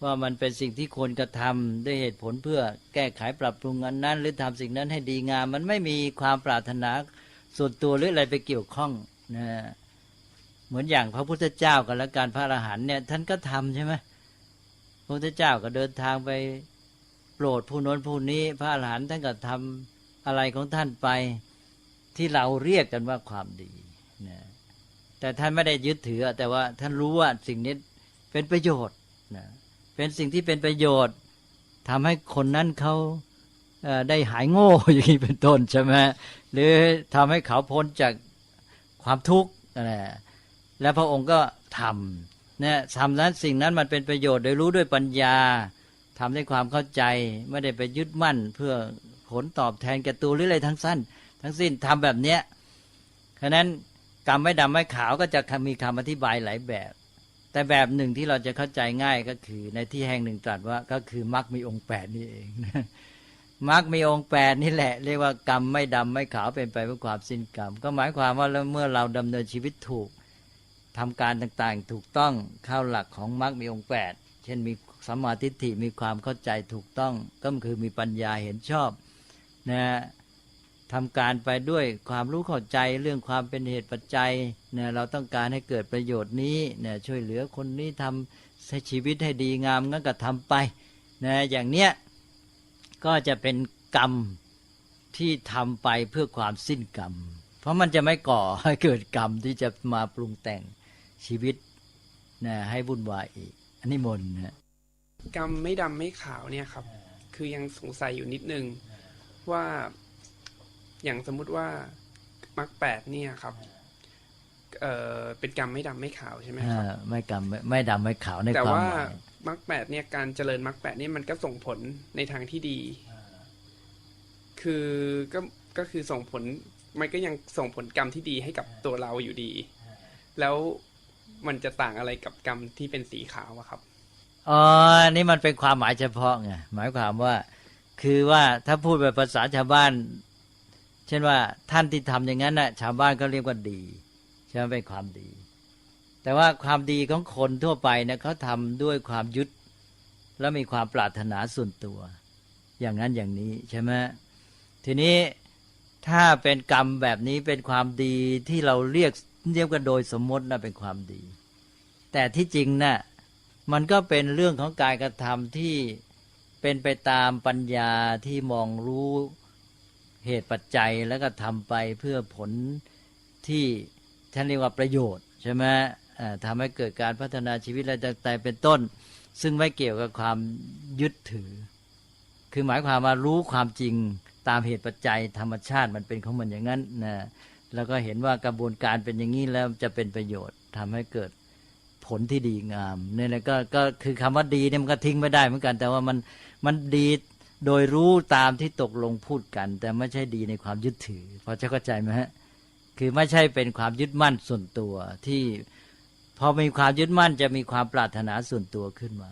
ว่ามันเป็นสิ่งที่ควรกระทำด้วยเหตุผลเพื่อแก้ไขปรับปรุงอันนั้นหรือทำสิ่งนั้นให้ดีงามมันไม่มีความปรารถนาส่วนตัวหรืออะไรไปเกี่ยวข้องนะเหมือนอย่างพระพุทธเจ้ากันและการพระอรหันต์เนี่ยท่านก็ทำใช่ไหมพระพุทธเจ้าก็เดินทางไปโปรดผู้โน้นผู้นี้พระอรหันต์ท่านก็ทำอะไรของท่านไปที่เราเรียกกันว่าความดีนะแต่ท่านไม่ได้ยึดถือแต่ว่าท่านรู้ว่าสิ่งนี้เป็นประโยชน์นะเป็นสิ่งที่เป็นประโยชน์ทำให้คนนั้นเขาได้หายโง่อย่างนี้เป็นต้นใช่ไหมหรือทำให้เขาพ้นจากความทุกข์นะแล้วพระองค์ก็ทำเนี่ยทำนั้นสิ่งนั้นมันเป็นประโยชน์โดยรู้ด้วยปัญญาทำด้วยความเข้าใจไม่ได้ไปยึดมั่นเพื่อผลตอบแทนแก่ตัวหรืออะไรทั้งสิ้นทำแบบเนี้ยฉะนั้นกรรมไม่ดำไม่ขาวก็จะมีคำอธิบายหลายแบบแต่แบบหนึ่งที่เราจะเข้าใจง่ายก็คือในที่แห่งหนึ่งตรัสว่าก็คือมรรคมีองค์8นี่เองมรรคมีองค์8นี่แหละเรียกว่ากรรมไม่ดำไม่ขาวเป็นไปเพื่อความสิ้นกรรมก็หมายความว่าเมื่อเราดำเนินชีวิตถูกทำการต่างๆถูกต้องเข้าหลักของมรรคมีองค์8เช่นมีสัมมาทิฏฐิมีความเข้าใจถูกต้องก็คือมีปัญญาเห็นชอบนะทำการไปด้วยความรู้เข้าใจเรื่องความเป็นเหตุปัจจัยเนี่ยเราต้องการให้เกิดประโยชน์นี้เนี่ยช่วยเหลือคนนี้ทำให้ชีวิตให้ดีงามงั้นก็ทำไปนะอย่างเนี้ยก็จะเป็นกรรมที่ทำไปเพื่อความสิ้นกรรมเพราะมันจะไม่ก่อให้เกิดกรรมที่จะมาปรุงแต่งชีวิตนะให้วุ่นวายอีกอันนี้มนนะกรรมไม่ดำไม่ขาวเนี่ยครับคือยังสงสัยอยู่นิดนึงว่าอย่างสมมุติว่ามรรค8เนี่ยครับเป็นกรรมไม่ดำไม่ขาวใช่ไหมครับไม่กรรมไม่ดำไม่ขาวในความหมายแต่ว่ามรรค8เนี่ยการเจริญมรรค8เนี่ยมันก็ส่งผลในทางที่ดีคือก็คือส่งผลมันก็ยังส่งผลกรรมที่ดีให้กับตัวเราอยู่ดีแล้วมันจะต่างอะไรกับกรรมที่เป็นสีขาวอะครับนี่มันเป็นความหมายเฉพาะไงหมายความว่าคือว่าถ้าพูดแบบภาษาชาวบ้านเช่นว่าท่านที่ทำอย่างนั้นน่ะชาวบ้านก็เรียกว่าดีใช่ไหมเป็นความดีแต่ว่าความดีของคนทั่วไปเนี่ยเขาทำด้วยความยึดแล้วมีความปรารถนาส่วนตัวอย่างนั้นอย่างนี้ใช่ไหมทีนี้ถ้าเป็นกรรมแบบนี้เป็นความดีที่เราเรียกกันโดยสมมติน่ะเป็นความดีแต่ที่จริงน่ะมันก็เป็นเรื่องของการกระทำที่เป็นไปตามปัญญาที่มองรู้เหตุปัจจัยแล้วก็ทำไปเพื่อผลที่ท่านเรียกว่าประโยชน์ใช่ไหมทำให้เกิดการพัฒนาชีวิตอะไรต่างๆเป็นต้นซึ่งไม่เกี่ยวกับความยึดถือคือหมายความว่ารู้ความจริงตามเหตุปัจจัยธรรมชาติมันเป็นของมันอย่างนั้นนะแล้วก็เห็นว่ากระบวนการเป็นอย่างนี้แล้วจะเป็นประโยชน์ทำให้เกิดผลที่ดีงามเนี่ยนะก็คือคำว่าดีเนี่ยมันก็ทิ้งไม่ได้เหมือนกันแต่ว่ามันดีโดยรู้ตามที่ตกลงพูดกันแต่ไม่ใช่ดีในความยึดถือพอจะเข้าใจไหมฮะคือไม่ใช่เป็นความยึดมั่นส่วนตัวที่พอมีความยึดมั่นจะมีความปรารถนาส่วนตัวขึ้นมา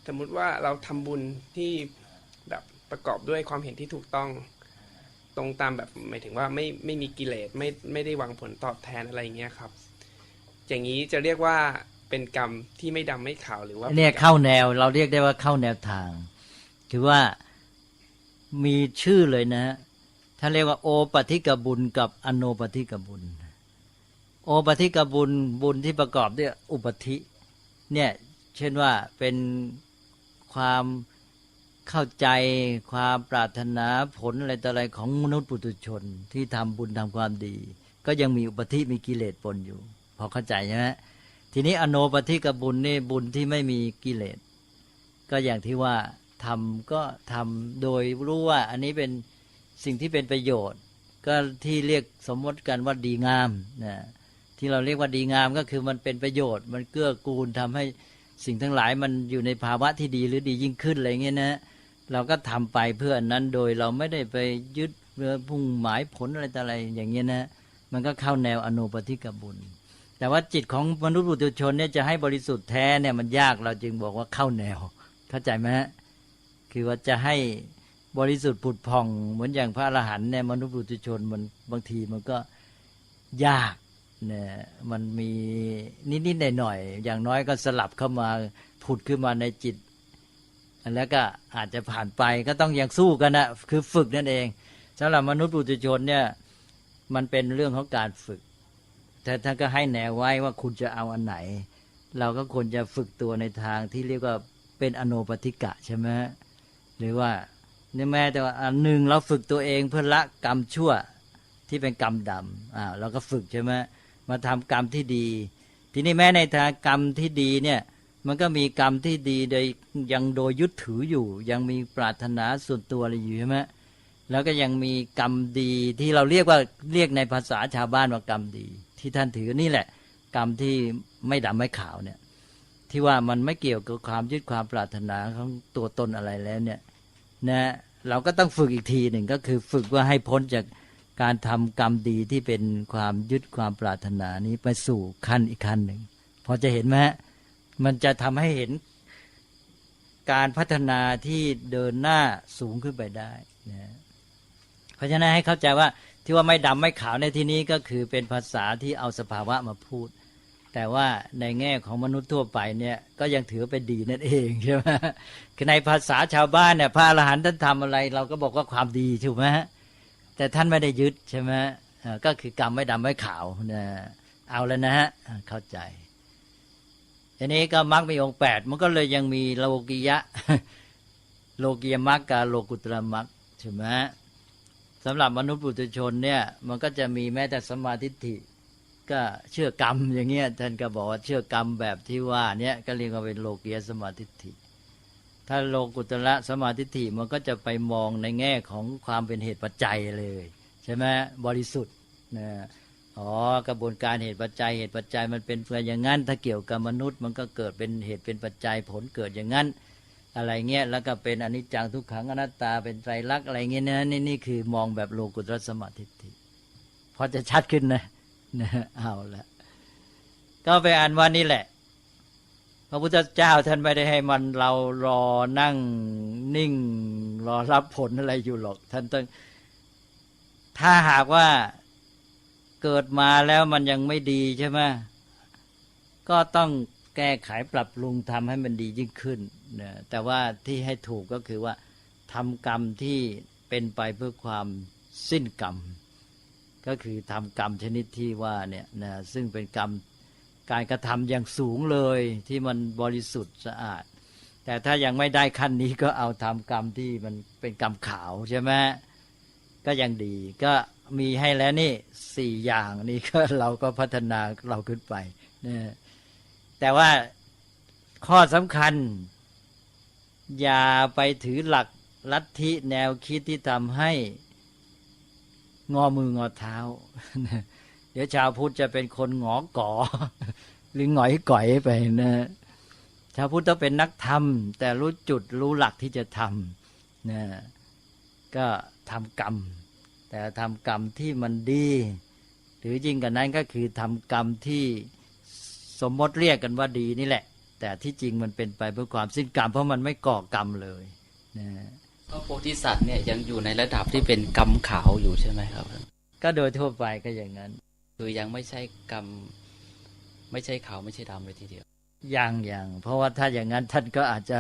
สมมุติว่าเราทำบุญที่แบบประกอบด้วยความเห็นที่ถูกต้องตรงตามแบบหมายถึงว่าไม่มีกิเลสไม่ได้หวังผลตอบแทนอะไรอย่างเงี้ยครับอย่างนี้จะเรียกว่าเป็นกรรมที่ไม่ดำไม่ขาวหรือว่าเนี่ยเข้าแนวเราเรียกได้ว่าเข้าแนวทางคือว่ามีชื่อเลยนะท่านเรียกว่าโอปฏิกบุญกับอโนปฏิกบุญโอปฏิกบุญที่ประกอบด้วยอุปธิเนี่ยเช่นว่าเป็นความเข้าใจความปรารถนาผลอะไรต่ออะไรของมนุษย์ปุถุชนที่ทำบุญทำความดีก็ยังมีอุปธิมีกิเลสปนอยู่พอเข้าใจใช่ไหมทีนี้อโนปฏิกบุญนี่บุญที่ไม่มีกิเลสก็อย่างที่ว่าทำก็ทำโดยรู้ว่าอันนี้เป็นสิ่งที่เป็นประโยชน์ก็ที่เรียกสมมติกันว่าดีงามนะที่เราเรียกว่าดีงามก็คือมันเป็นประโยชน์มันเกื้อกูลทำให้สิ่งทั้งหลายมันอยู่ในภาวะที่ดีหรือดียิ่งขึ้นอะไรเงี้ยนะเราก็ทำไปเพื่อนั้นโดยเราไม่ได้ไปยึดเพื่อพุ่งหมายผลอะไรต่ออะไรอย่างเงี้ยนะ มันก็เข้าแนวอโนปฏิกบุญแต่ว่าจิตของมนุษย์ปุถุชนเนี่ยจะให้บริสุทธิ์แท้เนี่ยมันยากเราจึงบอกว่าเข้าแนวเข้าใจไหมฮะคือว่าจะให้บริสุทธิ์ผุดผ่องเหมือนอย่างพระอรหันต์เนี่ยมนุษย์ปุถุชนมันบางทีมันก็ยากเนี่ยมันมีนิดๆหน่อยๆอย่างน้อยก็สลับเข้ามาผุดขึ้นมาในจิตแล้วก็อาจจะผ่านไปก็ต้องยังสู้กันนะคือฝึกนั่นเองสำหรับมนุษย์ปุถุชนเนี่ยมันเป็นเรื่องของการฝึกแต่ท่านก็ให้แนวไว้ว่าคุณจะเอาอันไหนเราก็ควรจะฝึกตัวในทางที่เรียกว่าเป็นอโนปฏิกะใช่ไหมหรือว่านี่แม้แต่ว่าอันหนึ่งเราฝึกตัวเองเพื่อละกรรมชั่วที่เป็นกรรมดำเราก็ฝึกใช่ไหมมาทำกรรมที่ดีทีนี้แม้ในทางกรรมที่ดีเนี่ยมันก็มีกรรมที่ดีโดยยังโดยยึดถืออยู่ยังมีปรารถนาส่วนตัวอะไรอยู่ใช่ไหมแล้วก็ยังมีกรรมดีที่เราเรียกในภาษาชาวบ้านว่ากรรมดีที่ท่านถือนี่แหละกรรมที่ไม่ดำไม่ขาวเนี่ยที่ว่ามันไม่เกี่ยวกับความยึดความปรารถนาของตัวตนอะไรแล้วเนี่ยนะเราก็ต้องฝึกอีกทีหนึ่งก็คือฝึกว่าให้พ้นจากการทำกรรมดีที่เป็นความยึดความปรารถนานี้ไปสู่ขั้นอีกขั้นหนึ่งพอจะเห็นไหมมันจะทำให้เห็นการพัฒนาที่เดินหน้าสูงขึ้นไปได้นะเพราะฉะนั้นให้เข้าใจว่าที่ว่าไม่ดำไม่ขาวในที่นี้ก็คือเป็นภาษาที่เอาสภาวะมาพูดแต่ว่าในแง่ของมนุษย์ทั่วไปเนี่ยก็ยังถือเป็นดีนั่นเองใช่ไหมคือในภาษาชาวบ้านเนี่ยพระอรหันต์ท่านทำอะไรเราก็บอกว่าความดีถูกไหมแต่ท่านไม่ได้ยึดใช่ไหมก็คือกรรมไม่ดำไม่ขาวนะเอาแล้วนะฮะเข้าใจทีนี้ก็มรรคมีองค์8มันก็เลยยังมีโลกิยะโลกิยมรรคกับโลกุตระมรรคใช่ไหมสำหรับมนุษย์ปุถุชนเนี่ยมันก็จะมีแม้แต่สัมมาทิฏฐิก็เชื่อกรรมอย่างเงี้ยท่านก็บอกว่าเชื่อกรรมแบบที่ว่าเนี่ยก็เรียกว่าเป็นโลกียสัมมาทิฏฐิถ้าโลกุตระสัมมาทิฏฐิมันก็จะไปมองในแง่ของความเป็นเหตุปัจจัยเลยใช่ไหมบริสุทธิ์นะกระบวนการเหตุปัจจัยมันเป็นเพื่ออย่างนั้นถ้าเกี่ยวกับมนุษย์มันก็เกิดเป็นเหตุเป็นปัจจัยผลเกิดอย่างนั้นอะไรเงี้ยแล้วก็เป็นอนิจจังทุกขังอนัตตาเป็นไตรลักษณ์อะไรเงี้ยนะนี่คือมองแบบโลกุตระสัมมาทิฏฐิพอจะชัดขึ้นนะเอาละก็ไปอ่านว่านี่แหละพระพุทธเจ้าท่านไม่ได้ให้มันเรารอนั่งนิ่งรอรับผลอะไรอยู่หรอกท่านต้องถ้าหากว่าเกิดมาแล้วมันยังไม่ดีใช่ไหมก็ต้องแก้ไขปรับปรุงทำให้มันดียิ่งขึ้นนะแต่ว่าที่ให้ถูกก็คือว่าทำกรรมที่เป็นไปเพื่อความสิ้นกรรมก็คือทำกรรมชนิดที่ว่าเนี่ยนะซึ่งเป็นกรรมการกระทำอย่างสูงเลยที่มันบริสุทธิ์สะอาดแต่ถ้ายังไม่ได้ขั้นนี้ก็เอาทำกรรมที่มันเป็นกรรมขาวใช่ไหมก็ยังดีก็มีให้แล้วนี่4อย่างนี้ก็เราก็พัฒนาเราขึ้นไปนะแต่ว่าข้อสำคัญอย่าไปถือหลักลัทธิแนวคิดที่ทำให้งอมืองอเท้าเดี๋ยวชาวพุทธจะเป็นคนหงอก่อหรือหงอยก่อยไปนะชาวพุทธต้องเป็นนักธรรมแต่รู้จุดรู้หลักที่จะทำนะก็ทำกรรมแต่ทำกรรมที่มันดีหรือยิ่งกว่านั้นก็คือทำกรรมที่สมมติเรียกกันว่าดีนี่แหละแต่ที่จริงมันเป็นไปเพื่อความสิ้นกรรมเพราะมันไม่ก่อกรรมเลยนะก็โพธิสัตว์เนี่ยยังอยู่ในระดับที่เป็นกรรมขาวอยู่ใช่ไหมครับก็โดยทั่วไปก็อย่างนั้นคือยังไม่ใช่กรรมไม่ใช่ขาวไม่ใช่ดำเลยทีเดียวอย่างเพราะว่าถ้าอย่างนั้นท่านก็อาจจะ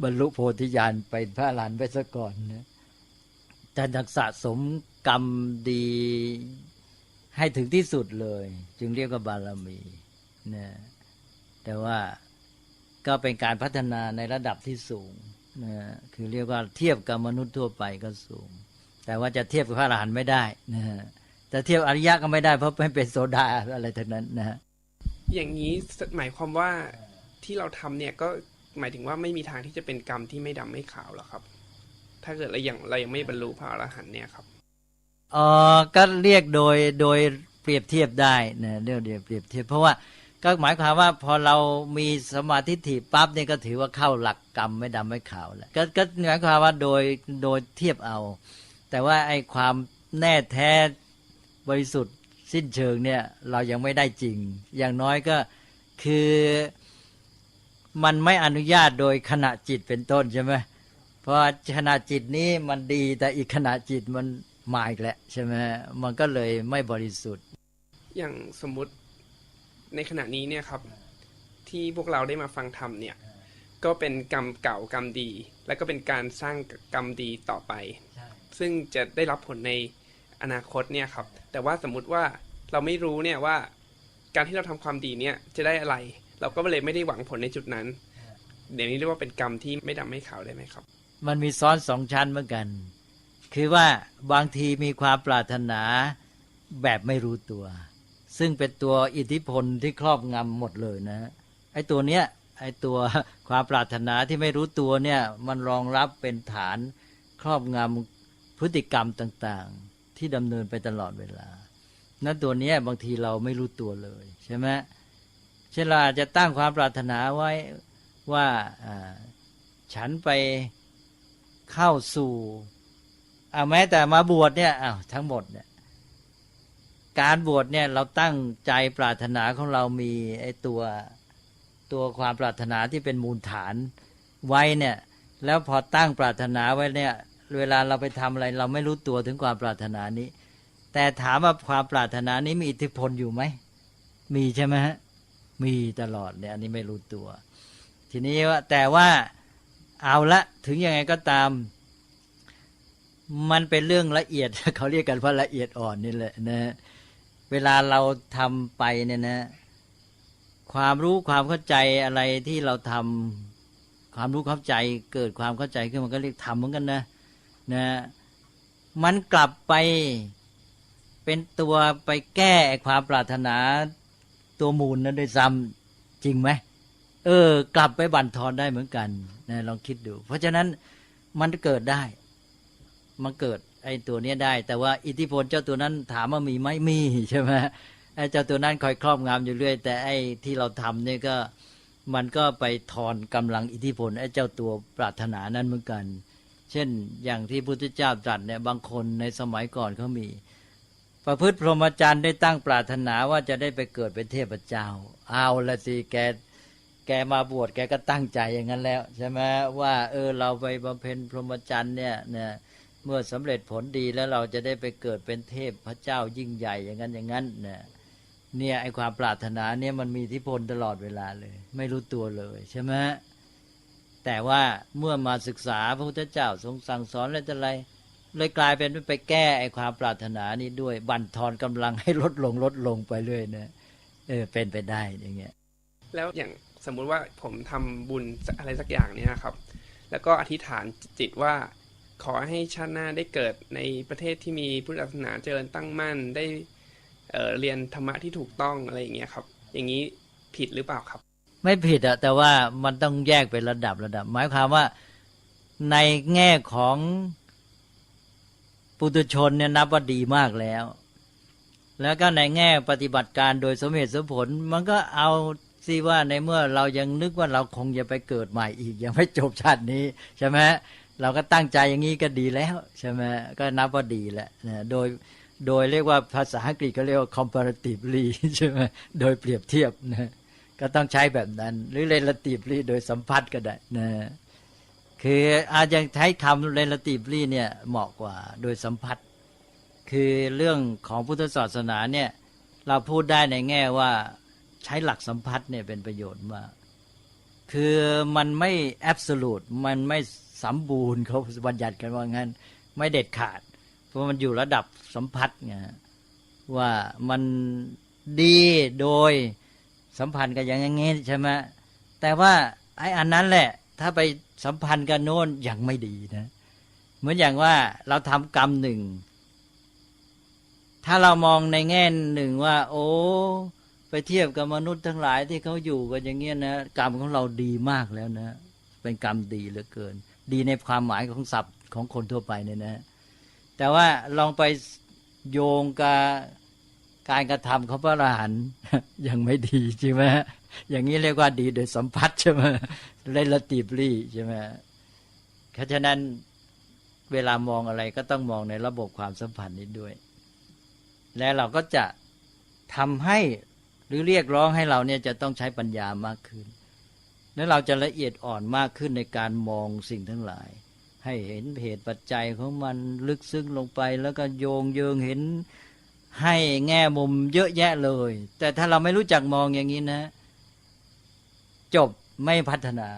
บรรลุโพธิญาณเป็นพระอรหันต์ไปซะก่อนนะท่านต้องสะสมกรรมดีให้ถึงที่สุดเลยจึงเรียกว่าบารมีนะแต่ว่าก็เป็นการพัฒนาในระดับที่สูงนะคือเรียกว่าเทียบกับมนุษย์ทั่วไปก็สูงแต่ว่าจะเทียบกับพระอรหันต์ไม่ได้นะแต่เทียบอริยะก็ไม่ได้เพราะไม่เป็นโสดาอะไรทั้งนั้นนะอย่างนี้หมายความว่าที่เราทำเนี่ยก็หมายถึงว่าไม่มีทางที่จะเป็นกรรมที่ไม่ดำไม่ขาวหรอครับถ้าเกิดเรายังไม่บรรลุพระอรหันต์เนี่ยครับก็เรียกโดยเปรียบเทียบได้นะเรียกเปรียบเทียบเพราะว่าก็หมายความว่าพอเรามีสมาธิถี่ปั๊บเนี่ยก็ถือว่าเข้าหลักกรรมไม่ดำไม่ขาวแล้วก็หมายความว่าโดยเทียบเอาแต่ว่าไอ้ความแน่แท้บริสุทธิ์ สิ้นเชิงเนี่ยเรายังไม่ได้จริง อย่างน้อยก็คือมันไม่อนุญาตโดยขณะจิตเป็นต้นใช่ไหมเพราะขณะจิตนี้มันดีแต่อีกขณะจิตมันมาอีกแล้วใช่ไหมมันก็เลยไม่บริสุทธิ์ อย่างสมมุติในขณะนี้เนี่ยครับที่พวกเราได้มาฟังธรรมเนี่ยก็เป็นกรรมเก่ากรรมดี และก็เป็นการสร้างกรรมดีต่อไปซึ่งจะได้รับผลในอนาคตเนี่ยครับแต่ว่าสมมุติว่าเราไม่รู้เนี่ยว่าการที่เราทำความดีเนี่ยจะได้อะไรเราก็เลยไม่ได้หวังผลในจุดนั้นเดี๋ยวนี้เรียกว่าเป็นกรรมที่ไม่ดำไม่ขาวได้ไหมครับมันมีซ้อนสองชั้นเหมือนกันคือว่าบางทีมีความปรารถนาแบบไม่รู้ตัวซึ่งเป็นตัวอิทธิพลที่ครอบงำหมดเลยนะไอ้ตัวเนี้ยไอ้ตัวความปรารถนาที่ไม่รู้ตัวเนี่ยมันรองรับเป็นฐานครอบงำพฤติกรรมต่างๆที่ดำเนินไปตลอดเวลานั้นตัวเนี้ยบางทีเราไม่รู้ตัวเลยใช่ไหมเช่นเราอาจจะตั้งความปรารถนาไว้ว่าฉันไปเข้าสู่แม้แต่มาบวชเนี่ยทั้งหมดเนี่ยการบวชเนี่ยเราตั้งใจปรารถนาของเรามีไอ้ตัวความปรารถนาที่เป็นมูลฐานไว้เนี่ยแล้วพอตั้งปรารถนาไว้เนี่ยเวลาเราไปทำอะไรเราไม่รู้ตัวถึงความปรารถนานี้แต่ถามว่าความปรารถนานี้มีอิทธิพลอยู่ไหมมีใช่ไหมฮะมีตลอดเนี่ยอันนี้ไม่รู้ตัวทีนี้ว่าแต่ว่าเอาละถึงยังไงก็ตามมันเป็นเรื่องละเอียด เขาเรียกกันว่าละเอียดอ่อนนี่แหละนะเวลาเราทำไปเนี่ยนะความรู้ความเข้าใจอะไรที่เราทำความรู้เข้าใจเกิดความเข้าใจขึ้นมันก็เรียกทำเหมือนกันนะมันกลับไปเป็นตัวไปแก้ความปรารถนาตัวมูลนั้นด้วยซ้ำจริงไหมกลับไปบั่นทอนได้เหมือนกันนะลองคิดดูเพราะฉะนั้นมันเกิดได้มันเกิดไอ้ตัวนี้ได้แต่ว่าอิทธิพลเจ้าตัวนั้นถามว่ามีไหมมีใช่ไหมไอ้เจ้าตัวนั้นคอยครอบงำอยู่เรื่อยแต่ไอ้ที่เราทำเนี่ยก็มันก็ไปทอนกำลังอิทธิพลไอ้เจ้าตัวปรารถนานั้นเหมือนกันเช่นอย่างที่พุทธเจ้าตรัสเนี่ยบางคนในสมัยก่อนเขามีประพฤติพรหมจรรย์ได้ตั้งปรารถนาว่าจะได้ไปเกิดเป็นเทพเจ้าเอาละสิแกมาบวชแกก็ตั้งใจอย่างนั้นแล้วใช่ไหมว่าเราไปบำเพ็ญพรหมจรรย์เนี่ยเมื่อสำเร็จผลดีแล้วเราจะได้ไปเกิดเป็นเทพพระเจ้ายิ่งใหญ่อย่างนั้นอย่างนั้นเนี่ยไอ้ความปรารถนาเนี่ยมันมีอิทธิพลตลอดเวลาเลยไม่รู้ตัวเลยใช่ไหมแต่ว่าเมื่อมาศึกษาพระพุทธเจ้าทรงสั่งสอนอะไรเลยกลายเป็นไปแก้ไอ้ความปรารถนานี้ด้วยบั่นทอนกำลังให้ลดลงไปเรื่อยนะเป็นไปได้อย่างเงี้ยแล้วอย่างสมมุติว่าผมทำบุญอะไรสักอย่างเนี่ยครับแล้วก็อธิษฐานจิตว่าขอให้ชาติหน้าได้เกิดในประเทศที่มีพุทธศาสนาเจริญตั้งมั่นได้เรียนธรรมะที่ถูกต้องอะไรอย่างเงี้ยครับอย่างนี้ผิดหรือเปล่าครับไม่ผิดแต่ว่ามันต้องแยกเป็นระดับหมายความว่าในแง่ของปุถุชนเนี่ยนับว่าดีมากแล้วก็ในแง่ปฏิบัติการโดยสมเหตุสมผลมันก็เอาสิว่าในเมื่อเรายังนึกว่าเราคงจะไปเกิดใหม่อีกยังไม่จบชาตินี้ใช่ไหมเราก็ตั้งใจอย่างนี้ก็ดีแล้วใช่ไหมก็นับว่าดีแล้วนะโดยเรียกว่าภาษาอังกฤษเขาเรียกว่า comparatively ใช่ไหมโดยเปรียบเทียบนะก็ต้องใช้แบบนั้นหรือ relatively โดยสัมพัทธ์ก็ได้นะคืออาจจะใช้คำ relatively เนี่ยเหมาะกว่าโดยสัมพัทธ์คือเรื่องของพุทธศาสนาเนี่ยเราพูดได้ในแง่ว่าใช้หลักสัมพัทธ์เนี่ยเป็นประโยชน์มากคือมันไม่ absolute มันไม่สมบูรณ์เขาบัญญัติกันว่างั้นไม่เด็ดขาดเพราะมันอยู่ระดับสัมพัทธ์ไงว่ามันดีโดยสัมพันธ์กันอย่างงี้ใช่ไหมแต่ว่าไอ้อันนั้นแหละถ้าไปสัมพันธ์กันโน้นยังไม่ดีนะเหมือนอย่างว่าเราทำกรรมหนึ่งถ้าเรามองในแง่หนึ่งว่าโอ้ไปเทียบกับมนุษย์ทั้งหลายที่เขาอยู่กันอย่างเงี้ยนะกรรมของเราดีมากแล้วนะเป็นกรรมดีเหลือเกินดีในความหมายของศัพท์ของคนทั่วไปเนี่ยนะแต่ว่าลองไปโยงกับการกระทำของพระอรหันต์ยังไม่ดีใช่ไหมอย่างนี้เรียกว่าดีโดยสัมผัสใช่ไหม relatively ใช่ไหมเพราะฉะนั้นเวลามองอะไรก็ต้องมองในระบบความสัมพันธ์นี้ด้วยและเราก็จะ ทำให้หรือเรียกร้องให้เราเนี่ยจะต้องใช้ปัญญามากขึ้นแล้วเราจะละเอียดอ่อนมากขึ้นในการมองสิ่งทั้งหลายให้เห็นเหตุปัจจัยของมันลึกซึ้งลงไปแล้วก็โยงเยิงเห็นให้แง่มุมเยอะแยะเลยแต่ถ้าเราไม่รู้จักมองอย่างนี้นะจบไม่พัฒนา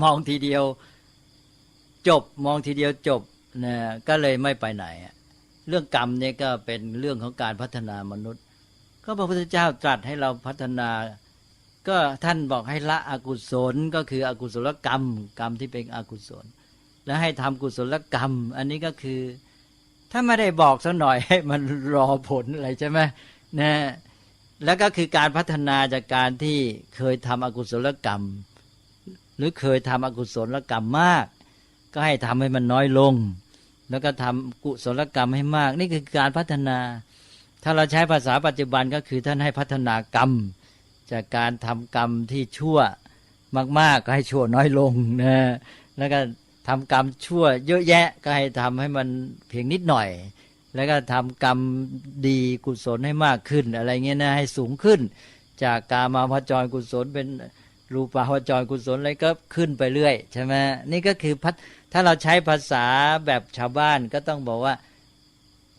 มองทีเดียวจบมองทีเดียวจบนะก็เลยไม่ไปไหนเรื่องกรรมเนี่ยก็เป็นเรื่องของการพัฒนามนุษย์ก็พระพุทธเจ้าตรัสให้เราพัฒนาก็ท่านบอกให้ละอกุศลก็คืออกุศลกรรมกรรมที่เป็นอกุศลแล้วให้ทำกุศลกรรมอันนี้ก็คือถ้าไม่ได้บอกสักหน่อยให้มันรอผลอะไรใช่ไหมนะแล้วก็คือการพัฒนาจากการที่เคยทำอกุศลกรรมหรือเคยทำอกุศลกรรมมากก็ให้ทำให้มันน้อยลงแล้วก็ทำกุศลกรรมให้มากนี่คือการพัฒนาถ้าเราใช้ภาษาปัจจุบันก็คือท่านให้พัฒนากรรมจากการทำกรรมที่ชั่วมากๆก็ให้ชั่วน้อยลงนะแล้วก็ทำกรรมชั่วเยอะแยะก็ให้ทำให้มันเพียงนิดหน่อยแล้วก็ทำกรรมดีกุศลให้มากขึ้นอะไรเงี้ยนะให้สูงขึ้นจากกามาวจรกุศลเป็นรูปาวจรกุศลอะไรก็ขึ้นไปเรื่อยใช่ไหมนี่ก็คือถ้าเราใช้ภาษาแบบชาวบ้านก็ต้องบอกว่า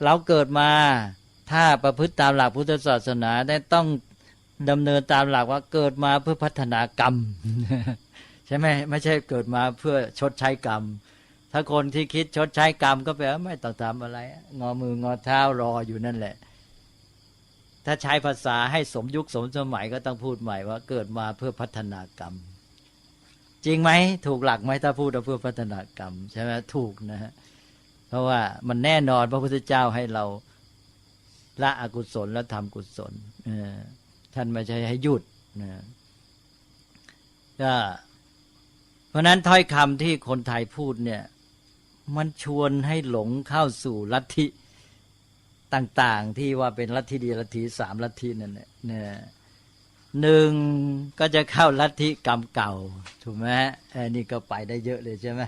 เราเกิดมาถ้าประพฤติตามหลักพุทธศาสนาได้ต้องดำเนินตามหลักว่าเกิดมาเพื่อพัฒนากรรม ใช่ไหมไม่ใช่เกิดมาเพื่อชดใช้กรรมถ้าคนที่คิดชดใช้กรรมก็แปลว่าไม่ต้องทำอะไรงอมืองอเท้ารออยู่นั่นแหละถ้าใช้ภาษาให้สมยุคสมสมัยก็ต้องพูดใหม่ว่าเกิดมาเพื่อพัฒนากรรมจริงไหมถูกหลักไหมถ้าพูดเพื่อพัฒนากรรมใช่ไหมถูกนะฮะเพราะว่ามันแน่นอนพระพุทธเจ้าให้เราละอกุศลและทำกุศลท่านไม่ใช่ให้หยุดนะก็เพราะนั้นถ้อยคำที่คนไทยพูดเนี่ยมันชวนให้หลงเข้าสู่ลัทธิต่างๆที่ว่าเป็นลัทธิเดียวลัทธิสามลัทธินั่นแหละหนึ่งก็จะเข้าลัทธิกรรมเก่าถูกไหมนี่ก็ไปได้เยอะเลยใช่ไหม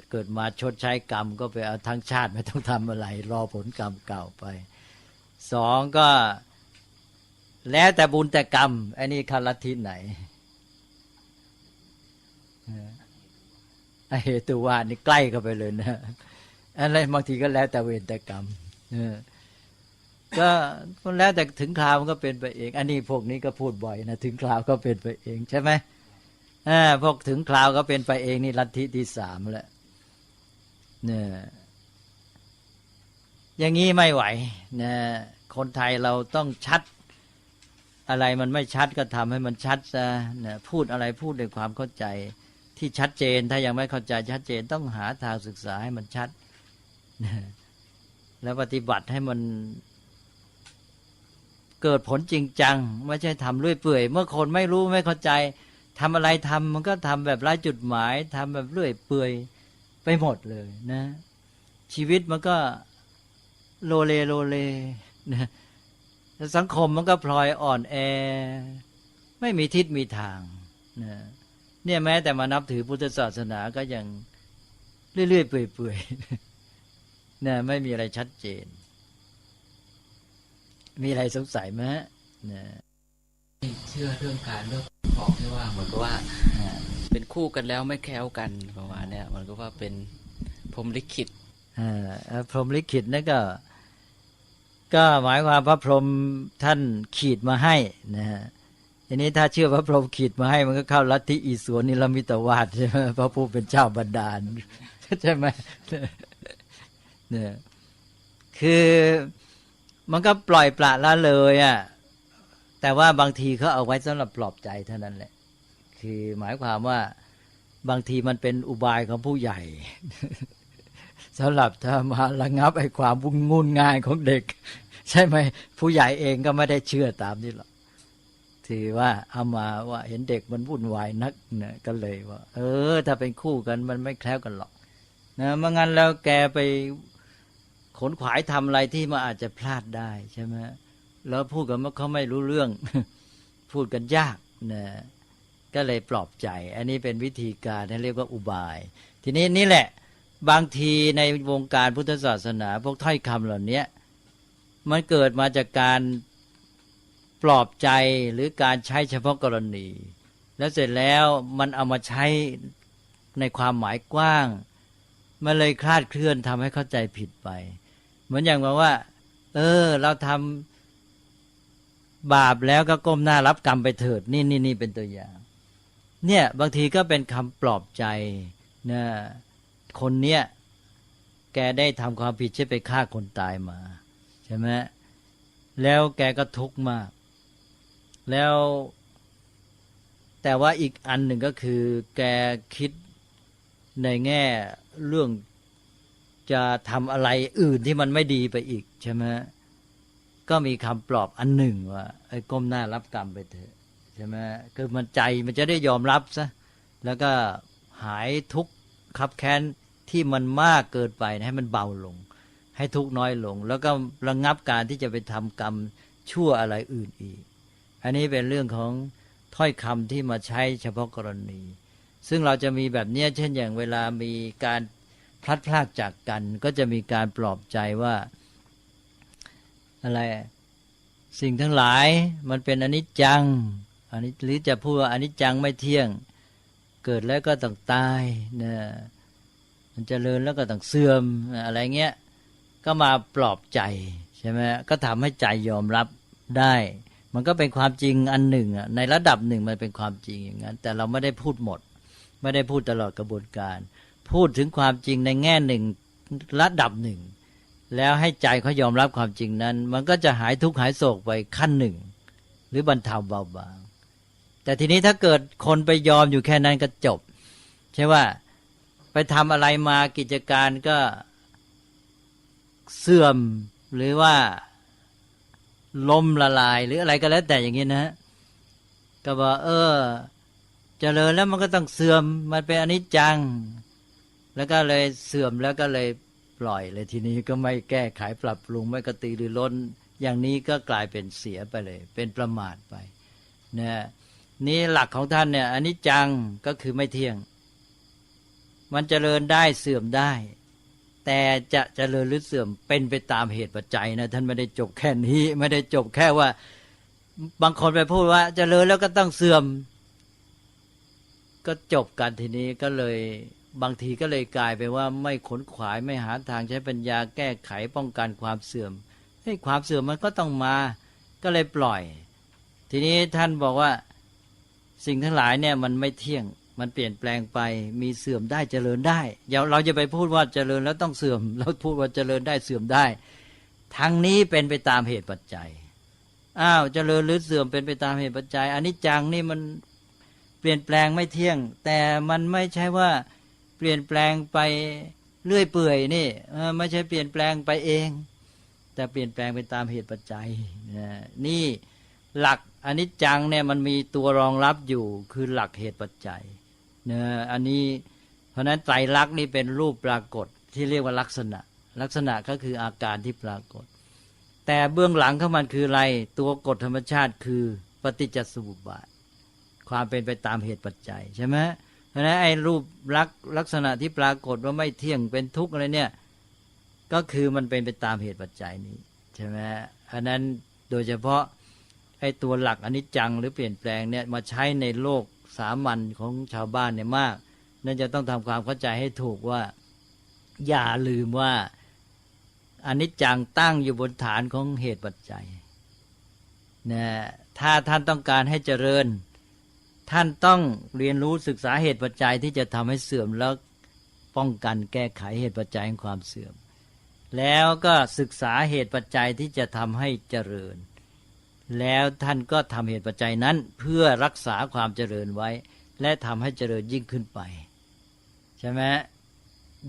เกิดมาชดใช้กรรมก็ไปเอาทั้งชาติไม่ต้องทำอะไรรอผลกรรมเก่าไปสองก็แล้วแต่บุญแต่กรรมไอ้นี่เข้าลัทธิไหนไอ้เหตุว่านี่ใกล้เข้าไปเลยนะอะไรบางทีก็แล้วแต่เวรแต่กรรมก็แล้วแต่ถึงคราวมันก็เป็นไปเองอันนี้พวกนี้ก็พูดบ่อยนะถึงคราวก็เป็นไปเองใช่ไหมพวกถึงคราวก็เป็นไปเองนี่ลัทธิที่สามแล้วเนี่ยอย่างนี้ไม่ไหวนะคนไทยเราต้องชัดอะไรมันไม่ชัดก็ทำให้มันชัดซะนะพูดอะไรพูดด้วยความเข้าใจที่ชัดเจนถ้ายังไม่เข้าใจชัดเจนต้องหาทางศึกษาให้มันชัดนะแล้วปฏิบัติให้มันเกิดผลจริงจังไม่ใช่ทำเรื่อยเปื่อยเมื่อคนไม่รู้ไม่เข้าใจทำอะไรทำมันก็ทำแบบไร้จุดหมายทำแบบเรื่อยเปื่อยไปหมดเลยนะชีวิตมันก็โลเลโลเลนะสังคมมันก็พลอยอ่อนแอไม่มีทิศมีทางนะเนี่ยแม้แต่มานับถือพุทธศาสนาก็ยังเรื่อยๆเปื่อยๆนะไม่มีอะไรชัดเจนมีอะไรสงสัยไหมนะเชื่อเรื่องการเลือกบอกที่ว่าเหมือนกับว่าเป็นคู่กันแล้วไม่แคล้วกันประมาณนี้มันก็ว่าเป็นพรหมลิขิตพรหมลิขิตนั่นก็หมายความพระพรหมท่านขีดมาให้นะฮะทีนี้ถ้าเชื่อพระพรหมขีดมาให้มันก็เข้าลัทธิอิศวรนิรมิตวาทใช่ไหมพระผู้เป็นเจ้าบันดาลใช่ไหมเนี่ยคือมันก็ปล่อยปละละเลยอ่ะแต่ว่าบางทีเขาเอาไว้สำหรับปลอบใจเท่านั้นแหละคือหมายความว่าบางทีมันเป็นอุบายของผู้ใหญ่สำหรับถ้ามาระงับไอ้ความวุ่นงุ่นง่ายของเด็กใช่ไหมผู้ใหญ่เองก็ไม่ได้เชื่อตามนี้หรอกถือว่าเอามาว่าเห็นเด็กมันวุ่นวายนักเนี่ยก็เลยว่าถ้าเป็นคู่กันมันไม่แคล้วกันหรอกนะไม่งั้นแล้วแกไปขนขวายทำอะไรที่มันอาจจะพลาดได้ใช่ไหมแล้วพูดกันว่าเขาไม่รู้เรื่องพูดกันยากนะก็เลยปลอบใจอันนี้เป็นวิธีการที่เรียกว่าอุบายทีนี้นี่แหละบางทีในวงการพุทธศาสนาพวกถ้อยคำเหล่านี้ มันเกิดมาจากการปลอบใจหรือการใช้เฉพาะกรณี แล้วเสร็จแล้วมันเอามาใช้ในความหมายกว้างมันเลยคลาดเคลื่อนทำให้เข้าใจผิดไปเหมือนอย่างว่าเราทำบาปแล้วก็ก้มหน้ารับกรรมไปเถิดนี่เป็นตัวอย่างเนี่ยบางทีก็เป็นคำปลอบใจนะคนเนี้ยแกได้ทำความผิดใช่ไปฆ่าคนตายมาใช่ไหมแล้วแกก็ทุกข์มากแล้วแต่ว่าอีกอันหนึ่งก็คือแกคิดในแง่เรื่องจะทำอะไรอื่นที่มันไม่ดีไปอีกใช่ไหมก็มีคำปลอบอันหนึ่งว่าไอ้ก้มหน้ารับกรรมไปเถอะใช่ไหมคือมันใจมันจะได้ยอมรับซะแล้วก็หายทุกข์คับแค้นที่มันมากเกินไปให้มันเบาลงให้ทุกข์น้อยลงแล้วก็ระงับการที่จะไปทำกรรมชั่วอะไรอื่นอีกอันนี้เป็นเรื่องของถ้อยคำที่มาใช้เฉพาะกรณีซึ่งเราจะมีแบบนี้เช่นอย่างเวลามีการพลัดพรากจากกันก็จะมีการปลอบใจว่าอะไรสิ่งทั้งหลายมันเป็นอนิจจังหรือจะพูดว่าอนิจจังไม่เที่ยงเกิดแล้วก็ต้องตายนะมันเจริญแล้วก็ต้องเสื่อมอะไรเงี้ยก็มาปลอบใจใช่ไหมก็ทำให้ใจยอมรับได้มันก็เป็นความจริงอันหนึ่งในระดับหนึ่งมันเป็นความจริงอย่างนั้นแต่เราไม่ได้พูดหมดไม่ได้พูดตลอดกระบวนการพูดถึงความจริงในแง่หนึ่งระดับหนึ่งแล้วให้ใจเขายอมรับความจริงนั้นมันก็จะหายทุกข์หายโศกไปขั้นหนึ่งหรือบรรเทาเบาบางแต่ทีนี้ถ้าเกิดคนไปยอมอยู่แค่นั้นก็จบใช่ว่าไปทำอะไรมากิจการก็เสื่อมหรือว่าล้มละลายหรืออะไรก็แล้วแต่อย่างนี้นะก็บอกเจริญแล้วมันก็ต้องเสื่อมมันเป็นอนิจจังแล้วก็เลยเสื่อมแล้วก็เลยปล่อยเลยทีนี้ก็ไม่แก้ไขปรับปรุงไม่กระตือรือร้นอย่างนี้ก็กลายเป็นเสียไปเลยเป็นประมาทไปนะนี่หลักของท่านเนี่ยอนิจจังก็คือไม่เที่ยงมันเจริญได้เสื่อมได้แต่จะเจริญหรือเสื่อมเป็นไปตามเหตุปัจจัยนะท่านไม่ได้จบแค่นี้ไม่ได้จบแค่ว่าบางคนไปพูดว่าเจริญแล้วก็ต้องเสื่อมก็จบกันทีนี้ก็เลยบางทีก็เลยกลายไปว่าไม่ขนขวายไม่หาทางใช้ปัญญาแก้ไขป้องกันความเสื่อมความเสื่อมมันก็ต้องมาก็เลยปล่อยทีนี้ท่านบอกว่าสิ่งทั้งหลายเนี่ยมันไม่เที่ยงมันเปลี่ยนแปลงไปมีเสื่อมได้เจริญได้เราจะไปพูดว่าเจริญแล้วต้องเสื่อมเราพูดว่าเจริญได้เสื่อมได้ทั้งนี้เป็นไปตามเหตุปัจจัยเจริญหรือเสื่อมเป็นไปตามเหตุปัจจัยอนิจจังนี่มันเปลี่ยนแปลงไม่เที่ยงแต่มันไม่ใช่ว่าเปลี่ยนแปลงไปเรื่อยเปื่อยนี่ไม่ใช่เปลี่ยนแปลงไปเองแต่เปลี่ยนแปลงไปตามเหตุปัจจัยนี่หลักอนิจจังเนี่ยมันมีตัวรองรับอยู่คือหลักเหตุปัจจัยอันนี้เพราะนั้นไตรลักษณ์นี่เป็นรูปปรากฏที่เรียกว่าลักษณะก็คืออาการที่ปรากฏแต่เบื้องหลังของมันคืออะไรตัวกฎธรรมชาติคือปฏิจจสมุปบาทความเป็นไปตามเหตุปัจจัยใช่ไหมเพราะนั้นไอ้รูปลักษณะที่ปรากฏว่าไม่เที่ยงเป็นทุกข์อะไรเนี่ยก็คือมันเป็นไปตามเหตุปัจจัยนี้ใช่ไหมอันนั้นโดยเฉพาะไอ้ตัวหลักอนิจจังหรือเปลี่ยนแปลงเนี่ยมาใช้ในโลกสามัญของชาวบ้านเนี่ยมากนั่นจะต้องทำความเข้าใจให้ถูกว่าอย่าลืมว่าอนิจจังตั้งอยู่บนฐานของเหตุปัจจัยนะถ้าท่านต้องการให้เจริญท่านต้องเรียนรู้ศึกษาเหตุปัจจัยที่จะทำให้เสื่อมแล้วป้องกันแก้ไขเหตุปัจจัยของความเสื่อมแล้วก็ศึกษาเหตุปัจจัยที่จะทำให้เจริญแล้วท่านก็ทำเหตุปัจจัยนั้นเพื่อรักษาความเจริญไว้และทำให้เจริญยิ่งขึ้นไปใช่ไหม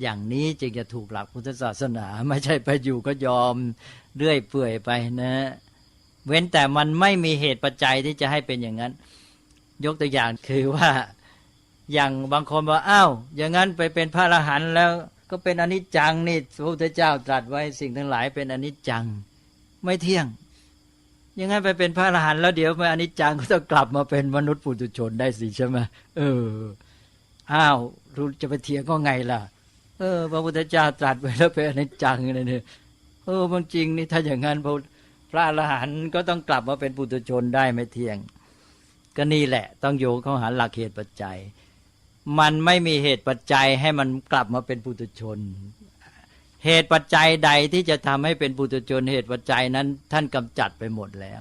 อย่างนี้จึงจะถูกหลักพุทธศาสนาไม่ใช่ไปอยู่ก็ยอมเรื่อยเปื่อยไปนะเว้นแต่มันไม่มีเหตุปัจจัยที่จะให้เป็นอย่างนั้นยกตัวอย่างคือว่าอย่างบางคนบอกอย่างนั้นไปเป็นพระอรหันต์แล้วก็เป็นอนิจจังนี่พระพุทธเจ้าตรัสไว้สิ่งทั้งหลายเป็นอนิจจังไม่เที่ยงยังไงไปเป็นพระอรหันต์แล้วเดี๋ยวมาอนิจจังก็ต้องกลับมาเป็นมนุษย์ปุถุชนได้สิใช่ไหมรู้จะไปเถียงก็ไงล่ะพระพุทธเจ้าตรัสไว้แล้วเป็นอนิจจังเนี่ย มันจริงนี่ถ้าอย่างนั้นพระอรหันต์ก็ต้องกลับมาเป็นปุถุชนได้ไม่เที่ยงก็นี่แหละต้องโยงเข้าหาหลักเหตุปัจจัยมันไม่มีเหตุปัจจัยให้มันกลับมาเป็นปุถุชนเหตุปัจจัยใดที่จะทำให้เป็นปุถุชนเหตุปัจจัยนั้นท่านกำจัดไปหมดแล้ว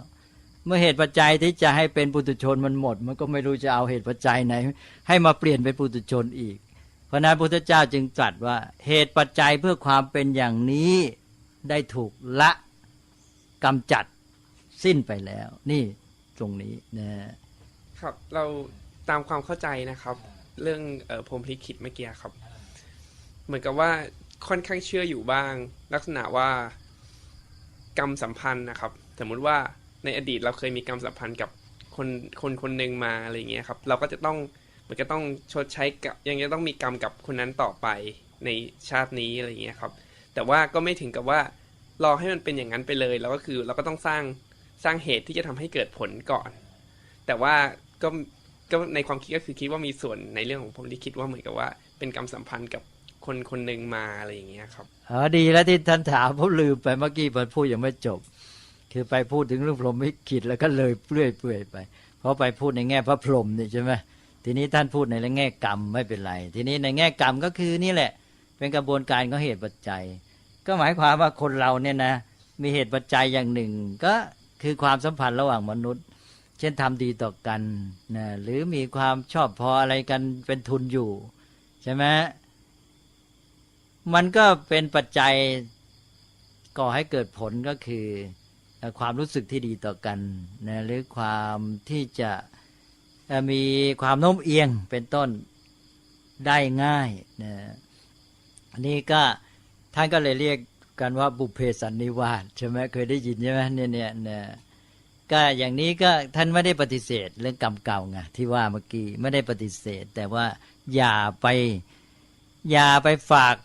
เมื่อเหตุปัจจัยที่จะให้เป็นปุถุชนมันหมดมันก็ไม่รู้จะเอาเหตุปัจจัยไหนให้มาเปลี่ยนเป็นปุถุชนอีกเพราะนั้นพระพุทธเจ้าจึงตรัสว่าเหตุปัจจัยเพื่อความเป็นอย่างนี้ได้ถูกละกำจัดสิ้นไปแล้วนี่ตรงนี้นะครับเราตามความเข้าใจนะครับเรื่องพรหมลิขิตเมื่อกี้ครับเหมือนกับว่าค่อนข้างเชื่ออยู่บ้างลักษณะว่ากรรมสัมพันธ์นะครับสมมติว่าในอดีตเราเคยมีกรรมสัมพันธ์กับคนหนึ่งมาอะไรอย่างเงี้ยครับเราก็จะต้องมันก็ต้องชดใช้กับยังจะต้องมีกรรมกับคนนั้นต่อไปในชาตินี้อะไรอย่างเงี้ยครับแต่ว่าก็ไม่ถึงกับว่ารอให้มันเป็นอย่างนั้นไปเลยแล้วก็คือเราก็ต้องสร้างเหตุที่จะทำให้เกิดผลก่อนแต่ว่าก็ในความคิดก็คือคิดว่ามีส่วนในเรื่องของผมที่คิดว่าเหมือนกับว่าเป็นกรรมสัมพันธ์กับคนหนึ่งมาอะไรอย่างเงี้ยครับดีแล้วที่ท่านถามผมลืมไปเมื่อกี้พูดยังไม่จบคือไปพูดถึงเรื่องพรหมลิขิตแล้วก็เลยเปลื่อยไปเพราะไปพูดในแง่พระพรหมนี่ใช่ไหมทีนี้ท่านพูดในแง่กรรมไม่เป็นไรทีนี้ในแง่กรรมก็คือนี่แหละเป็นกระบวนการของเหตุปัจจัยก็หมายความว่าคนเราเนี่ยนะมีเหตุปัจจัยอย่างหนึ่งก็คือความสัมพันธ์ระหว่างมนุษย์เช่นทำดีต่อกันนะหรือมีความชอบพออะไรกันเป็นทุนอยู่ใช่ไหมมันก็เป็นปัจจัยก่อให้เกิดผลก็คือความรู้สึกที่ดีต่อกันนะหรือความที่จะมีความโน้มเอียงเป็นต้นได้ง่ายนะอันนี้ก็ท่านก็เลยเรียกกันว่าบุพเพสันนิวาสใช่ไหมเคยได้ยินใช่ไหมเนี่ยก็อย่างนี้ก็ท่านไม่ได้ปฏิเสธเรื่องกรรมเก่าไงที่ว่าเมื่อกี้ไม่ได้ปฏิเสธแต่ว่าอย่าไปฝาก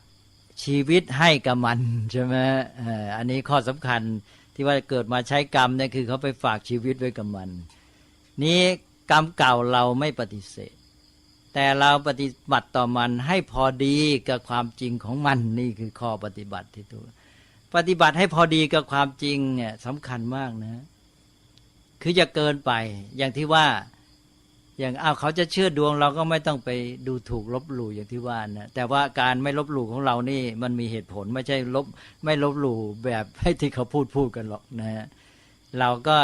ชีวิตให้กับมันใช่ไหมอันนี้ข้อสำคัญที่ว่าเกิดมาใช้กรรมเนี่ยคือเขาไปฝากชีวิตไว้กับมันนี้กรรมเก่าเราไม่ปฏิเสธแต่เราปฏิบัติต่อมันให้พอดีกับความจริงของมันนี่คือข้อปฏิบัติที่ถูกปฏิบัติให้พอดีกับความจริงเนี่ยสำคัญมากนะคือจะเกินไปอย่างที่ว่าอย่างเขาจะเชื่อดวงเราก็ไม่ต้องไปดูถูกลบหลู่อย่างที่ว่านะแต่ว่าการไม่ลบหลู่ของเรานี่มันมีเหตุผลไม่ใช่ไม่ลบหลู่แบบให้ที่เขาพูดกันหรอกนะฮะเราก็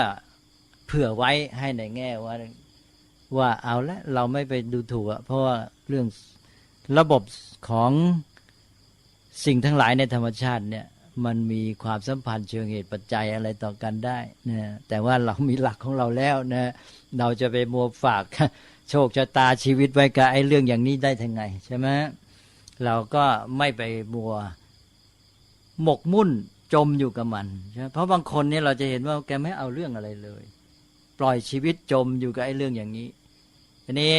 เผื่อไว้ให้ในแง่ว่าเอาละเราไม่ไปดูถูกเพราะว่าเรื่องระบบของสิ่งทั้งหลายในธรรมชาติเนี่ยมันมีความสัมพันธ์เชิงเหตุปัจจัยอะไรต่อกันได้นะแต่ว่าเรามีหลักของเราแล้วนะเราจะไปมัวฝากโชคชะตาชีวิตไว้กับไอ้เรื่องอย่างนี้ได้ทั้งไงใช่ไหมเราก็ไม่ไปมัวหมกมุ่นจมอยู่กับมันใช่เพราะบางคนเนี่ยเราจะเห็นว่าแกไม่เอาเรื่องอะไรเลยปล่อยชีวิตจมอยู่กับไอ้เรื่องอย่างนี้ทีนี้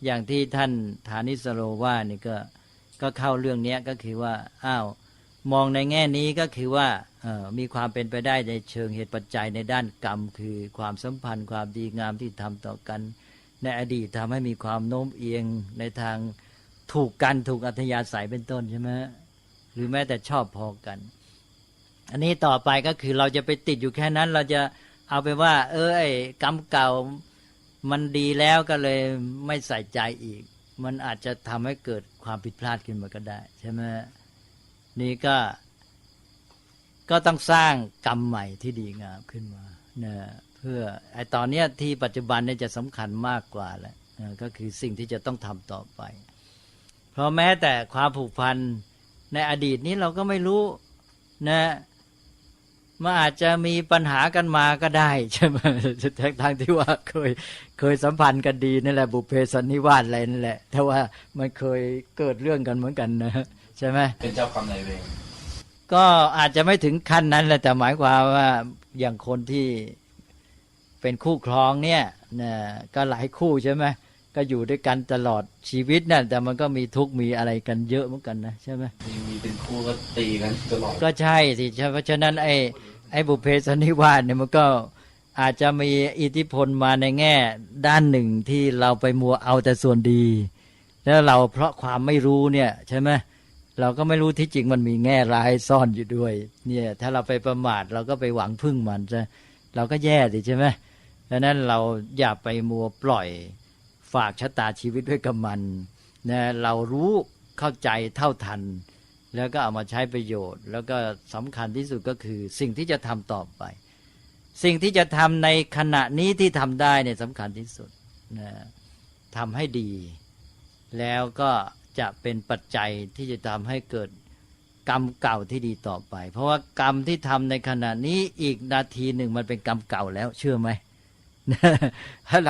อย่างที่ท่านฐานิสโรว่านี่ก็เข้าเรื่องนี้ก็คือว่ามองในแง่นี้ก็คือว่ามีความเป็นไปได้ในเชิงเหตุปัจจัยในด้านกรรมคือความสัมพันธ์ความดีงามที่ทำต่อกันในอดีตทำให้มีความโน้มเอียงในทางถูกอัธยาศัยเป็นต้นใช่ไหมหรือแม้แต่ชอบพอกันอันนี้ต่อไปก็คือเราจะไปติดอยู่แค่นั้นเราจะเอาไปว่าไอ้กรรมเก่ามันดีแล้วก็เลยไม่ใส่ใจอีกมันอาจจะทำให้เกิดความผิดพลาดขึ้นมาก็ได้ใช่ไหมนี่ก็ต้องสร้างกรรมใหม่ที่ดีงามขึ้นมานะเพื่อไอ้ตอนนี้ที่ปัจจุบันเนี่ยจะสำคัญมากกว่าแหละก็คือสิ่งที่จะต้องทำต่อไปเพราะแม้แต่ความผูกพันในอดีตนี้เราก็ไม่รู้นะมันอาจจะมีปัญหากันมาก็ได้ใช่ไหมทั้งที่ว่าเคยสัมพันธ์กันดีนั่นแหละบุพเพสันนิวาสอะไรนั่นแหละแต่ว่ามันเคยเกิดเรื่องกันเหมือนกันนะใช่ไหมเป็นเจ้ากรรมนายเวรก็อาจจะไม่ถึงขั้นนั้นแหละแต่หมายความว่าอย่างคนที่เป็นคู่ครองเนี่ยก็หลายคู่ใช่ไหมก็อยู่ด้วยกันตลอดชีวิตนั่นแต่มันก็มีทุกข์มีอะไรกันเยอะเหมือนกันนะใช่ไหมมีเป็นคู่ก็ตีกันตลอดก็ใช่สิเพราะฉะนั้นไอ้บุพเพสันนิวาสเนี่ยมันก็อาจจะมีอิทธิพลมาในแง่ด้านหนึ่งที่เราไปมัวเอาแต่ส่วนดีแล้วเราเพราะความไม่รู้เนี่ยใช่ไหม เราก็ไม่รู้ที่จริงมันมีแง่ร้ายซ่อนอยู่ด้วยเนี่ยถ้าเราไปประมาทเราก็ไปหวังพึ่งมันซะเราก็แย่ดิใช่ไหมดังนั้นเราอย่าไปมัวปล่อยฝากชะตาชีวิตไว้กับมันนะเรารู้เข้าใจเท่าทันแล้วก็เอามาใช้ประโยชน์แล้วก็สำคัญที่สุดก็คือสิ่งที่จะทำต่อไปสิ่งที่จะทำในขณะนี้ที่ทำได้เนี่ยสำคัญที่สุดนะทำให้ดีแล้วก็จะเป็นปัจจัยที่จะทำให้เกิดกรรมเก่าที่ดีต่อไปเพราะว่ากรรมที่ทำในขณะนี้อีกนาทีหนึ่งมันเป็นกรรมเก่าแล้วเชื่อไหม ถ้า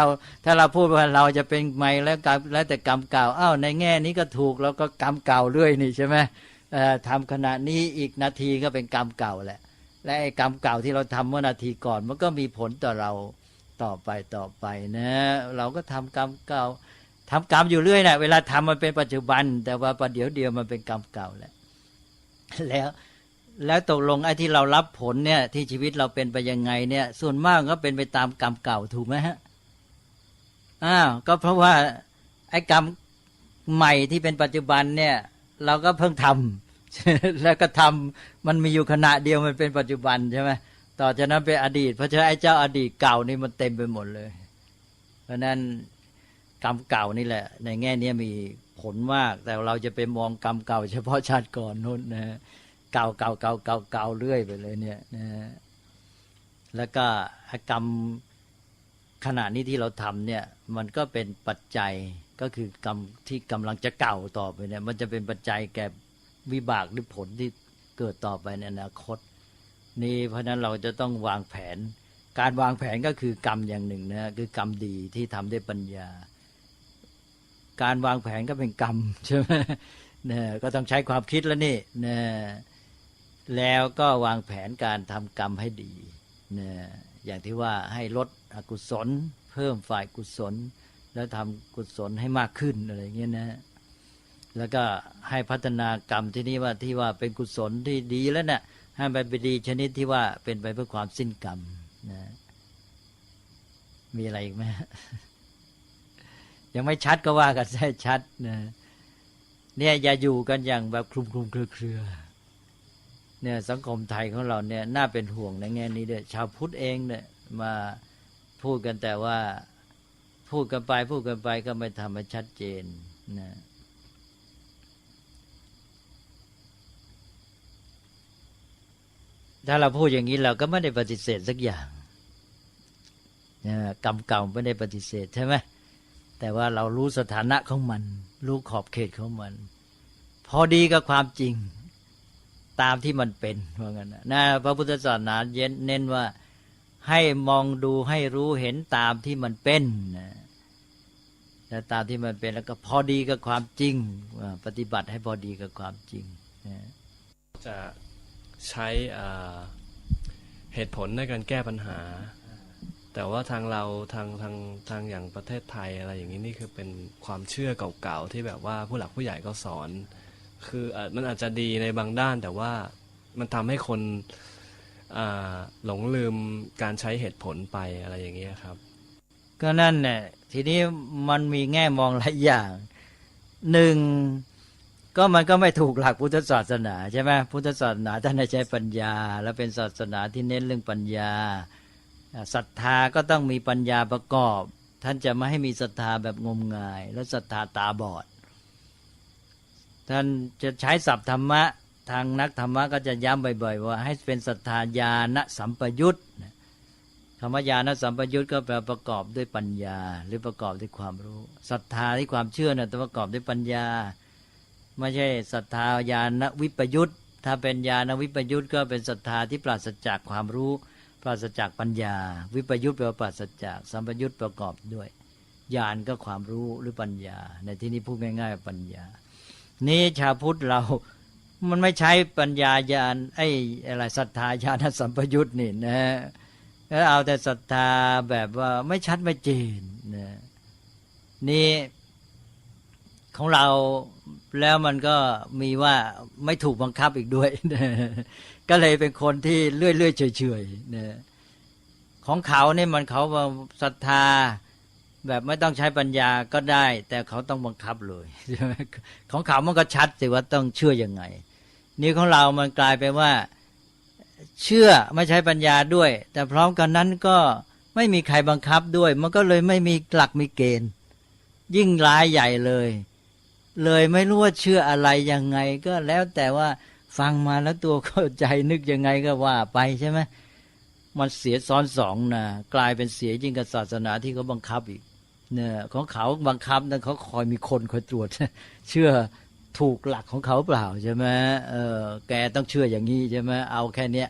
เราพูดว่าเราจะเป็นใหม่แล้วแต่กรรมเก่าอ้าวในแง่นี้ก็ถูกแล้วก็กรรมเก่าเรื่อยนี่ใช่ไหมทำขณะนี้อีกนาทีก็เป็นกรรมเก่าแหละและไอ้กรรมเก่าที่เราทำเมื่อนาทีก่อนมันก็มีผลต่อเราต่อไปนะเราก็ทำกรรมเก่าทำกรรมอยู่เรื่อยนะเวลาทำมันเป็นปัจจุบันแต่ว่าประเดี๋ยวเดียวมันเป็นกรรมเก่าแหละแล้วตกลงไอ้ที่เรารับผลเนี่ยที่ชีวิตเราเป็นไปยังไงเนี่ยส่วนมากก็เป็นไปตามกรรมเก่าถูกไหมฮะก็เพราะว่าไอ้กรรมใหม่ที่เป็นปัจจุบันเนี่ยเราก็เพิ่งทำ แล้วก็ทำมันมีอยู่ขณะเดียวมันเป็นปัจจุบันใช่ไหมต่อจากนั้นเป็นอดีตเพราะฉะนั้นไอ้เจ้าอดีตเก่านี่มันเต็มไปหมดเลยเพราะนั้นกรรมเก่านี่แหละในแง่นี้มีผลมากแต่เราจะไปมองกรรมเก่าเฉพาะชาติก่อนนู้นนะเก่าเรื่อยไปเลยเนี่ยนะแล้วก็กรรมขณะนี้ที่เราทำเนี่ยมันก็เป็นปัจจัยก็คือกรรมที่กำลังจะเก่าต่อไปเนี่ยมันจะเป็นปัจจัยแก่วิบากหรือผลที่เกิดต่อไปในอนาคตนี่เพราะนั้นเราจะต้องวางแผนการวางแผนก็คือกรรมอย่างหนึ่งนะคือกรรมดีที่ทำด้วยปัญญาการวางแผนก็เป็นกรรมใช่ไหมเนี่ยก็ต้องใช้ความคิดแล้วนี่เนี่ยแล้วก็วางแผนการทำกรรมให้ดีเนี่ยอย่างที่ว่าให้ลดอกุศลเพิ่มฝ่ายกุศลแล้วทำกุศลให้มากขึ้นอะไรอย่างเงี้ยนะแล้วก็ให้พัฒนากรรมที่ว่าเป็นกุศลที่ดีแล้วเนี่ยให้ไปเป็นดีชนิดที่ว่าเป็นไปเพื่อความสิ้นกรรมนะมีอะไรอีกไหม ยังไม่ชัดก็ว่ากันให้ชัดนะเนี่ยอย่าอยู่กันอย่างแบบคลุมเครือเนี่ยสังคมไทยของเราเนี่ยน่าเป็นห่วงในแง่นี้ด้วยชาวพุทธเองเนี่ยมาพูดกันแต่ว่าพูดกันไปก็ไม่ทำให้ชัดเจนนะถ้าเราพูดอย่างนี้เราก็ไม่ได้ปฏิเสธสักอย่างกรรมเก่าไม่ได้ปฏิเสธใช่ไหมแต่ว่าเรารู้สถานะของมันรู้ขอบเขตของมันพอดีกับความจริงตามที่มันเป็นว่างั้นนะพระพุทธศาสนาเน้นว่าให้มองดูให้รู้เห็นตามที่มันเป็นนะแต่ตามที่มันเป็นแล้วก็พอดีกับความจริงปฏิบัติให้พอดีกับความจริงนะจะใช้เหตุผลในการแก้ปัญหาแต่ว่าทางเราทางอย่างประเทศไทยอะไรอย่างนี้นี่คือเป็นความเชื่อเก่าๆที่แบบว่าผู้หลักผู้ใหญ่ก็สอนคือมันอาจจะดีในบางด้านแต่ว่ามันทำให้คนหลงลืมการใช้เหตุผลไปอะไรอย่างเงี้ยครับก็นั่นแหละทีนี้มันมีแง่มองหลายอย่างหนึ่งก็มันก็ไม่ถูกหลักพุทธศาสนาใช่ไหมพุทธศาสนาท่านให้ใช้ปัญญาและเป็นศาสนาที่เน้นเรื่องปัญญาศรัทธาก็ต้องมีปัญญาประกอบท่านจะไม่ให้มีศรัทธาแบบงมงายและศรัทธาตาบอดท่านจะใช้ศัพท์ธรรมะทางนักธรรมะก็จะย้ำบ่อยๆว่าให้เป็นศรัทธาญาณสัมปยุตคำว่าญาณสัมปยุตก็แปลประกอบด้วยปัญญาหรือประกอบด้วยความรู้ศรัทธาที่ความเชื่อเนี่ยต้องประกอบด้วยปัญญาไม่ใช่ศรัทธาญาณวิปยุตถ้าเป็นญาณวิปยุตก็เป็นศรัทธาที่ปราศจากความรู้ปราศจากปัญญาวิปยุตแปลว่าปราศจากสัมปยุตประกอบด้วยญาณก็ความรู้หรือปัญญาในที่นี้พูดง่ายๆปัญญานี่ชาวพุทธเรามันไม่ใช้ปัญญาญาณอะไรศรัทธาญาณสัมปยุตนี่นะแล้วเอาแต่ศรัทธาแบบว่าไม่ชัดไม่เจนนะนี่ของเราแล้วมันก็มีว่าไม่ถูกบังคับอีกด้วยนะก็เลยเป็นคนที่เลื่อยๆเฉยๆนะของเขาเนี่ยมันเขาว่าศรัทธา แบบไม่ต้องใช้ปัญญาก็ได้ แต่เขาต้องบังคับเลยใช่ไหมของเขามันก็ชัดสิว่าต้องเชื่อยังไงนี่ของเรามันกลายไปว่าเชื่อไม่ใช้ปัญญาด้วยแต่พร้อมกันนั้นก็ไม่มีใครบังคับด้วยมันก็เลยไม่มีหลักมีเกณฑ์ยิ่งร้ายใหญ่เลยไม่รู้ว่าเชื่ออะไรยังไงก็แล้วแต่ว่าฟังมาแล้วตัวเข้าใจนึกยังไงก็ว่าไปใช่ไหมมันเสียซ้อนสองนะกลายเป็นเสียยิ่งกับศาสนาที่เขาบังคับอีกเนี่ยของเขาบังคับนั้นเขาคอยมีคนคอยตรวจเชื่อถูกหลักของเขาเปล่าใช่ไหมแกต้องเชื่ออย่างนี้ใช่ไหมเอาแค่เนี้ย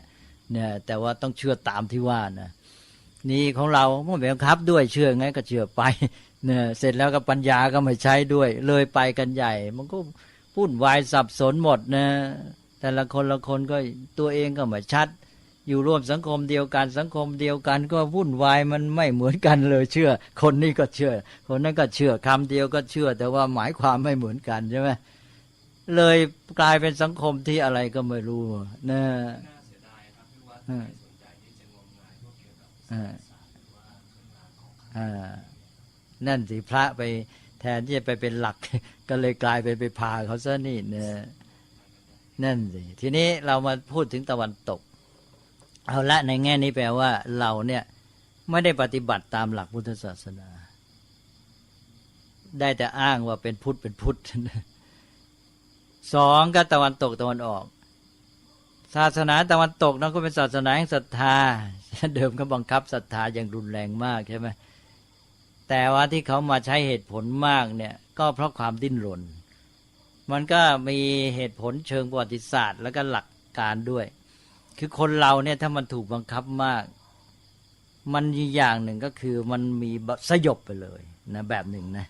เนี่ยแต่ว่าต้องเชื่อตามที่ว่านะนี่ของเราไม่บังคับด้วยเชื่อไงก็เชื่อไปเนี่ยเสร็จแล้วก็ปัญญาก็ไม่ใช้ด้วยเลยไปกันใหญ่มันก็วุ่นวายสับสนหมดนะแต่ละคนก็ตัวเองก็ไม่ชัดอยู่ร่วมสังคมเดียวกันสังคมเดียวกันก็วุ่นวายมันไม่เหมือนกันเลยเชื่อคนนี้ก็เชื่อคนนั้นก็เชื่อคำเดียวก็เชื่อแต่ว่าหมายความไม่เหมือนกันใช่ไหมเลยกลายเป็นสังคมที่อะไรก็ไม่รู้นะนั่นสิพระไปแทนที่จะไปเป็นหลักก็เลยกลายไปพาเขาซะนี่เนี่ยนั่นสิทีนี้เรามาพูดถึงตะวันตกเอาละในแง่นี้แปลว่าเราเนี่ยไม่ได้ปฏิบัติตามหลักพุทธศาสนาได้แต่อ้างว่าเป็นพุทธสองก็ตะวันตกตะวันออกศาสนาตะวันตกนั้นก็เป็นศาสนาแห่งศรัทธาเดิมก็บังคับศรัทธาอย่างรุนแรงมากใช่ไหมแต่ว่าที่เขามาใช้เหตุผลมากเนี่ยก็เพราะความดิ้นรนมันก็มีเหตุผลเชิงประวัติศาสตร์แล้วก็หลักการด้วยคือคนเราเนี่ยถ้ามันถูกบังคับมากมันอย่างหนึ่งก็คือมันมีสยบไปเลยนะแบบหนึ่งนะ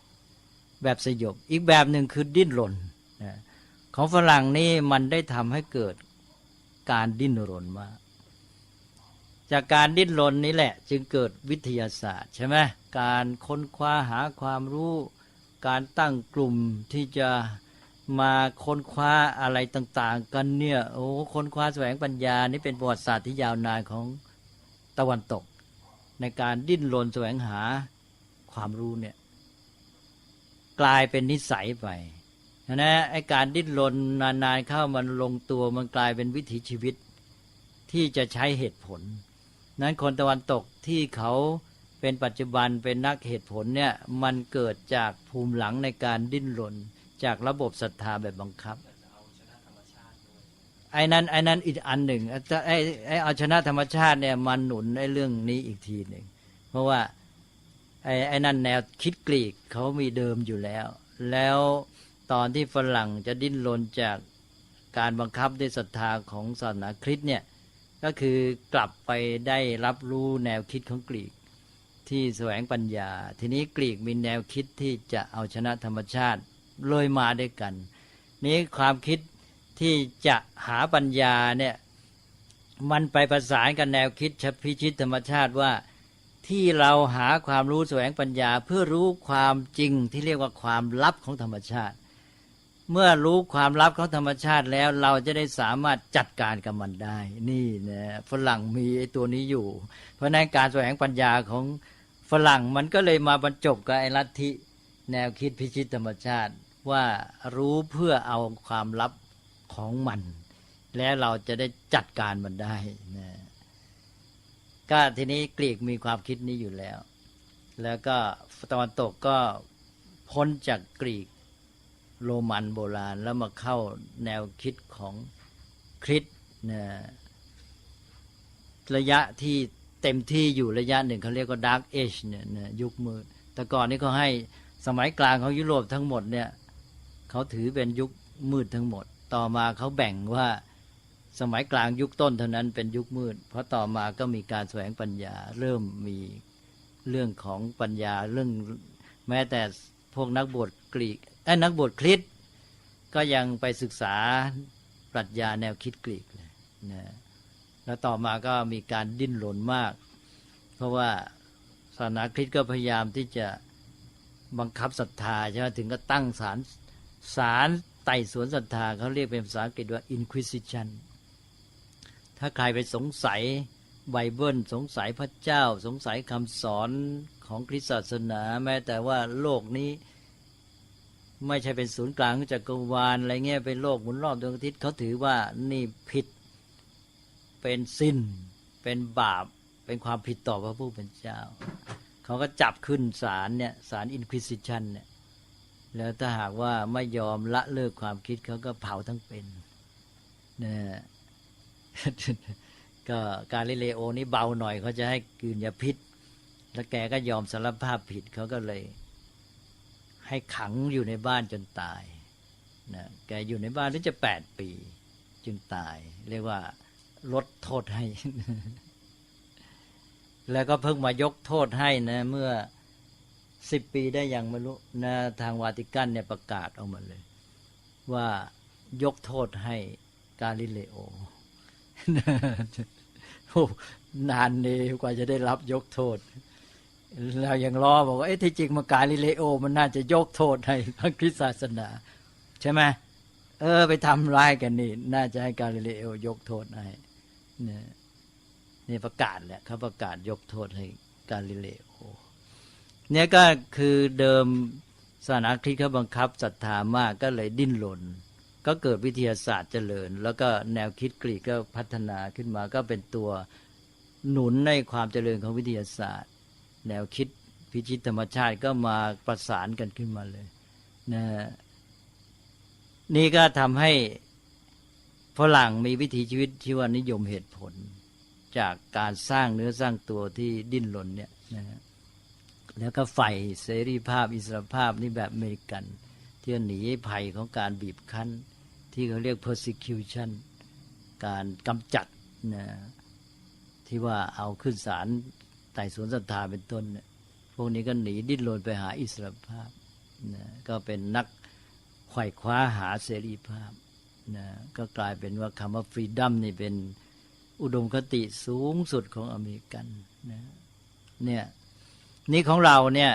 แบบสยบอีกแบบหนึ่งคือดิ้นรนนะของฝรั่งนี่มันได้ทำให้เกิดการดิ้นรนมากจากการดิ้นรนนี้แหละจึงเกิดวิทยาศาสตร์ใช่ไหมการค้นคว้าหาความรู้การตั้งกลุ่มที่จะมาค้นคว้าอะไรต่างๆกันเนี่ยโอ้ค้นคว้าแสวงปัญญานี่เป็นประวัติศาสตร์ที่ยาวนานของตะวันตกในการดิ้นรนแสวงหาความรู้เนี่ยกลายเป็นนิสัยไปนะไอ้การดิ้นรนนานๆเข้ามันลงตัวมันกลายเป็นวิถีชีวิตที่จะใช้เหตุผลนั้นคนตะวันตกที่เขาเป็นปัจจุบันเป็นนักเหตุผลเนี่ยมันเกิดจากภูมิหลังในการดิ้นรนจากระบบศรัทธาแบบบังคับไอ้นั้นอีกอันหนึ่งไอ้เอาชนะธรรมชาติเนี่ยมันหนุนไอ้เรื่องนี้อีกทีหนึ่งเพราะว่าไอ้นั่นแนวคิดกรีกเขามีเดิมอยู่แล้วตอนที่ฝรั่งจะดิ้นรนจากการบังคับด้วยศรัทธาของศาสนาคริสต์เนี่ยก็คือกลับไปได้รับรู้แนวคิดของกรีกที่แสวงปัญญาทีนี้กรีกมีแนวคิดที่จะเอาชนะธรรมชาติเลยมาด้วยกันนี้ความคิดที่จะหาปัญญาเนี่ยมันไปประสานกับแนวคิดพิชิตธรรมชาติว่าที่เราหาความรู้แสวงปัญญาเพื่อรู้ความจริงที่เรียกว่าความลับของธรรมชาติเมื่อรู้ความลับของธรรมชาติแล้วเราจะได้สามารถจัดการกับมันได้นี่นะฝรั่งมีไอ้ตัวนี้อยู่เพราะนั้นการแสวงปัญญาของฝรั่งมันก็เลยมาบรรจบกับไอ้ลัทธิแนวคิดพิชิตธรรมชาติว่ารู้เพื่อเอาความลับของมันแล้วเราจะได้จัดการมันได้นะก็ทีนี้กรีกมีความคิดนี้อยู่แล้วก็ตะวันตกก็พ้นจากกรีกโรมันโบราณแล้วมาเข้าแนวคิดของคริสต์นะระยะที่เต็มที่อยู่ระยะหนึ่งเขาเรียกว่า Dark Age เนี่ยยุคมืดแต่ก่อนนี้เขาให้สมัยกลางของยุโรปทั้งหมดเนี่ยเขาถือเป็นยุคมืดทั้งหมดต่อมาเขาแบ่งว่าสมัยกลางยุคต้นเท่านั้นเป็นยุคมืดเพราะต่อมาก็มีการแสวงปัญญาเริ่มมีเรื่องของปัญญาเรื่องแม้แต่พวกนักบวชกรีกนักบวชคริสต์ก็ยังไปศึกษาปรัชญาแนวคิดกรีกเลยนะแล้วต่อมาก็มีการดิ้นรนมากเพราะว่าศาสนาคริสต์ก็พยายามที่จะบังคับศรัทธาใช่ไหมถึงก็ตั้งศาลไต่สวนศรัทธาเขาเรียกเป็นภาษาอังกฤษว่า Inquisition ถ้าใครไปสงสัยไบเบิลสงสัยพระเจ้าสงสัยคำสอนข ของคริสตศาสนาแม้แต่ว่าโลกนี้ไม่ใช่เป็นศูนย์กลางของจักรวาลอะไรเงี้ยเป็นโลกหมุนรอบดวงอาทิตย์เขาถือว่านี่ผิดเป็นซินเป็นบาปเป็นความผิดต่อพระผู้เป็นเจ้าเขาก็จับขึ้นศาลเนี่ยศาลอินควิซิชันเนี่ยแล้วถ้าหากว่าไม่ยอมละเลิกความคิดเขาก็เผาทั้งเป็นเนี่ย ก็กาลิเลโอนี่เบาหน่อยเขาจะให้กลืนยาพิษแล้วแกก็ยอมสารภาพผิดเขาก็เลยให้ขังอยู่ในบ้านจนตายนะแกอยู่ในบ้านถึงจะ8 ปีจึงตายเรียกว่าลดโทษให้ แล้วก็เพิ่งมายกโทษให้นะเมื่อ10 ปีได้ยังไม่รู้นะทางวาติกันเนี่ยประกาศออกมาเลยว่ายกโทษให้กาลิเลโอ โอ้นานเลยกว่าจะได้รับยกโทษเรายังรอบอกว่าที่จริงมากาลิเลโอมันน่าจะยกโทษให้พระคริสตศาสนาใช่ไหมไปทำร้ายกันนี่น่าจะให้กาลิเลโอยกโทษให้นี่ประกาศแหละเขาประกาศยกโทษให้กาลิเลโอเนี่ยก็คือเดิมศาสนาคริสต์เขาบังคับศรัทธามากก็เลยดิ้นรนก็เกิดวิทยาศาสตร์เจริญแล้วก็แนวคิดกรีกก็พัฒนาขึ้นมาก็เป็นตัวหนุนในความเจริญของวิทยาศาสตร์แนวคิดพิชิตธรรมชาติก็มาประสานกันขึ้นมาเลยนะนี่ก็ทำให้ฝรั่งมีวิถีชีวิตที่ว่านิยมเหตุผลจากการสร้างเนื้อสร้างตัวที่ดิ้นรนเนี่ยนะแล้วก็ใฝ่เสรีภาพอิสรภาพนี่แบบอเมริกันที่หนีภัยของการบีบคั้นที่เขาเรียก persecution การกำจัดนะที่ว่าเอาขึ้นศาลไต่สวนศรัทธาเป็นต้นเนี่ยพวกนี้ก็หนีดิ้นรนไปหาอิสรภาพนะก็เป็นนักไขว่คว้าหาเสรีภาพนะก็กลายเป็นว่าคำว่า freedom นี่เป็นอุดมคติสูงสุดของอเมริกันนะเนี่ยนี่ของเราเนี่ย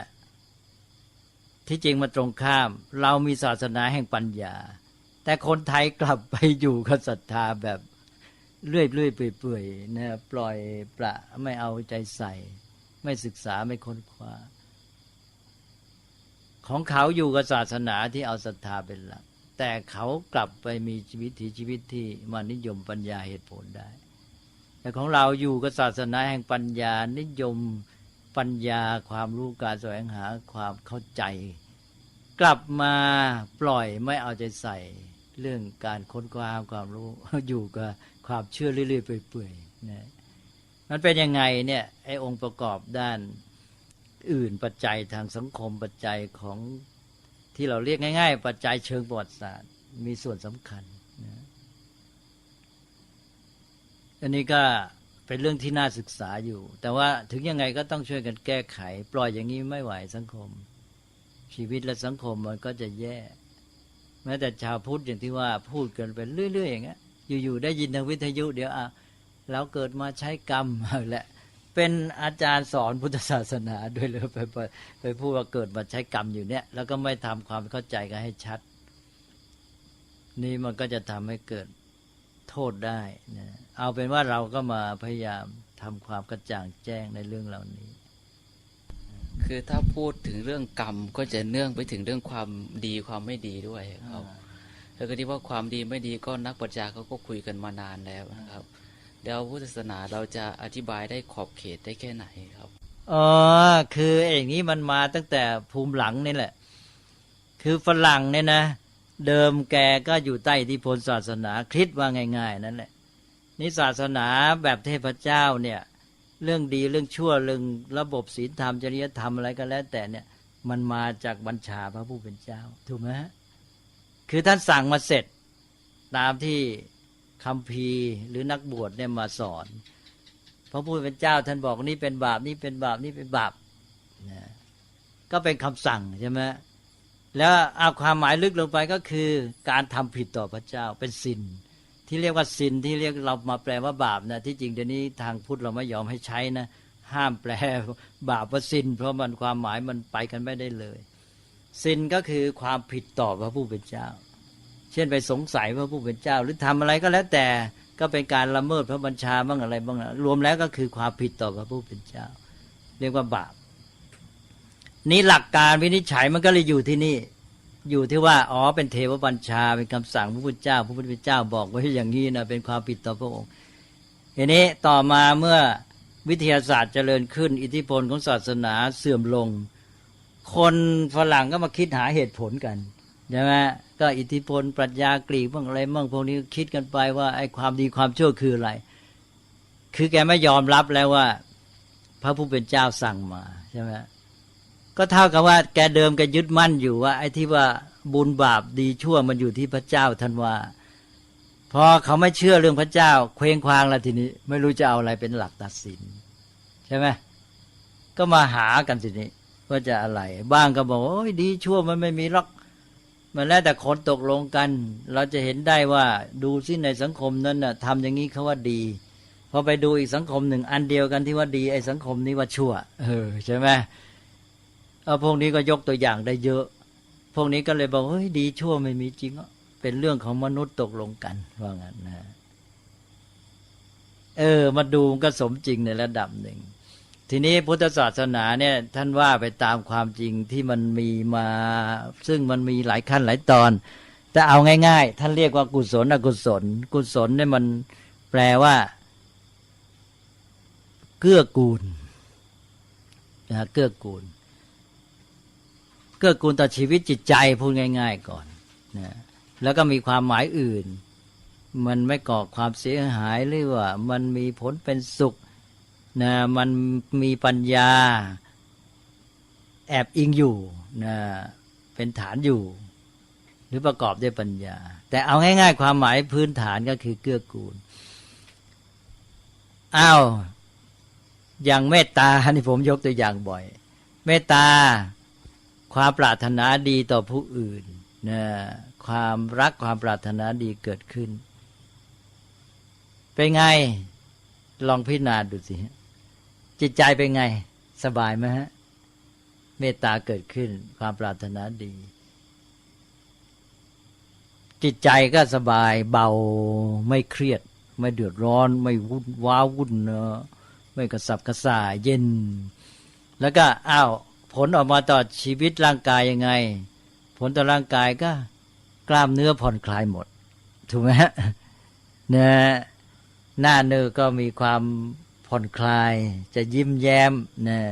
ที่จริงมาตรงข้ามเรามีศาสนาแห่งปัญญาแต่คนไทยกลับไปอยู่กับศรัทธาแบบเลื่อยเปื่อยๆนะปล่อยปละไม่เอาใจใส่ไม่ศึกษาไม่ค้นคว้าของเขาอยู่กับศาสนาที่เอาศรัทธาเป็นหลักแต่เขากลับไปมีวิถีชีวิตที่มานิยมปัญญาเหตุผลได้แต่ของเราอยู่กับศาสนาแห่งปัญญานิยมปัญญาความรู้การแสวงหาความเข้าใจกลับมาปล่อยไม่เอาใจใส่เรื่องการค้นคว้าความรู้อยู่กับความเชื่อเรื่อยๆเปื่อยๆนะมันเป็นยังไงเนี่ยไอ้องค์ประกอบด้านอื่นปัจจัยทางสังคมปัจจัยของที่เราเรียกง่ายๆปัจจัยเชิงประวัติศาสตร์มีส่วนสำคัญนะอันนี้ก็เป็นเรื่องที่น่าศึกษาอยู่แต่ว่าถึงยังไงก็ต้องช่วยกันแก้ไขปล่อยอย่างนี้ไม่ไหวสังคมชีวิตและสังคมมันก็จะแย่แม้แต่ชาวพุทธอย่างที่ว่าพูดกันไปเรื่อยๆอย่างเงี้ยอยู่ๆได้ยินทางวิทยุเดี๋ยวเราเกิดมาใช้กรรมแหละเป็นอาจารย์สอนพุทธศาสนาด้วยเลยไปพูดว่าเกิดมาใช้กรรมอยู่เนี่ยแล้วก็ไม่ทำความเข้าใจกันให้ชัดนี่มันก็จะทำให้เกิดโทษได้นะเอาเป็นว่าเราก็มาพยายามทำความกระจ่างแจ้งในเรื่องเหล่านี้คือถ้าพูดถึงเรื่องกรรมก็จะเนื่องไปถึงเรื่องความดีความไม่ดีด้วยครับแล้วก็ที่ว่าความดีไม่ดีก็นักปรัชญาเขาก็คุยกันมานานแล้วนะครับเดี๋ยวพุทธศาสนาเราจะอธิบายได้ขอบเขตได้แค่ไหนครับคืออย่างนี้มันมาตั้งแต่ภูมิหลังนี่แหละคือฝรั่งเนี่ยนะเดิมแกก็อยู่ใต้อิทธิพลศาสนาคริสต์ว่าง่ายๆนั่นแหละนี่ศาสนาแบบเทพเจ้าเนี่ยเรื่องดีเรื่องชั่วเรื่องระบบศีลธรรมจริยธรรมอะไรก็แล้วแต่เนี่ยมันมาจากบัญชาพระผู้เป็นเจ้าถูกไหมคือท่านสั่งมาเสร็จตามที่คัมภีร์หรือนักบวชเนี่ยมาสอนพระผู้เป็นเจ้าท่านบอกนี่เป็นบาปนี่เป็นบาปนี่เป็นบาปนะก็เป็นคำสั่งใช่ไหมแล้วเอาความหมายลึกลงไปก็คือการทำผิดต่อพระเจ้าเป็นซินที่เรียกว่าซินที่เรียกเรามาแปลว่าบาปนะที่จริงเดี๋ยวนี้ทางพุทธเราไม่ยอมให้ใช้นะห้ามแปลบาปว่าซินเพราะมันความหมายมันไปกันไม่ได้เลยซินก็คือความผิดต่อพระผู้เป็นเจ้าเช่นไปสงสัยพระผู้เป็นเจ้าหรือทำอะไรก็แล้วแต่ก็เป็นการละเมิดพระบัญชาบ้างอะไรบ้างรวมแล้วก็คือความผิดต่อพระผู้เป็นเจ้าเรียกว่าบาป นี้หลักการวินิจฉัยมันก็เลยอยู่ที่นี่อยู่ที่ว่าอ๋อเป็นเทวบัญชาเป็นคำสั่งพระพุทธเจ้าพระพุทธเจ้าบอกไว้อย่างนี้นะเป็นความผิดต่อพระองค์ทีนี้ต่อมาเมื่อวิทยาศาสตร์เจริญขึ้นอิทธิพลของศาสนาเสื่อมลงคนฝรั่งก็มาคิดหาเหตุผลกันใช่ไหมก็อิทธิพลปรัชญากรีกบ้างอะไรบ้างพวกนี้คิดกันไปว่าไอ้ความดีความชั่วคืออะไรคือแกไม่ยอมรับแล้วว่าพระผู้เป็นเจ้าสั่งมาใช่ไหมก็เท่ากับว่าแกเดิมแกยึดมั่นอยู่ว่าไอ้ที่ว่าบุญบาปดีชั่วมันอยู่ที่พระเจ้าท่านว่าพอเขาไม่เชื่อเรื่องพระเจ้าเคว้งคว้างแล้วทีนี้ไม่รู้จะเอาอะไรเป็นหลักตัดสินใช่ไหมก็มาหากันทีนี้ว่าจะอะไรบ้างก็บอกโอ้ยดีชั่วมันไม่มีหรอกมันแล้วแต่คนตกลงกันเราจะเห็นได้ว่าดูซิในสังคมนั้นน่ะทำอย่างนี้เขาว่าดีพอไปดูอีกสังคมหนึ่งอันเดียวกันที่ว่าดีไอ้สังคมนี้ว่าชั่วใช่ไหมพวกนี้ก็ยกตัวอย่างได้เยอะพวกนี้ก็เลยบอกเฮ้ยดีชั่วไม่มีจริงเป็นเรื่องของมนุษย์ตกลงกันว่างั้นนะมาดูก็สมจริงในระดับหนึ่งทีนี้พุทธศาสนาเนี่ยท่านว่าไปตามความจริงที่มันมีมาซึ่งมันมีหลายขั้นหลายตอนแต่เอาง่ายๆท่านเรียกว่ากุศลอกุศลกุศลเนี่ยมันแปลว่าเกื้อกูลนะเกื้อกูลต่อชีวิตจิตใจพูดง่ายๆก่อนนะแล้วก็มีความหมายอื่นมันไม่ก่อความเสียหายหรือว่ามันมีผลเป็นสุขนะมันมีปัญญาแอบอิงอยู่นะเป็นฐานอยู่หรือประกอบด้วยปัญญาแต่เอาง่ายๆความหมายพื้นฐานก็คือเกื้อกูลอย่างเมตตานี่ผมยกตัวอย่างบ่อยเมตตาความปรารถนาดีต่อผู้อื่นนะความรักความปรารถนาดีเกิดขึ้นเป็นไงลองพิจารณาดูสิจิตใจเป็นไงสบายไหมฮะเมตตาเกิดขึ้นความปรารถนาดีจิตใจก็สบายเบาไม่เครียดไม่เดือดร้อนไม่วุ่นว้าวุ่นเนอะไม่กระสับกระส่ายเย็นแล้วก็ผลออกมาต่อชีวิตร่างกายยังไงผลต่อร่างกายก็กล้ามเนื้อผ่อนคลายหมดถูกไหมฮะเนี่ยหน้าเนื้อก็มีความผ่อนคลายจะยิ้มแย้มเนี่ย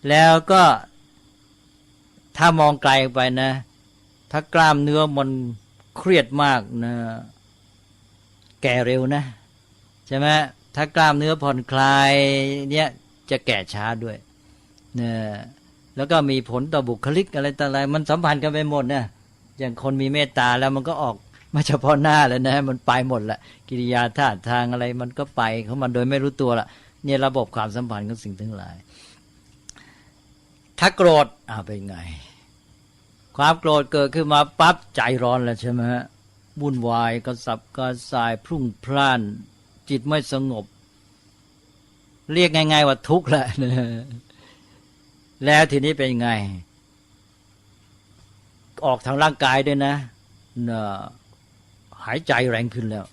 แล้วก็ถ้ามองไกลไปนะถ้ากล้ามเนื้อมันเครียดมากนะแก่เร็วนะใช่ไหมถ้ากล้ามเนื้อผ่อนคลายเนี่ยจะแก่ช้าด้วยเนี่ยแล้วก็มีผลต่อบุคลิกอะไรต่ออะไรมันสัมพันธ์กันไปหมดนะอย่างคนมีเมตตาแล้วมันก็ออกมาเฉพาะหน้าเลยนะมันไปหมดละกิริยาท่าทางอะไรมันก็ไปของมันโดยไม่รู้ตัวละเนี่ยระบบความสัมพันธ์ของสิ่งทั้งหลายถ้าโกรธเป็นไงความโกรธเกิดขึ้นมาปั๊บใจร้อนแล้วใช่ไหมฮะวุ่นวายกระสับกระส่ายพรุ่งพล่านจิตไม่สงบเรียกง่ายๆว่าทุกข์แหละแล้วทีนี้เป็นไงออกทางร่างกายด้วยนะหายใจแรงขึ้นแล้ว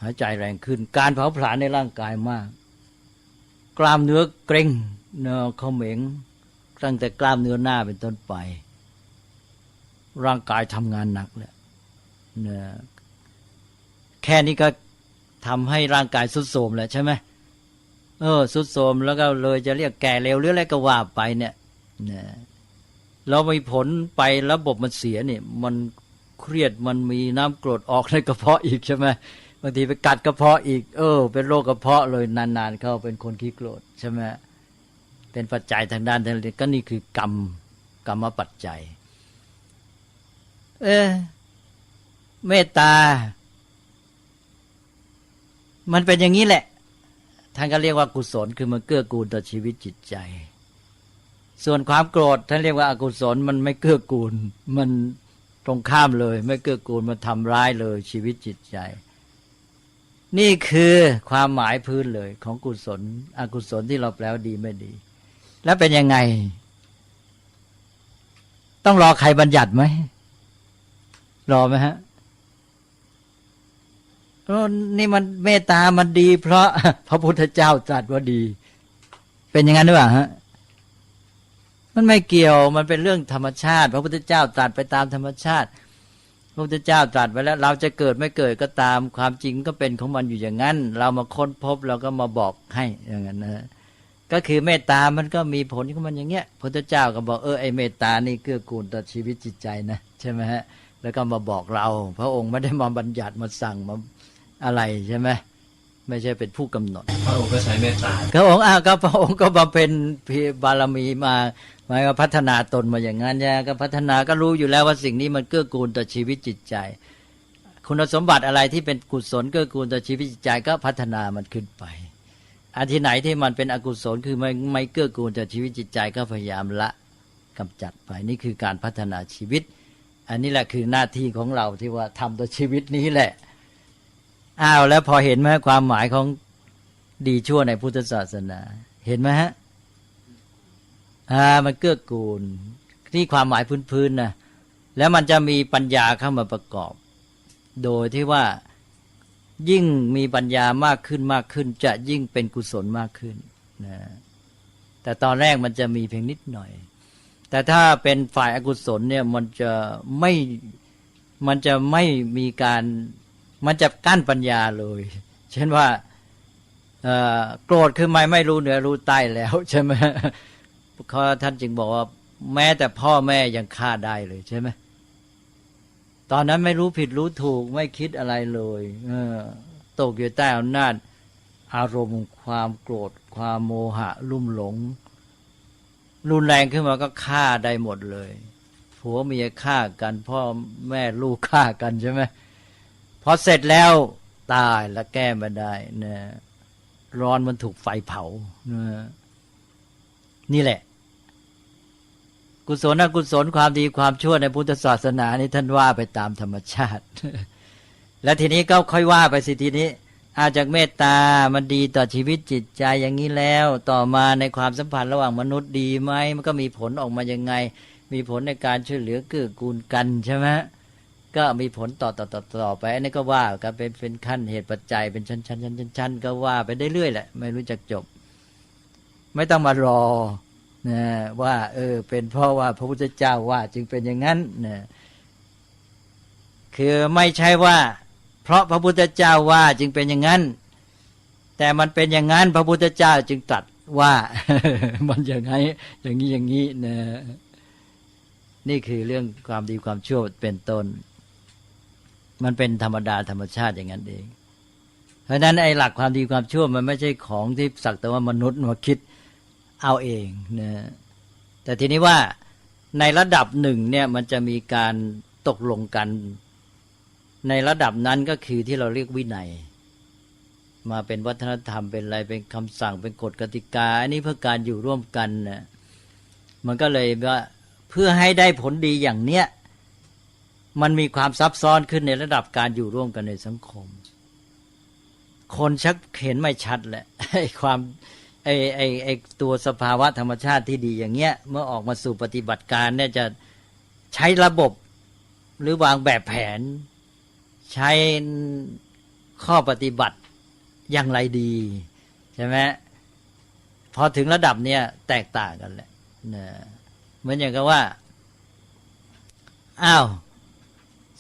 หายใจแรงขึ้นการเผาผลาญในร่างกายมากกล้ามเนื้อเกร็งเขม็งตั้งแต่กล้ามเนื้อหน้าเป็นต้นไปร่างกายทำงานหนักแล้วแค่นี้ก็ทำให้ร่างกายทรุดโทรมแล้วใช่ไหมทรุดโทรมแล้วก็เลยจะเรียกแก่เร็วหรืออะไรก็ว่าไปเนี่ยเรามีผลไประบบมันเสียเนี่ยมันเครียดมันมีน้ำกรดออกในกระเพาะอีกใช่ไหมบางทีไปกัดกระเพาะอีกเป็นโรคกระเพาะเลยนานๆเข้าเป็นคนขี้โกรธใช่ไหมเป็นปัจจัยทางด้านทางก็นี่คือกรรมปัจจัยเมตตามันเป็นอย่างนี้แหละท่านก็เรียกว่ากุศลคือมันเกื้อกูลต่อชีวิตจิตใจส่วนความโกรธท่านเรียกว่าอกุศลมันไม่เกื้อกูลมันตรงข้ามเลยไม่เกื้อกูลมันทำร้ายเลยชีวิตจิตใจนี่คือความหมายพื้นเลยของกุศลอกุศลที่เราแปลว่าดีไม่ดีแล้วเป็นยังไงต้องรอใครบัญญัติไหมรอไหมฮะนี่มันเมตตามันดีเพราะพระพุทธเจ้าตรัสว่าดีเป็นอย่างนั้นหรือเปล่าฮะ มันไม่เกี่ยวมันเป็นเรื่องธรรมชาติพระพุทธเจ้าตรัสไปตามธรรมชาติพระพุทธเจ้าตรัสไว้แล้วเราจะเกิดไม่เกิดก็ตามความจริงก็เป็นของมันอยู่อย่างนั้นเรามาค้นพบเราก็มาบอกให้อย่างนั้นนะก็คือเมตตามันก็มีผลของมันอย่างเงี้ยพระพุทธเจ้าก็บอกไอ้เมตตานี่เกื้อกูลต่อชีวิตจิตใจนะใช่ไหมฮะแล้วก็มาบอกเราพระองค์ไม่ได้มาบัญญัติมาสั่งมาอะไรใช่ไหมไม่ใช่เป็นผู้กำหนดพระองค์ก็ใช้เมตตาพระองค์ก็พระองค์ก็มาเป็นบารมีมาก็พัฒนาตนมาอย่างนั้นเนี่ยก็พัฒนาก็รู้อยู่แล้วว่าสิ่งนี้มันเกื้อกูลต่อชีวิตจิตใจคุณสมบัติอะไรที่เป็นกุศลเกื้อกูลต่อชีวิตจิตใจก็พัฒนามันขึ้นไปอันที่ไหนที่มันเป็นอกุศลคือไม่เกื้อกูลต่อชีวิตจิตใจก็พยายามละกำจัดไปนี่คือการพัฒนาชีวิตอันนี้แหละคือหน้าที่ของเราที่ว่าทำต่อชีวิตนี้แหละแล้วพอเห็นไหมความหมายของดีชั่วในพุทธศาสนาเห็นไหมฮะมันเกื้อกูลที่ความหมายพื้นๆนะแล้วมันจะมีปัญญาเข้ามาประกอบโดยที่ว่ายิ่งมีปัญญามากขึ้นจะยิ่งเป็นกุศลมากขึ้นนะแต่ตอนแรกมันจะมีเพียงนิดหน่อยแต่ถ้าเป็นฝ่ายอกุศลเนี่ยมันจะไม่มีการมันจะกั้นปัญญาเลยเช่นว่าโกรธคือไม่รู้เหนือรู้ใต้แล้วใช่ไหมเขาท่านจึงบอกว่าแม้แต่พ่อแม่ยังฆ่าได้เลยใช่ไหมตอนนั้นไม่รู้ผิดรู้ถูกไม่คิดอะไรเลยตกอยู่ใต้อำนาจอารมณ์ความโกรธความโมหะลุ่มหลงรุนแรงขึ้นมาก็ฆ่าได้หมดเลยผัวเมียฆ่ากันพ่อแม่ลูกฆ่ากันใช่ไหมพอเสร็จแล้วตายแล้วแก้ไม่ได้นะร้อนมันถูกไฟเผานี่แหละกุศลอกุศลความดีความชั่วในพุทธศาสนานี่ท่านว่าไปตามธรรมชาติ และทีนี้ก็ค่อยว่าไปสิทีนี้จากเมตตามันดีต่อชีวิตจิตใจอย่างนี้แล้วต่อมาในความสัมพันธ์ระหว่างมนุษย์ดีไหมมันก็มีผลออกมายังไงมีผลในการช่วยเหลือเกื้อกูลกันใช่ไหมก็มีผลต่อไปอันนี้ก็ว่ากันเป็นขั้นเหตุปัจจัยเป็นชั้นก็ว่าไปได้เรื่อยแหละไม่รู้จักจบไม่ต้องมารอนะว่าเป็นเพราะว่าพระพุทธเจ้าว่าจึงเป็นอย่างนั้นนะคือไม่ใช่ว่าเพราะพระพุทธเจ้าว่าจึงเป็นอย่างนั้นแต่มันเป็นอย่างนั้นพระพุทธเจ้าจึงตรัสว่า มันอย่างไงอย่างนี้นะนี่คือเรื่องความดีความชั่วเป็นต้นมันเป็นธรรมดาธรรมชาติอย่างนั้นเองเพราะฉะนั้นไอ้หลักความดีความชั่วมันไม่ใช่ของที่สักแต่ว่ามนุษย์มาคิดเอาเองนะแต่ทีนี้ว่าในระดับหนึ่งเนี่ยมันจะมีการตกลงกันในระดับนั้นก็คือที่เราเรียกวินัยมาเป็นวัฒนธรรมเป็นอะไรเป็นคำสั่งเป็นกฎกติกาอันนี้เพื่อการอยู่ร่วมกันนะมันก็เลยว่าเพื่อให้ได้ผลดีอย่างเนี้ยมันมีความซับซ้อนขึ้นในระดับการอยู่ร่วมกันในสังคมคนชักเห็นไม่ชัดแหละไอ้ความไอ้ตัวสภาวะธรรมชาติที่ดีอย่างเงี้ยเมื่อออกมาสู่ปฏิบัติการเนี่ยจะใช้ระบบหรือวางแบบแผนใช้ข้อปฏิบัติอย่างไรดีใช่ไหมพอถึงระดับเนี้ยแตกต่างกันแหละนะเหมือนอย่างกับว่า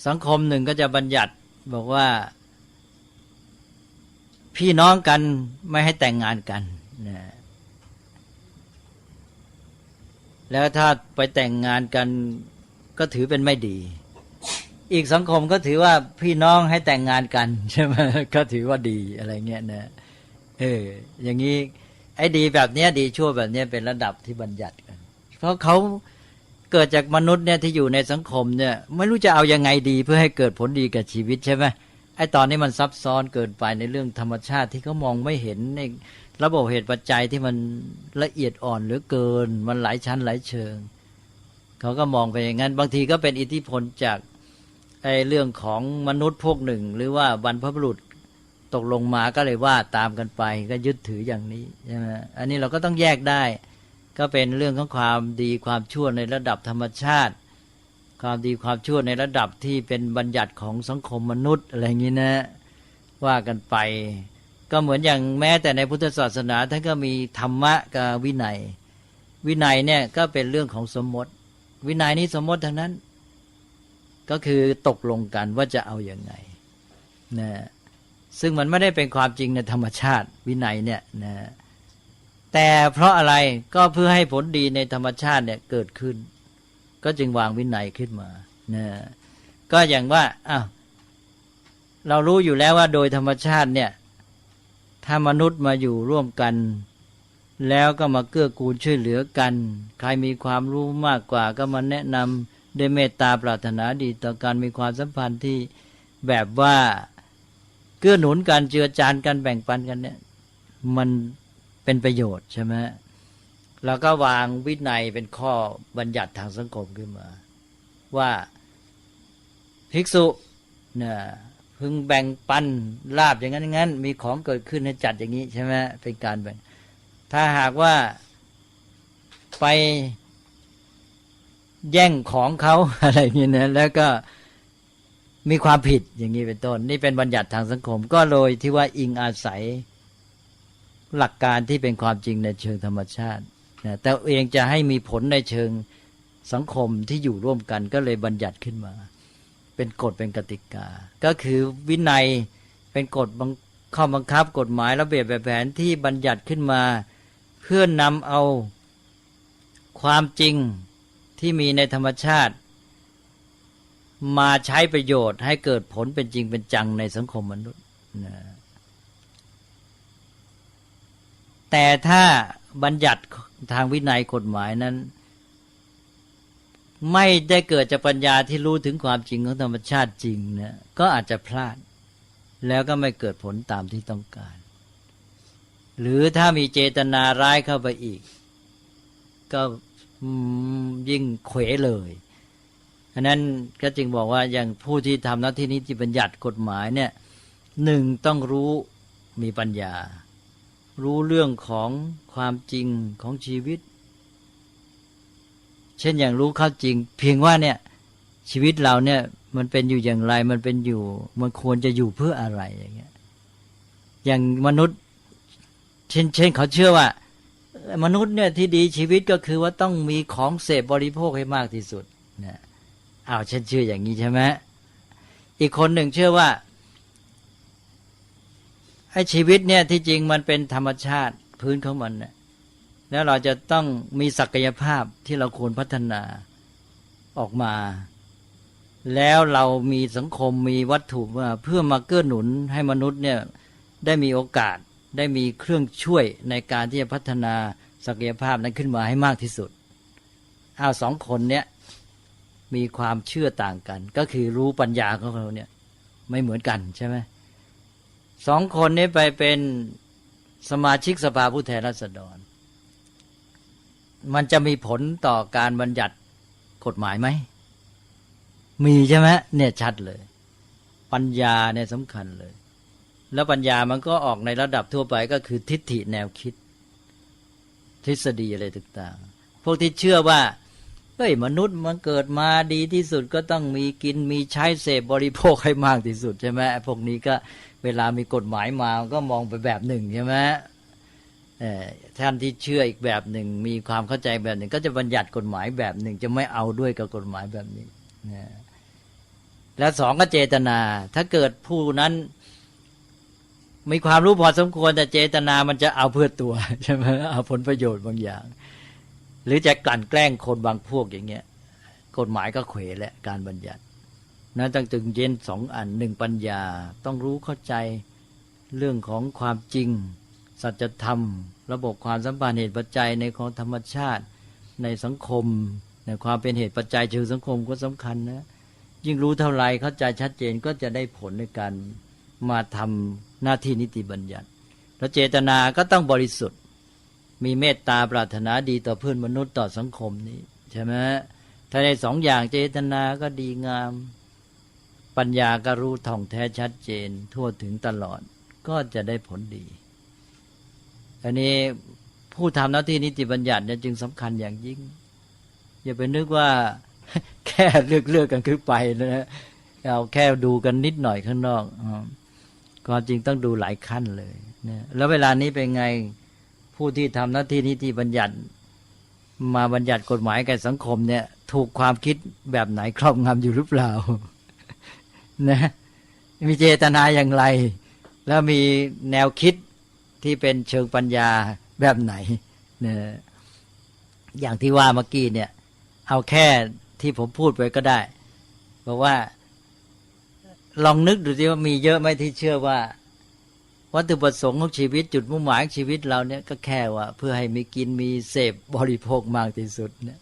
สังคมหนึ่งก็จะบัญญัติบอกว่าพี่น้องกันไม่ให้แต่งงานกันนะแล้วถ้าไปแต่งงานกันก็ถือเป็นไม่ดีอีกสังคมก็ถือว่าพี่น้องให้แต่งงานกันใช่ไหมก็ถือว่าดีอะไรเงี้ยนะอย่างนี้ไอ้ดีแบบเนี้ยดีชั่วแบบเนี้ยเป็นระดับที่บัญญัติกันเพราะเขาเกิดจากมนุษย์เนี่ยที่อยู่ในสังคมเนี่ยไม่รู้จะเอายังไงดีเพื่อให้เกิดผลดีกับชีวิตใช่ไหมไอ้ตอนนี้มันซับซ้อนเกินไปในเรื่องธรรมชาติที่เขามองไม่เห็นในระบบเหตุปัจจัยที่มันละเอียดอ่อนเหลือเกินมันหลายชั้นหลายเชิงเขาก็มองไปอย่างนั้นบางทีก็เป็นอิทธิพลจากไอ้เรื่องของมนุษย์พวกหนึ่งหรือว่าบรรพบุรุษตกลงมาก็เลยว่าตามกันไปก็ยึดถืออย่างนี้ใช่ไหมอันนี้เราก็ต้องแยกได้ก็เป็นเรื่องของความดีความชั่วในระดับธรรมชาติความดีความชั่วในระดับที่เป็นบัญญัติของสังคมมนุษย์อะไรอย่างนี้นะว่ากันไปก็เหมือนอย่างแม้แต่ในพุทธศาสนาท่านก็มีธรรมะกับวินัย วินัยเนี่ยก็เป็นเรื่องของสมมติวินัยนี้สมมติทั้งนั้นก็คือตกลงกันว่าจะเอาอย่างไงนะซึ่งมันไม่ได้เป็นความจริงในธรรมชาติวินัยเนี่ยนะแต่เพราะอะไรก็เพื่อให้ผลดีในธรรมชาติเนี่ยเกิดขึ้นก็จึงวางวินัยขึ้นมานะก็อย่างว่าเรารู้อยู่แล้วว่าโดยธรรมชาติเนี่ยถ้ามนุษย์มาอยู่ร่วมกันแล้วก็มาเกื้อกูลช่วยเหลือกันใครมีความรู้มากกว่าก็มาแนะนำด้วยเมตตาปรารถนาดีต่อการมีความสัมพันธ์ที่แบบว่าเกื้อหนุนกันเจือจานกันแบ่งปันกันเนี่ยมันเป็นประโยชน์ใช่ไหมแล้วก็วางวินัยเป็นข้อบัญญัติทางสังคมขึ้นมาว่าภิกษุเนี่ยพึงแบ่งปันลาภอย่างนั้นอย่างนั้นมีของเกิดขึ้นให้จัดอย่างนี้ใช่ไหมเป็นการแบ่งถ้าหากว่าไปแย่งของเขาอะไรอย่างนี้นะแล้วก็มีความผิดอย่างนี้เป็นต้นนี่เป็นบัญญัติทางสังคมก็เลยที่ว่าอิงอาศัยหลักการที่เป็นความจริงในเชิงธรรมชาตินะแต่เองจะให้มีผลในเชิงสังคมที่อยู่ร่วมกันก็เลยบัญญัติขึ้นมาเป็นกฎเป็นกติกาก็คือวินัยเป็นกฎข้อบังคับกฎหมายระเบียบแบบแผนที่บัญญัติขึ้นมาเพื่อนำเอาความจริงที่มีในธรรมชาติมาใช้ประโยชน์ให้เกิดผลเป็นจริงเป็นจังในสังคมมนุษย์นะแต่ถ้าบัญญัติทางวินัยกฎหมายนั้นไม่ได้เกิดจากปัญญาที่รู้ถึงความจริงของธรรมชาติจริงนะก็อาจจะพลาดแล้วก็ไม่เกิดผลตามที่ต้องการหรือถ้ามีเจตนาร้ายเข้าไปอีกก็ยิ่งเขวเลยอันนั้นก็จึงบอกว่าอย่างผู้ที่ทำหน้าที่นิติบัญญัติกฎหมายเนี่ยหนึ่งต้องรู้มีปัญญารู้เรื่องของความจริงของชีวิตเช่นอย่างรู้ข้อจริงเพียงว่าเนี่ยชีวิตเราเนี่ยมันเป็นอยู่อย่างไรมันเป็นอยู่มันควรจะอยู่เพื่ออะไรอย่างเงี้ยอย่างมนุษย์เช่นเขาเชื่อว่ามนุษย์เนี่ยที่ดีชีวิตก็คือว่าต้องมีของเสพบริโภคให้มากที่สุดนะฉันเชื่ออย่างนี้ใช่ไหมอีกคนหนึ่งเชื่อว่าไอ้ชีวิตเนี่ยที่จริงมันเป็นธรรมชาติพื้นของมันนะแล้วเราจะต้องมีศักยภาพที่เราควรพัฒนาออกมาแล้วเรามีสังคมมีวัตถุมาเพื่อมาเกื้อหนุนให้มนุษย์เนี่ยได้มีโอกาสได้มีเครื่องช่วยในการที่จะพัฒนาศักยภาพนั้นขึ้นมาให้มากที่สุดสองคนเนี้ยมีความเชื่อต่างกันก็คือรู้ปัญญาของเราเนี่ยไม่เหมือนกันใช่ไหมสองคนนี้ไปเป็นสมาชิกสภาผู้แทนราษฎรมันจะมีผลต่อการบัญญัติกฎหมายไหมมีใช่ไหมเนี่ยชัดเลยปัญญาเนี่ยสำคัญเลยแล้วปัญญามันก็ออกในระดับทั่วไปก็คือทิฏฐิแนวคิดทฤษฎีอะไรต่างๆพวกที่เชื่อว่าเฮ้ยมนุษย์มันเกิดมาดีที่สุดก็ต้องมีกินมีใช้เสพบริโภคให้มากที่สุดใช่ไหมพวกนี้ก็เวลามีกฎหมายมาก็มองไปแบบหนึ่งใช่ไหมท่านที่เชื่ออีกแบบหนึ่งมีความเข้าใจแบบหนึ่งก็จะบัญญัติกฎหมายแบบหนึ่งจะไม่เอาด้วยกับกฎหมายแบบนี้แล้วสองก็เจตนาถ้าเกิดผู้นั้นมีความรู้พอสมควรแต่เจตนามันจะเอาเพื่อตัวใช่ไหมเอาผลประโยชน์บางอย่างหรือจะกลั่นแกล้งคนบางพวกอย่างเงี้ยกฎหมายก็เขวแหละการบัญญัตินั้นต้องจึงเย็นสองอันหนึ่งปัญญาต้องรู้เข้าใจเรื่องของความจริงสัจธรรมระบบความสัมพันธ์เหตุปัจจัยในของธรรมชาติในสังคมในความเป็นเหตุปัจจัยเชิงสังคมก็สำคัญนะยิ่งรู้เท่าไรเข้าใจชัดเจนก็จะได้ผลในการมาทำหน้าที่นิติบัญญัติแล้วเจตนาก็ต้องบริสุทธิ์มีเมตตาปรารถนาดีต่อเพื่อนมนุษย์ต่อสังคมนี้ใช่ไหมถ้าในสองอย่างเจตนาก็ดีงามปัญญาก็รู้ท่องแท้ชัดเจนทั่วถึงตลอดก็จะได้ผลดีอันนี้ผู้ทำหน้าที่นิติบัญญัติเนี่ยจึงสำคัญอย่างยิ่งอย่าไปนึกว่าแค่เลือกกันขึ้นไปนะเอาแค่ดูกันนิดหน่อยข้างนอกความจริงต้องดูหลายขั้นเลยนะแล้วเวลานี้เป็นไงผู้ที่ทำหน้าที่นิติบัญญัติ มาบัญญัติกฎหมายแก่สังคมเนี่ยถูกความคิดแบบไหนครอบงำอยู่หรือเปล่า นะมีเจตนาอย่างไร แล้วมีแนวคิดที่เป็นเชิงปัญญาแบบไหนเนี่ยอย่างที่ว่าเมื่อกี้เนี่ยเอาแค่ที่ผมพูดไปก็ได้บอกว่าลองนึกดูสิว่ามีเยอะไหมที่เชื่อว่าวัตถุประสงค์ของชีวิตจุดมุ่งหมายของชีวิตเราเนี่ยก็แค่ว่าเพื่อให้มีกินมีเสพบริโภคมากที่สุดเนี่ย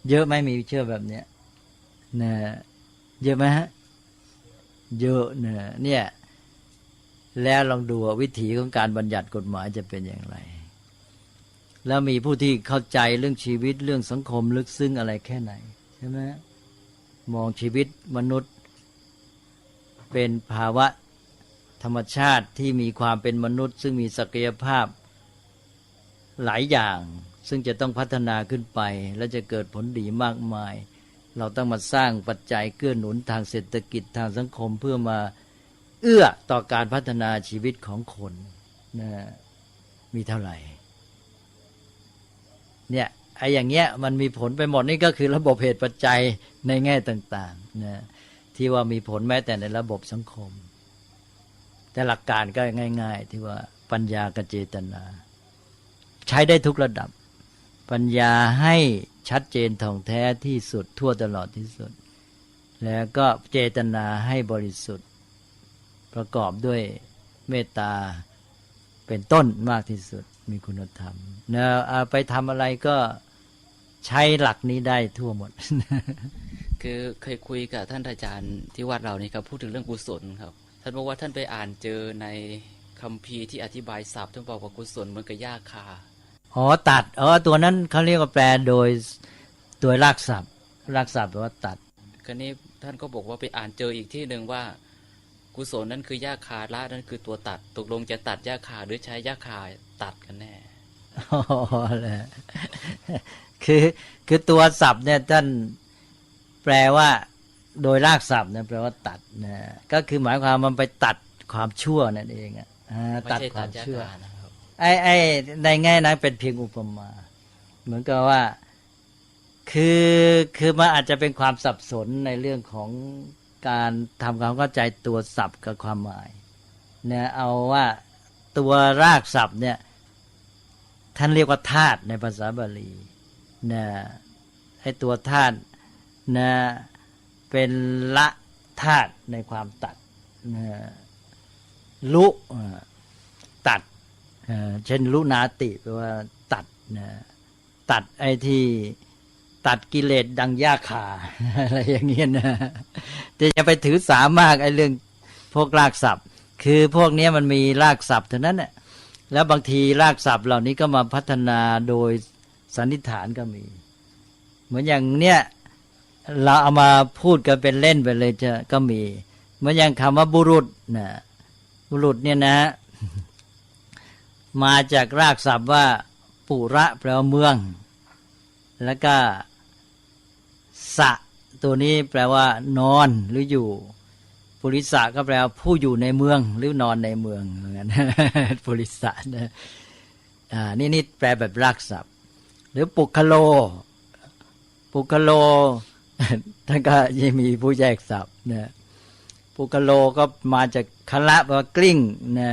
เยอะไหมมีเชื่อแบบเนี้ยนะเยอะไหมฮะเยอะเนี่ยแล้วลองดูวิถีของการบัญญัติกฎหมายจะเป็นอย่างไรแล้วมีผู้ที่เข้าใจเรื่องชีวิตเรื่องสังคมลึกซึ้งอะไรแค่ไหนใช่ไหมมองชีวิตมนุษย์เป็นภาวะธรรมชาติที่มีความเป็นมนุษย์ซึ่งมีศักยภาพหลายอย่างซึ่งจะต้องพัฒนาขึ้นไปและจะเกิดผลดีมากมายเราต้องมาสร้างปัจจัยเกื้อหนุนทางเศรษฐกิจทางสังคมเพื่อมาเอื้อต่อการพัฒนาชีวิตของคนนะมีเท่าไหร่เนี่ยไอ้อย่างเงี้ยมันมีผลไปหมดนี่ก็คือระบบเหตุปัจจัยในแง่ต่างๆนะที่ว่ามีผลแม้แต่ในระบบสังคมแต่หลักการก็ง่ายๆที่ว่าปัญญากับเจตนาใช้ได้ทุกระดับปัญญาให้ชัดเจนท่องแท้ที่สุดทั่วตลอดที่สุดแล้วก็เจตนาให้บริสุทธิ์ประกอบด้วยเมตตาเป็นต้นมากที่สุดมีคุณธรรมนะไปทำอะไรก็ใช้หลักนี้ได้ทั่วหมด คือเคยคุยกับท่านอาจารย์ที่วัดเรานี่ครับพูดถึงเรื่องกุศลครับท่านบอกว่าท่านไปอ่านเจอในคัมภีร์ที่อธิบายศัพท์ท่านบอกว่ากุศลเหมือนกับหญ้าคาตัดตัวนั้นเขาเรียกว่าแปลโดยรากศัพท์แปลว่าตัดคราวนี้ท่านก็บอกว่าไปอ่านเจออีกที่หนึ่งว่ากุศลนั่นคือหญ้าคาละนั่นคือตัวตัดตกลงจะตัดหญ้าคาหรือใช้หญ้าคาตัดกันแน่คือตัวศัพท์เนี่ยท่านแปลว่าโดยรากศัพท์เนี่ยแปลว่าตัดนะก็คือหมายความมันไปตัดความชั่วนั่นเองตัดความชั่วไอ้ในแง่นั้นเป็นเพียงอุปมาเหมือนกับว่าคือมันอาจจะเป็นความสับสนในเรื่องของการทำความเข้าใจตัวศัพท์กับความหมายเนี่ยเอาว่าตัวรากศัพท์เนี่ยท่านเรียกว่าธาตุในภาษาบาลีนะไอ้ตัวธาตุนะเป็นละธาตุในความตัดนะลุตัดเช่นลุนาติแปลว่าตัดนะตัดไอ้ที่ตัดกิเลสดังหญ้าคาอะไรอย่างเงี้ยนะแต่อย่าไปถือสามากไอ้เรื่องพวกรากศัพท์คือพวกนี้มันมีรากศัพท์เท่านั้นแหละแล้วบางทีรากศัพท์เหล่านี้ก็มาพัฒนาโดยสันนิษฐานก็มีเหมือนอย่างเนี้ยเราเอามาพูดกันเป็นเล่นไปเลยจะก็มีเหมือนอย่างคำว่าบุรุษนะบุรุษเนี่ยนะมาจากรากศัพท์ว่าปุระแปลว่าเมืองแล้วก็สะตัวนี้แปลว่านอนหรืออยู่ปุริสะก็แปลว่าผู้อยู่ในเมืองหรือนอนในเมืองเหมือนกันปุริสะนะนี่แปลแบบรากศัพท์หรือปุคโลท่านก็ยังมีผู้แยกศัพท์นะปุคโลก็มาจากคละแปลว่ากลิ้งนะ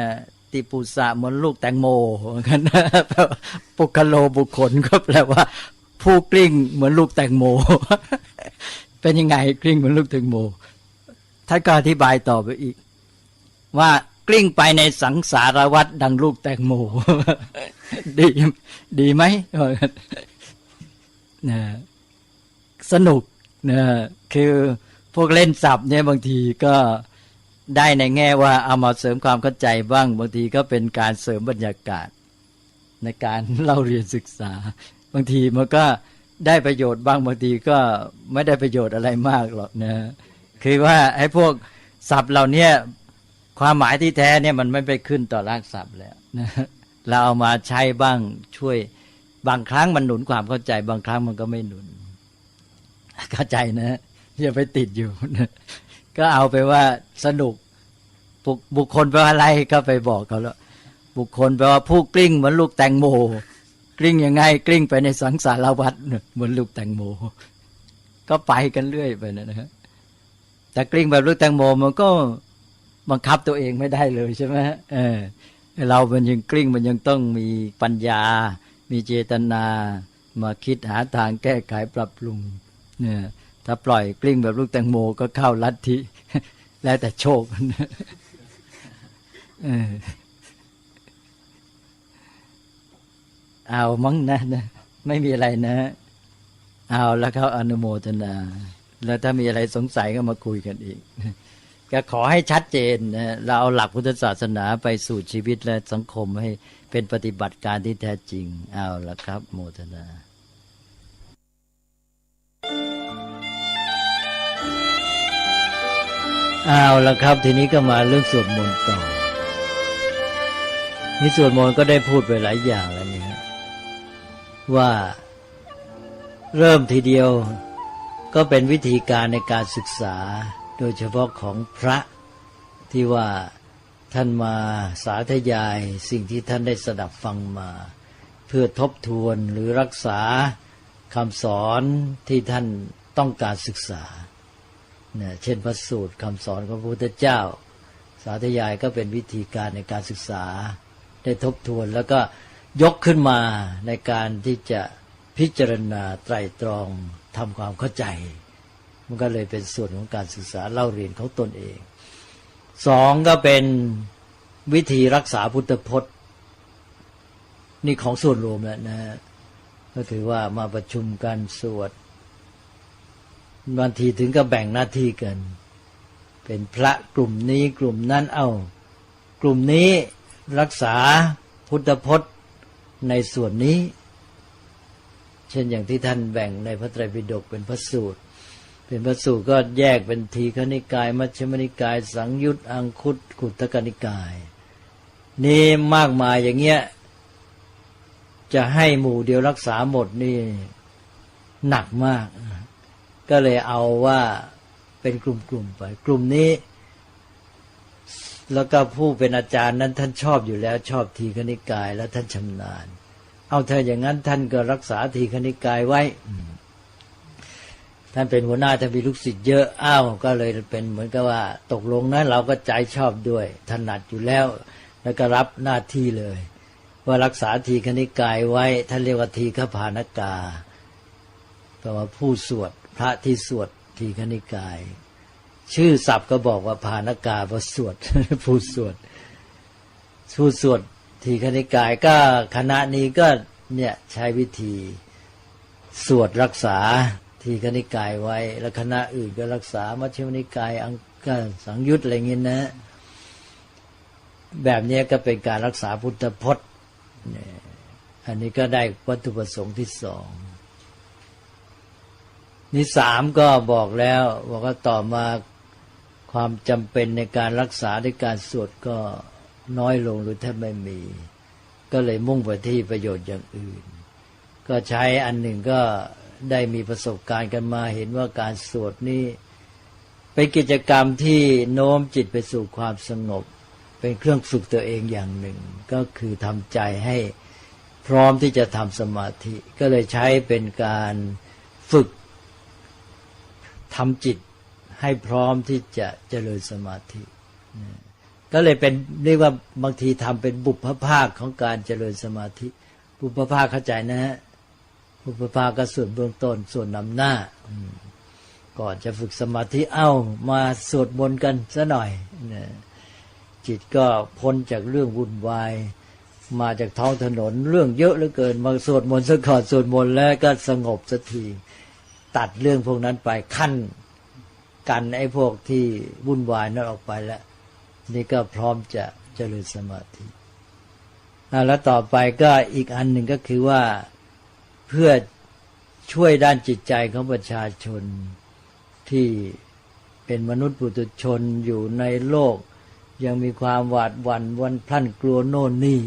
ติปุสะเหมือนลูกแตงโมเหมือนกันนะปุคโลบุคคลก็แปลว่าผู้กลิ้งเหมือนลูกแตงโมเป็นยังไงกลิ้งเหมือนลูกแตงโมท่านก็อธิบายต่อไปอีกว่ากลิ้งไปในสังสารวัฏดังลูกแตงโมดีไหมนะสนุกนะคือพวกเล่นศัพท์เนี่ยบางทีก็ได้ในแง่ว่าเอามาเสริมความเข้าใจบ้างบางทีก็เป็นการเสริมบรรยากาศในการเล่าเรียนศึกษาบางทีมันก็ได้ประโยชน์บ้างบางทีก็ไม่ได้ประโยชน์อะไรมากหรอกนะคือว่าไอ้พวกศัพท์เหล่านี้ความหมายที่แท้เนี่ยมันไม่ไปขึ้นต่อรากศัพท์แล้วนะเราเอามาใช้บ้างช่วยบางครั้งมันหนุนความเข้าใจบางครั้งมันก็ไม่หนุนเข้าใจนะอย่าไปติดอยู่นะก็เอาไปว่าสนุกบุคคลแปลว่าอะไรก็ไปบอกเขาแล้วบุคคลแปลว่าผู้กลิ้งเหมือนลูกแตงโม กลิ้งยังไงกลิ้งไปในสังสารวัฏเหมือนลูกแตงโมก็ไปกันเรื่อยไปนะฮะแต่กลิ้งแบบลูกแตงโมมันก็บังคับตัวเองไม่ได้เลยใช่ไหมเรามันยังกลิ้งมันยังต้องมีปัญญามีเจตนามาคิดหาทางแก้ไขปรับปรุงเนี่ยถ้าปล่อยกลิ้งแบบลูกแตงโมก็เข้าลัทธิแล้วแต่โชคเอามั้งนะไม่มีอะไรนะเอาแล้วเขาอนุโมทนาแล้วถ้ามีอะไรสงสัยก็มาคุยกันอีกก็ขอให้ชัดเจนนะเราเอาหลักพุทธศาสนาไปสู่ชีวิตและสังคมให้เป็นปฏิบัติการที่แท้จริงเอาละครับโมทนาเอาละครับทีนี้ก็มาเรื่องสวดมนต์ต่อนี่สวดมนต์ก็ได้พูดไปหลายอย่างแล้วนี่ฮะว่าเริ่มทีเดียวก็เป็นวิธีการในการศึกษาโดยเฉพาะของพระที่ว่าท่านมาสาธยายสิ่งที่ท่านได้สดับฟังมาเพื่อทบทวนหรือรักษาคำสอนที่ท่านต้องการศึกษาเนี่ยเช่นพระสูตรคำสอนของพระพุทธเจ้าสาธยายก็เป็นวิธีการในการศึกษาได้ทบทวนแล้วก็ยกขึ้นมาในการที่จะพิจารณาไตร่ตรองทำความเข้าใจมันก็เลยเป็นส่วนของการศึกษาเล่าเรียนของตนเองสองก็เป็นวิธีรักษาพุทธพจน์นี่ของส่วนรวมแล้วนะก็ถือว่ามาประชุมกันสวดบางทีถึงก็แบ่งหน้าที่กันเป็นพระกลุ่มนี้กลุ่มนั้นกลุ่มนี้รักษาพุทธพจน์ในส่วนนี้เช่นอย่างที่ท่านแบ่งในพระไตรปิฎกเป็นพระสูตรเป็นพระสูตรก็แยกเป็นทีฆนิกายมัชฌิมนิกายสังยุตอังคุตกุตตกนิกายนี่มากมายอย่างเงี้ยจะให้หมู่เดียวรักษาหมดนี่หนักมากก็เลยเอาว่าเป็นกลุ่มๆไปกลุ่มนี้แล้วก็ผู้เป็นอาจารย์นั้นท่านชอบอยู่แล้วชอบทีฆนิกายแล้วท่านชำนาญเอาเธออย่างนั้นท่านก็รักษาทีฆนิกายไว้ท่านเป็นหัวหน้าท่านมีลูกศิษย์เยอะก็เลยเป็นเหมือนกับว่าตกลงนะเราก็ใจชอบด้วยถนัดอยู่แล้วแล้วก็รับหน้าที่เลยว่ารักษาทีฆนิกายไว้ท่านเรียกว่าทีฆพานกาแปลว่าผู้สวดพระที่สวดทีฆนิกายชื่อศัพท์ก็บอกว่าพานกาว่าสวดผู้สวดทีฆนิกายก็คณะนี้ก็เนี่ยใช้วิธีสวดรักษาทีฆนิกายไว้แล้วคณะอื่นก็รักษามัชฌิมนิกายอังคสังยุตอะไรเงี้ยนะแบบนี้ก็เป็นการรักษาพุทธพจน์อันนี้ก็ได้วัตถุประสงค์ที่สองนี่สามก็บอกแล้วบอกว่าต่อมาความจำเป็นในการรักษาด้วยการสวดก็น้อยลงหรือแทบไม่มีก็เลยมุ่งไปที่ประโยชน์อย่างอื่นก็ใช้อันหนึ่งก็ได้มีประสบการณ์กันมาเห็นว่าการสวดนี้เป็นกิจกรรมที่โน้มจิตไปสู่ความสงบเป็นเครื่องฝึกตัวเองอย่างหนึ่งก็คือทำใจให้พร้อมที่จะทำสมาธิก็เลยใช้เป็นการฝึกทำจิตให้พร้อมที่จะเจริญสมาธิก็เลยเป็นเรียกว่าบางทีทำเป็นบุพภาคของการเจริญสมาธิบุพภาคเข้าใจนะฮะบุพภาคก็ส่วนเบื้องต้นส่วนนำหน้าก่อนจะฝึกสมาธิมาสวดมนต์กันซะหน่อยจิตก็พ้นจากเรื่องวุ่นวายมาจากท้องถนนเรื่องเยอะเหลือเกินมาสวดมนต์ซะก่อนสวดมนต์แล้วก็สงบสักทีตัดเรื่องพวกนั้นไปขั้นกันไอ้พวกที่วุ่นวายนั้นออกไปแล้วนี่ก็พร้อมจะเจริญสมาธิแล้วต่อไปก็อีกอันหนึ่งก็คือว่าเพื่อช่วยด้านจิตใจของประชาชนที่เป็นมนุษย์ปุถุชนอยู่ในโลกยังมีความหวาดหวั่นวันพลันกลัวโน่นนี่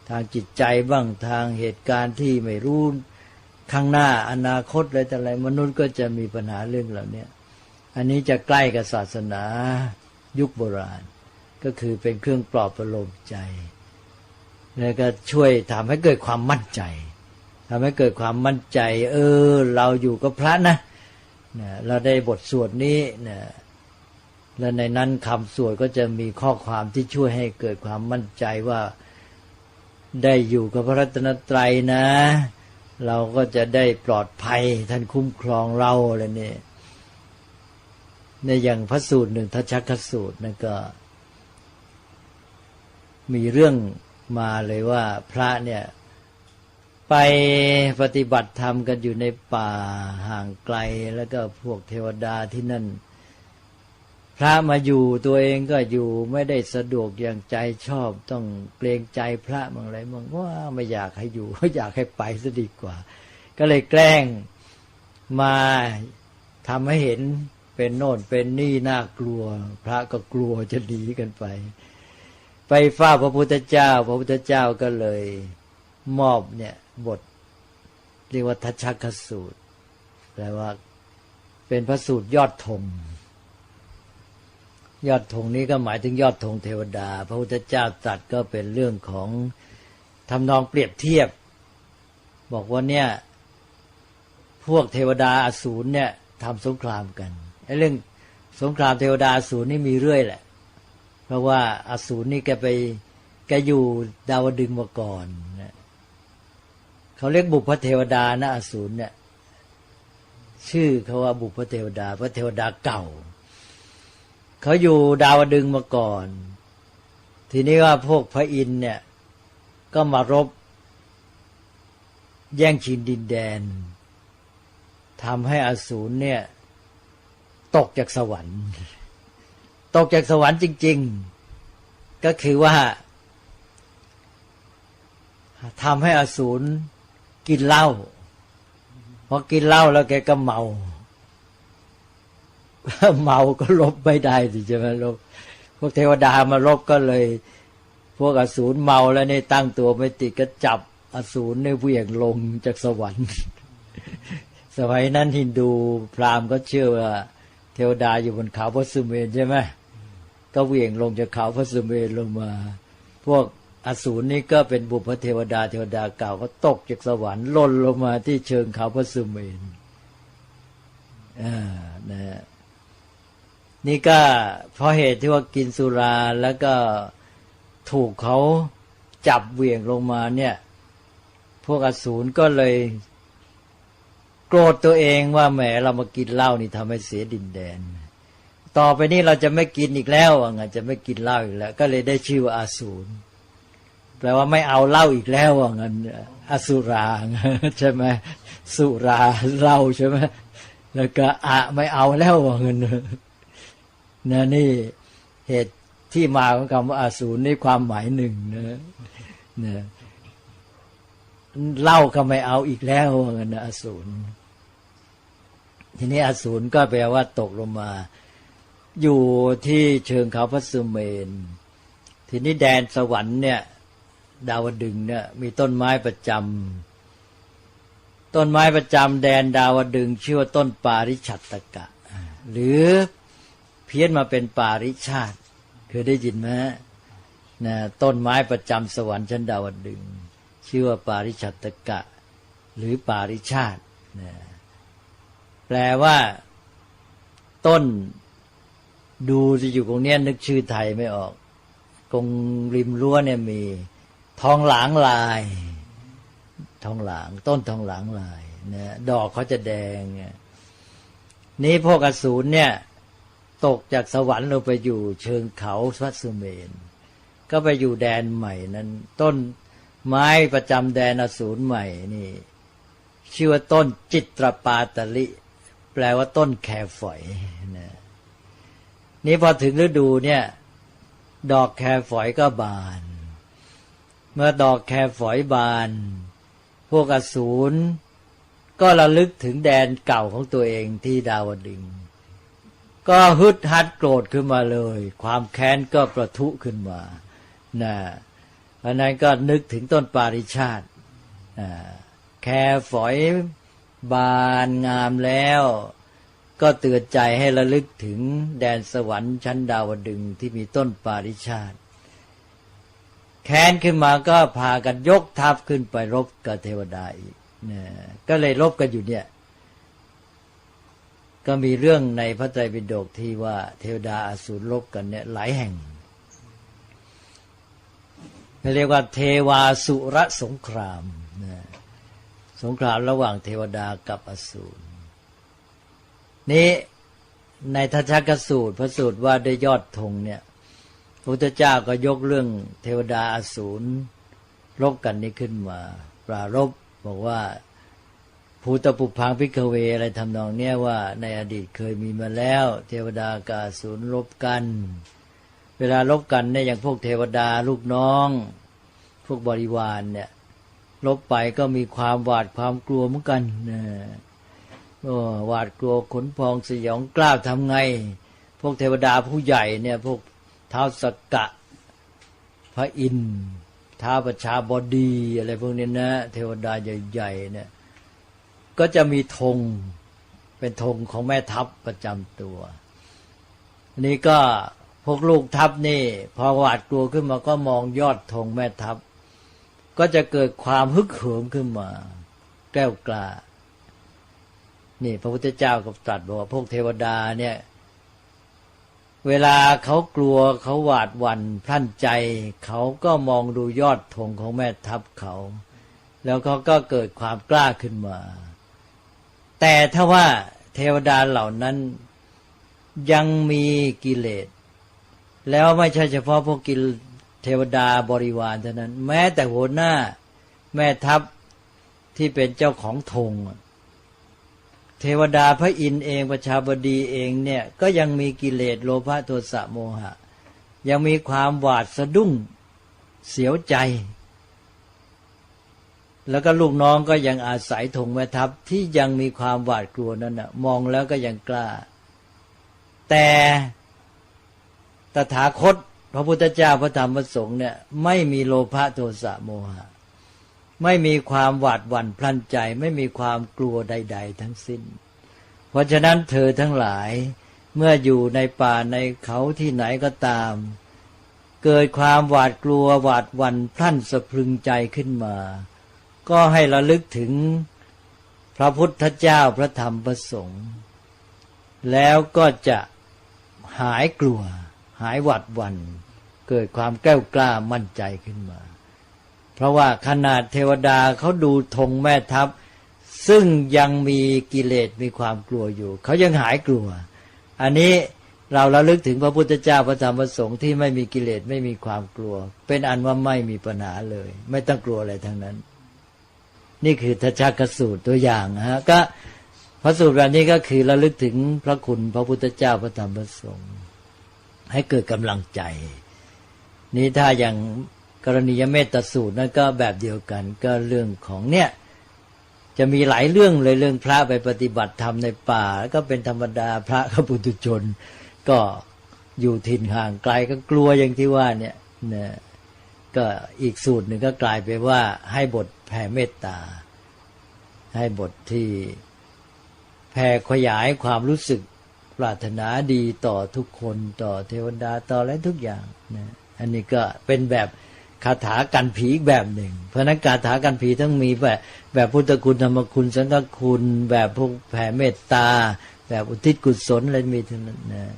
ทางจิตใจบ้างทางเหตุการณ์ที่ไม่รู้ข้างหน้าอนาคตอะไรแต่อะไรมนุษย์ก็จะมีปัญหาเรื่องเหล่านี้อันนี้จะใกล้กับศาสนายุคโบราณก็คือเป็นเครื่องปลอบประโลมใจ แล้วก็ช่วยทำให้เกิดความมั่นใจทำให้เกิดความมั่นใจเราอยู่กับพระนะเราได้บทสวดนี้นะแล้วในนั้นคำสวดก็จะมีข้อความที่ช่วยให้เกิดความมั่นใจว่าได้อยู่กับพระรัตนตรัยนะเราก็จะได้ปลอดภัยท่านคุ้มครองเราอะไรเนี่ยในอย่างพระสูตรหนึ่งทัชชักสูตรนั่นก็มีเรื่องมาเลยว่าพระเนี่ยไปปฏิบัติธรรมกันอยู่ในป่าห่างไกลแล้วก็พวกเทวดาที่นั่นพระมาอยู่ตัวเองก็อยู่ไม่ได้สะดวกอย่างใจชอบต้องเกรงใจพระบางอะไรบางว่าไม่อยากให้อยู่อยากให้ไปซะดีกว่าก็เลยแกล้งมาทำให้เห็นเป็นโน่นเป็นนี่น่ากลัวพระก็กลัวจะหนีกันไปเฝ้าพระพุทธเจ้าพระพุทธเจ้าก็เลยมอบเนี่ยบทเรียกว่าทัชชักสูตรแปลว่าเป็นพระสูตรยอดธงยอดธงนี้ก็หมายถึงยอดธงเทวดาพระพุทธเจ้าตรัสก็เป็นเรื่องของทำนองเปรียบเทียบบอกว่าเนี่ยพวกเทวดาอสูรเนี่ยทำสงครามกันไอ้เรื่องสงครามเทวดาอสูรนี่มีเรื่อยแหละเพราะว่าอสูรนี่แกอยู่ดาวดึงส์มาก่อนนะเขาเรียกบุพเทวดานะอสูรเนี่ยชื่อเขาว่าบุพเทวดาพระเทวดาเก่าเขาอยู่ดาวดึงส์มาก่อนทีนี้ว่าพวกพระอินทร์เนี่ยก็มารบแย่งชิงดินแดนทำให้อสูรเนี่ยตกจากสวรรค์ตกจากสวรรค์จริงๆก็คือว่าทำให้อสูรกินเหล้าพอกินเหล้าแล้วแกก็เมาก็ลบไม่ได้สิใช่ไหมลบพวกเทวดามารบก็เลยพวกอสูรเมาแล้วเนี่ยตั้งตัวไม่ติดก็จับอสูรเนี่ยเหวี่ยงลงจากสวรรค์สมัยนั้นฮินดูพราหมณ์ก็เชื่อว่าเทวดาอยู่บนเขาพระสุเมรุใช่ไหมก็เหวี่ยงลงจากเขาพระสุเมรุลงมาพวกอสูรนี่ก็เป็นบุพเทวดาเทวดาเก่าก็ตกจากสวรรค์หล่นลงมาที่เชิงเขาพระสุเมรุนะนี่ก็เพราะเหตุที่ว่ากินสุราแล้วก็ถูกเขาจับเหวี่ยงลงมาเนี่ยพวกอสูรก็เลยโกรธตัวเองว่าแหมเรามากินเหล้านี่ทำให้เสียดินแดนต่อไปนี้เราจะไม่กินอีกแล้วงั้นจะไม่กินเหล้าอีกแล้วก็เลยได้ชื่อว่าอสูรแปลว่าไม่เอาเหล้าอีกแล้วงั้นอสุราใช่ไหมสุราเหล้าใช่ไหมแล้วก็ไม่เอาแล้วงั้นนะนี่เหตุที่มาของคำว่าอสูรนี่ความหมายหนึ่งนะเหล้าก็ไม่เอาอีกแล้วงั้นนะอสูรทีนี้อสูรก็แปลว่าตกลงมาอยู่ที่เชิงเขาพระสุเมรุทีนี้แดนสวรรค์เนี่ยดาวดึงส์เนี่ยมีต้นไม้ประจำแดนดาวดึงส์ชื่อว่าต้นปาริชัตตกะหรือเพี้ยนมาเป็นปาริชาติเคยได้ยินไหมนะต้นไม้ประจำสวรรค์ชั้นดาวดึงส์ชื่อว่าปาริชัตตกะหรือปาริชาตินะแปลว่าต้นดูจะอยู่ตรงนี้นึกชื่อไทยไม่ออกตรงริมรั้วเนี่ยมีทองหลางลายทองหลางต้นทองหลางลายนะดอกเขาจะแดงนี้พวกอสูรเนี่ยตกจากสวรรค์ลงไปอยู่เชิงเขาพระสุเมรุก็ไปอยู่แดนใหม่นั้นต้นไม้ประจำแดนอสูรใหม่นี่ชื่อว่าต้นจิตรปาตลิแปลว่าต้นแคฝอยนะนี่พอถึงฤดูเนี่ยดอกแคฝอยก็บานเมื่อดอกแคฝอยบานพวกอสูรก็ระลึกถึงแดนเก่าของตัวเองที่ดาวดึงส์ก็ฮึดฮัดโกรธขึ้นมาเลยความแค้นก็ประทุขึ้นมานะเพราะนั้นก็นึกถึงต้นปาริชาติแคฝอยบานงามแล้วก็เตือนใจให้ระลึกถึงแดนสวรรค์ชั้นดาวดึงส์ที่มีต้นปาริชาติ แค้นขึ้นมาก็พากันยกทัพขึ้นไปรบกับเทวดาอีกนะก็เลยรบกันอยู่เนี่ยก็มีเรื่องในพระไตรปิฎกที่ว่าเทวดาอสูรรบกันเนี่ยหลายแห่งเรียกว่าเทวาสุรสงครามนะสงครามระหว่างเทวดากับอสูรนี้ในทัชฌกสูตรพระสูตรว่าด้วยยอดธงเนี่ยพระพุทธเจ้าก็ยกเรื่องเทวดาอสูรรบกันนี้ขึ้นมาปรารภบอกว่าภูตปุพังภิกขเวอะไรทำนองเนี้ยว่าในอดีตเคยมีมาแล้วเทวดากับอสูรรบกันเวลารบกันเนี่ยอย่างพวกเทวดาลูกน้องพวกบริวารเนี่ยรบไปก็มีความหวาดความกลัวเหมือนกันหวาดกลัวขนพองสยองกล้าวทำไงพวกเทวดาผู้ใหญ่เนี่ยพวกท้าวสักกะพระอินทร์ท้าวประชาบดีอะไรพวกนี้นะเทวดาใหญ่ๆเนี่ยก็จะมีธงเป็นธงของแม่ทัพประจำตัวนี่ก็พวกลูกทัพนี่พอหวาดกลัวขึ้นมาก็มองยอดธงแม่ทัพก็จะเกิดความฮึกเหิมขึ้นมาแกล้วกล้านี่พระพุทธเจ้าก็ตรัสบอกว่าพวกเทวดาเนี่ยเวลาเขากลัวเขาหวาดหวั่นพลั่นใจเขาก็มองดูยอดธงของแม่ทัพเขาแล้วเขาก็เกิดความกล้าขึ้นมาแต่ถ้าว่าเทวดาเหล่านั้นยังมีกิเลสแล้วไม่ใช่เฉพาะพวกกิเลสเทวดาบริวารเท่านั้นแม้แต่หัวหน้าแม่ทัพที่เป็นเจ้าของธงเทวดาพระอินทร์เองประชาบดีเองเนี่ยก็ยังมีกิเลสโลภะโทสะโมหะยังมีความหวาดสะดุ้งเสียวใจแล้วก็ลูกน้องก็ยังอาศัยธงแม่ทัพที่ยังมีความหวาดกลัวนั้นน่ะมองแล้วก็ยังกล้าแต่ตถาคตพระพุทธเจ้าพระธรรมพระสงฆ์เนี่ยไม่มีโลภะโทสะโมหะไม่มีความหวาดหวั่นพลันใจไม่มีความกลัวใดๆทั้งสิ้นเพราะฉะนั้นเธอทั้งหลายเมื่ออยู่ในป่าในเขาที่ไหนก็ตามเกิดความหวาดกลัวหวาดหวั่นพลันสะพรึงใจขึ้นมาก็ให้ระลึกถึงพระพุทธเจ้าพระธรรมพระสงฆ์แล้วก็จะหายกลัวหายหวาดหวั่นเกิดความแกล้วกล้ามั่นใจขึ้นมาเพราะว่าขนาดเทวดาเขาดูธงแม่ทัพซึ่งยังมีกิเลสมีความกลัวอยู่เขายังหายกลัวอันนี้เราระลึกถึงพระพุทธเจ้าพระธรรมพระสงฆ์ที่ไม่มีกิเลสไม่มีความกลัวเป็นอันว่าไม่มีปัญหาเลยไม่ต้องกลัวอะไรทั้งนั้นนี่คือทัชฌกสูตรตัวอย่างก็พระสูตรแบบนี้ก็คือระลึกถึงพระคุณพระพุทธเจ้าพระธรรมพระสงฆ์ให้เกิดกำลังใจนี่ถ้าอย่างกรณียเมตสูตรนั่นก็แบบเดียวกันก็เรื่องของเนี่ยจะมีหลายเรื่องเลยเรื่องพระไปปฏิบัติธรรมในป่าก็เป็นธรรมดาพระก็ปุถุชนก็อยู่ถิ่นห่างไกลก็กลัวอย่างที่ว่าเนี่ยนะก็อีกสูตรหนึ่งก็กลายไปว่าให้บทแผ่เมตตาให้บทที่แผ่ขยายความรู้สึกปรารถนาดีต่อทุกคนต่อเทวดาต่ออะไรทุกอย่างนะอันนี้ก็เป็นแบบคาถากันผีอีกแบบหนึ่งเพราะนั้นคาถากันผีทั้งมีแบบพุทธคุณธรรมคุณสังฆคุณแบบพวกแผ่เมตตาแบบอุทิศกุศลอะไรมีทั้งนั้นนะ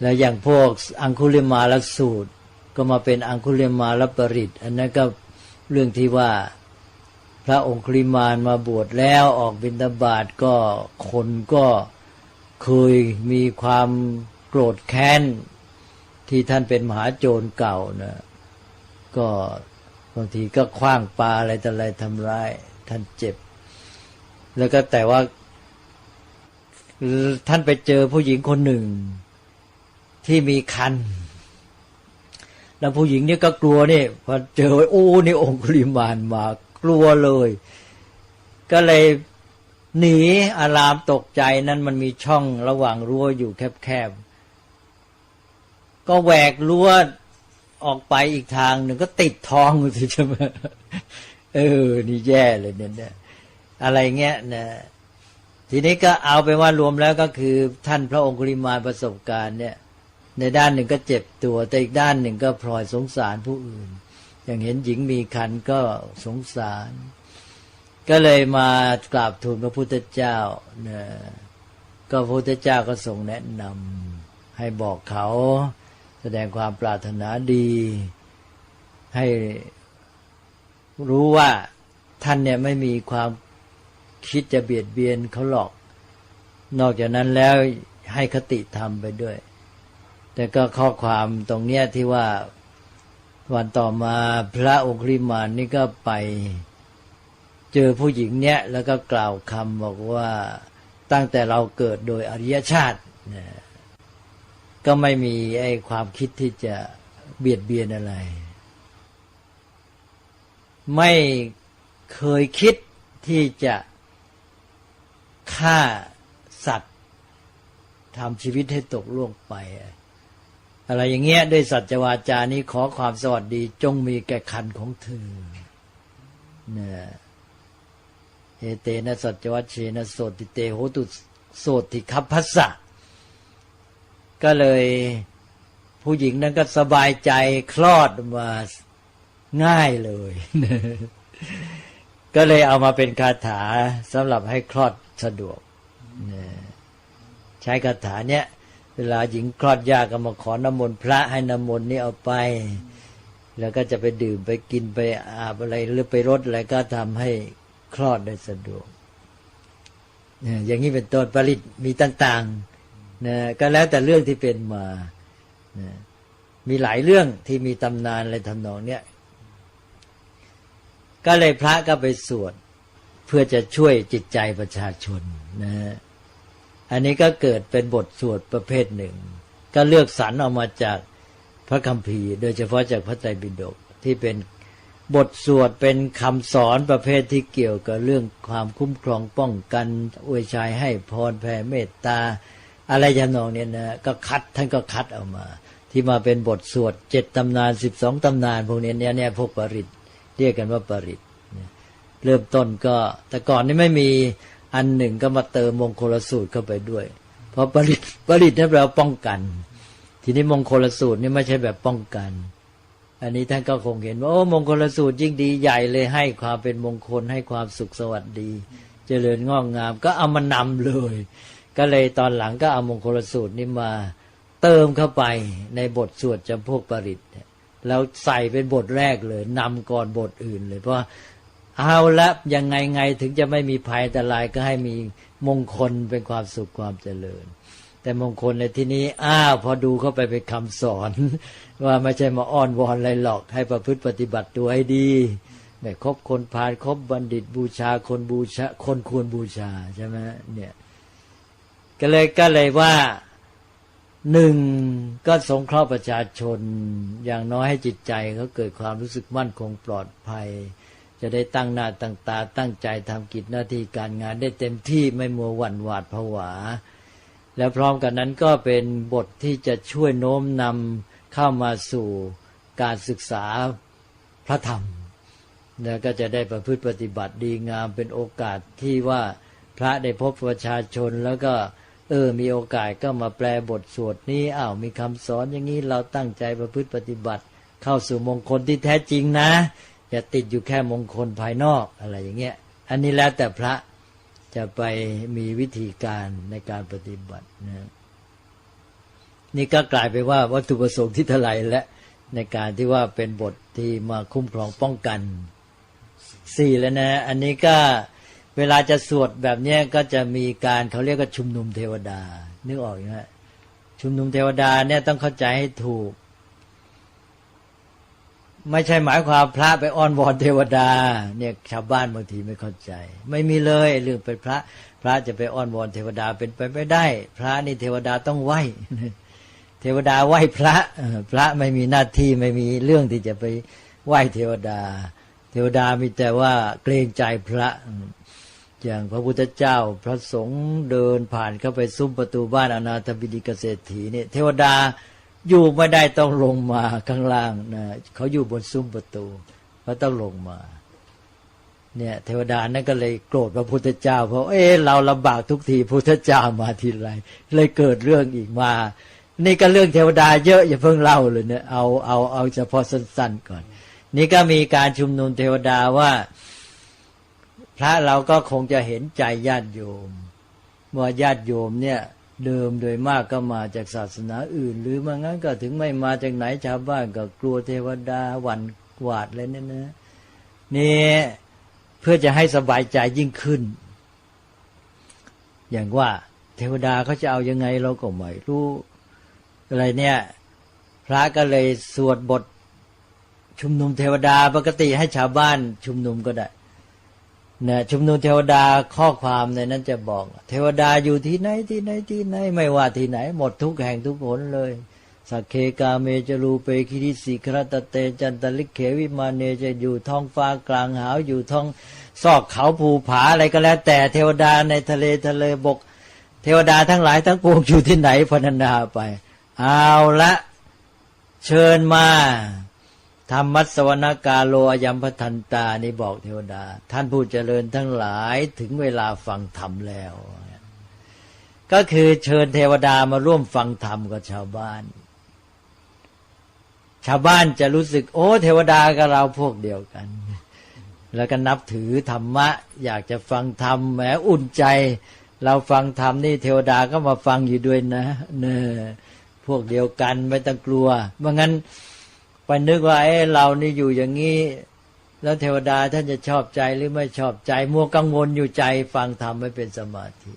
แล้วอย่างพวกอังคุลิมาลสูตรก็มาเป็นอังคุลิมาลปริตอันนั้นก็เรื่องที่ว่าพระองคุลิมานมาบวชแล้วออกบิณฑบาตก็คนก็เคยมีความโกรธแค้นที่ท่านเป็นมหาโจรเก่านะก็บางทีก็ขว้างปาอะไรต่ออะไรทำร้ายท่านเจ็บแล้วก็แต่ว่าท่านไปเจอผู้หญิงคนหนึ่งที่มีคันแล้วผู้หญิงนี่ก็กลัวนี่พอเจอโอ้นี่องคุลิมานมากลัวเลยก็เลยหนีอารามตกใจนั้นมันมีช่องระหว่างรั้วอยู่แคบๆก็แหวกรั้วออกไปอีกทางหนึ่งก็ติดท้องสิใช่ไหมนี่แย่เลยเนี่ยอะไรเงี้ยนะทีนี้ก็เอาไปว่ารวมแล้วก็คือท่านพระองคุลิมานประสบการณ์เนี่ย ในด้านหนึ่งก็เจ็บตัวแต่อีกด้านหนึ่งก็พลอยสงสารผู้อื่น อย่างเห็นหญิงมีครรภ์ก็สงสาร ก็เลยมากราบทูลพระพุทธเจ้านะก็พระพุทธเจ้าก็ทรงแนะนำให้บอกเขาแสดงความปรารถนาดีให้รู้ว่าท่านเนี่ยไม่มีความคิดจะเบียดเบียนเขาหรอกนอกจากนั้นแล้วให้คติธรรมไปด้วย แต่ก็ข้อความตรงเนี้ยที่ว่าวันต่อมาพระองคุลิมานนี่ก็ไปเจอผู้หญิงเนี้ยแล้วก็กล่าวคำบอกว่าตั้งแต่เราเกิดโดยอริยชาติก็ไม่มีไอ้ความคิดที่จะเบียดเบียนอะไรไม่เคยคิดที่จะฆ่าสัตว์ทำชีวิตให้ตกล่วงไปอะไรอย่างเงี้ยด้วยสัจวาจานี้ขอความสวัสดีจงมีแก่คันของเธอเนี่ยเอเตนะสัจวัชเชนะโสติเตโหตุโสติคัพพัสสะก็เลยผู้หญิงนั้นก็สบายใจคลอดมาง่ายเลย ก็เลยเอามาเป็นคาถาสำหรับให้คลอดสะดวกใช้คาถาเนี้ยเวลาหญิงคลอดยากก็มาขอน้ำมนต์พระให้น้ำมนต์นี้เอาไปแล้วก็จะไปดื่มไปกินไปอาบอะไรหรือไปรดอะไรก็ทำให้คลอดได้สะดวกอย่างนี้เป็นต้นผลิตมีต่างๆนะก็แล้วแต่เรื่องที่เป็นมานะมีหลายเรื่องที่มีตำนานอะไรทำนองเนี้ยก็เลยพระก็ไปสวดเพื่อจะช่วยจิตใจประชาชนนะอันนี้ก็เกิดเป็นบทสวดประเภทหนึ่งก็เลือกสรรออกมาจากพระคัมภีร์โดยเฉพาะจากพระไตรปิฎกที่เป็นบทสวดเป็นคำสอนประเภทที่เกี่ยวกับเรื่องความคุ้มครองป้องกันอวยชัยให้พรแผ่เมตตาอะไรทำนองนี้นะก็คัดท่านก็คัดออกมาที่มาเป็นบทสวด7ตำนาน12ตำนานพวกนี้เนี่ยพวกปริตเรียกกันว่าปริตเริ่มต้นก็แต่ก่อนนี่ไม่มีอันหนึ่งก็มาเติมมงคลสูตรเข้าไปด้วยเพราะปริตนั่นแปลว่าป้องกันทีนี้มงคลสูตรนี่ไม่ใช่แบบป้องกันอันนี้ท่านก็คงเห็นว่าโอ้มงคลสูตรยิ่งดีใหญ่เลยให้ความเป็นมงคลให้ความสุขสวัสดีเจริญงอกงามก็เอามานำเลยก็เลยตอนหลังก็เอามงคลสูตรนี้มาเติมเข้าไปในบทสวดจำพวกปริตแล้วใส่เป็นบทแรกเลยนำก่อนบทอื่นเลยเพราะเอาละยังไงถึงจะไม่มีภัยอันตรายก็ให้มีมงคลเป็นความสุขความเจริญแต่มงคลในที่นี้พอดูเข้าไปเป็นคำสอนว่าไม่ใช่มาอ้อนวอนอะไรหรอกให้ประพฤติปฏิบัติตัวให้ดีไม่คบคนพาลคบบัณฑิตบูชาคนควรบูชาใช่ไหมเนี่ยก็เลยว่าหนึ่งก็สงเคราะห์ประชาชนอย่างน้อยให้จิตใจเขาเกิดความรู้สึกมั่นคงปลอดภัยจะได้ตั้งหน้าตั้งตาตั้งใจทำกิจหน้าที่การงานได้เต็มที่ไม่มัวหวั่นหวาดผวาแล้วพร้อมกันนั้นก็เป็นบทที่จะช่วยโน้มนำเข้ามาสู่การศึกษาพระธรรมแล้วก็จะได้ประพฤติปฏิบัติดีงามเป็นโอกาสที่ว่าพระได้พบประชาชนแล้วก็มีโอกาสก็มาแปลบทสวดนี้มีคำสอนอย่างนี้เราตั้งใจประพฤติปฏิบัติเข้าสู่มงคลที่แท้จริงนะอย่าติดอยู่แค่มงคลภายนอกอะไรอย่างเงี้ยอันนี้แล้วแต่พระจะไปมีวิธีการในการปฏิบัตินะนี่ก็กลายไปว่าวัตถุประสงค์ที่เท่าไหร่และในการที่ว่าเป็นบทที่มาคุ้มครองป้องกัน4แล้วนะอันนี้ก็เวลาจะสวดแบบนี้ก็จะมีการเขาเรียกว่าชุมนุมเทวดานึกออกไหมชุมนุมเทวดาเนี่ยต้องเข้าใจให้ถูกไม่ใช่หมายความพระไปอ้อนวอนเทวดาเนี่ยชาวบ้านบางทีไม่เข้าใจไม่มีเลยเรื่องเป็นพระจะไปอ้อนวอนเทวดาเป็นไปไม่ได้พระนี่เทวดาต้องไหว้เทวดาไหว้พระไม่มีหน้าที่ไม่มีเรื่องที่จะไปไหว้เทวดามีแต่ว่าเกรงใจพระอย่างพระพุทธเจ้าพระสงฆ์เดินผ่านเข้าไปซุ้มประตูบ้านอนาถบิณฑิกเศรษฐีเนี่ยเทวดาอยู่ไม่ได้ต้องลงมาข้างล่างนะเขาอยู่บนซุ้มประตูเขาต้องลงมาเนี่ยเทวดานั่นก็เลยโกรธพระพุทธเจ้าเพราะเราลำบากทุกทีพุทธเจ้ามาทีไรเลยเกิดเรื่องอีกมา นี่ก็เรื่องเทวดาเยอะอย่าเพิ่งเล่าเลยเนี่ยเอาเฉพาะสั้นๆก่อนนี่ก็มีการชุมนุมเทวดาว่าพระเราก็คงจะเห็นใจญาติโยมว่าญาติโยมเนี่ยเดิมโดยมากก็มาจากศาสนาอื่นหรือไม่งั้นก็ถึงไม่มาจากไหนชาวบ้านก็กลัวเทวดาหวั่นหวาดเลยเนี่ยนะนี่เพื่อจะให้สบายใจยิ่งขึ้นอย่างว่าเทวดาเขาจะเอายังไงเราก็ไม่รู้อะไรเนี่ยพระก็เลยสวดบทชุมนุมเทวดาปกติให้ชาวบ้านชุมนุมก็ได้เนี่ยชุมนุมเทวดาข้อความในนั้นจะบอกเทวดาอยู่ที่ไหนที่ไหนที่ไหนไม่ว่าที่ไหนหมดทุกแห่งทุกหนเลยสักเคกาเมจรูเปคิริสิครตเตจันตลิกเขวิมาเนจะอยู่ท้องฟ้ากลางหาวอยู่ท้องซอกเขาภูผาอะไรก็แล้วแต่เทวดาในทะเลบกเทวดาทั้งหลายทั้งปวงอยู่ที่ไหนพรรณนาไปเอาละเชิญมาธรรมัสสวนกาโลอยัมพทันตานี่บอกเทวดาท่านผู้เจริญทั้งหลายถึงเวลาฟังธรรมแล้วก็คือเชิญเทวดามาร่วมฟังธรรมกับชาวบ้านชาวบ้านจะรู้สึกโอ้เทวดากับเราพวกเดียวกันแล้วก็นับถือธรรมะอยากจะฟังธรรมแหมอุ่นใจเราฟังธรรมนี่เทวดาก็มาฟังอยู่ด้วยนะพวกเดียวกันไม่ต้องกลัวเพราะงั้นไปนึกว่าเรานี่อยู่อย่างนี้แล้วเทวดาท่านจะชอบใจหรือไม่ชอบใจมัวกังวลอยู่ใจฟังธรรมไม่เป็นสมาธิ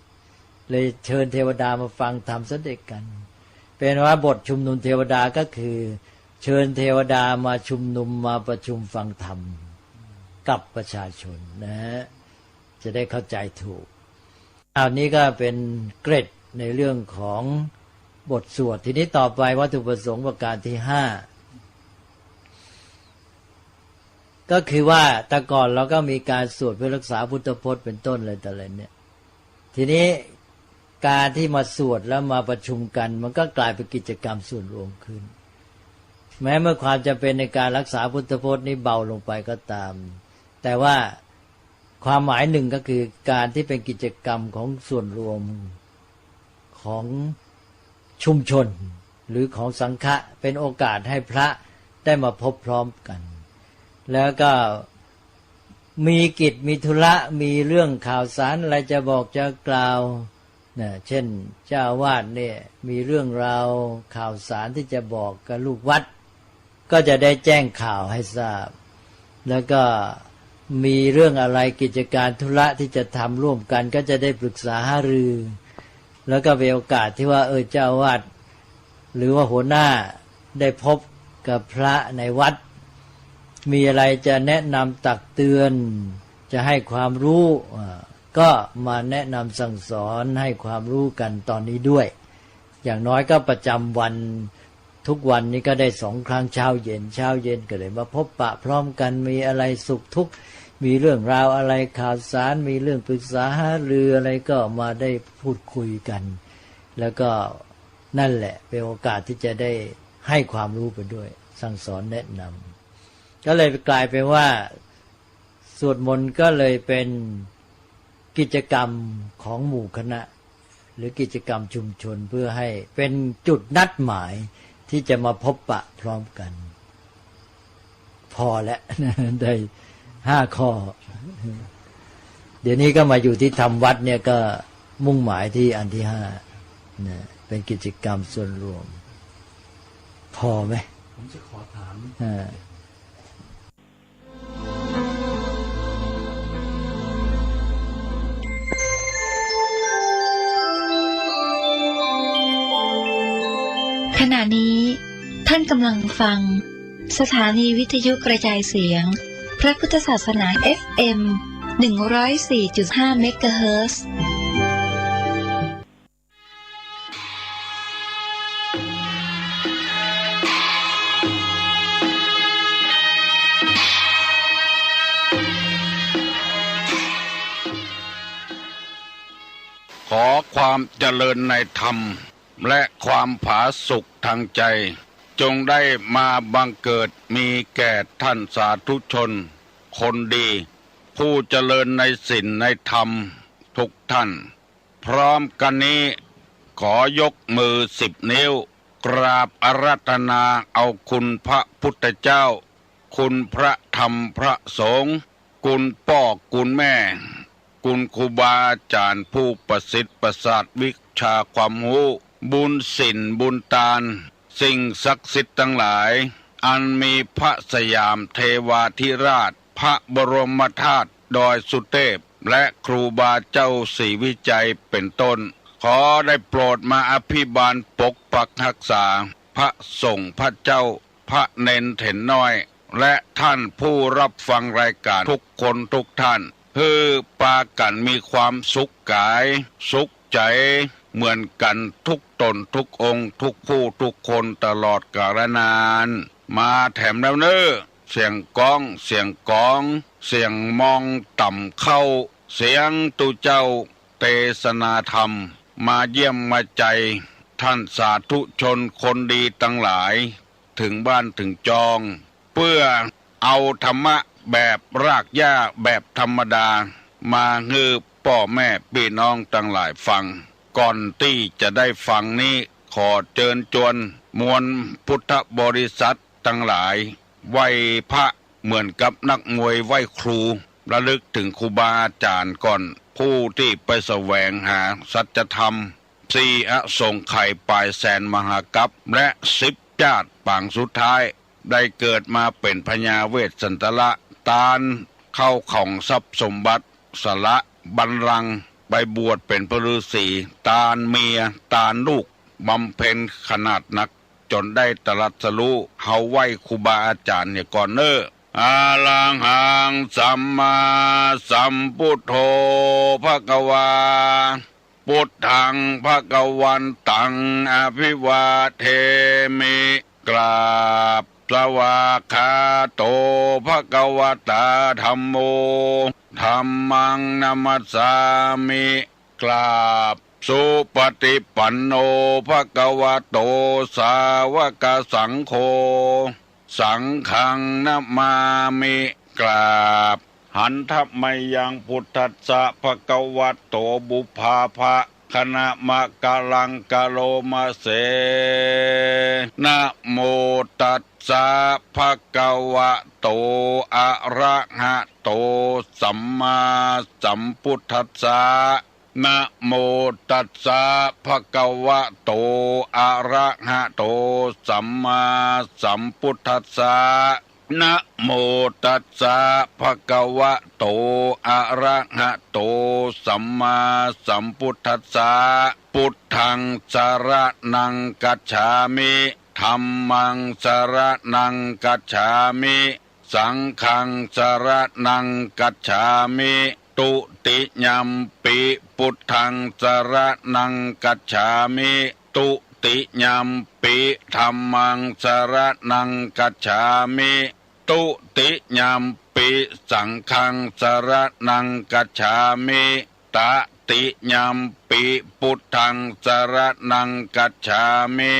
เลยเชิญเทวดามาฟังธรรมซะด้วยกันเป็นว่าบทชุมนุมเทวดาก็คือเชิญเทวดามาชุมนุมมาประชุมฟังธรรมกับประชาชนนะจะได้เข้าใจถูกอันนี้ก็เป็นเกร็ดในเรื่องของบทสวดทีนี้ต่อไปวัตถุประสงค์ประการที่5ก็คือว่าแต่ก่อนเราก็มีการสวดเพื่อรักษาพุทธพจน์เป็นต้นอะไรแต่อะไรเนี่ยทีนี้การที่มาสวดแล้วมาประชุมกันมันก็กลายเป็นกิจกรรมส่วนรวมขึ้นแม้เมื่อความจำเป็นในการรักษาพุทธพจน์นี้เบาลงไปก็ตามแต่ว่าความหมายหนึ่งก็คือการที่เป็นกิจกรรมของส่วนรวมของชุมชนหรือของสังฆะเป็นโอกาสให้พระได้มาพบพร้อมกันแล้วก็มีกิจมีธุระมีเรื่องข่าวสารอะไรจะบอกจะกล่าวนะเช่นเจ้าอาวาสเนี่ยมีเรื่องราวข่าวสารที่จะบอกกับลูกวัดก็จะได้แจ้งข่าวให้ทราบแล้วก็มีเรื่องอะไรกิจการธุระที่จะทำร่วมกันก็จะได้ปรึกษาหารือแล้วก็เป็นโอกาสที่ว่าเจ้าอาวาสหรือว่าหัวหน้าได้พบกับพระในวัดมีอะไรจะแนะนำตักเตือนจะให้ความรู้ก็มาแนะนำสั่งสอนให้ความรู้กันตอนนี้ด้วยอย่างน้อยก็ประจำวันทุกวันนี้ก็ได้2 ครั้งเช้าเย็นก็เลยมาพบปะพร้อมกันมีอะไรสุขทุกข์มีเรื่องราวอะไรข่าวสารมีเรื่องปรึกษาหารืออะไรก็มาได้พูดคุยกันแล้วก็นั่นแหละเป็นโอกาสที่จะได้ให้ความรู้ไปด้วยสั่งสอนแนะนำก็เลยกลายเป็นว่าสวดมนต์ก็เลยเป็นกิจกรรมของหมู่คณะหรือกิจกรรมชุมชนเพื่อให้เป็นจุดนัดหมายที่จะมาพบปะพร้อมกันพอแล้วได้5 ข้อเดี๋ยวนี้ก็มาอยู่ที่ทำวัดเนี่ยก็มุ่งหมายที่อันที่5นะเป็นกิจกรรมส่วนรวมพอไหมผมจะขอถามขณะนี้ท่านกำลังฟังสถานีวิทยุกระจายเสียงพระพุทธศาสนา FM 104.5 เมกะเฮิรตซ์ ขอความเจริญในธรรมและความผาสุกทางใจจงได้มาบังเกิดมีแก่ท่านสาธุชนคนดีผู้เจริญในศีลในธรรมทุกท่านพร้อมกันนี้ขอยกมือ10 นิ้ว กราบอาราธนาเอาคุณพระพุทธเจ้าคุณพระธรรมพระสงฆ์คุณพ่อคุณแม่คุณครูบาอาจารย์ผู้ประสิทธิ์ประสาทวิชาความรู้บุญศีลบุญทานสิ่งศักดิ์สิทธิ์ทั้งหลายอันมีพระสยามเทวาธิราชพระบรมธาตุดอยสุเทพและครูบาเจ้าศรีวิจัยเป็นต้นขอได้โปรดมาอภิบาลปกปักรักษาพระสงฆ์พระเจ้าพระเนนเถนน้อยและท่านผู้รับฟังรายการทุกคนทุกท่านเพื่อปากันมีความสุขกายสุขใจเหมือนกันทุกตนทุกองค์ทุกผู้ทุกคนตลอดกาลนานมาแถมแล้วเนอเสียงก้องเสียงกองเสียงมองต่ำเข้าเสียงตุเจ้าเทศนาธรรมมาเยี่ยมมาใจท่านสาธุชนคนดีทั้งหลายถึงบ้านถึงจองเพื่อเอาธรรมะแบบรากหญ้าแบบธรรมดามาฮือพ่อแม่พี่น้องทั้งหลายฟังก่อนที่จะได้ฟังนี้ขอเชิญชวนมวลพุทธบริษัททั้งหลายไหว้พระเหมือนกับนักมวยไหว้ครูระลึกถึงครูบาอาจารย์ก่อนผู้ที่ไปแสวงหาสัจธรรมสี่อสงไขยปลายแสนมหากัปและ10 ชาติปางสุดท้ายได้เกิดมาเป็นพญาเวสสันตละตาลเข้าของทรัพย์สมบัติสละบัลลังก์ไปบวชเป็นพระฤาษีตาลเมียตาลลูกบำเพ็ญขนาดนักจนได้ตรัสรู้เฮาไหว้ครูบาอาจารย์เนี่ยก่อนเนออาลังหังสัมมาสัมพุทโธภควาพุทธังภควันตังอภิวาเทมิกราบสวากขาโตภควตาธัมโมธัมมังนัมสสามิกราบสุปฏิปันโนภควโตสาวกสังโฆสังฆังนะมามิกราบหันทัพไมยังพุทธัสสะภควโตบุพาภะคณะมะกะลังกะโลมาเสนะโมตัสสะภะคะวะโตอะระหะโตสัมมาสัมพุทธัสสะนะโมตัสสะภะคะวะโตอะระหะโตสัมมาสัมพุทธัสสะนะโมตัสสะภะคะวะโตอะระหะโตสัมมาสัมพุทธัสสะพุทธังสรณังกัจฉามิธัมมังสรณังกัจฉามิสังฆังสรณังกัจฉามิตุติยัมปิพุทธังสรณังกัจฉามิตุติยัมปิธัมมังสรณังกัจฉามิตุติยัมปิสังฆังสรณังกัจฉามิตติยัมปิพุทธังสรณังกัจฉามิ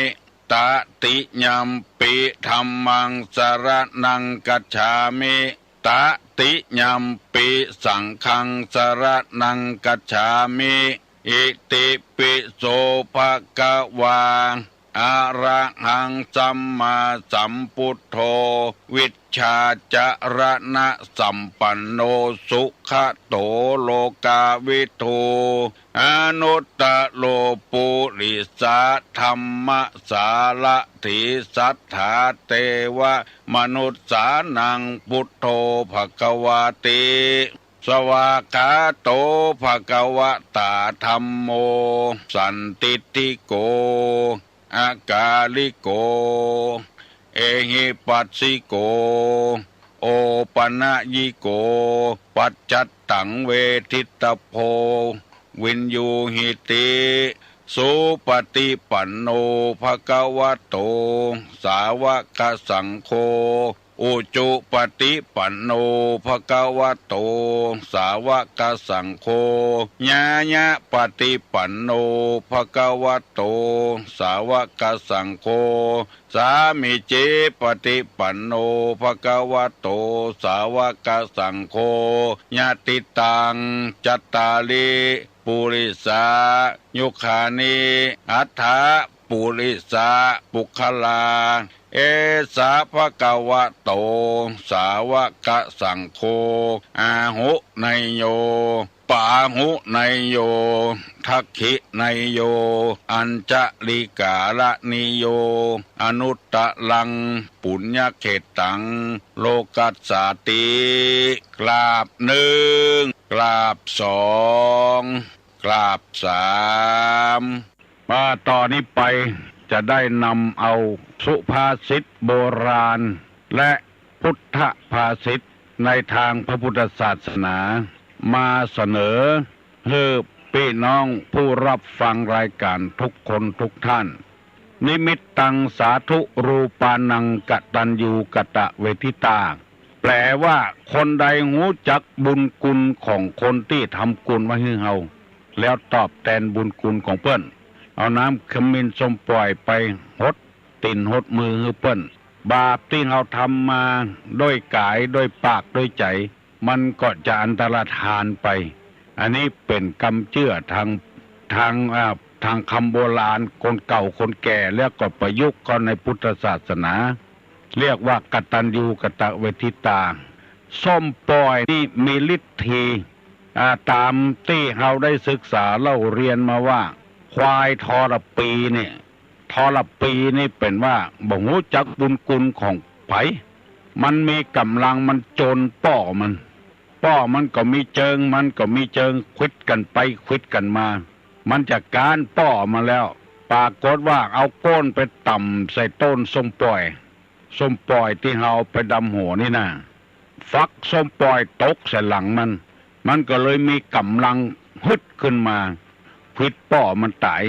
ตติยัมปิธัมมังสรณังกัจฉามิตติยัมปิสังฆังสรณังกัจฉามิอิติปิโสภะคะวาอะระหังสัมมาสัมพุทโธวิชชาจรณะสัมปันโนสุขโตโลกาวิทูอนุตตโลปุริสาธัมมสาละถิสัทธาเทวมนุษสานังพุทโธภควาติสวากขาโตภควตาธัมโมสันติติโกอากาลิโกเอหิปัสสิโกโอปนะยิโกปัจจัตตังเวทิตโพวินยูหิติสุปฏิปันโนภควโตสาวกสังโฆอุจุปฏิปันโนภควโตสาวกสังโฆญาญะปฏิปันโนภควโตสาวกสังโฆสามิเจปฏิปันโนภควโตสาวกสังโฆญาติตังจัตตาลิปุริสายุคานิอัฏฐป ปุริสาปุคลาเอสาภะคะวะโตสาวกสังโฆอาหุไนโยปาหุไนโยทักขิไนโยอัญจลิกาละนิโยอนุตตะลังปุญญเขตังโลกัสสาติกราบหนึ่งกราบสองกราบสามมาต่อนนี้ไปจะได้นำเอาสุภาษิตโบราณและพุทธภาษิตในทางพระพุทธศาสนามาเสนอให้พี่น้องผู้รับฟังรายการทุกคนทุกท่านนิมิตตังสาธุรูปานังกตัญญูกตเวทิตาแปลว่าคนใดหูจักบุญคุณของคนที่ทำกุลไว้ให้เฮาแล้วตอบแทนบุญคุณของเปิ้นเอาน้ำขมิ้นส้มปล่อยไปหดตินหดมือให้เปิ้นบาปที่เฮาทำมาด้วยกายด้วยปากด้วยใจมันก็จะอันตรธานไปอันนี้เป็นกรรมเชื่อทางคำโบราณคนเก่าคนแก่แล้วก็ประยุกต์กันในพุทธศาสนาเรียกว่ากตัญญูกตเวทิตาส้มปล่อยนี่มีฤทธิ์ตามที่เราได้ศึกษาเล่าเรียนมาว่าควายทรปีเนี่ยทรปีนี่เป็นว่าบ่ฮู้จักบุญคุณของไผมันมีกำลังมันโจรป้อมันก็มีเจิงมันก็มีเจิงควิดกันไปควิดกันมามันจะการป้อมาแล้วปรากฏว่าเอาก้นไปต่ำใส่ต้นส้มปล่อยที่เฮาไปดำหัวนี่นะฟักส้มปล่อยตกใส่หลังมันก็เลยมีกำลังฮึดขึ้นมาควิดป้อมันตาย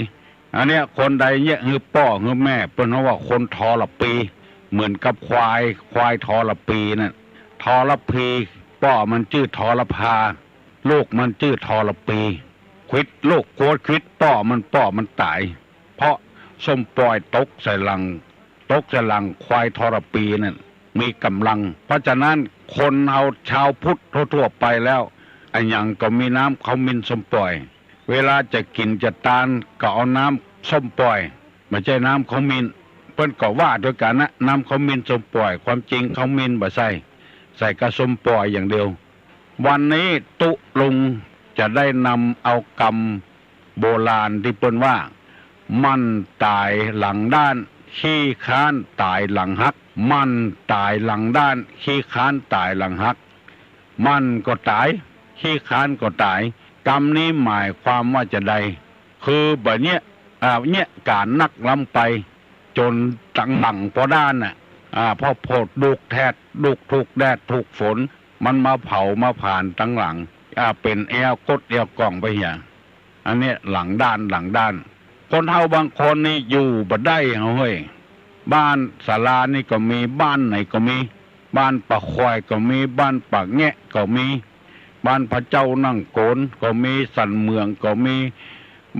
อันเนี้ยคนใดเนี่ยคือป้อคือแม่เป็นว่าคนทรปีเหมือนกับควายทรปีนั่นทรพีป้อมันชื่อทรพาลูกมันชื่อทรปีควิดลูกโกรธควิดป้อมันตายเพราะส้มปล่อยตกใส่หลังควายทรปีนั่นมีกำลังเพราะฉะนั้นคนเอาชาวพุทธทั่วไปแล้วอันยังก็มีน้ำขมิ้นส้มปล่อยเวลาจะกินจะทานก็เอาน้ำส้มปล่อยไม่ใช่น้ำขมิ้นเพิ่นก็ว่าด้วยกันนะน้ำขมิ้นส้มปล่อยความจริงขมิ้นบ่ใส่กระส้มปล่อยอย่างเดียววันนี้ตุลุงจะได้นำเอากรรมโบราณที่เปิ้นว่ามันตายหลังด้านขี้ค้านตายหลังหักมันตายหลังด้านขี้ค้านตายหลังหักมันก็ตายขี้ค้านก็ตายกรรมนี้หมายความว่าจะใดคือแบบเนี้ยการนักล้ำไปจนตั้งหลังพอด้านพอโพดดุกแทดดุกถูกแดดถูกฝนมันมาเผามาผ่านตั้งหลังเป็นแอวกดแอวกล่องไปอย่างอันนี้หลังด้านคนเฒ่าบางคนนี่อยู่บ่ได้เฮ้ยบ้านศาลานี่ก็มีบ้านไหนก็มีบ้านปะควายก็มีบ้านปากแงะก็มีบ้านพระเจ้านั่งโกนก็มีสันเมืองก็มี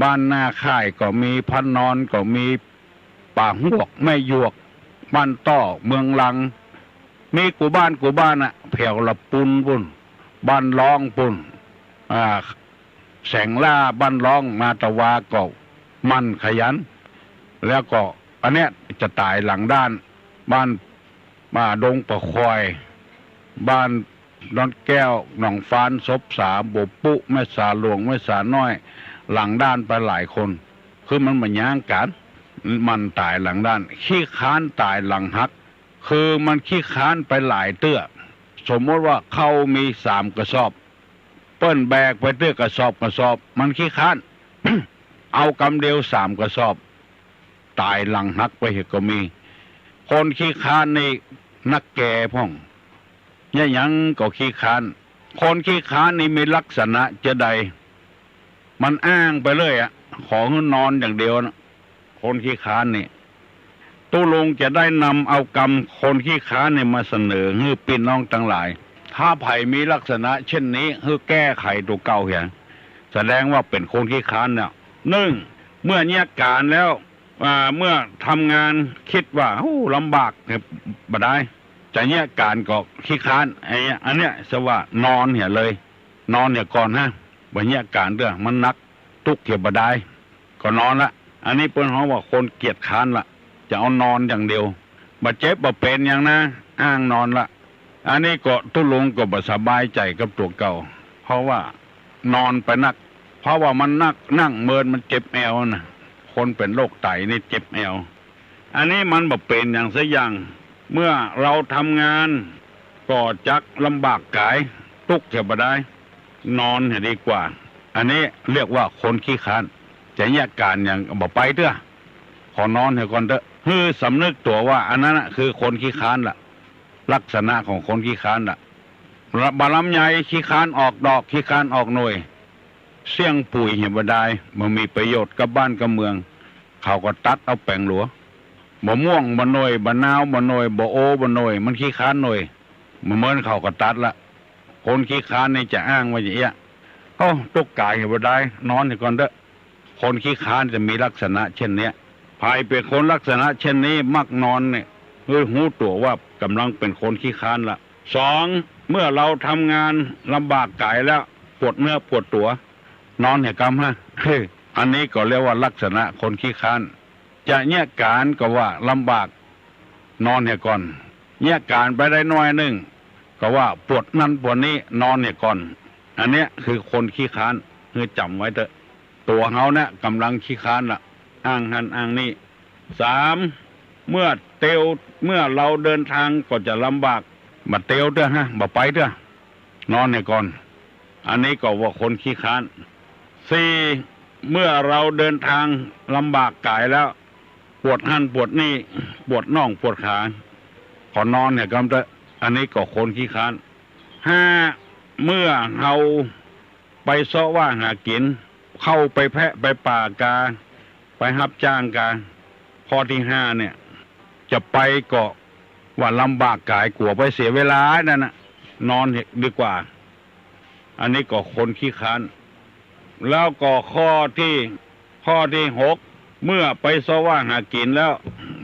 บ้านหน้าค่ายก็มีพันนอนก็มีป่าหวกแม่หยวกบ้านต้อเมืองลังมีกูบ้านแผ่วละปุนปุ่นบ้านร้องปุ่นแสงล่าบ้านร้องมาตะวาก็มันขยันแล้วก็อันเนี้ยจะตายหลังด้านบ้านมาดงปะควายบ้านดอนแก้วหนองฟานศพสาบปุแม่สาหลวงแม่สาน้อยหลังด้านไปหลายคนคือมันมาย่างกันมันตายหลังด้านขี้ค้านตายหลังหักคือมันขี้ค้านไปหลายเตื้อสมมติว่าเขามี3 กระสอบเปิ้นแบกไปเตื้อกระสอบมันขี้ค้าน เอากำเดียว3 กระสอบตายหลังหักไปเหตุก็มีคนขี้ค้านนี่นักแก่พ่องเนี่ยยังก็ขี้ค้านคนขี้ค้านนี่มีลักษณะจะใดมันอ้างไปเลยขอให้นอนอย่างเดียวนะคนขี้ค้านนี่ตู้ลงจะได้นำเอากรรมคนขี้ค้านเนี่ยมาเสนอให้พี่น้องทั้งหลายถ้าไผ่มีลักษณะเช่นนี้ให้แก้ไขตัวเก่าเหียแสดงว่าเป็นคนขี้ค้านเนี่ยเมื่อเนี่ยการแล้วเมื่อทำงานคิดว่าลำบากบ่ได้จะเนี่ยการก็ขี้ค้านอันเนี้ยสว่านอนเหียเลยนอนเนี่ยก่อนวันเนี่ยการเรื่องมันนักทุกเกี่ยวบ่ได้ก็นอนละ อันนี้เปิ้นฮ้องว่าคนเกียจค้านละจะเอานอนอย่างเดียวบ่เจ็บบ่เป็นอย่างนะอ้างนอนละอันนี้ก็ตุลุงก็บ่สบายใจกับตัวเก่าเพราะว่านอนไปนักเพราะว่ามันนั่งเมินมันเจ็บแอวนะคนเป็นโรคไตนี่เจ็บแอวอันนี้มันบ่เป็นอย่างสักอย่างเมื่อเราทำงานก็จักลำบากกายทุกข์จะบ่ได้นอนให้ดีกว่าอันนี้เรียกว่าคนขี้ค้านจะแยกการอย่างบ่ไปเด้อขอนอนให้ก่อนเด้อคือสำนึกตัวว่าอันนั้นคือคนขี้ค้านล่ะลักษณะของคนขี้ค้านล่ะบาลำใหญ่ขี้ค้านออกดอกขี้ค้านออกหน่วยเสี่ยงปุ๋ยเห็นบ่ได้มันมีประโยชน์กับบ้านกับเมืองเขาก็ตัดเอาแปลงหลัวบ่ม่วงบ่หน่วยบ่นาวบ่หน่วยบ่โอบ่หน่วยมันขี้ค้านหน่วยมันเหมือนเขาก็ตัดละคนขี้ค้านนี่จะอ้างว่าอย่างเงี้ยตุกกายเห็นบ่ได้นอนให้ก่อนเด้อคนขี้ค้านจะมีลักษณะเช่นเนี้ยภายเป็นคนลักษณะเช่นนี้มักนอนเนี่ยหูตัวว่ากำลังเป็นคนขี้ค้านละสองเมื่อเราทำงานลำบากกายแล้วปวดเนื้อปวดตัวนอนให้กำฮะอันนี้ก็เรียกว่าลักษณะคนขี้ค้านจะแยกการก็ว่าลำบากนอนให้ก่อนแยกการไปได้น้อยนึงก็ว่าปวดนั่นปวดนี้นอนให้ก่อนอันเนี้ยคือคนขี้ค้านคือจำไว้เถอะตัวเขาเนี่ยกำลังขี้ค้านละอ้างหันอ้างนี่สามเมื่อเราเดินทางก็จะลำบากมาเตียวเด้อฮะบ่ไปเด้อนอนให้ก่อนอันนี้ก็ว่าคนขี้ค้านสี่เมื่อเราเดินทางลำบากกายแล้วปวดหันปวดนี่ปวดน่องปวดขาขอนอนเนี่ยก็เด้ออันนี้ก็คนขี้ค้านห้าเมื่อเราไปเสาะว่าหากินเข้าไปแพะไปป่ากาไปรับจ้างกาข้อที่ห้าเนี่ยจะไปก็ว่าลำบากกายกลัวไปเสียเวลานั่นน่ะนอนดีกว่าอันนี้ก็คนขี้ค้านแล้วก็ข้อที่หกเมื่อไปเสาะว่าหากินแล้ว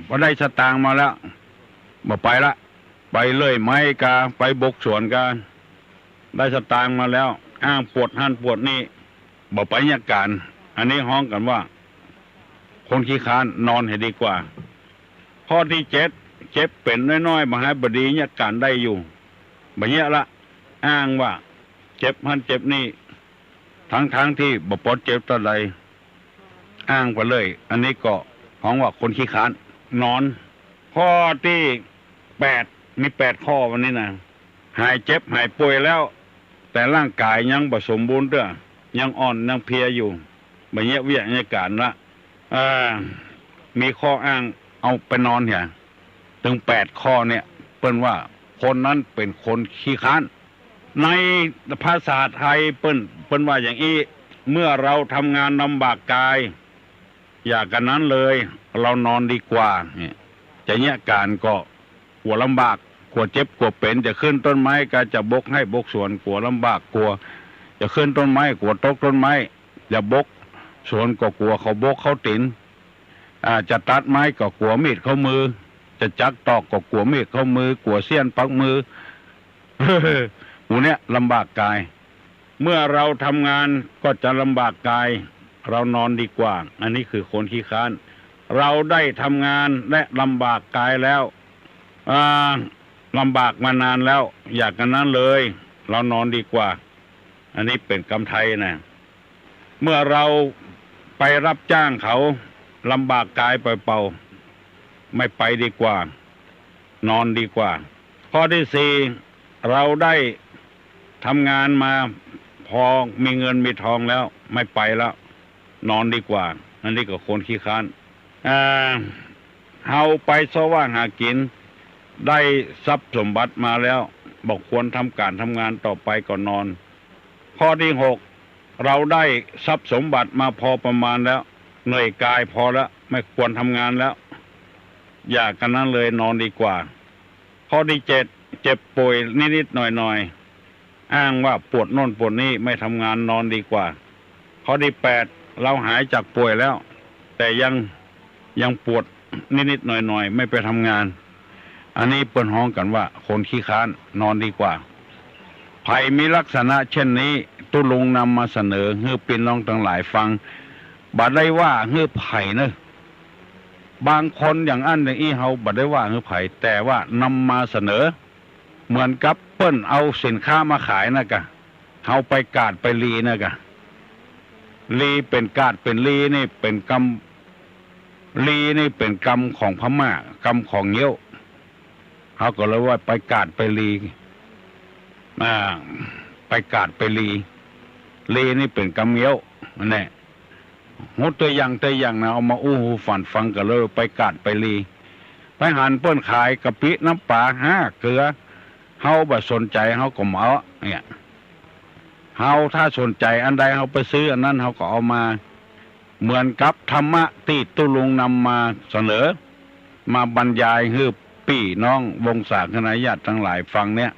พอได้สตางค์มาแล้วบ่ไปละไปเลยไม้กาไปบกสวนกาได้สตางค์มาแล้วอ้างปวดหันปวดนี่บ่ไปยาการอันนี้ฮ้องกันว่าคนขี้ค้านนอนให้ดีกว่าข้อที่เจ็ดเจ็บเป็นน้อยๆมหาบดียาการได้อยู่บ่เนี้ยละอ้างว่าเจ็บหันเจ็บนี่ทั้งที่บ่ปลดเจ็บตะใดอ้างไปเลยอันนี้ก็ฮ้องว่าคนขี้ค้านนอนข้อที่8มี8ข้อวันนี้นะหายเจ็บหายป่วยแล้วแต่ร่างกายยังบ่สมบูรณ์เด้อยังอ่อนยังเพลียอยู่บ่เนี้ยวิทยาการละมีข้ออ้างเอาไปนอนเนี่ยถึง8ข้อเนี่ยเปิ้นว่าคนนั้นเป็นคนขี้ค้านในภาษาไทยเปิ้นว่าอย่างนี้เมื่อเราทำงานลำบากกายอย่ากันนั้นเลยเรานอนดีกว่าเนี่ยจะเนี้ยการก็กลัวลำบากกลัวเจ็บกลัวเป็นจะขึ้นต้นไม้ก็จะบกให้บกสวนกลัวลำบากกลัวจะขึ้นต้นไม้กลัวตกต้นไม้จะบกสวนก็กลัวเขาบกเขาตินจะตัดไม้ก็กลัวมีดเข้ามือจะจักตอกก็กลัวมีดเข้ามือกลัวเสี้ยนปักมือ หูเนี้ยลำบากกายเมื่อเราทำงานก็จะลำบากกายเรานอนดีกว่าอันนี้คือคนขี้ค้านเราได้ทำงานและลำบากกายแล้วลำบากมานานแล้วอยากกันนั้นเลยเรานอนดีกว่าอันนี้เป็นกรรมไทยนะเมื่อเราไปรับจ้างเขาลำบากกายเปล่าๆไม่ไปดีกว่านอนดีกว่าข้อที่สี่เราได้ทำงานมาพอมีเงินมีทองแล้วไม่ไปแล้วนอนดีกว่าอันนี้ก็คนขี้ค้านเฮาไปเสาะว่าหากินได้ทรัพย์สมบัติมาแล้วบอกควรทำการทำงานต่อไปก่อนนอนข้อที่6เราได้ทรัพย์สมบัติมาพอประมาณแล้วเหนื่อยกายพอแล้วไม่ควรทำงานแล้วอย่ากันนั้นเลยนอนดีกว่าข้อที่7เจ็บป่วยนิดๆหน่อยๆอ้างว่าปวดโน่นปวดนี่ไม่ทำงานนอนดีกว่าข้อที่8เราหายจากป่วยแล้วแต่ยังปวดนิดๆหน่อยๆไม่ไปทำงานอันนี้เปิ้นฮ้องกันว่าคนขี้ค้านนอนดีกว่าภัยมีลักษณะเช่นนี้ตุลุงนำมาเสนอให้พี่น้องทั้งหลายฟัง บัดได้ว่าเฮือไผ่เนอะบางคนอย่างอันอย่างอี้เฮาบัดได้ว่าเฮือไผ่แต่ว่านำมาเสนอเหมือนกับเปิ้นเอาสินค้ามาขายนะกะเฮาไปกาดไปลีนะกะลีเป็นกาดเป็นลีนี่เป็นกรรมลีนี่เป็นกรรมของพม่ากรรมของเงี้ยวเขาก็เลยว่าไปกาดไปลีไปกาดไปลีนี่เป็นกรรมเงี้ยวนั่นแหละหูตัวอย่างนะเอามาอู้หูฝันฟังกันเลยไปกาดไปลีไปหันเปิ้นขายกะปิน้ำปลาเกลือเฮาบ่สนใจเฮาก็เหมาเนี่ยเฮาถ้าสนใจอันใดเฮาไปซื้ออันนั้นเฮาก็เอามาเหมือนกับธรรมะที่ตุลุงนำมาเสนอมาบรรยายให้พี่น้องวงศาคณะญาติทั้งหลายฟังเนี่ย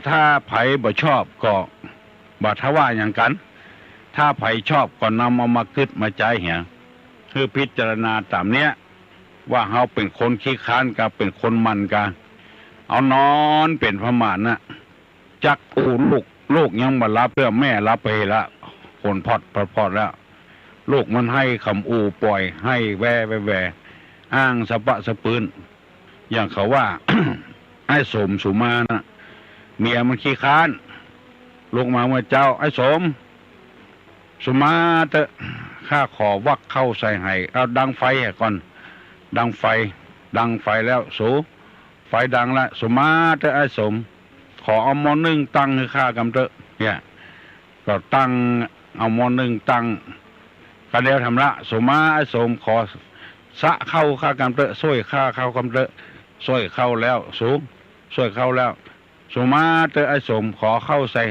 ถ้าไผบ่ชอบก็บ่ทว่าอย่างกันถ้าไผชอบก็นำเอามาคิดมาใจเหี่ยคือพิจารณาตามเนี้ยว่าเฮาเป็นคนขี้ค้านกับเป็นคนมันกันเอานอนเป็นพม่านะจักอูลูกยังมารับเพื่อแม่รับไปละคนพอดแล้วลูกมันให้คำอูปล่อยให้แวอ้างสะปะสะปืนอย่างเขาว่า ไอ้สมสุมานะเมียมันขี้ค้านลูกมาเมื่อเจ้าไอ้สมสุมาเตะข้าขอวักเข้าใส่ให้เอาดังไฟก่อนดังไฟแล้วสูไฟดังละสุมาเตะไอ้สมขอเอาหม้อนึ่งตั้งให้ข้ากำเตะเนี่ยก็ตั้งเอาหม้อนึ่งตั้งก็เดียวทำละสุมาไอ้สมขอสะเข้าข้ากำเตะช่วยข้าเข้ากำเตะช่วยเข้าแล้วสูช่วยเข้าแล้วสุมาเตะไอ้สมขอเข้าใส่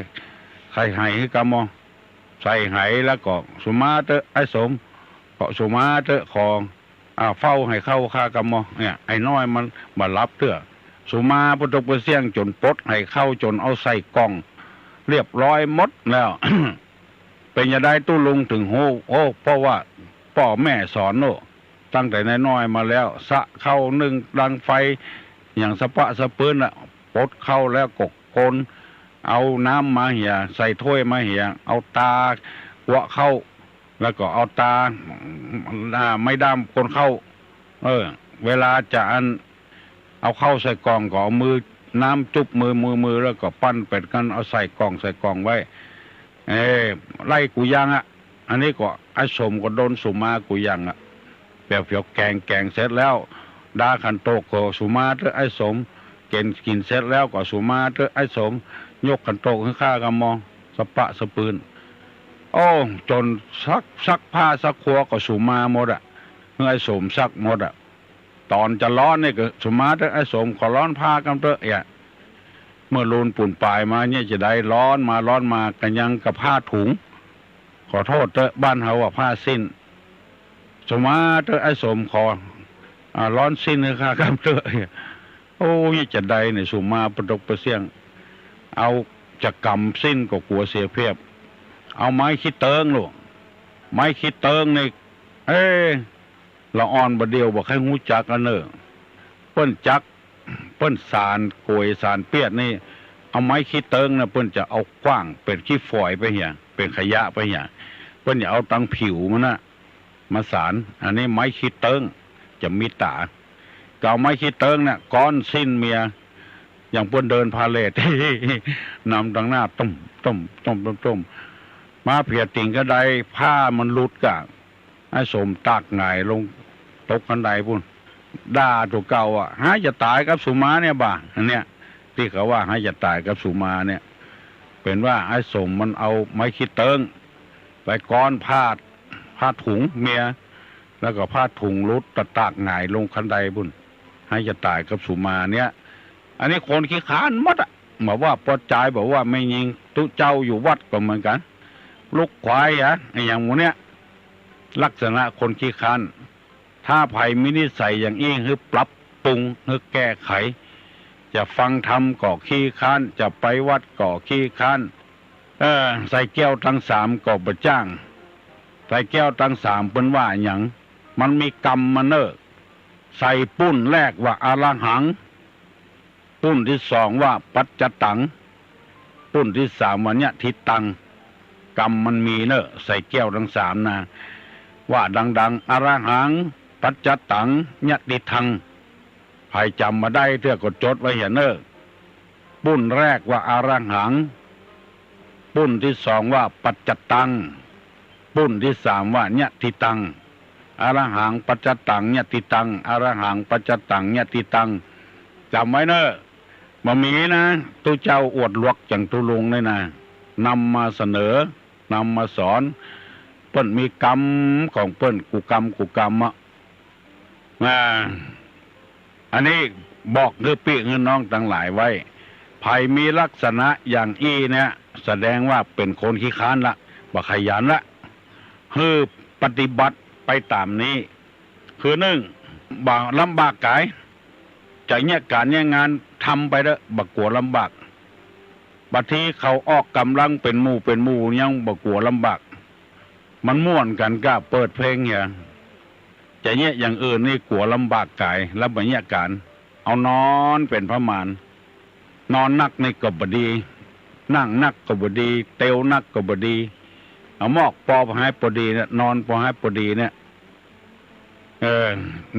ไข่ให้กำมอใส่ไหแล้วก็สุมาเตะไอ้สมก็สุมาเตะของเฝ้าให้เข้าข้ากำมอเนี่ยไอ้น้อยมันมารับเถอะสุมาพุทธเสียงจนปลดให้เข้าจนเอาใส่กล่องเรียบร้อยหมดแล้ว เป็นจะได้ตู้ลุงถึงโอ้เพราะว่าพ่อแม่สอนโน่ตั้งแต่น้อยมาแล้วสะเข้านึ่งดังไฟอย่างสะปะสะปืนปลดเข้าแล้วกกโคนเอาน้ำมาเหี่ยใส่ถ้วยมาเหี่ยเอาตาวะเข้าแล้วก็เอาตาไม่ดำคนเข้าเวลาจะเอาเข้าใส่กล่องก็เอามือน้ำจุบมือแล้วก็ปั้นเป็ดกันเอาใส่กล่องไว้ไล่กูยังอันนี้ก็ไอ้สมก็โดนสุมากูยังเปียวแกงเสร็จแล้วดาขันโตก็สุมาเตอไอ้สมกินเสร็จแล้วก็สุมาเตอไอ้สมยกขันโตขึ้นข้ากำมองสะปะสะปืนโอ้จนซักผ้าซักครัวก็สุมาหมดไอ้สมซักหมดตอนจะร้อนนี่ก็สุมาเตอไอ้สมขอร้อนผ้ากำเตอเมื่อลูนปุ่นปลายมาเนี่ยจะได้ร้อนมากันยังกับผ้าถุงขอโทษเตอบ้านเฮาว่าผ้าสิ้นสมาเตอไอ้สมขอร้อนสิ้นเลยค่ะครับเตอโอ้ยจะได้เนี่ยสุมาประดกประเสียงเอาจะกำสิ้นก็กลัวเสียเพียบเอาไม้คิดเติงลูกไม้คิดเติงนี่ละอ่อนบะเดียวบอกให้หูจักกันเนอะเปิ้นจักเปิ้นสารโกยสารเปียดนี่เอาไม้คิดเติงนะเปิ้นจะเอากว้างเป็นขี้ฝอยไปเหี่ยเป็นขยะไปเหี่ยเปิ้นอย่าเอาตังผิวมันมาสารอันนี้ไม้คิดเติงจะมีตาก็เอาไม้คิดเติงเนี่ยก้อนสิ้นเมียอย่างเปิ้นเดินพาเลท นำตังหน้าต้มมาเพียติ่งก็ได้ผ้ามันหลุดกะไอ้สมตากหงายลงตกกันไดพุ่นด่าตัวเก่าหาจะตายกับสุมาเนี่ยบ่าอันเนี้ยที่เขาว่าหาจะตายกับสุมาเนี่ยเป็นว่าไอ้สมมันเอาไม้คิดเติงไปก้อนผ้าถุงเมียแล้วก็ผ้าถุงรุดตากหงายลงคันไดพุ่นให้จะตายกับสุมาเนี่ยอันนี้คนขี้ค้านหมดบอกว่าปอดใจบอกว่าไม่ยิงตุเจ้าอยู่วัดก็เหมือนกันลูกควายอย่างหมูเนี้ยลักษณะคนขี้ค้านถ้าไผ่มินิสัยอย่างอี้คือปรับปรุงคือแก้ไขจะฟังธรรมก่อขี้ค้านจะไปวัดก่อขี้ค้านใส่แก้วทั้ง3ก่อประจ้างใส่แก้วทั้ง3เป็นว่าอย่างมันมีกรรมมาเนอใส่ปุ้นแรกว่าอารังหังปุ้นที่2ว่าปัจจตังปุ้นที่3ว่าเนี่ยทิตัง กรรมมันมีเนอะใส่แก้วทั้งสามนะว่าดังๆอรหังปัจจตังยติทังใครจำมาได้เท่าก็จดไว้เห็นเนอะปุ้นแรกว่าอรหังปุ้นที่สองว่าปัจจตังปุ้นที่สามว่ายติตังอรหังปัจจตังยติตังอรหังปัจจตังยติตังจำไว้เนอะมามีนะตุเจ้าอวดลวกจังตุลุงเลยนะนำมาเสนอนำมาสอนเปิ้นมีกรรมของเปิ้นกูกรรมอ่ะอันนี้บอกเงือปี้เงือน้องทั้งหลายไว้ไผมีลักษณะอย่างอี้เนี่ยแสดงว่าเป็นคนขี้ค้านละบ่ขยันละฮือปฏิบัติไปตามนี้คือหนึ่งบ่ลำบากกายจะเนี่ยการเนี่ยงานทำไปเด้อบ่กลัวลำบากบัดทีเขาออกกำลังเป็นหมู่ยังบ่กลัวลำบากมันม่วนกันก็เปิดเพลงเนี่ยจะเนี่ยอย่างอื่นนี่กลัวลำบากกายแล้วบ่เนี่ยการเอานอนเป็นพระมารนอนนักในก็บ่ดีนั่งนักก็บ่ดีเตวนักก็บ่ดีเอาหมอกปอให้พอดีเนี่ยนอนพอให้พอดีเนี่ย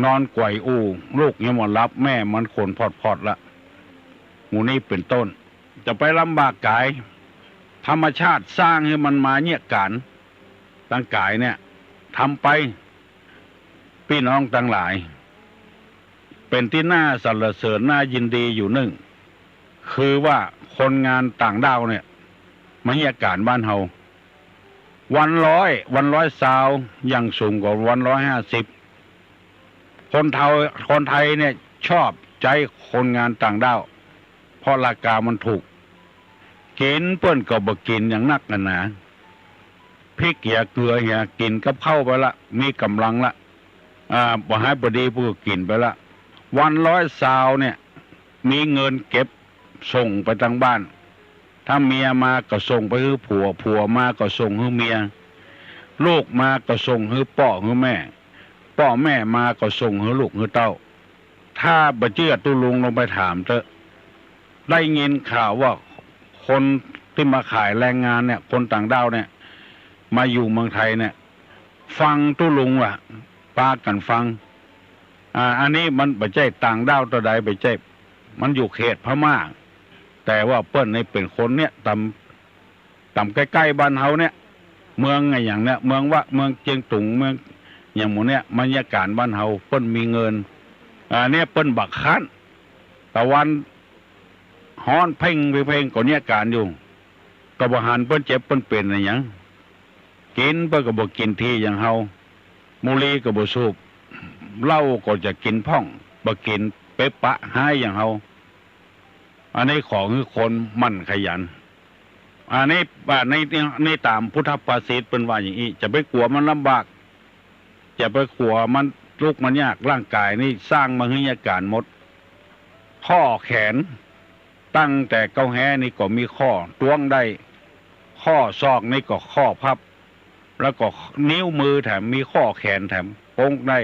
นอนไกวอู่ลูกยังหมดรับแม่มันขนพอดละหมูนี่เป็นต้นจะไปลำบากกายธรรมชาติสร้างให้มันมาเนี่ยการตั้งกายเนี่ยทำไปพี่น้องทั้งหลายเป็นที่น่าสรรเสริญน่ายินดีอยู่หนึ่งคือว่าคนงานต่างดาวเนี่ยมาเนี่ยการบ้านเฮาวันร้อยซาวยังสูงกว่าวัน150คนไทยเนี่ยชอบใจคนงานต่างดาวเพราะราคามันถูกกินเปิ้นก็บ่กินอย่างนักกันนะพริกเกลือกินกับข้าวไปละมีกำลังละบ่ให้บ่ดีผู้กินไปละวัน100ซาวเนี่ยมีเงินเก็บส่งไปทางบ้านถ้าเมียมาก็ส่งไปให้ผัวมาก็ส่งให้เมียลูกมาก็ส่งให้พ่อให้แม่มาก็ส่งให้ลูกให้เต้าถ้าบ่เชื่อตุลุงลงไปถามเถอะได้ยินข่าวว่าคนที่มาขายแรงงานเนี่ยคนต่างดาวเนี่ยมาอยู่เมืองไทยเนี่ยฟังตุลุงว่ะปากันฟังอันนี้มันบ่ใช่ต่างดาวตัวใดบ่ใช่มันอยู่เขตพม่าแต่ว่าเปิ้นในเป็นคนเนี่ยต่ำใกล้ๆบ้านเฮาเนี่ยเมืองไงอย่างเนี้ยเมืองเจียงตุงเมืองอย่างหมู่เนี่ยบรรยากาศบ้านเฮาเปิ้นมีเงินเนี่ยเปิ้นบักคันตะวันฮ้อนเพ่งก็เนี่ยการอยู่ก็บ่หันเปิ้นเจ็บเปิ้นเป็นอะไรหยังกินเปิ้นก็บ่กินที่อย่างเฮามุลีก็บ่สูบเหล้าก็จะกินพ่องบ่กินเป๊ะปะหายอย่างเฮาอันนี้ของคือคนมั่นขยันอันนี้ในตามพุทธภาษิตเป็นว่าอย่างนี้จะไปกลัวมันลำบากจะไปกลัวมันลูกมันยากร่างกายนี่สร้างมาให้อาการหมดข้อแขนตั้งแต่เก้าแห่นี่ก็มีข้อต้วงได้ข้อศอกนี่ก็ข้อพับแล้วก็นิ้วมือแถมมีข้อแขนแถมโป้งได้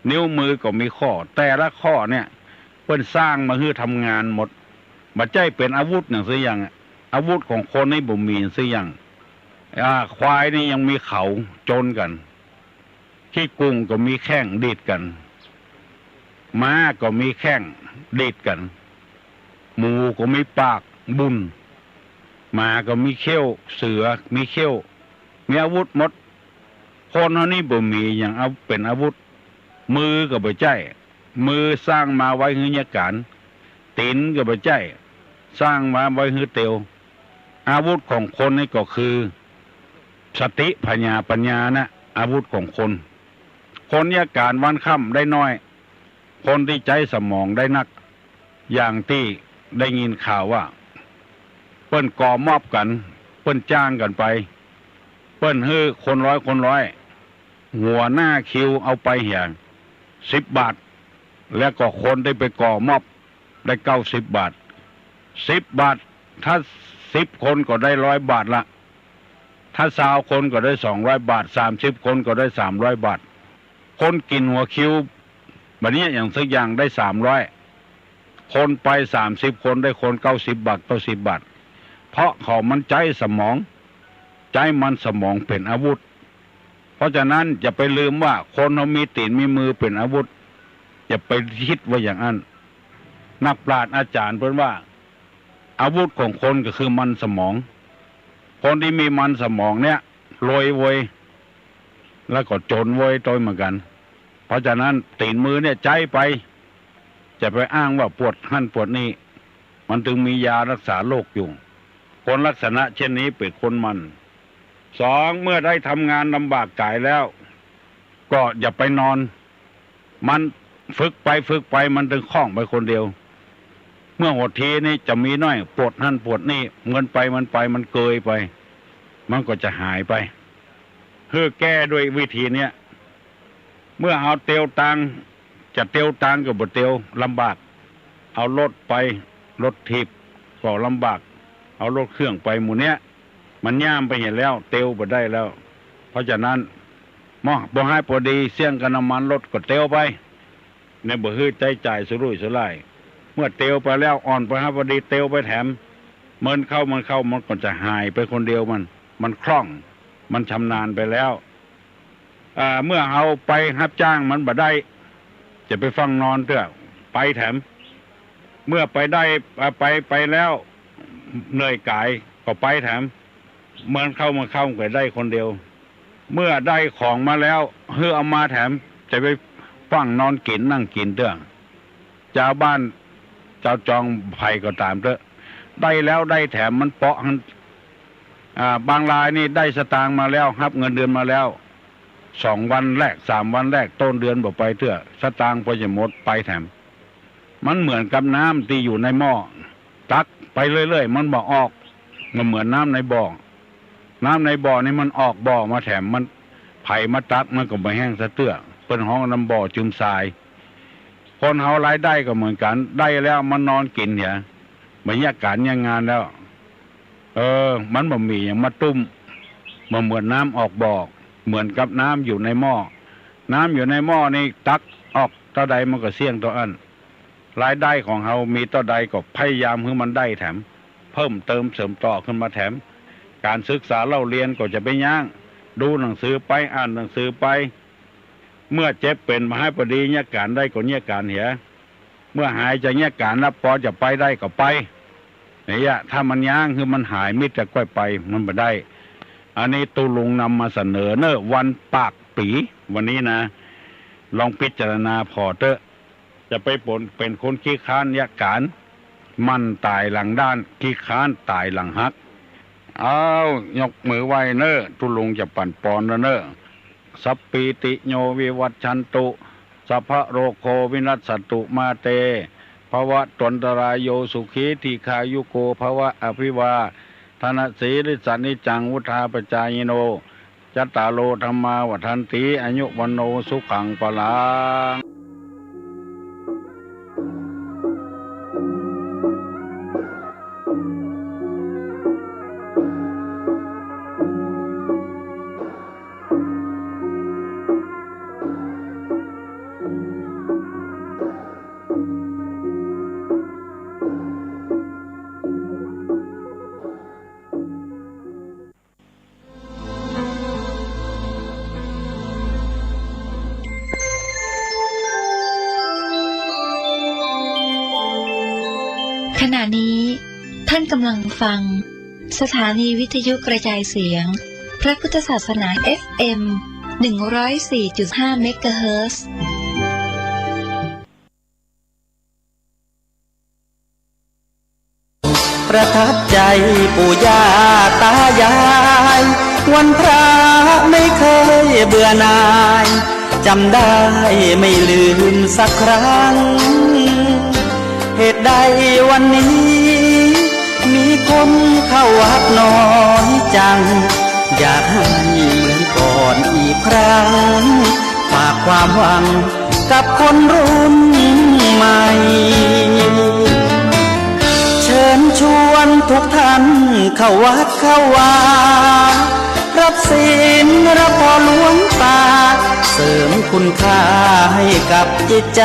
นิ้วมือก็มีข้อแต่ละข้อเนี่ยเพิ่นสร้างมาให้ทำงานหมดบ่ใช่เป็นอาวุธอย่างสิอย่างอาวุธของคนในบ่มีสิอย่างควายนี่ยังมีเขาจนกันขี้กุ้งก็มีแข้งดีดกันม้าก็มีแข้งดีดกันหมูก็มีปากบุญหมาก็มีเขี้ยวเสือมีเขี้ยวมีอาวุธหมดคนเฮานี่บ่มีอย่างเอาเป็นอาวุธมือก็บ่ใช่มือสร้างมาไว้ให้ยาการตีนก็บ่ใช่สร้างมาไว้ให้เตียวอาวุธของคนนี่ก็คือสติปัญญานะอาวุธของคนยาการวันค่ำได้น้อยคนที่ใจสมองได้นักอย่างที่ได้ยินข่าวว่าเปิ้นก่อมอบกันเปิ้นจ้างกันไปเปิ้นฮื้อคนร้อยหัวหน้าคิวเอาไปเหี่ย10 บาทแล้วก็คนได้ไปก่อมอบได้90 บาท10 บาทถ้า10 คนก็ได้100 บาทละถ้า20 คนก็ได้200 บาท30 คนก็ได้300 บาทคนกินหัวคิวบัดนี้อย่างสักอย่างได้300คนไป30 คนได้คน90 บาทเพราะเขามันใจสมอง ใจมันสมองเป็นอาวุธเพราะฉะนั้นอย่าไปลืมว่าคนเรามีตีนมีมือเป็นอาวุธอย่าไปคิดว่าอย่างนั้นนักปราชญ์อาจารย์เพิ่นว่าอาวุธของคนก็คือมันสมองคนที่มีมันสมองเนี่ยรวยเว้ยแล้วก็จนเว้ยโดยเหมือนกันเพราะฉะนั้นตีนมือเนี่ยใจไปจะไปอ้างว่าปวดหั่นปวดนี่มันถึงมียารักษาโรคอยู่คนลักษณะเช่นนี้เป็นคนมันสองเมื่อได้ทำงานลำบากกายแล้วก็อย่าไปนอนมันฝึกไปมันถึงคล่องไปคนเดียวเมื่อหดทีนี่จะมีน้อยปวดหั่นปวดนี่เงินไปมันเกยไปมันก็จะหายไปเพื่อแก้ด้วยวิธีเนี้ยเมื่อเอาเตียวตังจะเตียวตังกับบ่เตียวลำบากเอารถไปรถทิพย์ก็ลำบากเอารถเครื่องไปหมู่เนี้ยมันย่ามไปเห็นแล้วเตียวบ่ได้แล้วเพราะฉะนั้นบ่ให้พอดีเสี่ยงกับน้ำมันรถก็เตียวไปในบ่ฮื้อใจจ่ายสุรุ่ยสุร่ายเมื่อเตียวไปแล้วอ่อนไปให้พอดีเตียวไปแถมเมินเข้ามันก็จะหายไปคนเดียวมันคล่องมันชำนาญไปแล้วเมื่อเอาไปรับจ้างมันบ่ได้จะไปฟังนอนเถอะไปแถมเมื่อไปได้ไปแล้วเหนื่อยกายก็ไปแถมเมินเข้าก็ได้คนเดียวเมื่อได้ของมาแล้วเฮือเอามาแถมจะไปฟังนอนกินนั่งกินเถอะเจ้าบ้านเจ้าจองไผ่ก็ตามเถอะได้แล้วได้แถมมันเปาะบางรายนี่ได้สตางค์มาแล้วครับเงินเดือนมาแล้ว2 วันแรก3 วันแรกต้นเดือนบอกไปเถอะสตางค์พอจะหมดไปแถมมันเหมือนกับน้ำที่อยู่ในหม้อตักไปเรื่อยๆมันบ่ออกมันเหมือนน้ำในบ่อนี่มันออกบ่อมาแถมมันไผ่มาตักมันก็ไม่แห้งสะเตื้อเป็นห้องน้ำบ่อจุ่มทรายคนเฮารายได้ก็เหมือนกันได้แล้วมันนอนกินเนี่ยบรรยากาศยังงานแล้วมันบ่มีอย่างมาตุ้มเหมือนน้ำออกบ่อเหมือนกับน้ำอยู่ในหม้อน้ำอยู่ในหม้อนี่ตักออกเท่าใดมันก็เสี่ยงตัวอันรายได้ของเฮามีเท่าใดก็พยายามให้มันได้แถมเพิ่มเติมเสริมต่อขึ้นมาแถมการศึกษาเล่าเรียนก็จะไปย่างดูหนังสือไปอ่านหนังสือไปเมื่อเจ็บเป็นมาให้พอดีเนี่ยการได้ก็เนี่ยการเหียเมื่อหายจะเนี่ยการรับพอจะไปได้ก็ไปเนี่ยถ้ามันย่างคือมันหายมิตรจะก้อยไปมันไม่ได้อันนี้ตุลุงนำมาเสนอเนอะวันปากปีวันนี้นะลองพิจารณาพอเถอะจะไปเป็นคนขี้ค้านเนี่ยการมันตายหลังด้านขี้ค้านตายหลังฮักเอายกมือไหวเนอะตุลุงจะปั่นปอนแล้วเนอะสัพปีติโยวิวัชชันตุสัพพะโรโควินัสสตุมาเตภวะตนตรายโยสุขีทีคายุโกภวะอภิวาธนสีริสันนิจังวุธาปจายโนจัตตาโลธรรมาวัฏันติอายุวันโนสุขังปะลัง ขณะนี้ท่านกำลังฟังสถานีวิทยุกระจายเสียงพระพุทธศาสนา FM 104.5 เมกะเฮิรตซ์ ประทับใจปู่ย่าตายายวันพระไม่เคยเบื่อหน่ายจำได้ไม่ลืมสักครั้งเหตุใดวันนี้มีคนเข้าวัดน้อยจังอยากให้เหมือนก่อนอีกครั้งฝากความหวังกับคนรุ่นใหม่เชิญชวนทุกท่านเข้าวัดเข้าวารับศีลรับพรหลวงตาเสริมคุณค่าให้กับจิตใจ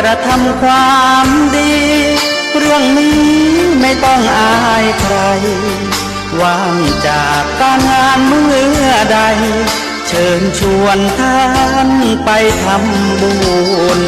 กระทำความดีเรื่องนี้ไม่ต้องอายใคร ว่างจากการงานเมื่อใดเชิญชวนท่านไปทำบุญ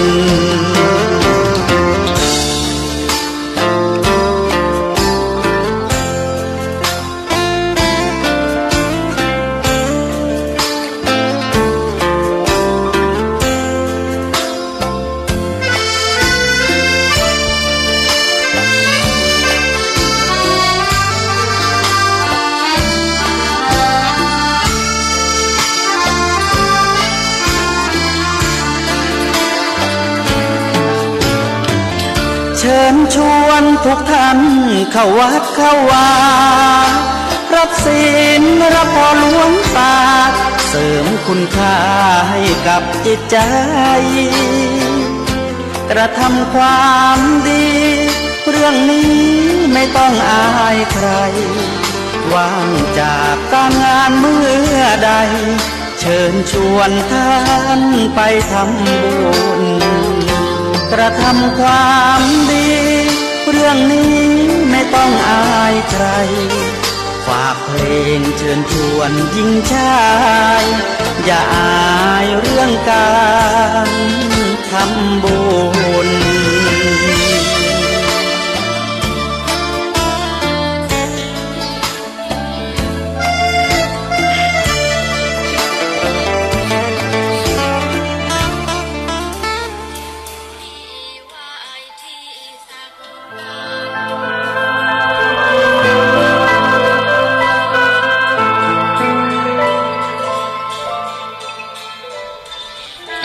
เชิญชวนทุกท่านเข้าวัดเข้าวารับศีลรับพรหลวงตาเสริมคุณค่าให้กับจิตใจกระทำความดีเรื่องนี้ไม่ต้องอายใครว่างจากการงานเมื่อใดเชิญชวนท่านไปทำบุญกระทำความดีเรื่องนี้ไม่ต้องอายใครฝากเพลงเชิญชวนหญิงชายอย่าอายเรื่องการทำบุญ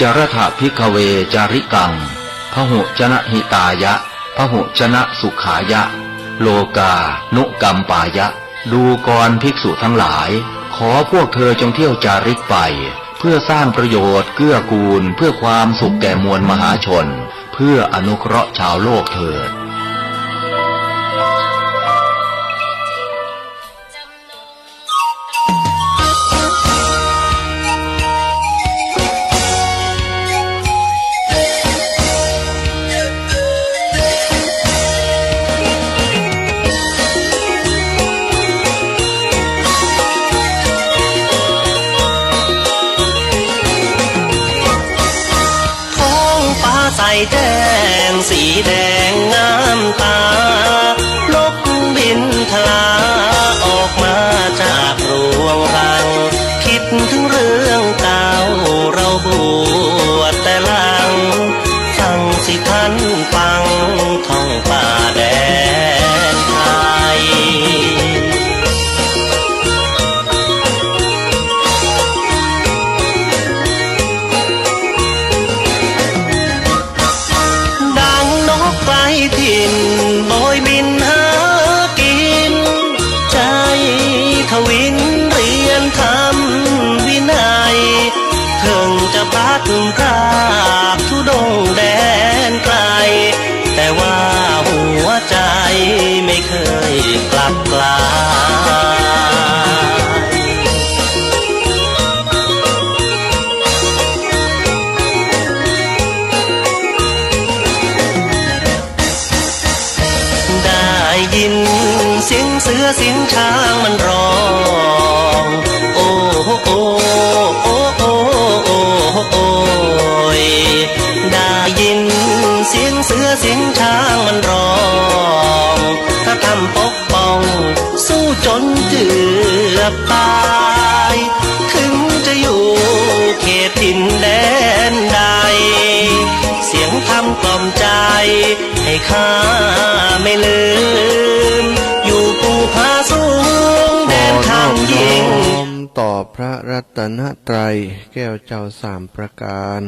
จรถภิกขเวจาริกังพหุชนะหิตายะพหุชนะสุขายะโลกานุกัมปายะดูกรภิกษุทั้งหลายขอพวกเธอจงเที่ยวจาริกไปเพื่อสร้างประโยชน์เกื้อกูลเพื่อความสุขแก่มวลมหาชนเพื่ออนุเคราะห์ชาวโลกเถิดแจ้งสีแดงงามตานกบินทลาออกมาจากรวงรังคิดถึงเรื่องเก่าเราบวชแต่หลังฟังสิท่านฟังท่องป่าแดนไทยถิ่นโบยบินหากินใจทวินเรียนทำวินัยถึงจะพลัดพรากทุดงแดนไกลแต่ว่าหัวใจไม่เคยกลับกลยินเสียงเสือเสียงช้างมันร้องโอ้โอ้โอ้โอ้โอ้โอ้ยได้ยินเสียงเสือเสียงช้างมันร้องถ้าทำปกป้องสู้จนเกือบตายถึงจะอยู่เขตถิ่นแดนใดเสียงทำกล่อมใจให้ข้าไม่ลืมอยู่ภูผาสูงแดนทางยิ่งต่อพระรัตนตรัยแก้วเจ้าสามประการ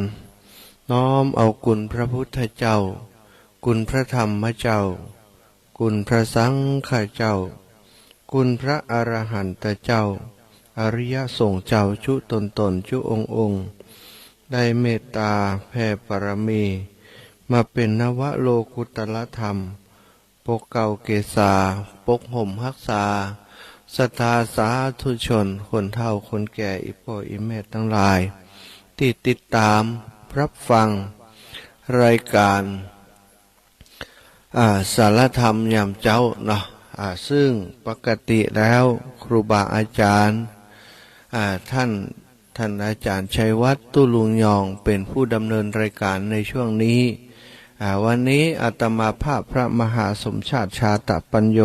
น้อมเอาคุณพระพุทธเจ้าคุณพระธรรมเจ้าคุณพระสังฆเจ้าคุณพระอรหันตเจ้าอริยสงฆ์เจ้าชุตนชุองค์ได้เมตตาแผ่ปรมีมาเป็นนวโลกุตละธรรมปกเก่าเกษาปกห่มรักษาศรัทธาสาธุชนคนเฒ่าคนแก่อีพ่ออีแม่ทั้งหลายที่ติดตามรับฟังรายการสารธรรมยามเจ้าเนาะ ซึ่งปกติแล้วครูบาอาจารย์ท่านอาจารย์ชัยวัฒน์ตุลุงยองเป็นผู้ดำเนินรายการในช่วงนี้วันนี้อาตมาภาพพระมหาสมชาติชาตปัญโย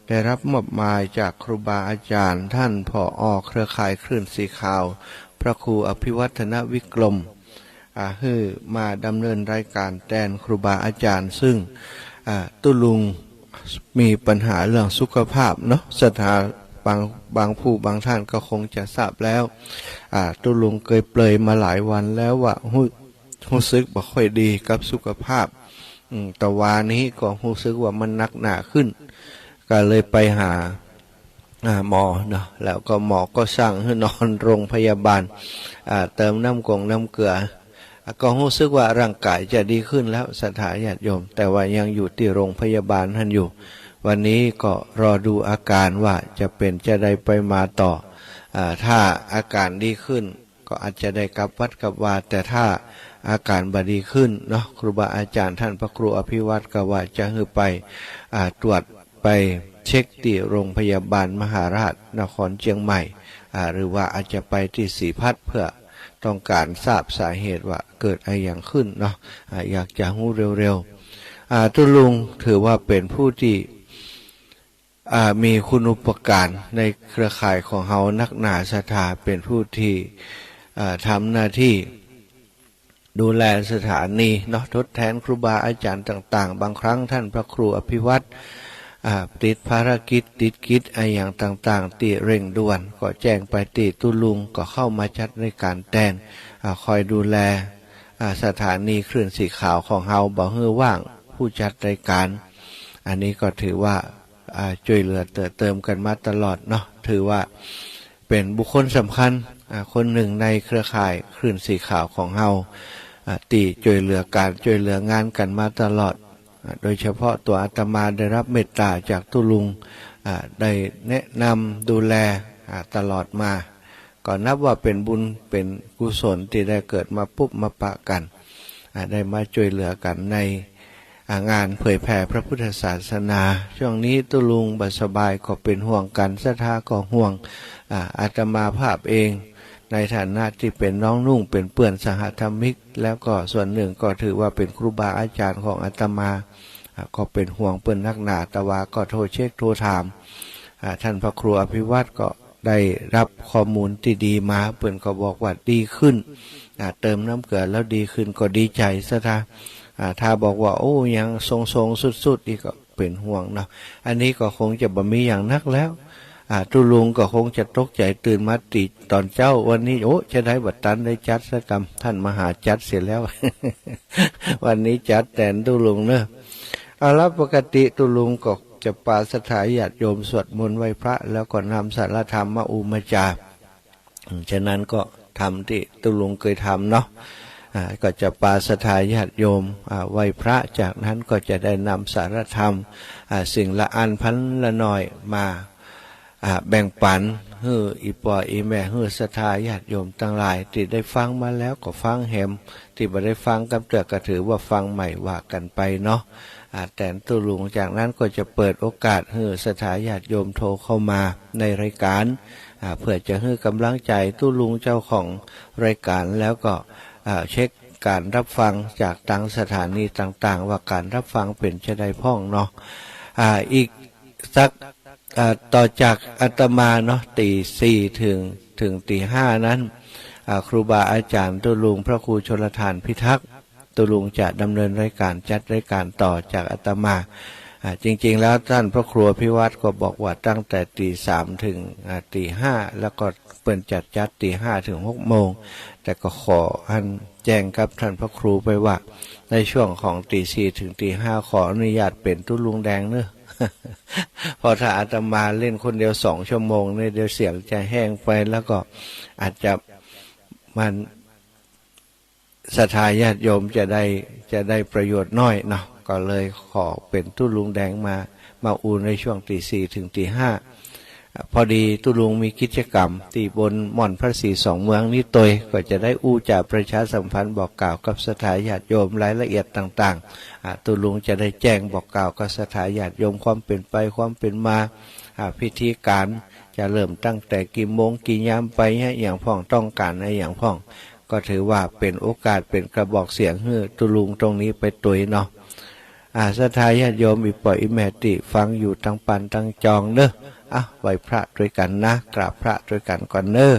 ได้รับมอบหมายจากครูบาอาจารย์ท่านผอ.เครือข่ายคลื่นสีขาวพระครูอภิวัฒนวิกรมให้มาดำเนินรายการแทนครูบาอาจารย์ซึ่งตุลุงมีปัญหาเรื่องสุขภาพเนาะสถาบางผู้บางท่านก็คงจะทราบแล้วตุลุงเคยเปลยมาหลายวันแล้วว่ารู้สึกบ่ค่อยดีกับสุขภาพแต่วานี้ก็รู้สึกว่ามันหนักหนาขึ้นก็เลยไปหาหมอเนาะแล้วก็หมอก็สั่งให้นอนโรงพยาบาลเติมน้ำเกลือก็รู้สึกว่าร่างกายจะดีขึ้นแล้วสถานญาติโยมแต่ว่ายังอยู่ที่โรงพยาบาลท่านอยู่วันนี้ก็รอดูอาการว่าจะเป็นจะได้ไปมาต่อถ้าอาการดีขึ้นก็อาจจะได้กลับวัดกลับวาแต่ถ้าอาการบดีขึ้นเนาะครูบาอาจารย์ท่านพระครูอภิวัตรก็ว่าจะให้ไปตรวจไปเช็คที่โรงพยาบาลมหาราชนครเชียงใหม่หรือว่าอาจจะไปที่ศรีพัฒน์เพื่อต้องการทราบสาเหตุว่าเกิดอะไรอย่างขึ้นเนาะอยากจะรู้เร็วๆตุลุงถือว่าเป็นผู้ที่มีคุณอุปการในเครือข่ายของเฮานักหนาศรัทธาเป็นผู้ที่ทำหน้าที่ดูแลสถานีเนาะทดแทนครูบาอาจารย์ต่างๆบางครั้งท่านพระครูอภิวัตรติดภารกิจติดกิจอะไรอย่างต่างๆติเร่งด่วนก็แจ้งไปติตุลุงก็เข้ามาจัดในการแทนคอยดูแลสถานีคลื่นสีขาวของเฮาบ่ให้ว่างผู้จัดรายการอันนี้ก็ถือว่าช่วยเหลือเติมกันมาตลอดเนาะถือว่าเป็นบุคคลสำคัญคนหนึ่งในเครือข่ายคลื่นสีขาวของเฮาตีช่วยเหลือการช่วยเหลืองานกันมาตลอดโดยเฉพาะตัวอาตมาได้รับเมตตาจากตุลุงได้แนะนำดูแลตลอดมาก็นับว่าเป็นบุญเป็นกุศลที่ได้เกิดมาปุ๊บมาปะกันได้มาช่วยเหลือกันในงานเผยแผ่พระพุทธศาสนาช่วงนี้ตุลุงบัสบายก็เป็นห่วงกันศรัทธาก็ห่วงอาตมาภาพเองในฐานะที่เป็นน้องนุ่งเป็นเปื่อนสหธรรมิกแล้วก็ส่วนหนึ่งก็ถือว่าเป็นครูบาอาจารย์ของอาตมาก็เป็นห่วงเปื่อนนักหนาตะวาก็โทรเช็คโทรถามท่านพระครูอภิวัตรก็ได้รับข้อมูลที่ดีมาเปื่อนก็บอกว่าดีขึ้นเติมน้ำเกลือแล้วดีขึ้นก็ดีใจซะถ้าบอกว่าโอ้ยังทรงสุดๆอีกก็เป็นห่วงเนาะอันนี้ก็คงจะบ่มีอย่างนักแล้วตุลุงก็คงจะตกใจตื่นมาตีตอนเจ้าวันนี้โอ้จะได้บัตรตันได้จัดสักกรรมท่านมหาจัดเสร็จแล้ว วันนี้จัดแต่ตุลุงเนอะแล้วปกติตุลุงก็จะปาสถานญาติโยมสวดมนต์ไหว้พระแล้วก็นำสารธรรมมาอุมาจาฉะนั้นก็ทำที่ตุลุงเคยทำเนาะก็จะปาสถานญาติโยมไหว้พระจากนั้นก็จะได้นำสารธรรมสิ่งละอันพันละหน่อยมาแบ่งปันให้อีปออีแม่ให้ศรัทธาญาติโยมทั้งหลายที่ได้ฟังมาแล้วก็ฟังแหมที่ไม่ได้ฟังกับเตือก็ถือว่าฟังใหม่ว่ากันไปเนาะแต่ตุลุงจากนั้นก็จะเปิดโอกาสให้ศรัทธาญาติโยมโทรเข้ามาในรายการเพื่อจะให้กำลังใจตุลุงเจ้าของรายการแล้วก็เช็คการรับฟังจากทางสถานีต่างๆว่าการรับฟังเป็นจะได้พ้องเนาะอีกสักต่อจากอาตมาเนาะตี 4ถึงตี 5นั้นครูบาอาจารย์ตุลุงพระครูชลทานพิทักษ์ตุลุงจะดำเนินรายการจัดรายการต่อจากอาตมาจริงๆแล้วท่านพระครูพิวัตรก็บอกว่าตั้งแต่ตี 3ถึงตี 5แล้วก็เปิดจัดตี 5ถึง 6 โมงแต่ก็ขอท่านแจ้งกับท่านพระครูไปว่าในช่วงของตี 4ถึงตี 5ขออนุญาตเป็นตุลุงแดงเนอะ พอถ้าอาตมาเล่นคนเดียว2 ชั่วโมงเนี่ยเดี๋ยวเสียงจะแห้งไปแล้วก็อาจจะมันศรัทธาญาติโยมจะได้ประโยชน์น้อยเนาะก็เลยขอเป็นตุลุงแดงมาอูในช่วงตี 4ถึงตี 5 พอดีตุลุงมีกิจกรรมที่บนม่อนพระศรีสองเมืองนี้ตัวก็จะได้อู้จ่าประชาสัมพันธ์บอกกล่าวกับสถาญาติโยมรายละเอียดต่างๆตุลุงจะได้แจ้งบอกกล่าวกับสถาญาติโยมความเป็นไปความเป็นมาพิธีการจะเริ่มตั้งแต่กี่โมงกี่ยามไปอย่างพ่องต้องการในอย่างพ่องก็ถือว่าเป็นโอกาสเป็นกระบอกเสียงให้ตุลุงตรงนี้ไปตุยเนาะสถาญาติโยมอีปล่อยอิแมติฟังอยู่ตั้งปันตั้งจองเนอะไหวพระด้วยกันนะกราบพระด้วยกันก่อนเนอะ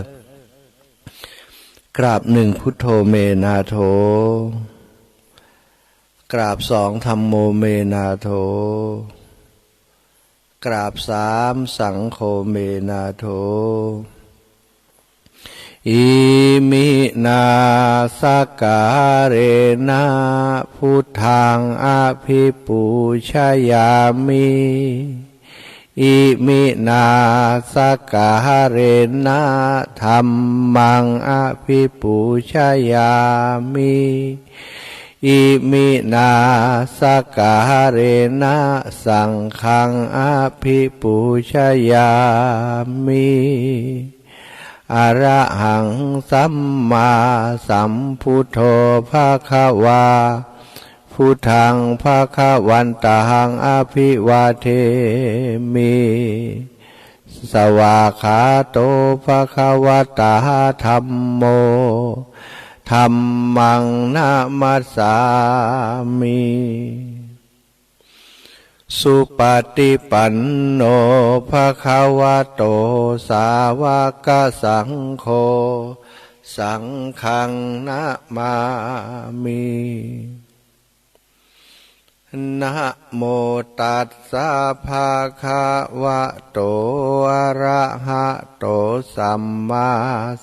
กราบหนึ่งพุทโธเมนาโถกราบสองธัมโมเมนาโถกราบสามสังโฆเมนาโถอิมินาสการเรนะพุทธังอภิปูชยามิอิมินาสการเรนะธัมมังอภิปูชยามิอิมินาสการเรนะสังฆังอภิปูชยามิอระหังสัมมาสัมพุทโธภคะวาพุทธังภคะวันตังอภิวาเทมิสวากขาโตภคะวะตาธัมโมธัมมังนะมัสสามิสุปฏิปันโนภคะวะโตสาวกสังโฆสังฆังนะมามินะโมตัสสะภะคะวะโตอะระหะโตสัมมา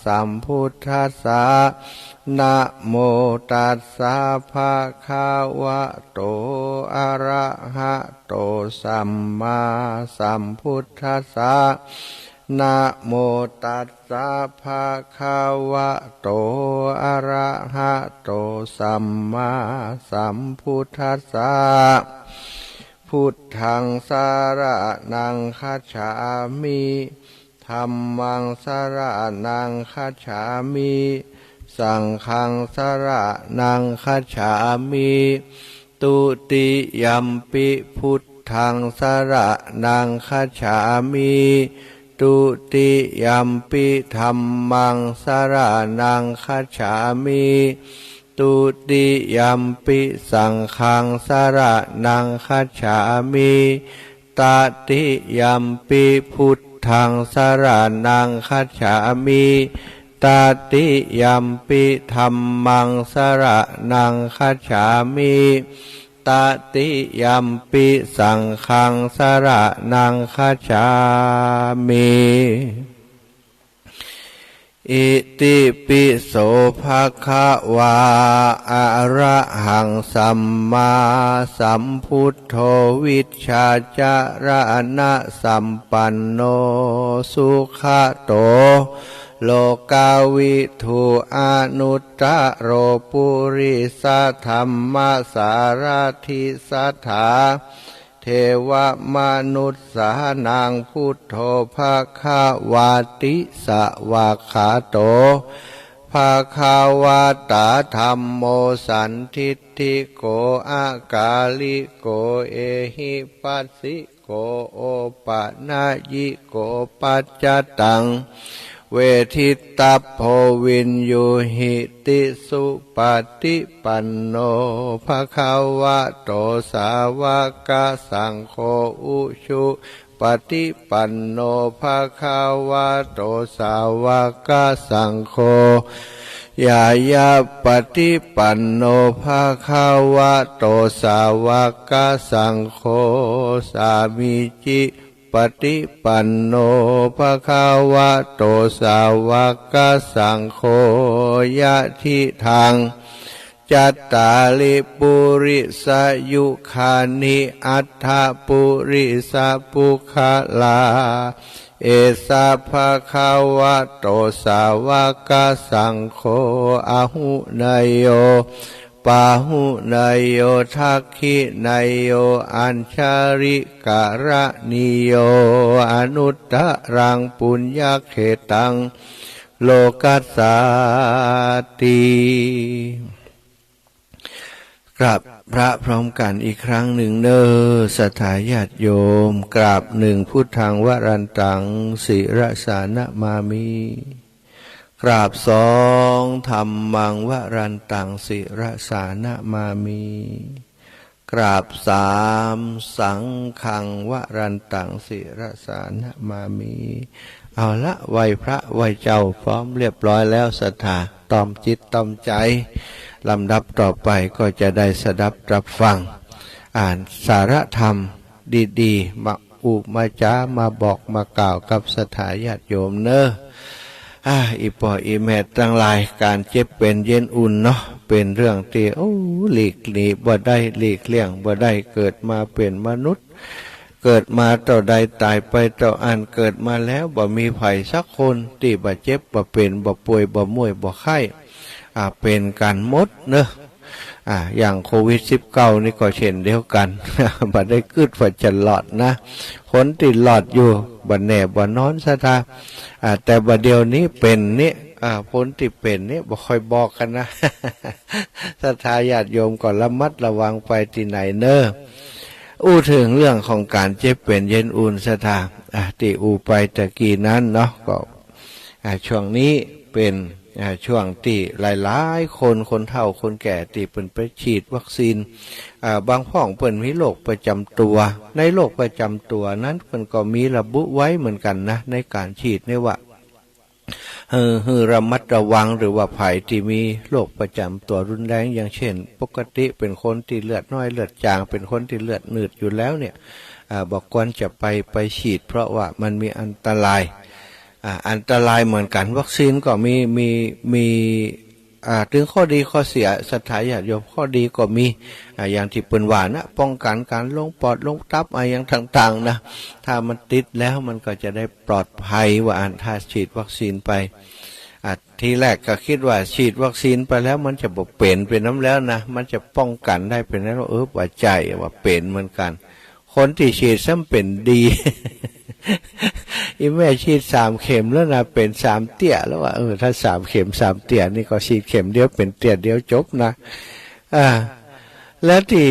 สัมพุทธัสสะนะโมตัสสะภะคะวะโตอะระหะโตสัมมาสัมพุทธัสสะนะโมตัสสะภะคะวะโตอะระหะโตสัมมาสัมพุทธัสสะพุทธังสรณังคัจฉามิธัมมังสรณังคัจฉามิสังฆังสรณังคัจฉามิตุติยัมปิพุทธังสรณังคัจฉามิตุติยัมปิธัมมังสรณังคัจฉามิตุติยัมปิสังฆังสรณังคัจฉามิตติยัมปิพุทธังสรณังคัจฉามิตติยัมปิธัมมังสรณังคัจฉามิตติยัมปิสังฆังสรณังคัจฉามิอิติปิโสภะคะวาอะระหังสัมมาสัมพุทโธวิชชาจารณะสัมปันโนสุขโตโลกาวิทูอนุตตโรปุริสธรรมสารถิสัทธาเทวมนุษสานังพุทโธภะคะวาติสวากขาโตภะคะวะตาธัมโมสันทิฏฐิโกอากาลิโกเอหิปัสสิโกโอปะนายิโกปัจจตังเวทิตัพโพวินยูหิติสุปฏิปันโนภะคะวะโตสาวกสังโฆอุชุปฏิปันโนภะคะวะโตสาวกสังโฆยายาปฏิปันโนภะคะวะโตสาวกสังโฆสามิจิปฏิปันโนภะคะวะโตสาวกสังโฆยะทิทังจัตตาลิปุริสยุคานิอัฏฐปุริสปุคลาเอสะภะคะวะโตสาวกสังโฆอะหุนยโยป าหุนายโยทักขินายโยอัญชาริการะนิโยอนุตตรังปุญญเขตังโลกัสสาติกราบพระพร้อมกันอีกครั้งหนึ่งเนอศรัทธาญาติโยมกราบหนึ่งพุทธังวรันตังศิรสานะมามิกราบสองธัมมังวรันตังศิรสานะมามิกราบสามสังฆังวรันตังศิรสานะมามิเอาละไหวพระไหวเจ้าพร้อมเรียบร้อยแล้วศรัทธาตอมจิตตอมใจลำดับต่อไปก็จะได้สดับรับฟังอ่านสาระธรรมดีๆมาอุมาจ้ามาบอกมากล่าวกับศรัทธาญาติโยมเนอะอีปออีแม่ทั้งหลายการเจ็บเป็นเย็นอุ่นเนาะเป็นเรื่องที่หลีกหนีบ่ได้หลีกเลี่ยงบ่ได้เกิดมาเป็นมนุษย์เกิดมาต่อใดตายไปต่ออันเกิดมาแล้วบ่มีไผสักคนที่บ่เจ็บบ่เป็นบ่ป่วยบ่ม่วยบ่ไข้เป็นการหมดเนอะอย่างโควิด-19 นี่ก็เช่นเดียวกัน บ่ได้กึดว่าจะหลอดนะคนที่หลอดอยู่บ่แน่บ่นอนซะท่าแต่บ่เดียวนี้เป็นนี่ผลที่เป็นนี่บ่ค่อยบอกกันนะ ศรัทธาญาติโยมก็ระมัดระวังไปที่ไหนเนอะถึงเรื่องของการเจ็บเป็นเย็นอุ่นศรัทธาที่ไปตะกี้นั้นเนาะก็ช่วงนี้เป็นช่วงที่หลายๆคนเฒ่าคนแก่ที่เพิ่นไปฉีดวัคซีนบางพ่องเพิ่นมีโรคประจำตัวในโรคประจำตัวนั้นเพิ่นก็มีระบุไว้เหมือนกันนะในการฉีดเนี่ยว่าระมัดระวังหรือว่าภัยที่มีโรคประจำตัวรุนแรงอย่างเช่นปกติเป็นคนที่เลือดน้อยเลือดจางเป็นคนที่เลือดหนืดอยู่แล้วเนี่ยบอกควรจะไปฉีดเพราะว่ามันมีอันตรายอันตรายเหมือนกันวัคซีนก็มีถึงข้อดีข้อเสียศรัทธาญาติโยมข้อดีก็มีอย่างที่เปิ้นว่านะป้องกันการลงปอดลงตับอย่างต่างๆนะถ้ามันติดแล้วมันก็จะได้ปลอดภัยว่าถ้าฉีดวัคซีนไปทีแรกก็คิดว่าฉีดวัคซีนไปแล้วมันจะบ่เป็นน้ำแล้วนะมันจะป้องกันได้เป็นแล้วว่าใจว่าเป็นเหมือนกันคนที่ฉีดซ้ำเป็นดี อีแม่ฉีด3 เข็มแล้วนะเป็น3 เตี้ยแล้วว่าถ้า3 เข็ม3 เตี้ยนี่ก็ฉีดเข็มเดียวเป็นเตี้ยเดียวจบนะและที่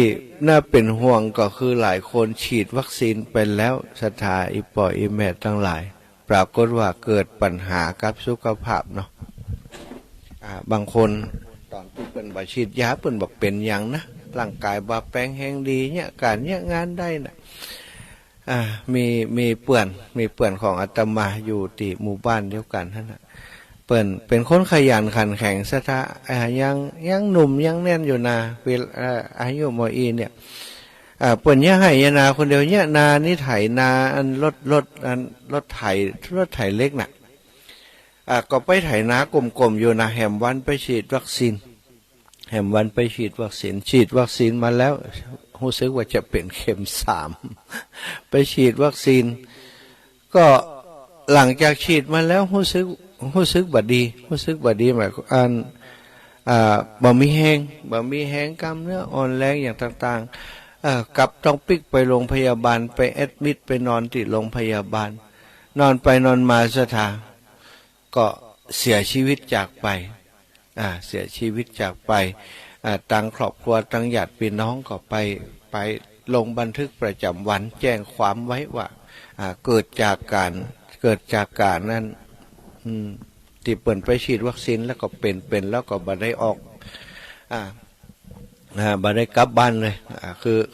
น่าเป็นห่วงก็คือหลายคนฉีดวัคซีนไปแล้วศรัทธาอีปออีแม่ทั้งหลายปรากฏว่าเกิดปัญหากับสุขภาพเนาะบางคนตอนที่เป็นบ่ฉีดยาเปิ้นบอกเป็นอย่างนะร่างกายบ่แปลงแห้งดีเนี่ยการเนี่ยงานได้นะมีเปื่อนของอาตมาอยู่ที่หมู่บ้านเดียวกันท่านนะเปิ้นเป็นคนขยันขันแข็งศรัทธายังหนุ่มยังแน่นอยู่นะเวลาอายุมอีเนี่ยเปิ้นเนี่ยให้ยานาคนเดียวเนี่ยนานี่ไถนาอันรถไถเล็กน่ะก็ไปไถนากลมๆอยู่นะแหมวันไปฉีดวัคซีนฉีดวัคซีนมาแล้วรู้สึกว่าจะเป็นเข็ม3ไปฉีดวัคซีนก็หลังจากฉีดมาแล้วรู้สึกบ่ดีหมายความบ่มีแห้งกล้ามเนื้ออ่อนแรงอย่างต่างๆกลับต้องปิกไปโรงพยาบาลไปแอดมิดไปนอนที่โรงพยาบาลนอนไปนอนมาศรัทธาก็เสียชีวิตจากไปตั้งครอบครัวตั้งญาติพี่น้องก็ไปลงบันทึกประจำวันแจ้งความไว้ว่าเกิดจากการนั้นที่เปิ่นไปฉีดวัคซีนแล้วก็เป็นแล้วก็บ่ได้ออกบ่ได้กลับบ้านเลย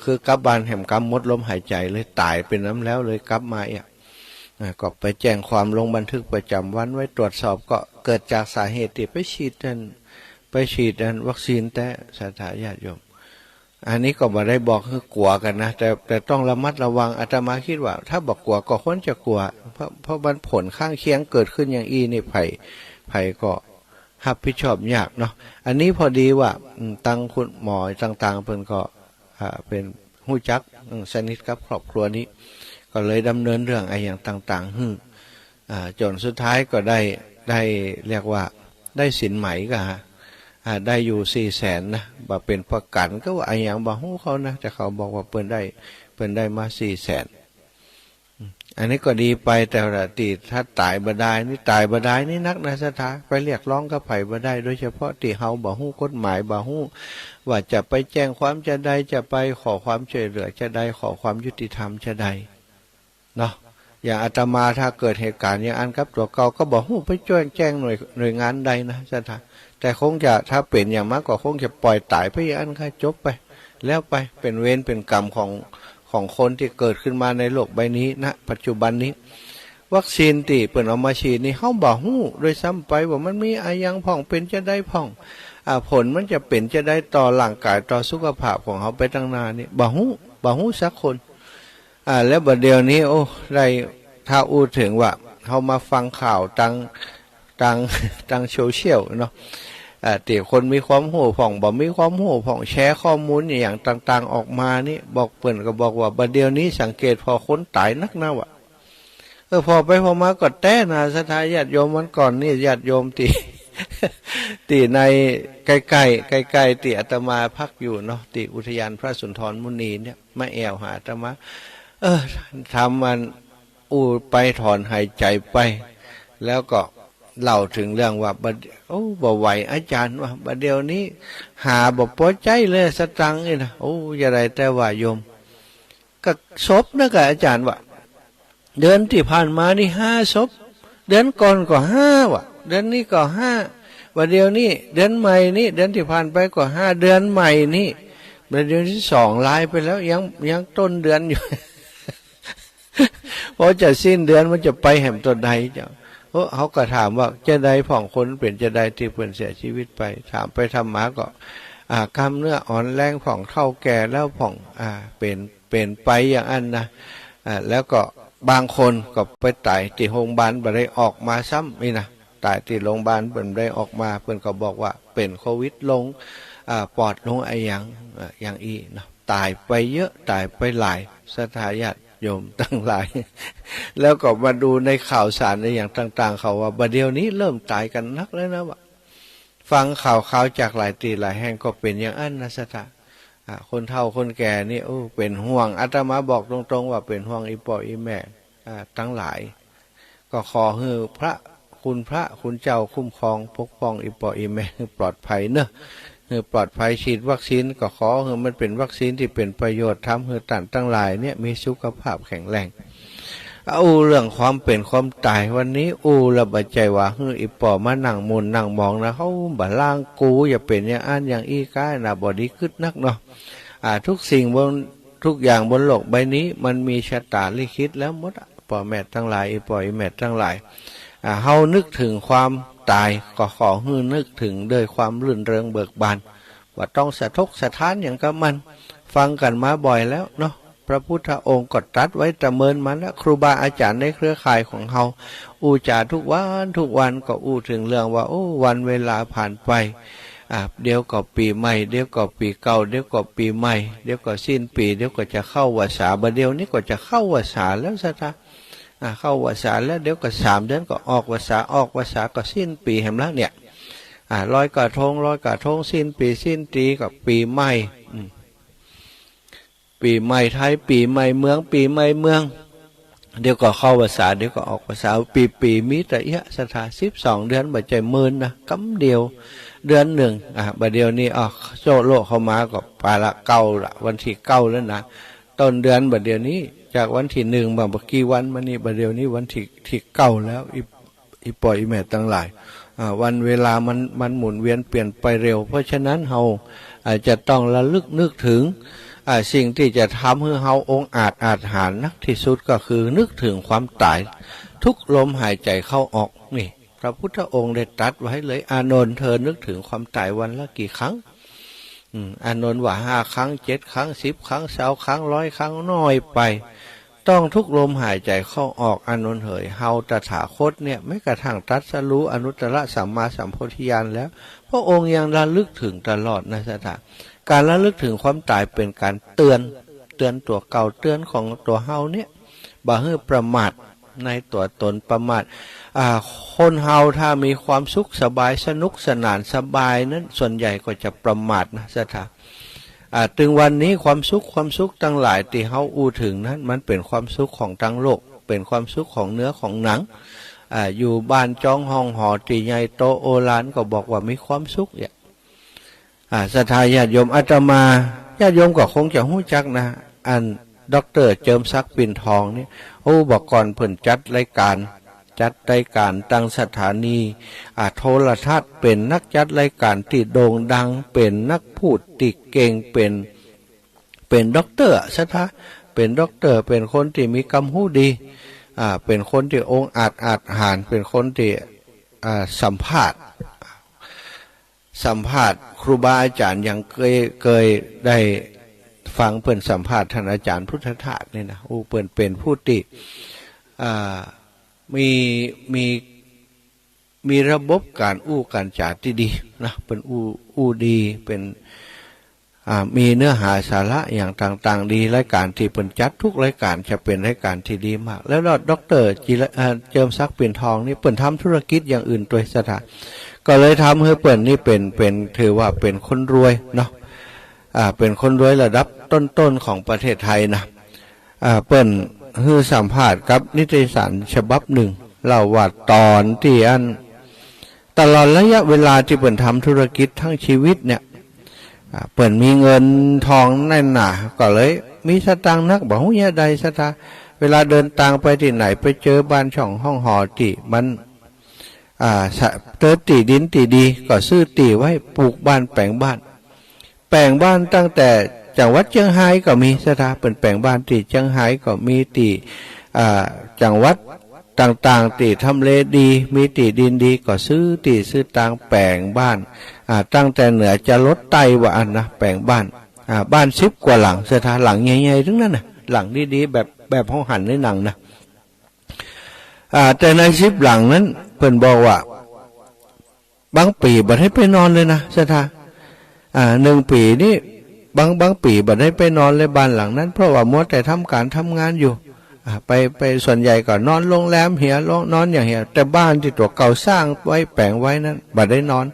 คือกลับบ้านแหมกำหมดลมหายใจเลยตายเป็นน้ำแล้วเลยกลับมาก็ไปแจ้งความลงบันทึกประจำวันไว้ตรวจสอบก็เกิดจากสาเหตุที่ไปฉีดวัคซีนแต่ศรัทธาญาติโยมอันนี้ก็บ่ได้บอกคือกลัวกันนะแต่ต้องระมัดระวังอาตมาคิดว่าถ้าบอกกลัวก็ควรจะกลัวเพราะมันผลข้างเคียงเกิดขึ้นอย่างนี่ไผก็รับผิดชอบยากเนาะอันนี้พอดีว่าตั้งคุณหมอต่างๆเพิ่นก็เป็นฮู้จักสนิทกับครอบครัวนี้ก็เลยดำเนินเรื่องอย่างต่างๆจนสุดท้ายก็ได้เรียกว่าได้สินไหมก็ ได้อยู่400,000นะบ่เป็นประกันก็ว่าไอ้อย่างบ่ฮู้เขานะแต่เขาบอกว่าเปิ้นได้มา400,000อันนี้ก็ดีไปแต่ละตีถ้าตายบ่ได้นี่ตายบ่ได้นี่นักนะสถาไปเรียกร้องกับไผบ่ได้โดยเฉพาะที่เฮาบ่ฮู้กฎหมายบ่ฮู้ว่าจะไปแจ้งความจะใดจะไปขอความช่วยเหลือจะใดขอความยุติธรรมจะใดเนาะอย่างอาตมาถ้าเกิดเหตุการณ์อย่างอันกับตัวเก่าก็บ่ฮู้ไปแจ้งหน่วยงานใดนะสถาแต่คงจะถ้าเป็นอย่างมากก็คงจะปล่อยตายไปอย่างนั้นค่ะจบไปแล้วไปเป็นเวรเป็นกรรมของคนที่เกิดขึ้นมาในโลกใบนี้ณปัจจุบันนี้วัคซีนที่เปิดเอามาฉีดนี่เฮาบ่ฮู้โดยซ้ำไปว่ามันมีอะไรยังพ่องเป็นจะได้พ่องผลมันจะเป็นจะได้ต่อร่างกายต่อสุขภาพของเฮาไปตั้งนานนี่บ่ฮู้สักคนแล้วบัดเดี๋ยวนี้โอ้ได้ถ้าอู้ถึงว่าเฮามาฟังข่าวทางโซเชียลเนาะที่คนมีความโห่ผ่องบ่มีความโห่ผ่องแชร์ข้อมูลอย่างต่างๆออกมานี่บอกเปิ่นก็บอกว่าบัดเดี๋ยวนี้สังเกตพอคนตายนักนะว่ะพอไปพอมาก็แต้นะสถาญาติโยมวันก่อนนี่ญาติโยมตีในใกล้ตีอาตมาพักอยู่เนาะตีอุทยานพระสุนทรมุนีเนี่ยมาแอวหาอาตมาทำมันอู้ไปถอนหายใจไปแล้วก็เล่าถึงเรื่องว่าบ่ไหวอาจารย์ว่าบัดเดี๋ยวนี้หาบ่พอใจเลยสตังค์นี่นะอย่าได้แต่ว่าโยมก็ศพนะกับอาจารย์ว่าเดือนที่ผ่านมานี่5 ศพเดือนก่อนก็5ว่ะเดือนนี้ก็5บัดเดี๋ยวนี้เดือนใหม่นี่เดือนที่ผ่านไปก็5เดือนใหม่นี่บัดเดือนที่2ลายไปแล้วยังต้นเดือนอยู่ พอจะสิ้นเดือนมันจะไปแห่มตัวใดเจ้าเขาก็ถามว่าจะได้ผ่องคนเป็นจะได้ที่เพิ่นเสียชีวิตไปถามไปทำมาก็กล้ามเนื้ออ่อนแรงผ่องเท่าแก่แล้วผ่องเป็นไปอย่างนั้นนะแล้วก็บางคนก็ไปตายที่โรงพยาบาลบ่ได้ออกมาซ้ำนี่นะตายที่โรงพยาบาลเพิ่นได้ออกมาเพิ่นก็บอกว่าเป็นโควิดลงปอดลงไออย่างอีเนาะตายไปเยอะตายไปหลายสถาญาติโยมตั้งหลายแล้วก็มาดูในข่าวสารในอย่างต่างๆเขาว่าบัดเดี๋ยวนี้เริ่มตายกันนักแล้วนะว่าฟังข่าวจากหลายตีหลายแห่งก็เป็นอย่างนั้นนะสถาคนเฒ่าคนแก่นี่เป็นห่วงอาตมาบอกตรงๆว่าเป็นห่วงอีพ่ออีแม่ทั้งหลายก็ขอให้พระคุณเจ้าคุ้มครองปกป้องอีพ่ออีแม่ให้ปลอดภัยเนอะปลอดภัยฉีดวัคซีนก็ขอให้มันเป็นวัคซีนที่เป็นประโยชน์ทำให้ท่านทั้งหลายเนี่ยมีสุขภาพแข็งแรงเรื่องความเป็นความตายวันนี้ระบายใจว่าอีปอมานั่งมุนนั่งมองนะเขาบ่ล่างกูอย่าเป็นอย่างอันอย่างอีกายนะบอดีขึ้นนักเนาะทุกสิ่งทุกอย่างบนโลกใบนี้มันมีชะตาลิขิตแล้วหมดพ่อแม่ทั้งหลายอีปออีแม่ทั้งหลายเฮานึกถึงความตายก็ขอให้นึกถึงด้วยความรื่นเริงเบิกบานว่าต้องสะทกสะท้านอย่างกับมันฟังกันมาบ่อยแล้วเนาะพระพุทธองค์ก็ตรัสไว้ประเมินมาแล้วครูบาอาจารย์ในเครือข่ายของเฮาจาทุกวันก็ถึงเรื่องว่าวันเวลาผ่านไปเดี๋ยวก็ปีใหม่เดี๋ยวก็ปีเก่าเดี๋ยวก็ปีใหม่เดี๋ยวก็สิ้นปีเดี๋ยวก็จะเข้าวสาบัดเดี๋ยวนี้ก็จะเข้าวสาแล้วซะท่าเข้าวสาแล้วเดี๋ยวก็3 เดือนก็ออกวสาก็สิ้นปีแห่งแล้วเนี่ยลอยกระทงสิ้นปีสิ้นปีกับปีใหม่ปีใหม่ไทยปีใหม่เมืองปีใหม่เมืองเดี๋ยวก็เข้าวสาเดี๋ยวก็ออกวสาปีมีแต่สถา12 เดือนบ่ใจมื่นนะกำเดียวเดือนหนึ่งบัดเดียวนี้โซโลเข้ามาก็ปลาละเก้าละวันที่9แล้วนะต้นเดือนบัดเดียวนี้จากวันที่1บางกี่วันมานี่บัดเดียวนี้วันที่9แล้วอีปล่อยแม่ทั้งหลายวันเวลามันหมุนเวียนเปลี่ยนไปเร็วเพราะฉะนั้นเฮาจะต้องระลึกนึกถึงสิ่งที่จะทำให้เฮาองอาจหาญนักที่สุดก็คือนึกถึงความตายทุกลมหายใจเข้าออกนี่พระพุทธองค์ได้ตรัสไว้เลยอานนท์เธอนึกถึงความตายวันละกี่ครั้งอานนท์ว่า5 ครั้ง7 ครั้ง10 ครั้ง20 ครั้ง100 ครั้งน้อยไปต้องทุกลมหายใจเข้าออกอานนท์เเฮาตถาคตเนี่ยไม่กระทั่งตรัสรู้อนุตตรสัมมาสัมโพธิญาณแล้วพระองค์ยังระลึกถึงตลอดนะสถาการระลึกถึงความตายเป็นการเตือนตัวเก่าเตือนของตัวเฮาเนี่ยบ่ให้ประมาท ในตัวตนประมาทคนเฮาถ้ามีความสุขสบายสนุกสนานสบายนั้นส่วนใหญ่ก็จะประมาทนะศรัทธาถึงวันนี้ความสุขตั้งหลายที่เฮาอู้ถึงนั้นมันเป็นความสุขของทั้งโลกเป็นความสุขของเนื้อของหนังอยู่บ้านจ้องห้องหอตีใหญ่โตโอฬารก็บอกว่ามีความสุขเนี่ยศรัทธาญาติโยมอาตมาญาติโยมก็คงจะรู้จักนะอันดร.เจิมศักดิ์ปิ่นทองนี่บอกก่อนเพิ่นจัดรายการตั้งสถานีโทรทัศน์เป็นนักจัดรายการที่โด่งดังเป็นนักพูดที่เก่งเป็นด็อกเตอร์ศรัทธาเป็นด็อกเตอร์เป็นคนที่มีกำหูดีเป็นคนที่องค์อาจหาญเป็นคนที่สัมภาษณ์ครูบาอาจารย์ยังเคยได้ฟังเพิ่นสัมภาษณ์ท่านอาจารย์พุทธทาสนี่นะเพิ่นเป็นผู้ที่มีระบบการการจาที่ดีนะเป็นดีเป็นมีเนื้อหาสาระอย่างต่างๆดีรายการที่เปิ่นจัดทุกรายการจะเป็นรายการที่ดีมากแล้วดร.เจิมศักดิ์ปิ่นทองนี่เปิ่นทำธุรกิจอย่างอื่นตัวสถานก็เลยทำให้เปิ่นนี่เป็นถือว่าเป็นคนรวยเนาะเป็นคนรวยระดับต้นๆของประเทศไทยนะเปิ่นคือสัมภาษณ์กับนิตยสารฉบับหนึ่งเล่าว่าตอนที่ตลอดระยะเวลาที่เปิ่นทำธุรกิจทั้งชีวิตเนี่ยเปิ่นมีเงินทองแน่นหนาก็เลยมีสตางค์นักบอกหูยาใดสตาเวลาเดินทางไปที่ไหนไปเจอบ้านช่องห้องหอที่มันเติมตีดินตีดีก็ซื้อตีไว้ปลูกบ้านแปลงบ้านตั้งแต่จังหวัดเชียงรายก็มีสถาเป็นแปลงบ้านที่เชียงรายก็มีที่จังหวัดต่างๆที่ทำเลดีมีที่ดินดีก็ซื้อต่างแปลงบ้านตั้งแต่เหนือจะลดไตว่าอันนะแปลงบ้านบ้าน10 กว่าหลังสถาหลังใหญ่ๆทั้งนั้นนะหลังดีๆแบบห้องหันในหนังนะแต่ใน10 หลังนั้นเพิ่นบอกว่าบางปีบัดให้ไปนอนเลยนะสถา1 ปีนี่บางปีบัดได้ไปนอนเลยบ้านหลังนั้นเพราะว่ามัวแต่ทำงานอยู่ไปส่วนใหญ่ก็นอนโรงแรมเหียนอนอย่างเหียแต่บ้านที่ตัวเก่าสร้างไว้แปลงไว้นั้นบัดได้นอน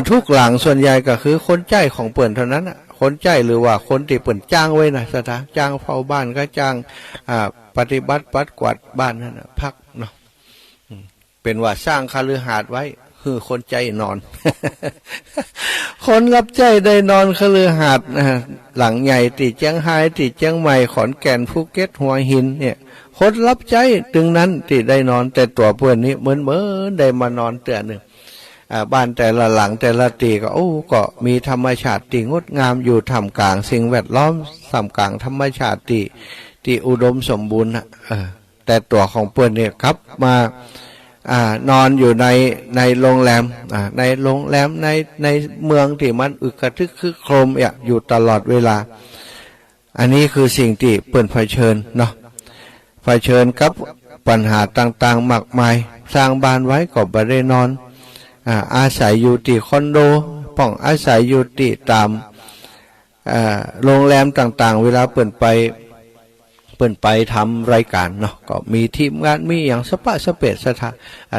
ทุกหลังส่วนใหญ่ก็คือคนใจของเปิ่นเท่านั้นคนใจหรือว่าคนที่เปิ่นจ้างไว้นะสถาจ้างเฝ้าบ้านก็จ้างปฏิบัติปัดกวาดบ้านนั่นพักเนาะเป็นว่าสร้างคฤหาสน์ไว้คือคนใจนอน คนรับใจได้นอนคฤหาสน์หลังใหญ่ที่เชียงรายที่เชียงใหม่ขอนแก่นภูเก็ตหัวหินเนี่ยคนรับใจถึงนั้นที่ได้นอนแต่ตัวเพื่อนนี้เหมือนได้มานอนเตือนหนึ่งบ้านแต่ละหลังแต่ละตีก็มีธรรมชาติที่งดงามอยู่ท่ามกลางสิ่งแวดล้อมท่ามกลางธรรมชาติที่อุดมสมบูรณ์แต่ตัวของเพื่อนเนี่ยครับมานอนอยู่ในโรงแรมในโรงแรมในเมืองที่มันอึกกระทึกคึกโครมอยู่ตลอดเวลาอันนี้คือสิ่งที่เปิ่นเผชิญเนาะเผชิญกับปัญหาต่างๆมากมายสร้างบ้านไว้ก็บ่ได้นอนอาศัยอยู่ที่คอนโดป้องอาศัยอยู่ที่ตามโรงแรมต่างๆเวลาเปิ่นไปทำรายการเนาะก็มีทีมงานมีอย่างสปะสเปดสถาน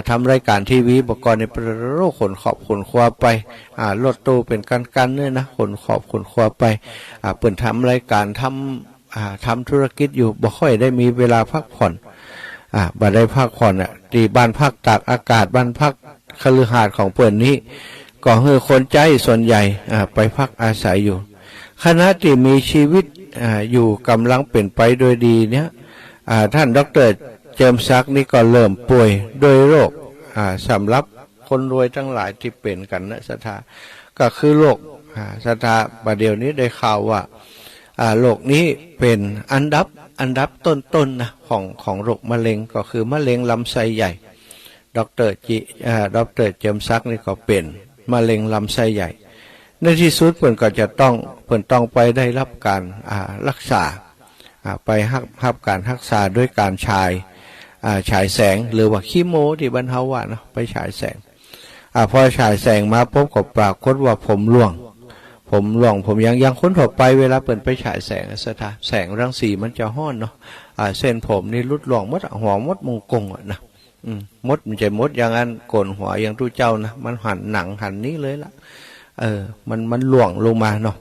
ทำรายการทีวีบอกก่อนในประโรขนขอบขนครัวไปรถตู้เป็นกันเนี่ยนะขนขอบขนครัวไปเปิ่นทำรายการทำธุรกิจอยู่บ่ค่อยได้มีเวลาพักผ่อนบ่ได้พักผ่อนที่บ้านพักตากอากาศบ้านพักคฤหาสน์ของเปิ่นนี้ก็คือคนใจส่วนใหญ่ไปพักอาศัยอยู่คณะที่มีชีวิตอยู่กำลังเป็นไปโดยดีเนี่ยท่านดร.เจิมศักดิ์นี่ก็เริ่มป่วยโดยโรคสำหรับคนรวยทั้งหลายที่เป็นกันนะสถาก็คือโรคสถาประเดี๋ยวนี้ได้ข่าวว่าโรคนี้เป็นอันดับต้นๆนะของโรคมะเร็งก็คือมะเร็งลำไส้ใหญ่ดร.เจิมศักดิ์นี่ก็เป็นมะเร็งลำไส้ใหญ่ในที่สุดเพิ่นก็จะต้องไปได้รับการรักษาไปรับการรักษาด้วยการฉายแสงหรือว่าคีโมที่บรรเทาว่านะไปฉายแสงพอฉายแสงมาพบกับปรากฏว่าผมร่ ผมหลองผมยังค้นทั่วไปเวลาเปิดไปฉายแสงสถาแสงรังสีมันจะห้อนเนาะเส้นผมนี่รุดหลองมดหัวมดมงกงนะมดมันจะมดอย่างนั้นโกนหัวอย่างตู้เจ้านะมันหันหนังหันนี้เลยละมันหลวงลงมาเนาะ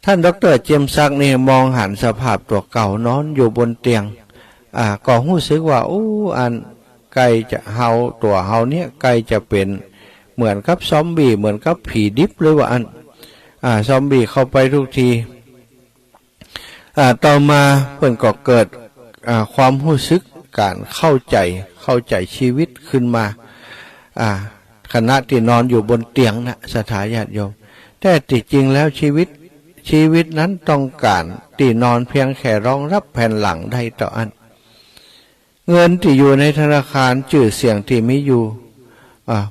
ท่านดร.เจมส์ซักนี่มองหันสภาพตัวเก่านอนอยู่บนเตียงก็รู้สึกว่าอันไก่จะเฮาตัวเฮาเนี่ยไก่จะเป็นเหมือนกับซอมบี้เหมือนกับผีดิบเลยว่าซอมบี้เข้าไปทุกทีต่อมาเพิ่นก็เกิดความรู้สึกการเข้าใจชีวิตขึ้นมาขณะที่นอนอยู่บนเตียงนะสถาญาติโยมแต่ที่จริงแล้วชีวิตนั้นต้องการที่นอนเพียงแค่รองรับแผ่นหลังได้ต่ออันเงินที่อยู่ในธนาคารชื่อเสียงที่มีอยู่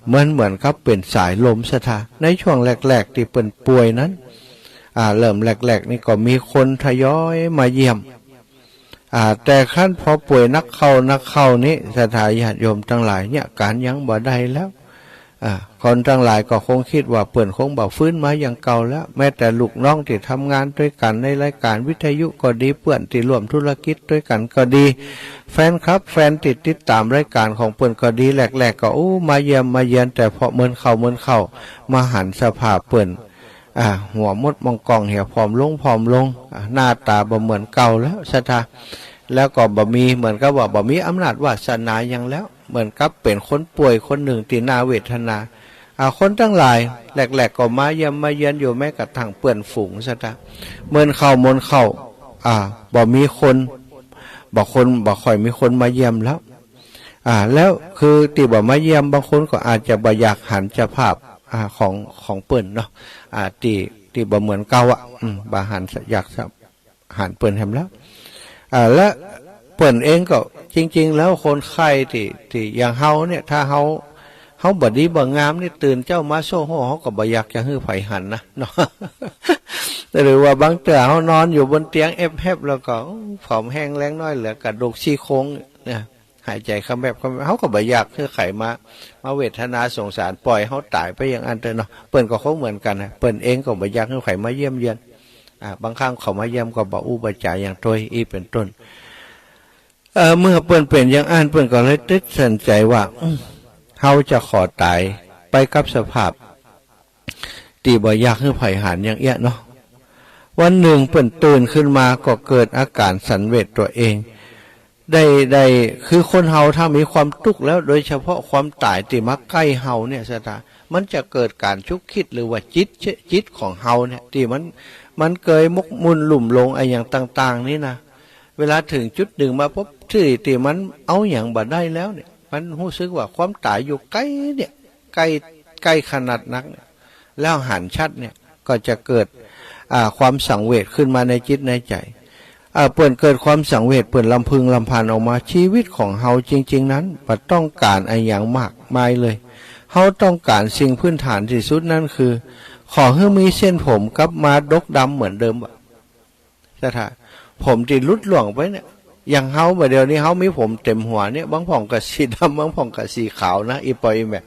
เหมือนครับเป็นสายลมสถาในช่วงแรกๆที่เป็นป่วยนั้นเริ่มแรกๆนี่ก็มีคนทยอยมาเยี่ยมแต่ขั้นพอป่วยนักเข้านี้สถาญาติโยมทั้งหลายเนี่ยการยังบ่ได้แล้วคนทั้งหลายก็คงคิดว่าเปิ่นคงบ่ฟื้นมาอย่างเก่าแล้วแม้แต่ลูกน้องที่ทำงานด้วยกันในรายการวิทยุก็ดีเพื่อนที่ร่วมธุรกิจด้วยกันก็ดีแฟนครับแฟนติดตามรายการของเปิ่นก็ดีแรกๆก็มาเยี่ยมมาเยียนแต่พอเมินเข้ามาหันสภาพเปิ่นหัวมดมองกองเหี่ยวผอมลงหน้าตาบ่เหมือนเก่าแล้วสถาแล้วก็บ่มีเหมือนกับว่าบ่มีอำนาจวาสนาอย่างแล้วเหมือนกับเป็นคนป่วยคนหนึ่งที่น่าเวทนาคนทั้งหลายแรกๆก็มาเยี่ยมมาเยียนอยู่แม้กระทั่งเปื่อนฝูงซะตะเมินเข้าบ่มีคนบ่ค่อยมีคนมาเยี่ยมแล้วแล้วคือที่บ่มาเยี่ยมบางคนก็อาจจะบ่อยากหันเจ้าภาพของเปิ้นเนาะที่บ่เหมือนเก่าบ่หันอยากหันเปิ้นแฮมแล้วและเปิ้นเองก็จริงๆแล้วคนไข้ที่อย่างเฮาเนี่ยถ้าเฮาบ่ดีบ่งามนี่ตื่นเจ้ามาโซ่เฮาก็บ่อยากจะฮื้อไผหันนะเนาะ หรือว่าบางเทื่อเฮานอนอยู่บนเตียงแอบๆแล้วก็ผอมแห้งแรงน้อยเหลือกระดูกซี่โครงเนี่ยหายใจคำแบบเฮาก็บ่อยากฮื้อไขมาเวทนาสงสารปล่อยเฮาตายไปอย่างอันเด้อเนาะเปิ้นก็คงเหมือนกันนะเปิ้นเองก็บ่อยากฮื้อไขมาเยี่ยมเยียนบางครั้งเขามาเยี่ยมก็บ่อุปจาอย่างตัวอีเป็นต้นเมื่อเปิ้นเป็นอย่างอันเปิ้นก็เลยติดสินใจว่าเฮาจะขอตายไปกับสภาพที่บ่อยากให้ไผหันอย่างเอี้ยเนาะวันหนึ่งเปิ้นตื่นขึ้นมาก็เกิดอาการสังเวชตัวเองได้คือคนเฮาถ้ามีความทุกข์แล้วโดยเฉพาะความตายที่มาใกล้เฮาเนี่ยสถามันจะเกิดการชุกคิดหรือว่าจิตของเฮาเนี่ยที่มันเกยมกมุนหลุ่มลงไอ้อย่างต่างๆนี่นะเวลาถึงจุดหนึ่งมาพบที่มันเอาอย่างบ่ได้แล้วเนี่ยมันรู้สึกว่าความตายอยู่ใกล้เนี่ยใกล้ขนาดนักแล้วหันชัดเนี่ยก็จะเกิดความสังเวชขึ้นมาในจิตในใจเปิ่นเกิดความสังเวชเปิ่นลำพึงลำพันออกมาชีวิตของเฮาจริงๆนั้นบ่ต้องการไอ้อย่างมากมายเลยเฮาต้องการสิ่งพื้นฐานที่สุดนั่นคือขอให้มีเส้นผมกลับมาดกดำเหมือนเดิมสถาผมที่ลุดหลวงไปเนี่ยอย่างเฮาเดี๋ยวนี้เฮามีผมเต็มหัวเนี่ยบางผ่องกับสีดำบางผ่องกับสีขาวนะอีปอยแบบ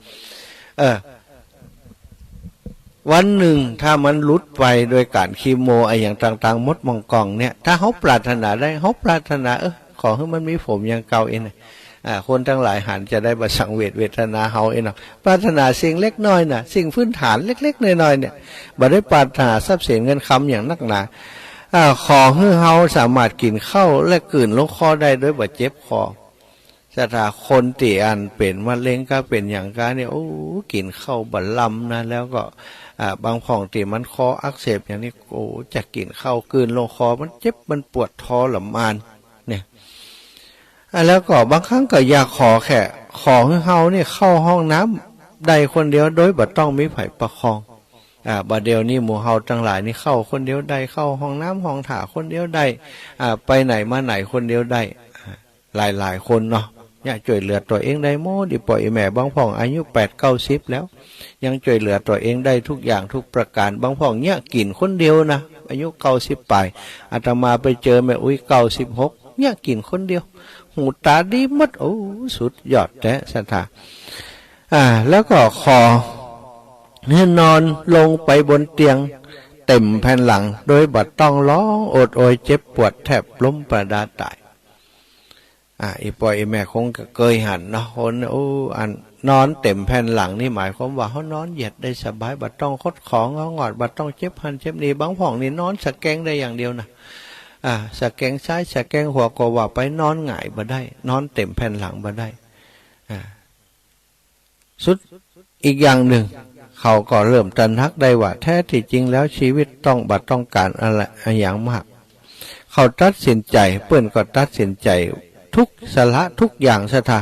วันหนึ่งถ้ามันลุดไปโดยการคีโมไออย่างต่างๆมดมองกองเนี่ยถ้าเขาปรารถนาได้เขาปรารถนาขอให้มันมีผมอย่างเก่าเองคนทั้งหลายหันจะได้บสังเวทนาเฮาเองนะปรารถนาสิ่งเล็กน้อยนะสิ่งพื้นฐานเล็กๆน้อยๆเนี่ยบ่ได้ปรารถนาทรัพย์สินเงินคำอย่างนักหนาขอให้เฮาสามารถกินข้าวและกลืนลงคอได้โดยบ่เจ็บคอสถาคนที่อันเป็นมะเร็งก็เป็นอย่างกาเนี่ยกินข้าวบ่ลำนะแล้วก็บางผ่องที่มันคออักเสบอย่างนี้จะกินข้าวกลืนลงคอมันเจ็บมันปวดทรมานเนี่ยแล้วก็บางครั้งก็อยากขอให้เฮาเนี่ยเข้าห้องน้ำได้คนเดียวโดยบ่ต้องมีไผประคองบ่เดียวนี้หมู่เฮาทั้งหลายนี่เข้าคนเดียวได้เข้าห้องน้ำห้องถ่าคนเดียวได้ไปไหนมาไหนคนเดียวได้หลายคนเนาะเนี่ยช่วยเหลือตัวเองได้โมดิปล่อยแม่บางพ่องอายุ 8-90 แล้วยังช่วยเหลือตัวเองได้ทุกอย่างทุกประการบางพ่องเนี่ยกินคนเดียวนะอายุ90ปลายอาตมาไปเจอแม่อุ้ย96เนี่ยกินคนเดียวหูตาดีมัดสุดยอดแท้สถาแล้วก็ขอให้นอนลงไปบนเตียง เต็มแผ่นหลังโดยบัดต้องร้องโอดโอยเจ็บปวดแทบล้มประดาตายอีปอยอีแม่คงเคยหันเนาะคนอันนอนเต็มแผ่นหลังนี่หมายความว่าเขานอนเหยียดได้สบายบัดต้องคดของเขางอดบัดต้องเจ็บหันเจ็บนี่บางผ่องนี่นอนสะแกงได้อย่างเดียวนะสะแกงซ้ายสะแกงหัวก็ว่าไปนอนหงายบ่ได้นอนเต็มแผ่นหลังบ่ได้สุดอีกอย่างหนึ่งเขาก็เริ่มตระหนักได้ว่าแท้ที่จริงแล้วชีวิตต้องการอะไรอย่างมากเขาตัดสินใจเปิ้นก็ตัดสินใจทุกสละทุกอย่างสถา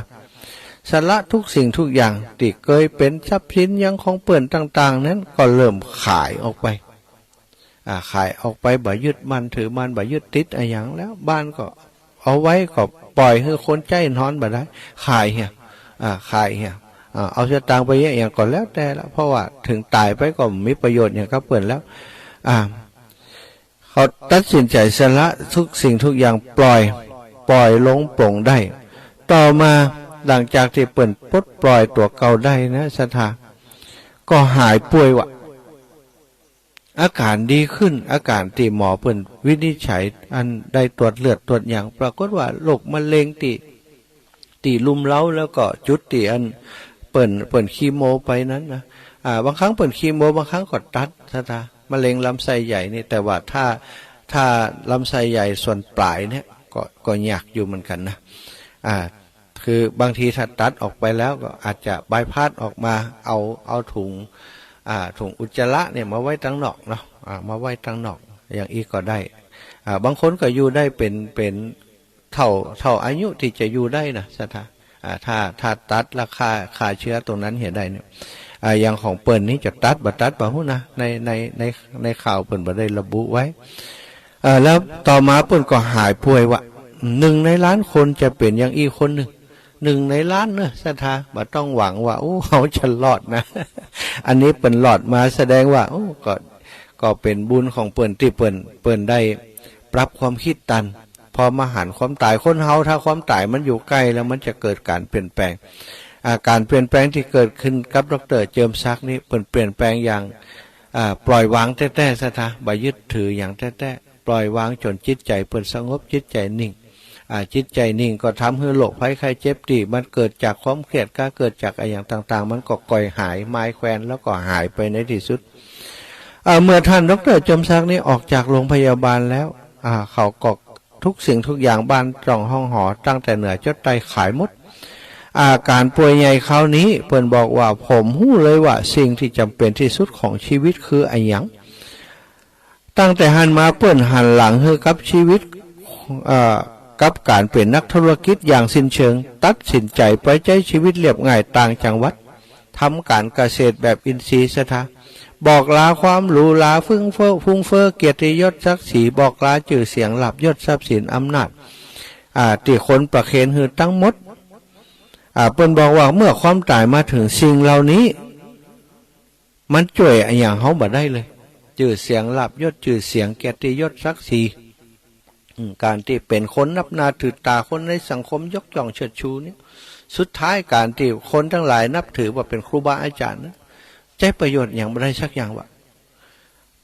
สละทุกสิ่งทุกอย่างที่เคยเป็นทรัพย์สินยังของเปิ้นต่างๆนั้นก็เริ่มขายออกไปขายออกไปบ่ยึดมันถือมันบ่ยึดติดอะไรอย่างแล้วบ้านก็เอาไว้ก็ปล่อยให้คนใจนอนบ่ได้ขายเหี้ยขายเหี้ยเอาสตางค์ไปเยอะอย่างก่อนแล้วแต่ละเพราะว่าถึงตายไปก็มีประโยชน์อย่างก็เปิดแล้วเขาตัดสินใจสละทุกสิ่งทุกอย่างปล่อยลงปลงได้ต่อมาหลังจากที่เปิดปลดปล่อยตัวเก่าได้นะสถาก็หายป่วยว่ะอาการดีขึ้นอาการที่หมอเปิดวินิจฉัยอันได้ตรวจเลือดตรวจอย่างปรากฏว่าโรคมะเร็งตีลุมเล้าแล้วก็จุดตีอันเปิ่นคีโมไปนั้นนะบางครั้งเปิ่นคีโมบางครั้งก็ตัดมะเร็งลำไส้ใหญ่นี่แต่ว่าถ้าลำไส้ใหญ่ส่วนปลายเนี่ยก็ยากอยู่เหมือนกันนะคือบางทีถ้าตัดออกไปแล้วก็อาจจะบายพาสออกมาเอาถุงอุจจาระเนี่ยมาไว้ตั้งนอกเนาะมาไว้ตั้งนอกอย่างอีกก็ได้บางคนก็อยู่ได้เป็นเท่าอายุที่จะอยู่ได้นะสถาถ้าตัดราคาค่าเชื้อตรงนั้นเห็นได้เนี่ยอย่างของเปิ่นนี้จะตัดบ่ฮู้นะในข่าวเปิ่นบ่ได้ระบุไว้แล้วต่อมาเปิ่นก็หายป่วยว่า1 ในล้านคนจะเป็นอย่างอีกคนหนึ่ง1 ในล้านเนอะสถาบ่ต้องหวังว่าเขาจะรอดนะ อันนี้เปิ่นรอดมาแสดงว่าก็เป็นบุญของเปิ่นที่เปิ่นได้ปรับความคิดตันพอมาหันความตายคนเฮาถ้าความตายมันอยู่ใกล้แล้วมันจะเกิดการเปลี่ยนแปลงการเปลี่ยนแปลงที่เกิดขึ้นกับดร.เจิมศักดิ์นี่เปลี่ยนแปลงอย่างปล่อยวางแท้ๆซะท่าบ่ยึดถืออย่างแท้ๆปล่อยวางจนจิตใจเปิ่นสงบจิตใจนิ่งจิตใจนิ่งก็ทำให้โรคภัยไข้เจ็บที่มันเกิดจากความเครียดก็เกิดจากอย่างต่างๆมันก็ก่อยหายไม้แควนแล้วก็หายไปในที่สุดเมื่อท่านดร.เจิมศักดิ์นี่ออกจากโรงพยาบาลแล้วเขาก็ทุกสิ่งทุกอย่างบ้านตรองห้องหอตั้งแต่เหนือจดใต้ขายหมดอาการป่วยใหญ่คราวนี้เพิ่นบอกว่าผมหู้เลยว่าสิ่งที่จำเป็นที่สุดของชีวิตคืออะไรอย่างตั้งแต่หันมาเปิ้นหันหลังให้กับชีวิตกับการเป็นนักธุรกิจอย่างสิ้นเชิงตัดสินใจไปใช้ชีวิตเรียบง่ายต่างจังหวัดทำการเกษตรแบบอินทรีย์ซะทะบอกลาความหรูหราฟุ้งเฟ้อเกียรติยศศักดิ์ศรีบอกลาชื่อเสียงหลับยศทรัพย์สินอำนาจที่คนประเคนหือทั้งหมดเปิ้นบอกว่าเมื่อความตายมาถึงสิ่งเหล่านี้มันช่วยอย่างเฮาบ่ได้เลยชื่อเสียงลาภยศชื่อเสียงเกียรติยศศักดิ์ศรีการที่เป็นคนนับหน้าถือตาคนในสังคมยกย่องเชิดชูนี่สุดท้ายการที่คนทั้งหลายนับถือว่าเป็นครูบาอาจารย์นะใช้ประโยชน์อย่างบ่ได้สักอย่างวะ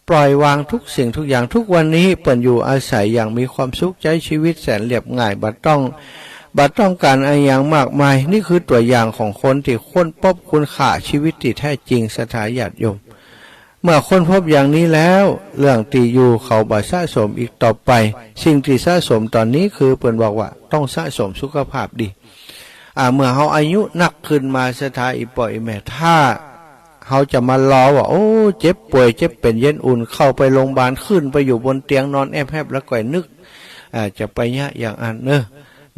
ปล่อยวางทุกสิ่งทุกอย่างทุกวันนี้เปิ้นอยู่อาศัยอย่างมีความสุขใจชีวิตแสนเรียบง่ายบ่ต้องการอะไรอย่างมากมายนี่คือตัวอย่างของคนที่ค้นพบคุณค่าชีวิตที่แท้จริงสถาญาติโยมเมื่อค้นพบอย่างนี้แล้วเรื่องที่อยู่เขาบ่สะสมอีกต่อไปสิ่งที่สะสมตอนนี้คือเปิ้นบอกว่าต้องสะสมสุขภาพดีเมื่อเฮาอายุนักขึ้นมาสถาอีปล่อยแม่ถ้าเขาจะมารอว่าเจ็บป่วยเจ็บเป็นเย็นอุ่นเข้าไปโรงพยาบาลขึ้นไปอยู่บนเตียงนอนแอบแล้วก็นึกจะไปยะอย่างอัน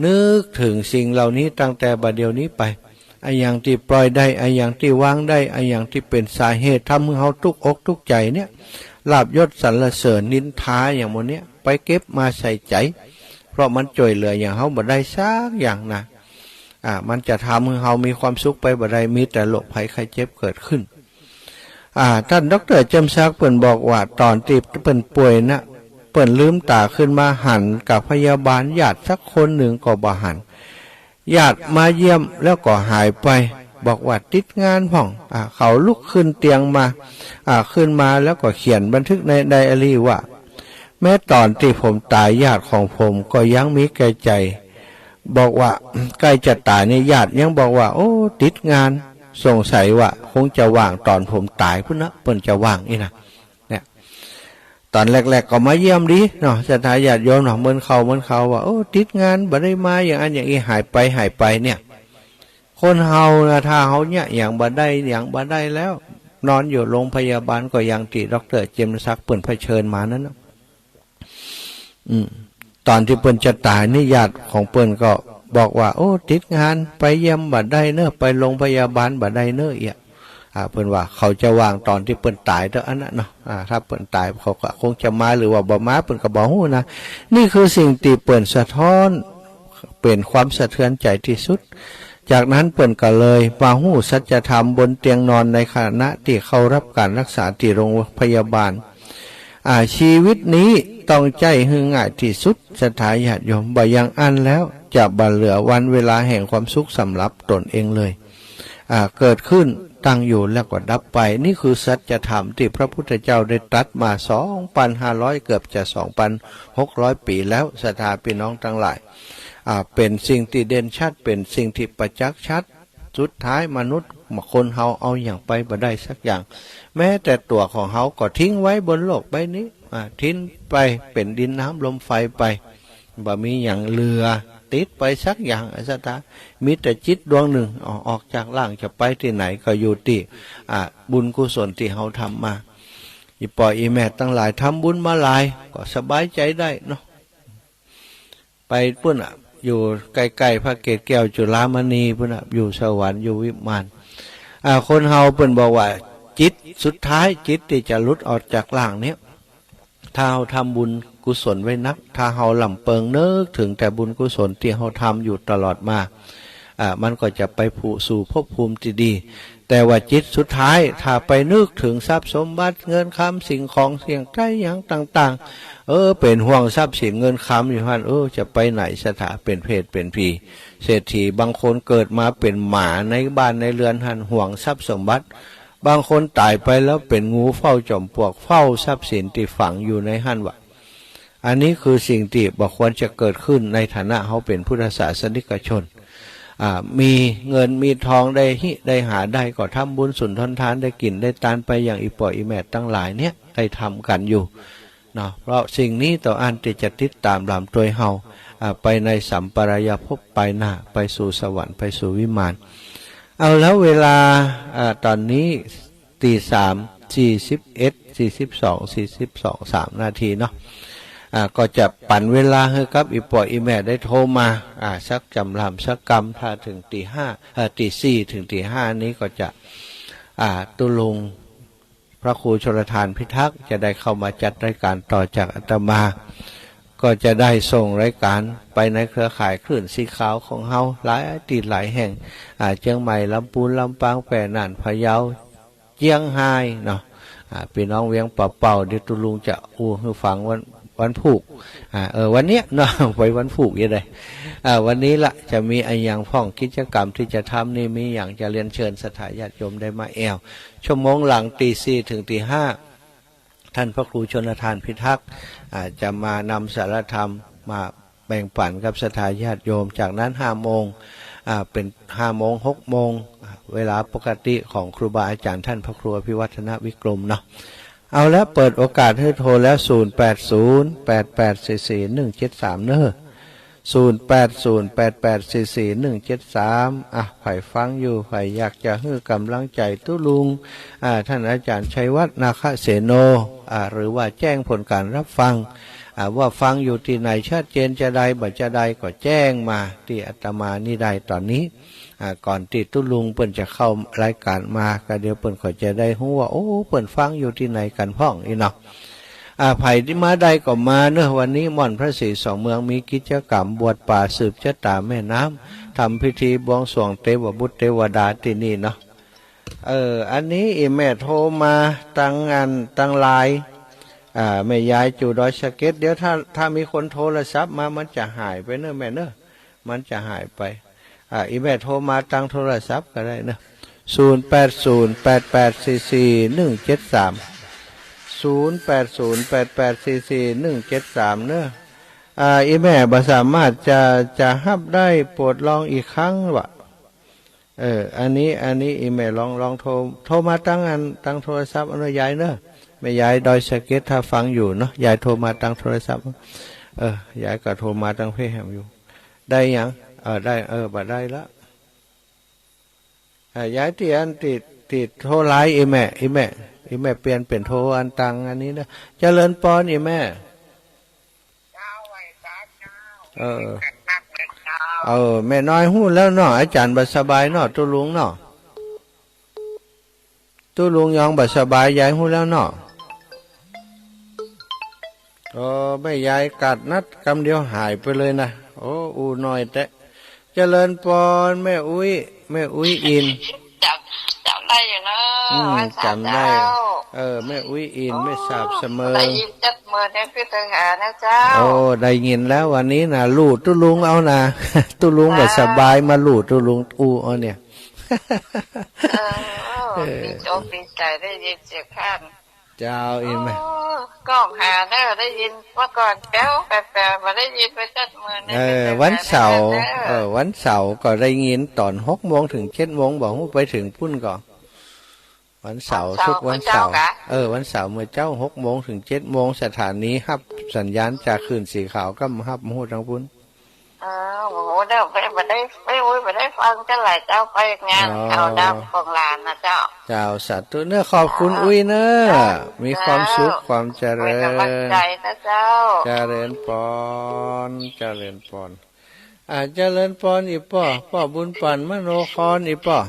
นึกถึงสิ่งเหล่านี้ตั้งแต่บัดเดี๋ยวนี้ไปไอ้อย่างที่ปล่อยได้ไอ้อย่างที่วางได้ไอ้อย่างที่เป็นสาเหตุทำให้เขาทุกอกทุกใจเนี่ยลาภยศสรรเสริญนินทาอย่างโมเนี้ยไปเก็บมาใส่ใจเพราะมันจ่วยเหลืออย่างเขาบ่ได้สักอย่างนะมันจะทำให้เขามีความสุขไปบ่ได้มีแต่โรคภัยไข้เจ็บเกิดขึ้นท่านดร.เจิมศักดิ์เปิ้นบอกว่าตอนที่เปิ้นป่วยนะเปิ้นลืมตาขึ้นมาหันกับพยาบาลญาติสักคนหนึ่งก็บ่หันญาติมาเยี่ยมแล้วก็หายไป บอกว่าติดงานพ่องเขาลุกขึ้นเตียงมาขึ้นมาแล้วก็เขียนบันทึกในไดอารี่ว่าแม้ตอนที่ผมตายญาติของผมก็ยังมีแก่ใจบอกว่าใกล้จะตายนี่ญาติยังบอกว่าโอ้ติดงานสงสัยว่าคงจะว่างตอนผมตายพุ่นนะเปิ้นจะว่างนี่นะเนี่ยตอนแรกๆก็มาเยี่ยมดีเนาะศรัทธาญาติโยมเนาะเหมือนเขาว่าโอ้ติดงานบ่ได้มาอย่างอันอย่างนี้หายไปเนี่ยคนเฮานะถ้าเฮาเนี่ยอย่างบ่ได้แล้วนอนอยู่โรงพยาบาลก็ยังติดร.เจมส์ศักดิ์เปิ้นเผชิญมานั้นนะตอนที่เปิ้นจะตายนี่ญาติของเปิ้นก็บอกว่าโอ้ติดงานไปเยี่ยมบ่ได้เนอะไปโรงพยาบาลบ่ได้เนอะเปิ้นว่าเขาจะวางตอนที่เปิ้นตายเด้ออันนั้นเนาะถ้าเปิ้นตายเขาก็คงจะมาหรือว่าบ่มาเปิ้นก็บ่ฮู้นะนี่คือสิ่งที่เปิ้นสะท้อนเป็นความสะเทือนใจที่สุดจากนั้นเปิ้นก็เลยมาฮู้สัจธรรมบนเตียงนอนในขณะที่เข้ารับการรักษาที่โรงพยาบาลชีวิตนี้ต้องใจให้ง่ายที่สุดศรัทธาญาติโยมบ่ยังอันแล้วจะบ่เหลือวันเวลาแห่งความสุขสำหรับตนเองเลยเกิดขึ้นตั้งอยู่แล้วก็ดับไปนี่คือสัจธรรมที่พระพุทธเจ้าได้ตรัสมา 2,500 เกือบจะ 2,600 ปีแล้วศรัทธาพี่น้องทั้งหลายเป็นสิ่งที่เด่นชัดเป็นสิ่งที่ประจักษ์ชัดสุดท้ายมนุษย์คนเฮาเอาอย่างไปบ่ได้สักอย่างแม้แต่ตัวของเฮาก็ทิ้งไว้บนโลกใบนี้ทิ้งไปเป็นดินน้ำลมไฟไปบ่มีอย่างเรือติดไปสักอย่างศรัทธามีแต่จิตดวงหนึ่งออกจากร่างจะไปที่ไหนก็อยู่ที่บุญกุศลที่เฮาทำมาอีปออีแม่ทั้งหลายทำบุญมาหลายก็สบายใจได้เนาะไปพุ่นอยู่ใกล้ๆพระเกศแก้วจุฬามณีพุ่นอยู่สวรรค์อยู่วิมานคนเฮาเพิ่นบอกว่าจิตสุดท้ายจิตที่จะหลุดออกจากร่างเนี้ยถ้าเฮาทำบุญกุศลไว้นักถ้าเฮาลำเปิงนึกถึงแต่บุญกุศลที่เฮาทำอยู่ตลอดมามันก็จะไปสู่ภพภูมิที่ดีแต่ว่าจิตสุดท้ายถ้าไปนึกถึงทรัพย์สมบัติเงินคำสิ่งของเสี่ยงใกล้อย่างต่างๆเป็นห่วงทรัพย์สินเงินคำอยู่ฮั่นจะไปไหนสถาเป็นเพศเป็นผีเศรษฐีบางคนเกิดมาเป็นหมาในบ้านในเรือนหันห่วงทรัพย์สมบัติบางคนตายไปแล้วเป็นงูเฝ้าจอมปลวกเฝ้าทรัพย์สินที่ฝังอยู่ในหันวะอันนี้คือสิ่งที่บ่ควรจะเกิดขึ้นในฐานะเขาเป็นพุทธศาสนิกชนมีเงินมีทองได้หาได้ก็ทำบุญสุนทรทานได้กินได้ทานไปอย่างอีปออีแม่ตั้งหลายเนี่ยได้ทำกันอยู่เนาะเพราะสิ่งนี้ต่ออันที่จะติดตามลำตัวเฮาไปในสัมปรายภพไปหน้าไปสู่สวรรค์ไปสู่วิมานเอาแล้วเวลาตอนนี้ตี 3:41 3 นาทีเนาะก็จะปั่นเวลาให้กับอีปออีแม่ได้โทรมาสักจำลำสักกรรมถ้าถึงตี 4ถึงตี 5นี้ก็จะตุลงพระครูชลทานพิทักษ์จะได้เข้ามาจัดรายการต่อจากอาตมาก็จะได้ส่งรายการไปในเครือข่ายคลื่นสีขาวของเฮาหลายติดหลายแห่งเชียงใหม่ลำพูนลำปางแปรน่านพะเยาเจียงไฮ้เนาะพี่น้องเวียงป่าเป่าเดี๋ยวตุลุงจะให้ฟังวันผูกวันเนี้ยเนาะไว้วันผูกยังไงวันนี้ละจะมีอะไรอย่างพ้องกิจกรรมที่จะทำนี่มีอย่างจะเรียนเชิญศรัทธาญาติโยมได้มาแอวชั่วโมงหลังตี 4ถึงตี 5ท่านพระครูชนทานพิทักษ์จะมานำสารธรรมมาแบ่งปันกับศรัทธาญาติโยมจากนั้น5 โมงเป็น5 โมง 6 โมงเวลาปกติของครูบาอาจารย์ท่านพระครูอภิวัฒนวิกรมเนาะเอาแล้วเปิดโอกาสให้โทรแล้ว 0808844173 เนอะ 0808844173ใครฟังอยู่ใครอยากจะให้กำลังใจตุลุงท่านอาจารย์ชัยวัฒน์นาคเสโนหรือว่าแจ้งผลการรับฟังว่าฟังอยู่ที่ไหนชัดเจนจะได้บัจะได้ก็แจ้งมาที่อาตมานี่ได้ตอนนี้ก่อนที่ตุลุงเปิ้นจะเข้ารายการมาก็เดี๋ยวเปิ้นก็จะได้รู้ว่าโอ้เปิ้นฟังอยู่ที่ไหนกันพ้องเนาะไผ่ที่มาได้ก็มาเนอะวันนี้ม่อนพระศรีสองเมืองมีกิจกรรมบวชป่าสืบชะตาแม่น้ำทำพิธีบวงสรวงเทวบุตรเทวดาที่นี่เนาะอันนี้แม่โทรมาตั้งงานตั้งไลน์แม่ยายจูดอยสะเก็ตเดี๋ยวถ้ามีคนโทรศัพท์มามันจะหายไปเนอะแม่เนอะมันจะหายไปแม่โทรมาตั้งโทรศัพท์ก็ได้เนอะ เนอะอีแม่บ่สามารถจะฮับได้โปรดลองอีกครั้งวะอันนี้อีแม่ลองโทรมาตั้งโทรศัพท์อันยายเนอะแม่ยายดอยสะเก็ดถ้าฟังอยู่เนาะยายโทรมาตั้งโทรศัพท์ยายก็โทรมาตั้งเพจแฮมอยู่ได้ยังได้บ่ได้ละยายที่อันติดโทรไลน์อีแม่เปลี่ยนเป็นโทรอันตังอันนี้นะเจริญปอนอีแม่แม่น้อยหู้แล้วเนาะอาจารย์บัสบายเนาะตุลุงเนาะตุลุงยองบัสบายยายหู้แล้วเนาะแม่ยายกัดนัดคำเดียวหายไปเลยนะอูน้อยแต่เจริญปอนแม่อุ้ยอินจำได้อยู่เนาะจำได้แม่อุ้ยอินไม่ทราบเสมอได้ยินจัดมือเนี่ยคือตึงหานะเจ้าได้ยินแล้ววันนี้นะลู่ตุลุงเอานะตุลุงแบบสบายมาลู่ตุลุงเนี่ยดีใจได้ยินเสียงข้างเจ้าอินไหมก้องหาได้ยินว่าก่อนแป๊วแปลมาได้ยินไปจัดมือเนี่ยวันเสาร์ก็ได้ยินตอน6 โมงถึง7 โมงบอกไปถึงพุ่นก่อนวันเสาร์ทุกวันเสาร์วันเสาร์เมื่อเจ้า6 โมงถึง7 โมงสถานีฮับสัญญาณจากคลื่นสีขาวก็ฮับหูทางพุ่นโอ้โหเดี๋ยวไปได้ฟังจะหลายเจ้าไปงานเอาดำของลานนะเจ้าสาธุเนื้อขอบคุณอุ้ยเนื้อมีความสุขความเจริญใจนะเจ้าเจริญปอนเจริญปอนอีป่อบุญปันมโนครอีป่อ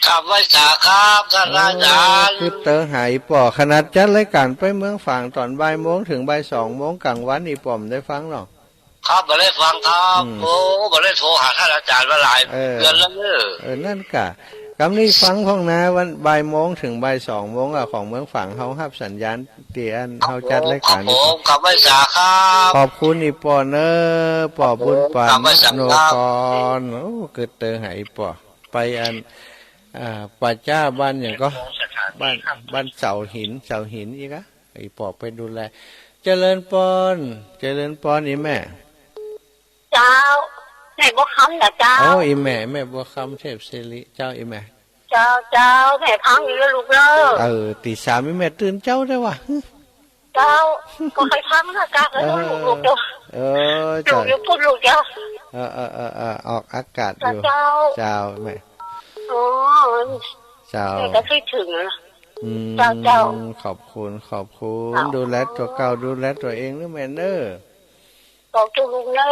ขับไว้สาครับท่านอาจารย์คือเตอหายป่อขนาดจัดรายการไปเมืองฝั่งตอนบ่ายโมงถึงบ่าย2 โมงกลางวันอีป่อมได้ฟังหรอครับบ่ได้ฟังครับบ่ได้โทรหาท่านอาจารย์ว่าหลายเดือนแล้วนั่นกะคำนี้ฟังพ้องนะวันบ่ายโมงถึงบ่าย2 โมงของเมืองฝั่งเขาฮับสัญญาณเตียนเขาจัดรายการผมขับไว้สาครับขอบคุณอีป่อเนอป่อบุญปานโนกรเกิดเตอหายป่อไปป่าจ้าบ้านอย่างก็บ้านเสาหินอีกอะไอ้ป่อไปดูแลเจริญปอนอีแม่เจ้าแม่บัวคำเหรอเจ้าอีแม่บัวคำเทพศิริเจ้าอีแม่เจ้าแม่พังอยู่แล้วลูกเนอะตี 3อีแม่ตื่นเจ้าได้วะเจ้าก็ใครพังนะกะลูกเจ้าลูกพูดลูกเจ้าออกอากาศอยู่เจ้าแม่เจ้าก็คิดถึงเจ้าขอบคุณดูแลตัวเก่าดูแลตัวเองนะแม่เนอบอกจุลุงเนอ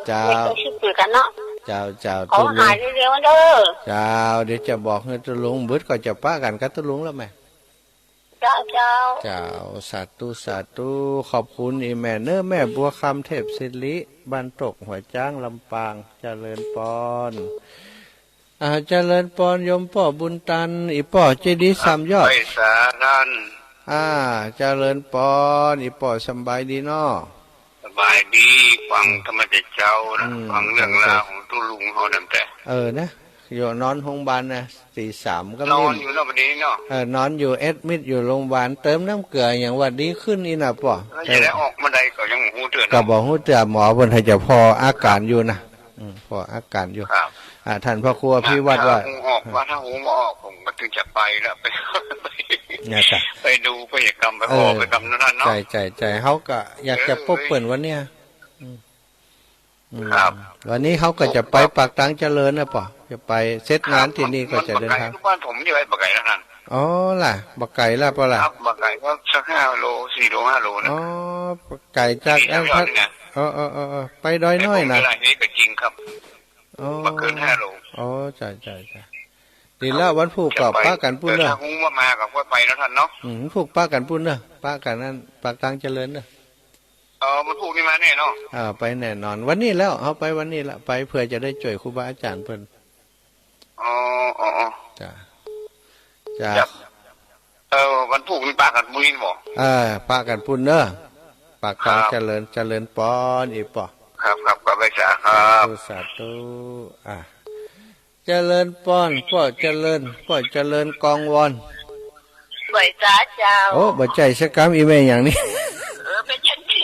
เจ้าชื่อกันเนาะเจ้าขอหายเร็วๆเด้อเจ้าเดี๋ยวจะบอกให้ตุลุงบึดก็จะป้ากันกับตุลุงแล้วแม่เจ้าสาธุขอบคุณอีแม่เนอแม่บัวคำเทพศิริบ้านตกหัวจ้างลำปางเจริญปอนเจริญปอนยมป่อบุญตันอีป่อเจดีย์3 ยอดไปสาท่านเจริญปอนอีป่อสบายดีเนาะสบายดีฟังธรรมะเจ้านะฟังเรื่องราวของตุลุงเขานั่นแต่นะอยู่นอนโรงพยาบาลนะตี 3ก็นอนอยู่แล้ววันนี้เนาะนอนอยู่แอดมิดอยู่โรงพยาบาลเติมน้ำเกลืออย่างว่าดีขึ้นอีน่ะป่อจะได้ออกมาได้ก็ยังหูเตือนก็บอกหูเตือนหมอเพิ่นให้จะพออาการอยู่นะพออาการอยู่ท่านพ่อครัวพี่วัดว่าถ้าหูมาออกผมก็ถึงจะไปแล้วไปดูไปกรรมไปออกไปกรรมนั่นเนาะใจเขาก็อยากจะพบเปิ่นวันเนี้ยวันนี้เขาก็จะไปปากตังเจริญนะป่ะจะไปเซตงานที่นี่ก็จะเดินทางบ้านผมอยู่ไอ้บักไก่แล้วนั่นล่ะบักไก่ล่ะป่ะล่ะบักไก่ก็สัก5 โล 4 โล 5 โลนะบักไก่จากไปดอยน้อยนะนี่ก็จริงครับบักเกิน5 โลใช่ดีแล้ววันผูกกับป้ากันปุ้นเนอะถ้าหูมากับว่าไปแล้วท่านเนาะผูกป้ากันปุ้นเนอะป้ากันนั่นปากตังเจริญเนอะมันผูกนี่มาแน่เนาะไปแน่นอนวันนี้แล้วเอาไปวันนี้ละไปเพื่อจะได้ช่วยครูบาอาจารย์เพิ่นจ้าวันผูกมีป้ากันปุ้นบ่ป้ากันปุ้นเนอะปากตังเจริญปอนอีกป่ะครับก็ไปจ้าครับสาธุ เจริญป้อนพ่อเจริญกองวอน ไหวจ้าเจ้า โอ้บ่ใจสักกรรมอีเมลอย่างนี้ เป็นจันทรี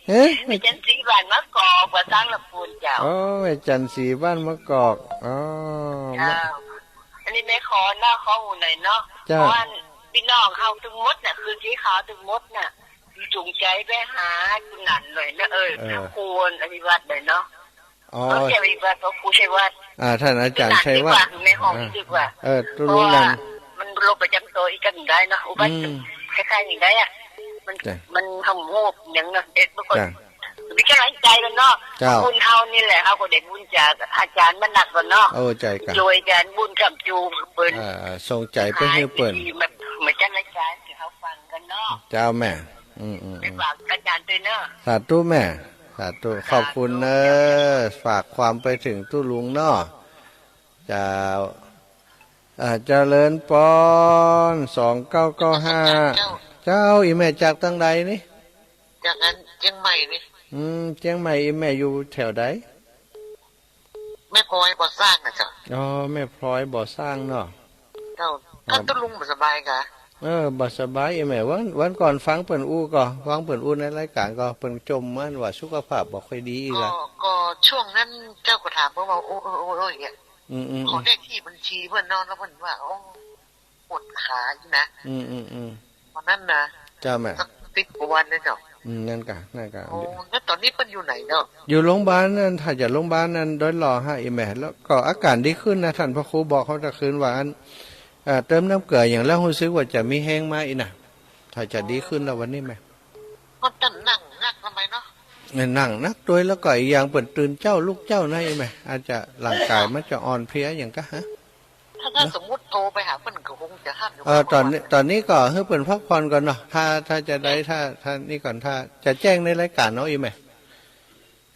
เอ๊ะ เป็นจันทรีบ้านมะกอกว่าสร้างลำพูนเจ้า โอ้แม่จันสีบ้านมะกอกอ๋อ เจ้าอันนี้ไม่ขอหน้าข้อมูลหน่อยเนาะเพ จ้า ราะว่าพี่น้องเขาถึงมดน่ะคือที่เขาถึงมดน่ะจูงใจไปหาคุณนันหน่อยนะควรอภิวัตหน่อยเนาะ อ๋อ เขาจะอภิวัตเพราะครูชัยวัฒน์ ท่านอาจารย์ชัยวัฒน์ คือในห้องดีกว่า ตุลุงนัน มันโรคประจำตัวอีกกันได้เนาะอุบัติคล้ายๆอย่างไรอ่ะมันทำโง่อย่างเนาะเด็กบางคนวิจารณ์ใจกันเนาะบุญเฮานี่แหละเขาก็เด็กบุญจากอาจารย์มันหนักกว่าเนาะ โอ้ใจกัน โดยอาจารย์บุญกับจูเปิ้น ส่งใจไปให้เปิ้น มันจะรายการที่เขาฟังกันเนาะ เจ้าแม่ไปฝากอาจารย์ด้วยเนาะ สาธุแม่สาธุขอบคุณเนอะฝากความไปถึงตู้ลุงเนาะเจ้าเจริญปอน2995เจ้าอีแม่จากตั้งใดนี่ จากนั้นเชียงใหม่นี่ เชียงใหม่อีแม่อยู่แถวใด แม่พลอยบ่สร้างนะจ๊ะ อ๋อแม่พลอยบ่สร้างเนาะ เจ้าท่านตุลุงบ่สบายกะ บ่สบายอีแม่วันก่อนฟังเปิ้นอู้ก็ฟังเปิ้นอู้ในรายการก็เปิ้นจมมันว่าสุขภาพบ่ค่อยดีอีกอ่ะ ก็ช่วงนั้นเจ้าก็ถามเพิ่นว่าโอ้ยเนี่ยขอเลขที่บัญชีเพิ่นนอนแล้วเพิ่นว่าโอ้ปวดขาอยู่นะตอนนั้นนะจ้าแม่10 กว่าวันนะเจ้านั่นกะโอ้แล้วตอนนี้เพิ่นอยู่ไหนเนาะอยู่โรงพยาบาลนั่นถ้าจะโรงพยาบาลนั้นดอยหล่อฮะอีแม่แล้วก็อาการดีขึ้นนะท่านพระครูบอกเขาจะคืนว่าอันเติมน้ำเกลืออย่างแล้วรู้สึกว่าจะมีแห้งมาอีกนะถ้าจะดีขึ้นแล้ววันนี้แม่ก็ตั้งนั่งนักทำไมเนาะนั่งนักด้วยแล้วก็อีกอย่างเปิดตื่นเจ้าลูกเจ้านะอีแม่อาจจะร่างกายมันจะอ่อนเพลียอย่างก็ฮะถ้าสมมุติโทรไปหาเพิ่นก็คงจะห้ามตอนนี้ก็ให้เปิดพักผ่อนก่อนเนาะถ้าจะได้ถ้านี่ก่อนถ้าจะแจ้งในรายการเนาะอีแม่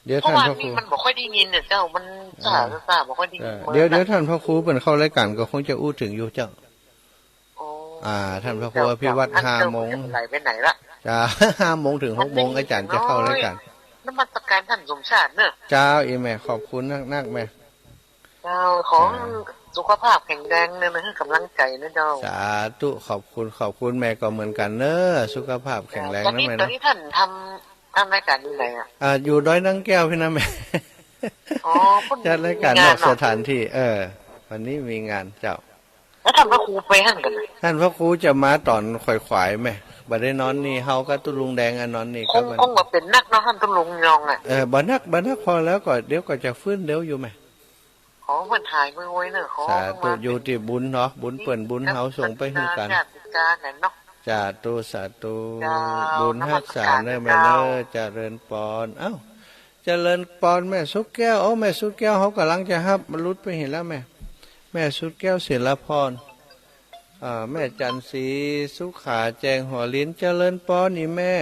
เดี๋ยวท่านพระครูมันบ่ค่อยได้ยินเนี่ยเจ้ามันซ่าบ่ค่อยได้ยินเดี๋ยวท่านพระครูเปิดเข้ารายการก็คงจะอู้ถึงอยู่เจ้าท่านพระครูอภิวัตร5 โมงไปไหนละจ้า5 โมงถึง6 โมงอาจารย์จะเข้ารายการนมัสการท่านสมชาติเนอะเจ้าอีแม่ขอบคุณนักแม่เจ้าของสุขภาพแข็งแรงเนี่ยมันให้กำลังใจนะเจ้าสาธุขอบคุณแม่ก็เหมือนกันเนอะสุขภาพแข็งแรงนะแม่ตอนนี้ท่านทำรายการอยู่ไหนอยู่ดอยนางแก้วพี่นะแม่จัดรายการนอกสถานที่วันนี้มีงานเจ้าแล้วท่านพระครูไปหั่นกันท่านพระครูจะมาตอนขวายแม่บ่ได้นอนนี่เฮาก็ตุลุงแดงนอนนี่ก็คงว่าเป็นนักเนาะท่านตุลุงยองบ่นักพอแล้วก็เดี๋ยวก็จะฟื้นเดี๋ยวอยู่แม่ขอเพิ่นถ่ายมือไว้เนอะขอสาธุอยู่ที่บุญเนาะบุญเปิ้นบุญเฮาส่งไปให้กันสาธุบุญรักษาเด้อแม่เด้อเจริญปอนเจริญปอนแม่สุกแก้วแม่สุกแก้วเขากำลังจะฮับบรรลุไปเห็นแล้วแม่สุกแก้วศิลพรแม่จันทร์ศรีสุขาแจงหัวลิ้นเจริญปอนนี่แม่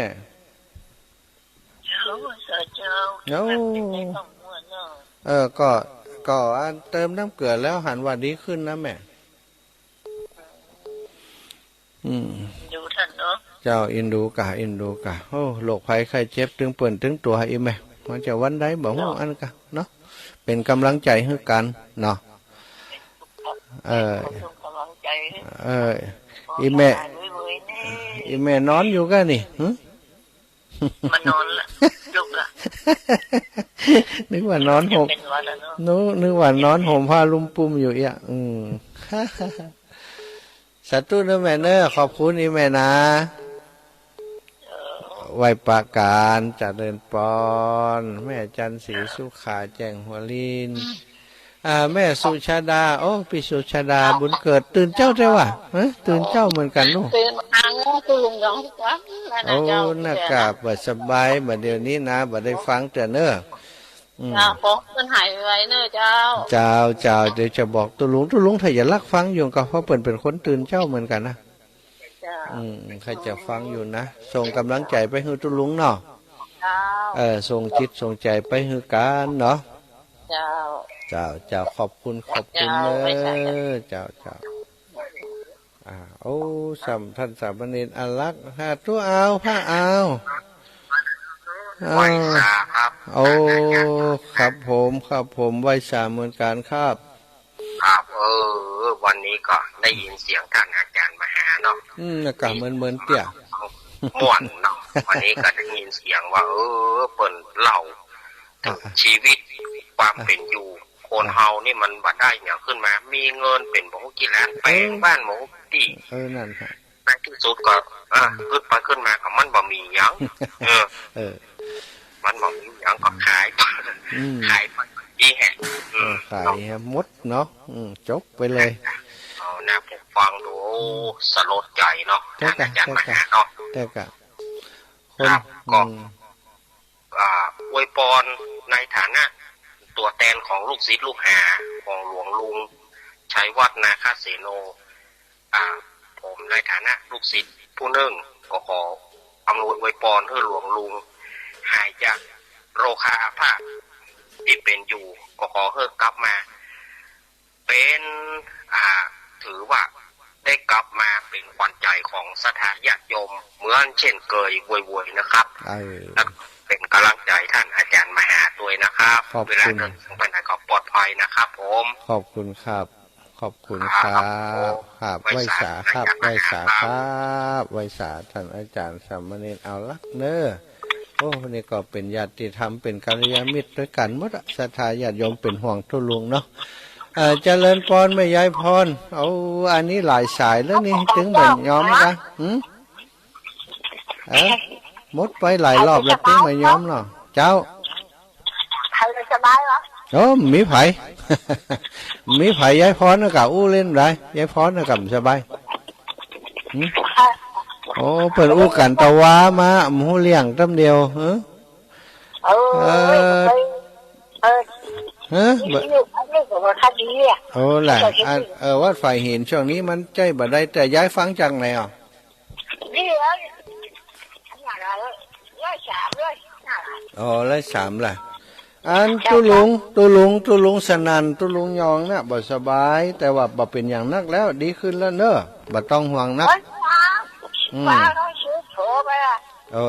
ก็เติมน้ำเกลือแล้วหันว่าดีขึ้นนะแม่ดูท่านเนาะเจ้าอินดูกะโอ้โรคภัยไข้เจ็บตึงเปิ่นตึงตัวอีแม่มันจะวันใดบ่ฮู้อันกะเนาะเป็นกำลังใจให้กันเนาะอีแม่นอนอยู่กันนี่มานอนละลุกละนึกว่านอนห่มนึกว่านอนห่มผ้าลุ่มปุ่มอยู่อ่ะสาธุนะแม่เนอะขอบคุณอีแม่นะไว้ปาการเจริญปอนแม่จันทร์ศรีสุขาแจ้งหัวลินแม่สุชาดาพี่สุชาดาบุญเกิดตื่นเจ้าได้วะตื่นเจ้าเหมือนกันลูกตื่นตุลุงยองทุกวันน่ากาบสบายบัดเดี๋ยวนี้นะบัดได้ฟังแต่เนอะมันหายไปเนอะเจ้าเดี๋ยวจะบอกตุลุงถ้าอย่าลักฟังอยู่ก็เพราะเป็นคนตื่นเจ้าเหมือนกันนะใครจะฟังอยู่นะส่งกำลังใจไปให้ตุลุงเนาะส่งจิตส่งใจไปให้กันเนาะเจ้าขอบคุณเนอะเจ้าท่านสามเณรอารักษ์ตัวผ้าครับผมไหว้สาเหมือนกันครับ ครับวันนี้ก็ได้ยินเสียงท่านอาจารย์มหาเนาะอากาศเหมือนเตี้ยม่วนเนาะวันนี้ก็ได้ยินเสียงว่าเปิ่นเล่าถึงชีวิตความเป็นอยู่คนเฮานี่มันบ่ได้อย่างขึ้นมามีเงินเป็นบ่กี่ล้านแปลงบ้านหมูที่นั่นครับในที่สุดก็ขึ้นไปขึ้นมาก็มันบ่มีหยังมันบ่มีหยังก็ขายไปดีแฮะขายมดเนาะจบไปเลยเอานะผมฟังดูสลดใจเนาะอาจารย์มหาเนาะแต่ก็คนก็อวยพรในฐานะตัวแทนของลูกศิษย์ลูกหาของหลวงลุงชัยวัฒน์นาคเสโนผมในฐานะลูกศิษย์ผู้หนึ่งก็ขออำนวยอวยพรให้หลวงลุงหายจากโรคอาพาธที่เป็นอยู่ก็ขอให้กลับมาเป็นถือว่าได้กลับมาเป็นขวัญใจของศรัทธาญาติโยมเหมือนเช่นเคยวยๆนะครับและเป็นกำลังใจท่านอาจารย์มหาด้วยนะครับเวลาเดินทางไปไหนก็ปลอดภัยนะครับผมขอบคุณครับขอบคุณครับครับไว้สาครับไว้สาครับไว้สาท่านอาจารย์สามเณรเอาลักเนอโอ้วันนี้ก็เป็นญาติธรรมเป็นกัลยาณมิตรด้วยกันหมดศรัทธาญาติโยมเป็นห่วงทุลุงเนาะเจริญพรแม่ยายพรเอาอันนี้หลายสายแล้วนี่ถึงแบบย้อมกันมดไปหลายรอบแล้วถึงมาย้อมเนาะเจ้าใครสบายเหรอโอ้มีไผ่มีไผ่ยายพรนะกับอู้เล่นไรยายพรนะกับสบายโอ้เปิดอู้กันตะวามาหมูเลี้ยงตั้มเดียวโอ้แหละวัดฝ่ายหินช่วงนี้มันใจบ่ได้แต่ย้ายฟังจังไหนอ่ะอ๋อร้อยสามล่ะอันตุลุงสนันตุลุงยองน่ะบ่สบายแต่ว่าบ่เป็นอย่างนักแล้วดีขึ้นแล้วเนอะบ่ต้องห่วงนัก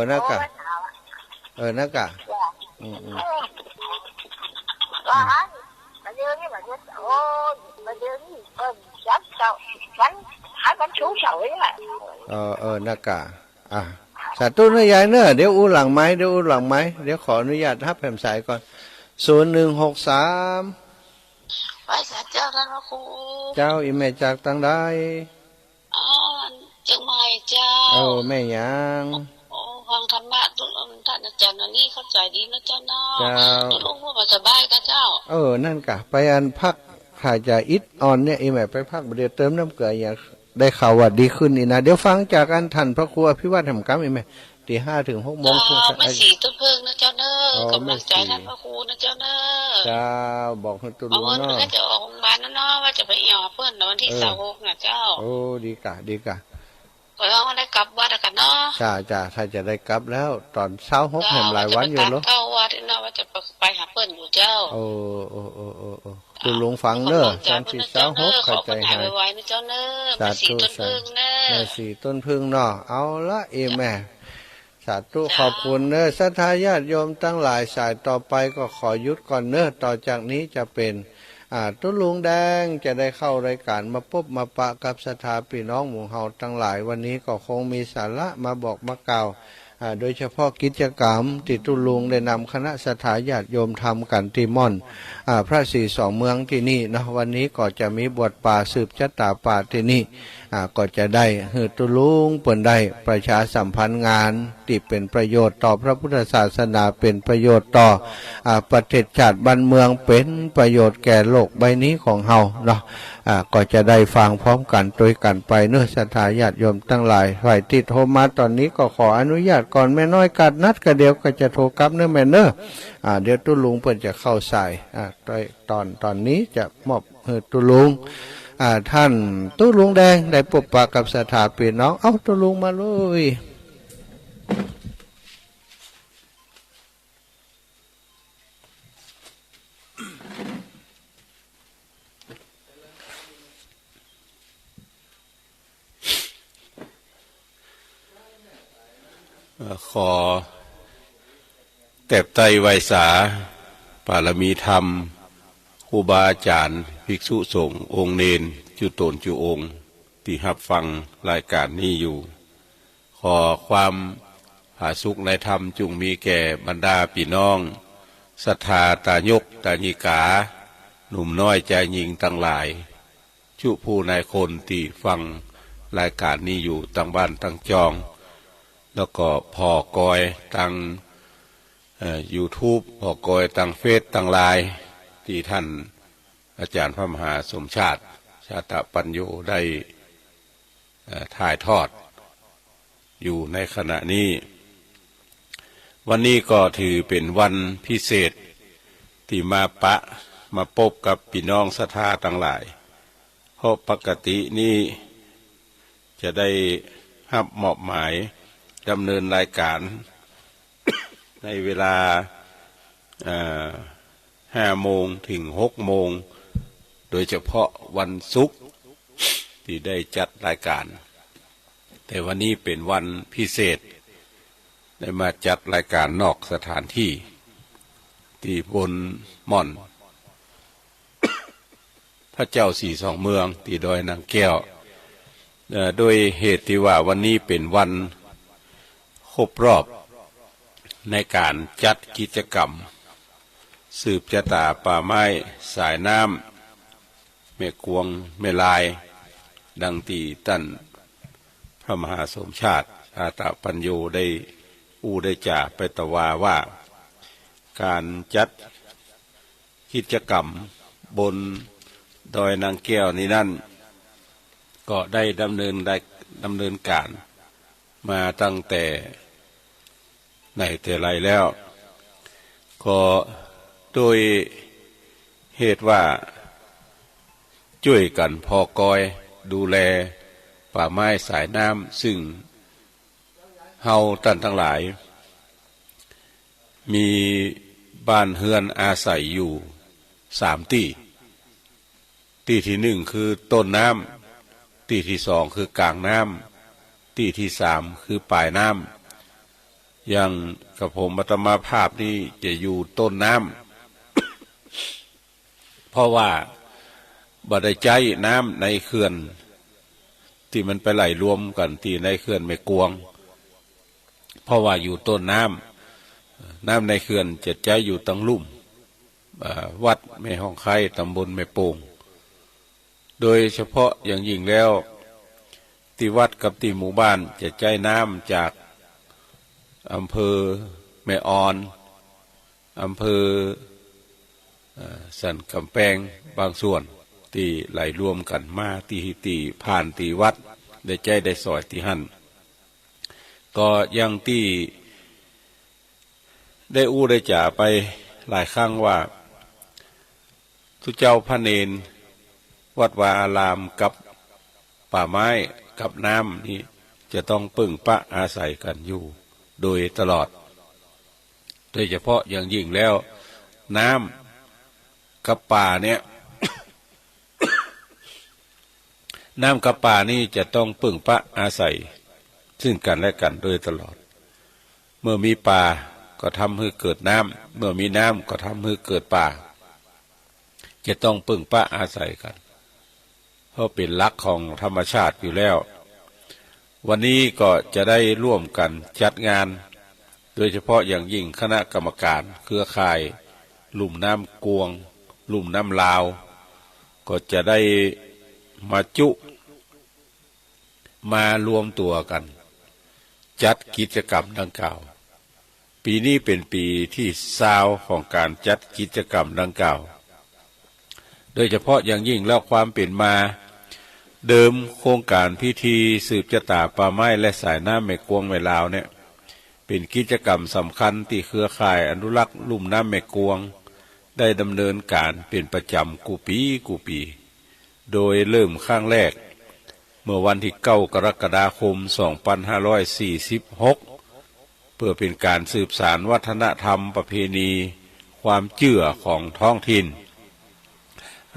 นักกะนักกะนักกะสาธุนะยายเนอะเดี๋ยวอู้หลังไม้เดี๋ยวขออนุญาตทับแผ่นสายก่อน0163ไปสาเจ้าท่านพระครูเจ้าอีแม่จากตังใดจังไม่เจ้าแม่ยังฟังธรรมะทุกท่านอาจารย์นี่เข้าใจดีนะเจ้าเนาะทุกผู้สบายก็เจ้านั่นกะไปอันพักขาจะอิดอ่อนเนี่ยอีแม่ไปพักเดี๋ยวเติมน้ำเกลืออย่างได้ข่าวว่าดีขึ้นนี่นะเดี๋ยวฟังจากอันทันพระครูอภิวัตรแห่งกรรมอีแม่ตี5 ถึง 6 โมงไม่สีต้นเพิ่งนะเจ้าเนอะกำลังใจท่านพระครูนะเจ้าเนอะเจ้าบอกให้ตุลุงเนาะก็จะออกโรงพยาบาลนะเนาะว่าจะไปเอี่ยวเพื่อนวันที่26นะเจ้าดีกะก็ต้องได้กลับวัดกันเนาะจ้าถ้าจะได้กลับแล้วตอน26แห่งหลายวันอยู่เนาะเข้าวัดเนาะว่าจะไปหาเพื่อนอยู่เจ้าตุลุงฟังเนอะตอนที่26เข้าใจหายไว้นะเจ้าเนอะมาสีต้นพึ่งเนอะสีต้นพึ่งเนาะเอาละแม่สาธุขอบคุณเนอะศรัทธาญาติโยมตั้งหลายสายต่อไปก็ขอยุดก่อนเนอะต่อจากนี้จะเป็นตุลุงแดงจะได้เข้ารายการมาพบมาปะกับศรัทธาพี่น้องหมู่เฮาทั้งหลายวันนี้ก็คงมีสาระมาบอกมากล่าวโดยเฉพาะกิจกรรมที่ตุลุงได้นำคณะศรัทธาญาติโยมทำกันที่ม่อนพระศรีสองเมืองที่นี่นะวันนี้ก็จะมีบวชป่าสืบชะตาป่าที่นี่ก็จะได้ตุลุงเปิดได้ประชาสัมพันธ์งานที่เป็นประโยชน์ต่อพระพุทธศาสนาเป็นประโยชน์ต่อประเทศชาติบ้านเมืองเป็นประโยชน์แก่โลกใบนี้ของเฮาเนาะก็จะได้ฟังพร้อมกันโดยกันไปเนื้อศรัทธาญาติโยมทั้งหลายฝ่ายที่โทรมาตอนนี้ก็ขออนุญาตก่อนแม่น้อยกัดนัดก็เดี๋ยวก็จะโทรกลับเนื้อแม่เนื้อเดี๋ยวตุลุงเปิดจะเข้าสายตอนนี้จะมอบตุลุงท่านตุลุงแดงได้พบปะกับศรัทธาพี่น้องเอาตุลุงมาเลยขอแต่ไตรไวสาปารมีธรรมค รูบาอาจารย์ภิกษุสงฆ์องค์เนนจุตนจุองค์ที่รับฟังรายการนี้อยู่ ขอความผาสุกในธรรมจุงมีแก่บรรดาพี่น้องศรัทธาตายกตาญิกาหนุ่มน้อยใจหญิงตั้งหลายชุผู้นายคนที่ฟังรายการนี้อยู่ตั้งบ้านตั้งจองแล้วก็พอกอยตั้งYouTube พอกอยตั้งเฟซตั้งไลน์ที่ท่านอาจารย์พระมหาสมชาติชาตปัญโยได้ถ่ายทอดอยู่ในขณะนี้วันนี้ก็ถือเป็นวันพิเศษที่มาพบกับพี่น้องศรัทธาทั้งหลายเพราะปกตินี้จะได้รับมอบหมายดำเนินรายการ ในเวลา5 โมงถึง 6 โมงโดยเฉพาะวันศุกร์ที่ได้จัดรายการแต่วันนี้เป็นวันพิเศษได้มาจัดรายการนอกสถานที่ที่บนม่อน พระเจ้าสี่สองเมืองที่ดอยนางแก้วโดยเหตุที่ว่าวันนี้เป็นวันครบรอบในการจัดกิจกรรมสืบชะตาป่าไม้สายน้ำแม่กวงแม่ลายดังที่ท่านพระมหาสมชาติอาตปัญโยได้ได้จ่าไปตวาว่าการจัดกิจกรรมบนดอยนางแก้วนี้นั่นก็ได้ดำเนินการมาตั้งแต่ไหนแต่ไรแล้ว ก็โดยเหตุว่าช่วยกันพอกอยดูแลป่าไม้สายน้ำซึ่งเฮาท่านทั้งหลายมีบ้านเฮือนอาศัยอยู่3 ที่ที่ 1คือต้นน้ำที่ 2คือกลางน้ำที่ 3คือปลายน้ำอย่างกับผมอาตมาภาพนี่จะอยู่ต้นน้ำ เพราะว่าบ่ได้ใจน้ำในเขื่อนที่มันไปไหลรวมกันที่ในเขื่อนแม่กวงเพราะว่าอยู่ต้นน้ำในเขื่อนจะใจอยู่ตั้งลุ่มวัดแม่ห้องไข่ตำบลแม่โป่งโดยเฉพาะอย่างยิ่งแล้วที่วัดกับที่หมู่บ้านจะใจน้ำจากอำเภอแม่ออนอำเภอสันกำแพงบางส่วนที่ไหลรวมกันมาที่ผ่านที่วัดได้ใจได้สอยที่หั่นก็ยังที่ได้ได้จ่าไปหลายครั้งว่าทุเจ้าพระเนนวัดวาอารามกับป่าไม้กับน้ำนี่จะต้องพึ่งพระอาศัยกันอยู่โดยตลอดโดยเฉพาะอย่างยิ่งแล้วน้ำกับป่าเนี่ย น้ำกับป่านี่จะต้องพึ่งพระอาศัยซึ่งกันและกันโดยตลอดเมื่อมีป่าก็ทำให้เกิดน้ำเมื่อมีน้ำก็ทำให้เกิดป่าจะต้องพึ่งพระอาศัยกันเพราะเป็นหลักของธรรมชาติอยู่แล้ววันนี้ก็จะได้ร่วมกันจัดงานโดยเฉพาะอย่างยิ่งคณะกรรมการเครือข่ายลุ่มน้ำกวงลุ่มน้ำลาวก็จะได้มารวมตัวกันจัดกิจกรรมดังกล่าวปีนี้เป็นปีที่20ของการจัดกิจกรรมดังกล่าวโดยเฉพาะอย่างยิ่งแล้วความเป็นมาเดิมโครงการพิธีสืบชะตาป่าไม้และสายน้ำแม่กวงแม่ลาวเนี่ยเป็นกิจกรรมสำคัญที่เครือข่ายอนุรักษ์ลุ่มน้ำแม่กวงได้ดำเนินการเป็นประจำกูปีโดยเริ่มครั้งแรกเมื่อวันที่9 กรกฎาคม 2546เพื่อเป็นการสืบสานวัฒนธรรมประเพณีความเชื่อของท้องถิ่น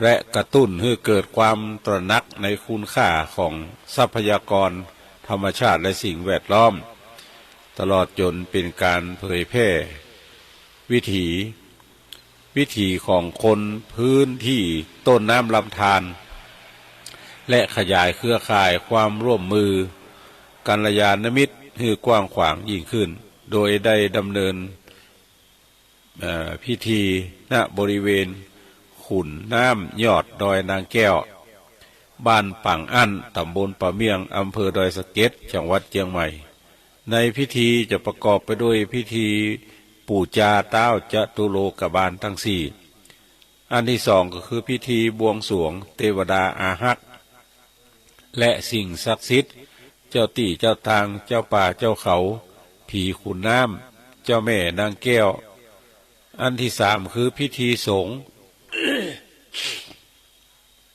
และกระตุ้นให้เกิดความตระหนักในคุณค่าของทรัพยากรธรรมชาติและสิ่งแวดล้อมตลอดจนเป็นการเผยแพร่วิ วิถีของคนพื้นที่ต้นน้ำลำธารและขยายเครือข่ายความร่วมมือกัลยาณมิตรให้กว้างขวางยิ่งขึ้นโดยได้ดำเนินพิธีณบริเวณขุนน้ำยอดดอยนางแก้วบ้านปังอั้นตำบลป่าเมียงอำเภอดอยสะเก็ดจังหวัดเชียงใหม่ในพิธีจะประกอบไปด้วยพิธีปู่จาเต้าจตุโลกบาลทั้งสี่อันที่สองก็คือพิธีบวงสรวงเทวดาอาหักและสิ่งศักดิ์สิทธิ์เจ้าตี่เจ้าทางเจ้าป่าเจ้าเขาผีขุนน้ำเจ้าแม่นางแก้วอันที่สามคือพิธีสงฆ์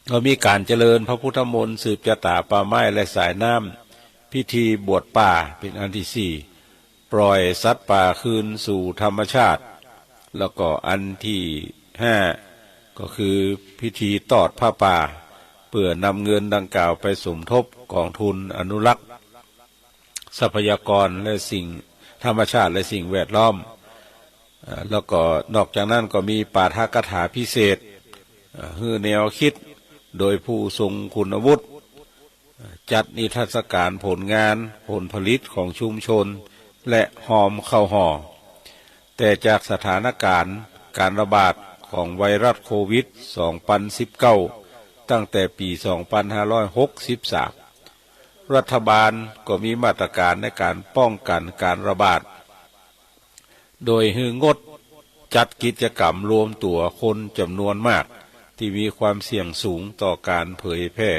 ก็มีการเจริญพระพุทธมนต์สืบจตาป่าไม้และสายน้ำพิธีบวชป่าเป็นอันที่สี่ปล่อยสัตว์ป่าคืนสู่ธรรมชาติแล้วก็อันที่ห้าก็คือพิธีตอดผ้าป่าเพื่อนำเงินดังกล่าวไปสมทบกองทุนอนุรักษ์ทรัพยากรและสิ่งธรรมชาติและสิ่งแวดล้อมแล้วก็นอกจากนั้นก็มีปาฐกถาพิเศษคือแนวคิดโดยผู้ทรงคุณวุฒิจัดนิทรรศการผลงานผลผลิตของชุมชนและหอมเข้าห่อแต่จากสถานการณ์การระบาดของไวรัสโควิด 2019 ตั้งแต่ปี 2563 รัฐบาลก็มีมาตรการในการป้องกันการระบาดโดยงดจัดกิจกรรมรวมตัวคนจำนวนมากที่มีความเสี่ยงสูงต่อการเผยแพร่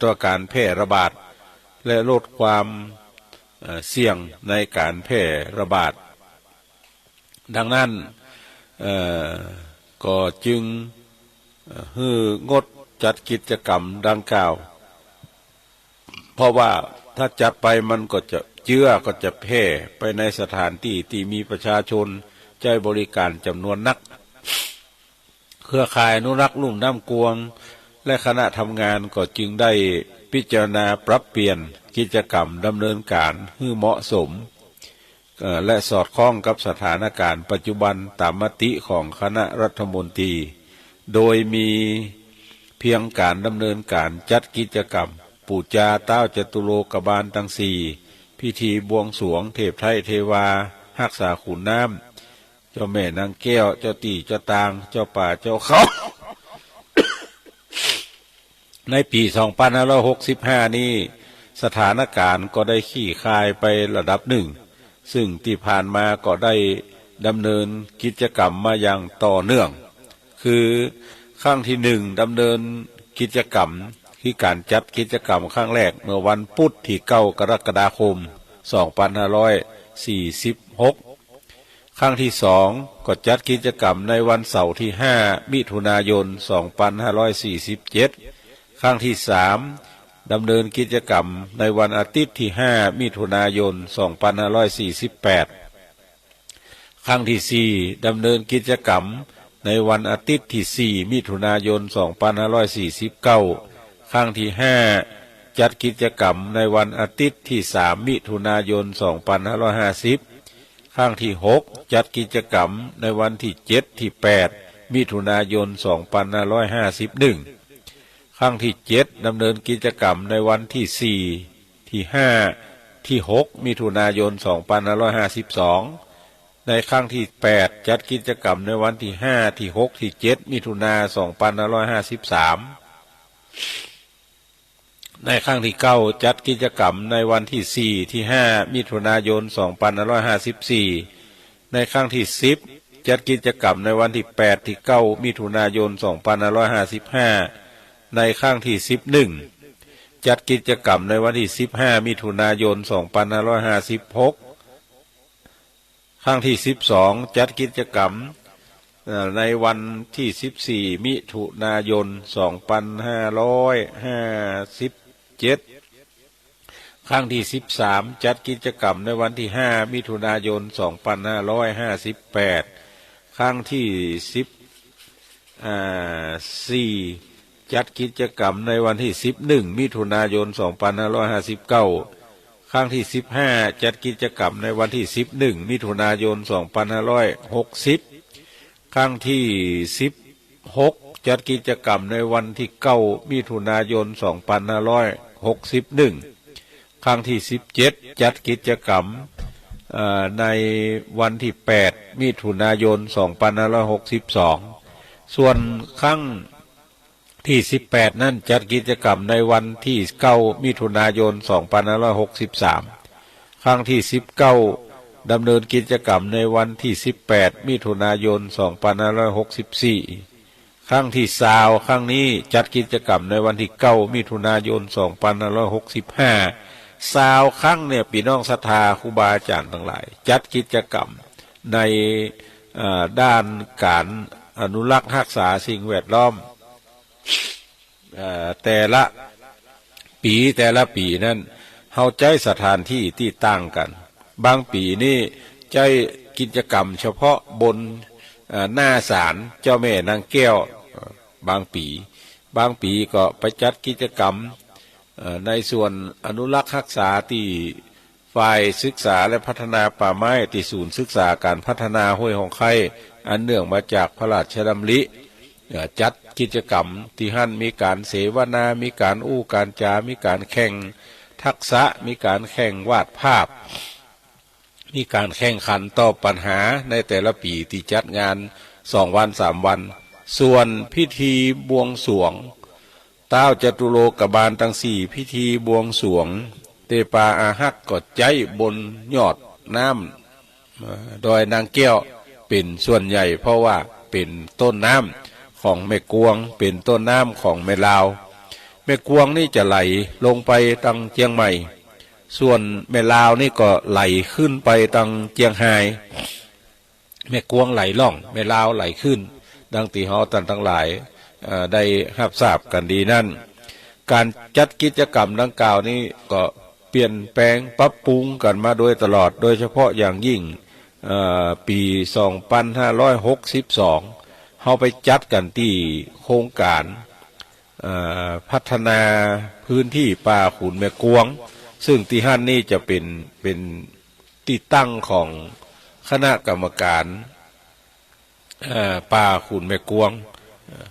ต่อการแพร่ระบาดและลดความเสี่ยงในการแพร่ระบาดดังนั้นก็จึงงดจัดกิจกรรมดังกล่าวเพราะว่าถ้าจัดไปมันก็จะก็จะแพร่ไปในสถานที่ที่มีประชาชนใช้บริการจำนวนนักเครือข่ายอนุรักษ์ลุ่มน้ำกวงและคณะทำงานก็จึงได้พิจารณาปรับเปลี่ยนกิจกรรมดำเนินการให้เหมาะสมและสอดคล้องกับสถานการณ์ปัจจุบันตามมติของคณะรัฐมนตรีโดยมีเพียงการดำเนินการจัดกิจกรรมปู่จาเต้าจตุโลกบาลทั้งสี่พิธีบวงสรวงเทพไทยเทวารักษาขุนน้ำเจ้าแม่นางแก้วเจ้าตี่เจ้าตางเจ้าป่าเจ้าเขา ในปี 2565 นี้สถานการณ์ก็ได้คลี่คลายไประดับหนึ่งซึ่งที่ผ่านมาก็ได้ดำเนินกิจกรรมมาอย่างต่อเนื่องคือครั้งที่หนึ่งดำเนินกิจกรรมคือการจัดกิจกรรมครั้งแรกเมื่อวันพุธที่9 กรกฎาคม 2546 ครั้งที่สองก็จัดกิจกรรมในวันเสาร์ที่5 มิถุนายน 2547 ครั้งที่สามดำเนินกิจกรรมในวันอาทิตย์ที่5 มิถุนายน 2548 ครั้งที่สี่ดำเนินกิจกรรมในวันอาทิตย์ที่4 มิถุนายน 2549 ครั้งที่5จัดกิจกรรมในวันอาทิตย์ที่3 มิถุนายน 2550 ครั้งที่6จัดกิจกรรมในวันที่7 ที่ 8 มิถุนายน 2551 ครั้งที่7ดำเนินกิจกรรมในวันที่4 ที่5 ที่ 6 มิถุนายน 2552 ในครั้งที่8จัดกิจกรรมในวันที่5 ที่ 6 ที่ 7 มิถุนายน 2553 ในครั้งที่9จัดกิจกรรมในวันที่4 ที่ 5 มิถุนายน 2554 ในครั้งที่10จัดกิจกรรมในวันที่8 ที่ 9 มิถุนายน 2555 ในครั้งที่11จัดกิจกรรมในวันที่15 มิถุนายน 2556 ครั้งที่12จัดกิจกรรมในวันที่14 มิถุนายน 2557 ครั้งที่13จัดกิจกรรมในวันที่5 มิถุนายน 2558 ครั้งที่14จัดกิจกรรมในวันที่11 มิถุนายน 2559 ครั้งที่15จัดกิจกรรมในวันที่11 มิถุนายน 2560 ครั้งที่16จัดกิจกรรมในวันที่9มิถุนายน2561ครั้งที่17จัดกิจกรรมในวันที่8มิถุนายน2562ส่วนครั้งที่18นั่นจัดกิจกรรมในวันที่9มิถุนายน2563ครั้งที่19ดำเนินกิจกรรมในวันที่18มิถุนายน2564ครั้งที่20ครั้งนี้จัดกิจกรรมในวันที่9มิถุนายน2565 20ครั้งเนี่ยพี่น้องศรัทธาครูบาอาจารย์ทั้งหลายจัดกิจกรรมในด้านการอนุรักษ์รักษาสิ่งแวดล้อมแต่ละปีนั้นเฮาใจสถานที่ที่ตั้งกันบางปีนี่ใจกิจกรรมเฉพาะบนหน้าศาลเจ้าแม่นางแก้วบางปีก็ไปจัดกิจกรรมในส่วนอนุรักษ์รักษาที่ฝ่ายศึกษาและพัฒนาป่าไม้ที่ศูนย์ศึกษาการพัฒนาห้วยหองไข่อันเนื่องมาจากพระราชดำริจัดกิจกรรมที่หั่นมีการเสวนามีการอู้การจามีการแข่งทักษะมีการแข่งวาดภาพมีการแข่งขันตอบปัญหาในแต่ละปีที่จัดงาน2 วัน 3 วันส่วนพิธีบวงสรวงท้าวจตุโลกบาลทั้ง4พิธีบวงสรวงเตปาอาหักก็ใจบนยอดน้ำดอยนางแก้วเป็นส่วนใหญ่เพราะว่าเป็นต้นน้ำของแม่กวงเป็นต้นน้ำของแม่ลาวแม่กวงนี่จะไหลลงไปทางเชียงใหม่ส่วนแม่ลาวนี่ก็ไหลขึ้นไปทางเชียงไฮ้แม่กวงไหลล่องแม่ลาวไหลขึ้นดังที่เฮาท่านทั้งหลายได้รับทราบกันดีนั่นการจัดกิจกรรมดังกล่าวนี้ก็เปลี่ยนแปลงปรับปรุงกันมาโดยตลอดโดยเฉพาะอย่างยิ่งปี2562เฮาไปจัดกันที่โครงการพัฒนาพื้นที่ป่าขุนแม่กวงซึ่งที่หั่นนี่จะเป็นที่ตั้งของคณะกรรมการป่าขุนแม่กวง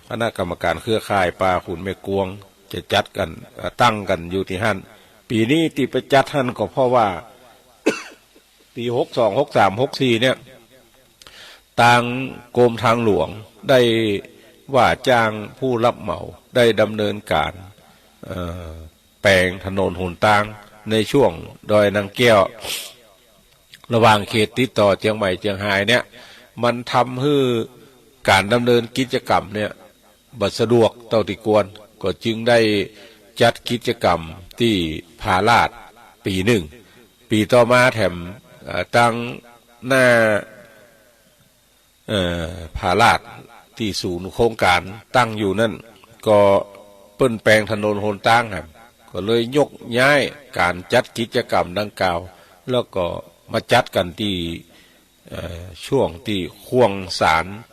คณะกรรมการเครือข่ายป่าขุนแม่กวงจะจัดกันตั้งกันอยู่ที่หั่นปีนี้ที่ไปจัดหั่นก็เพราะว่า ปี62 63 64เนี่ยทางกรมทางหลวงได้ว่าจ้างผู้รับเหมาได้ดำเนินการแปลงถนนหนทางในช่วงดอยนางแก้วระหว่างเขตติดต่อเชียงใหม่เชียงรายเนี่ยมันทำให้การดำเนินกิจกรรมเนี่ยบัดสะดวกเท่าที่ควรก็จึงได้จัดกิจกรรมที่ผาลาดปีหนึ่งปีต่อมาแถมตั้งหน้าผาลาดที่ศูนย์โครงการตั้งอยู่นั่นก็เปิ้นแปลงถนนหนทางครับก็เลยยกย้ายการจัดกิจกรรมดังกล่าวแล้วก็มาจัดกันที่ช่วงที่ควงสาร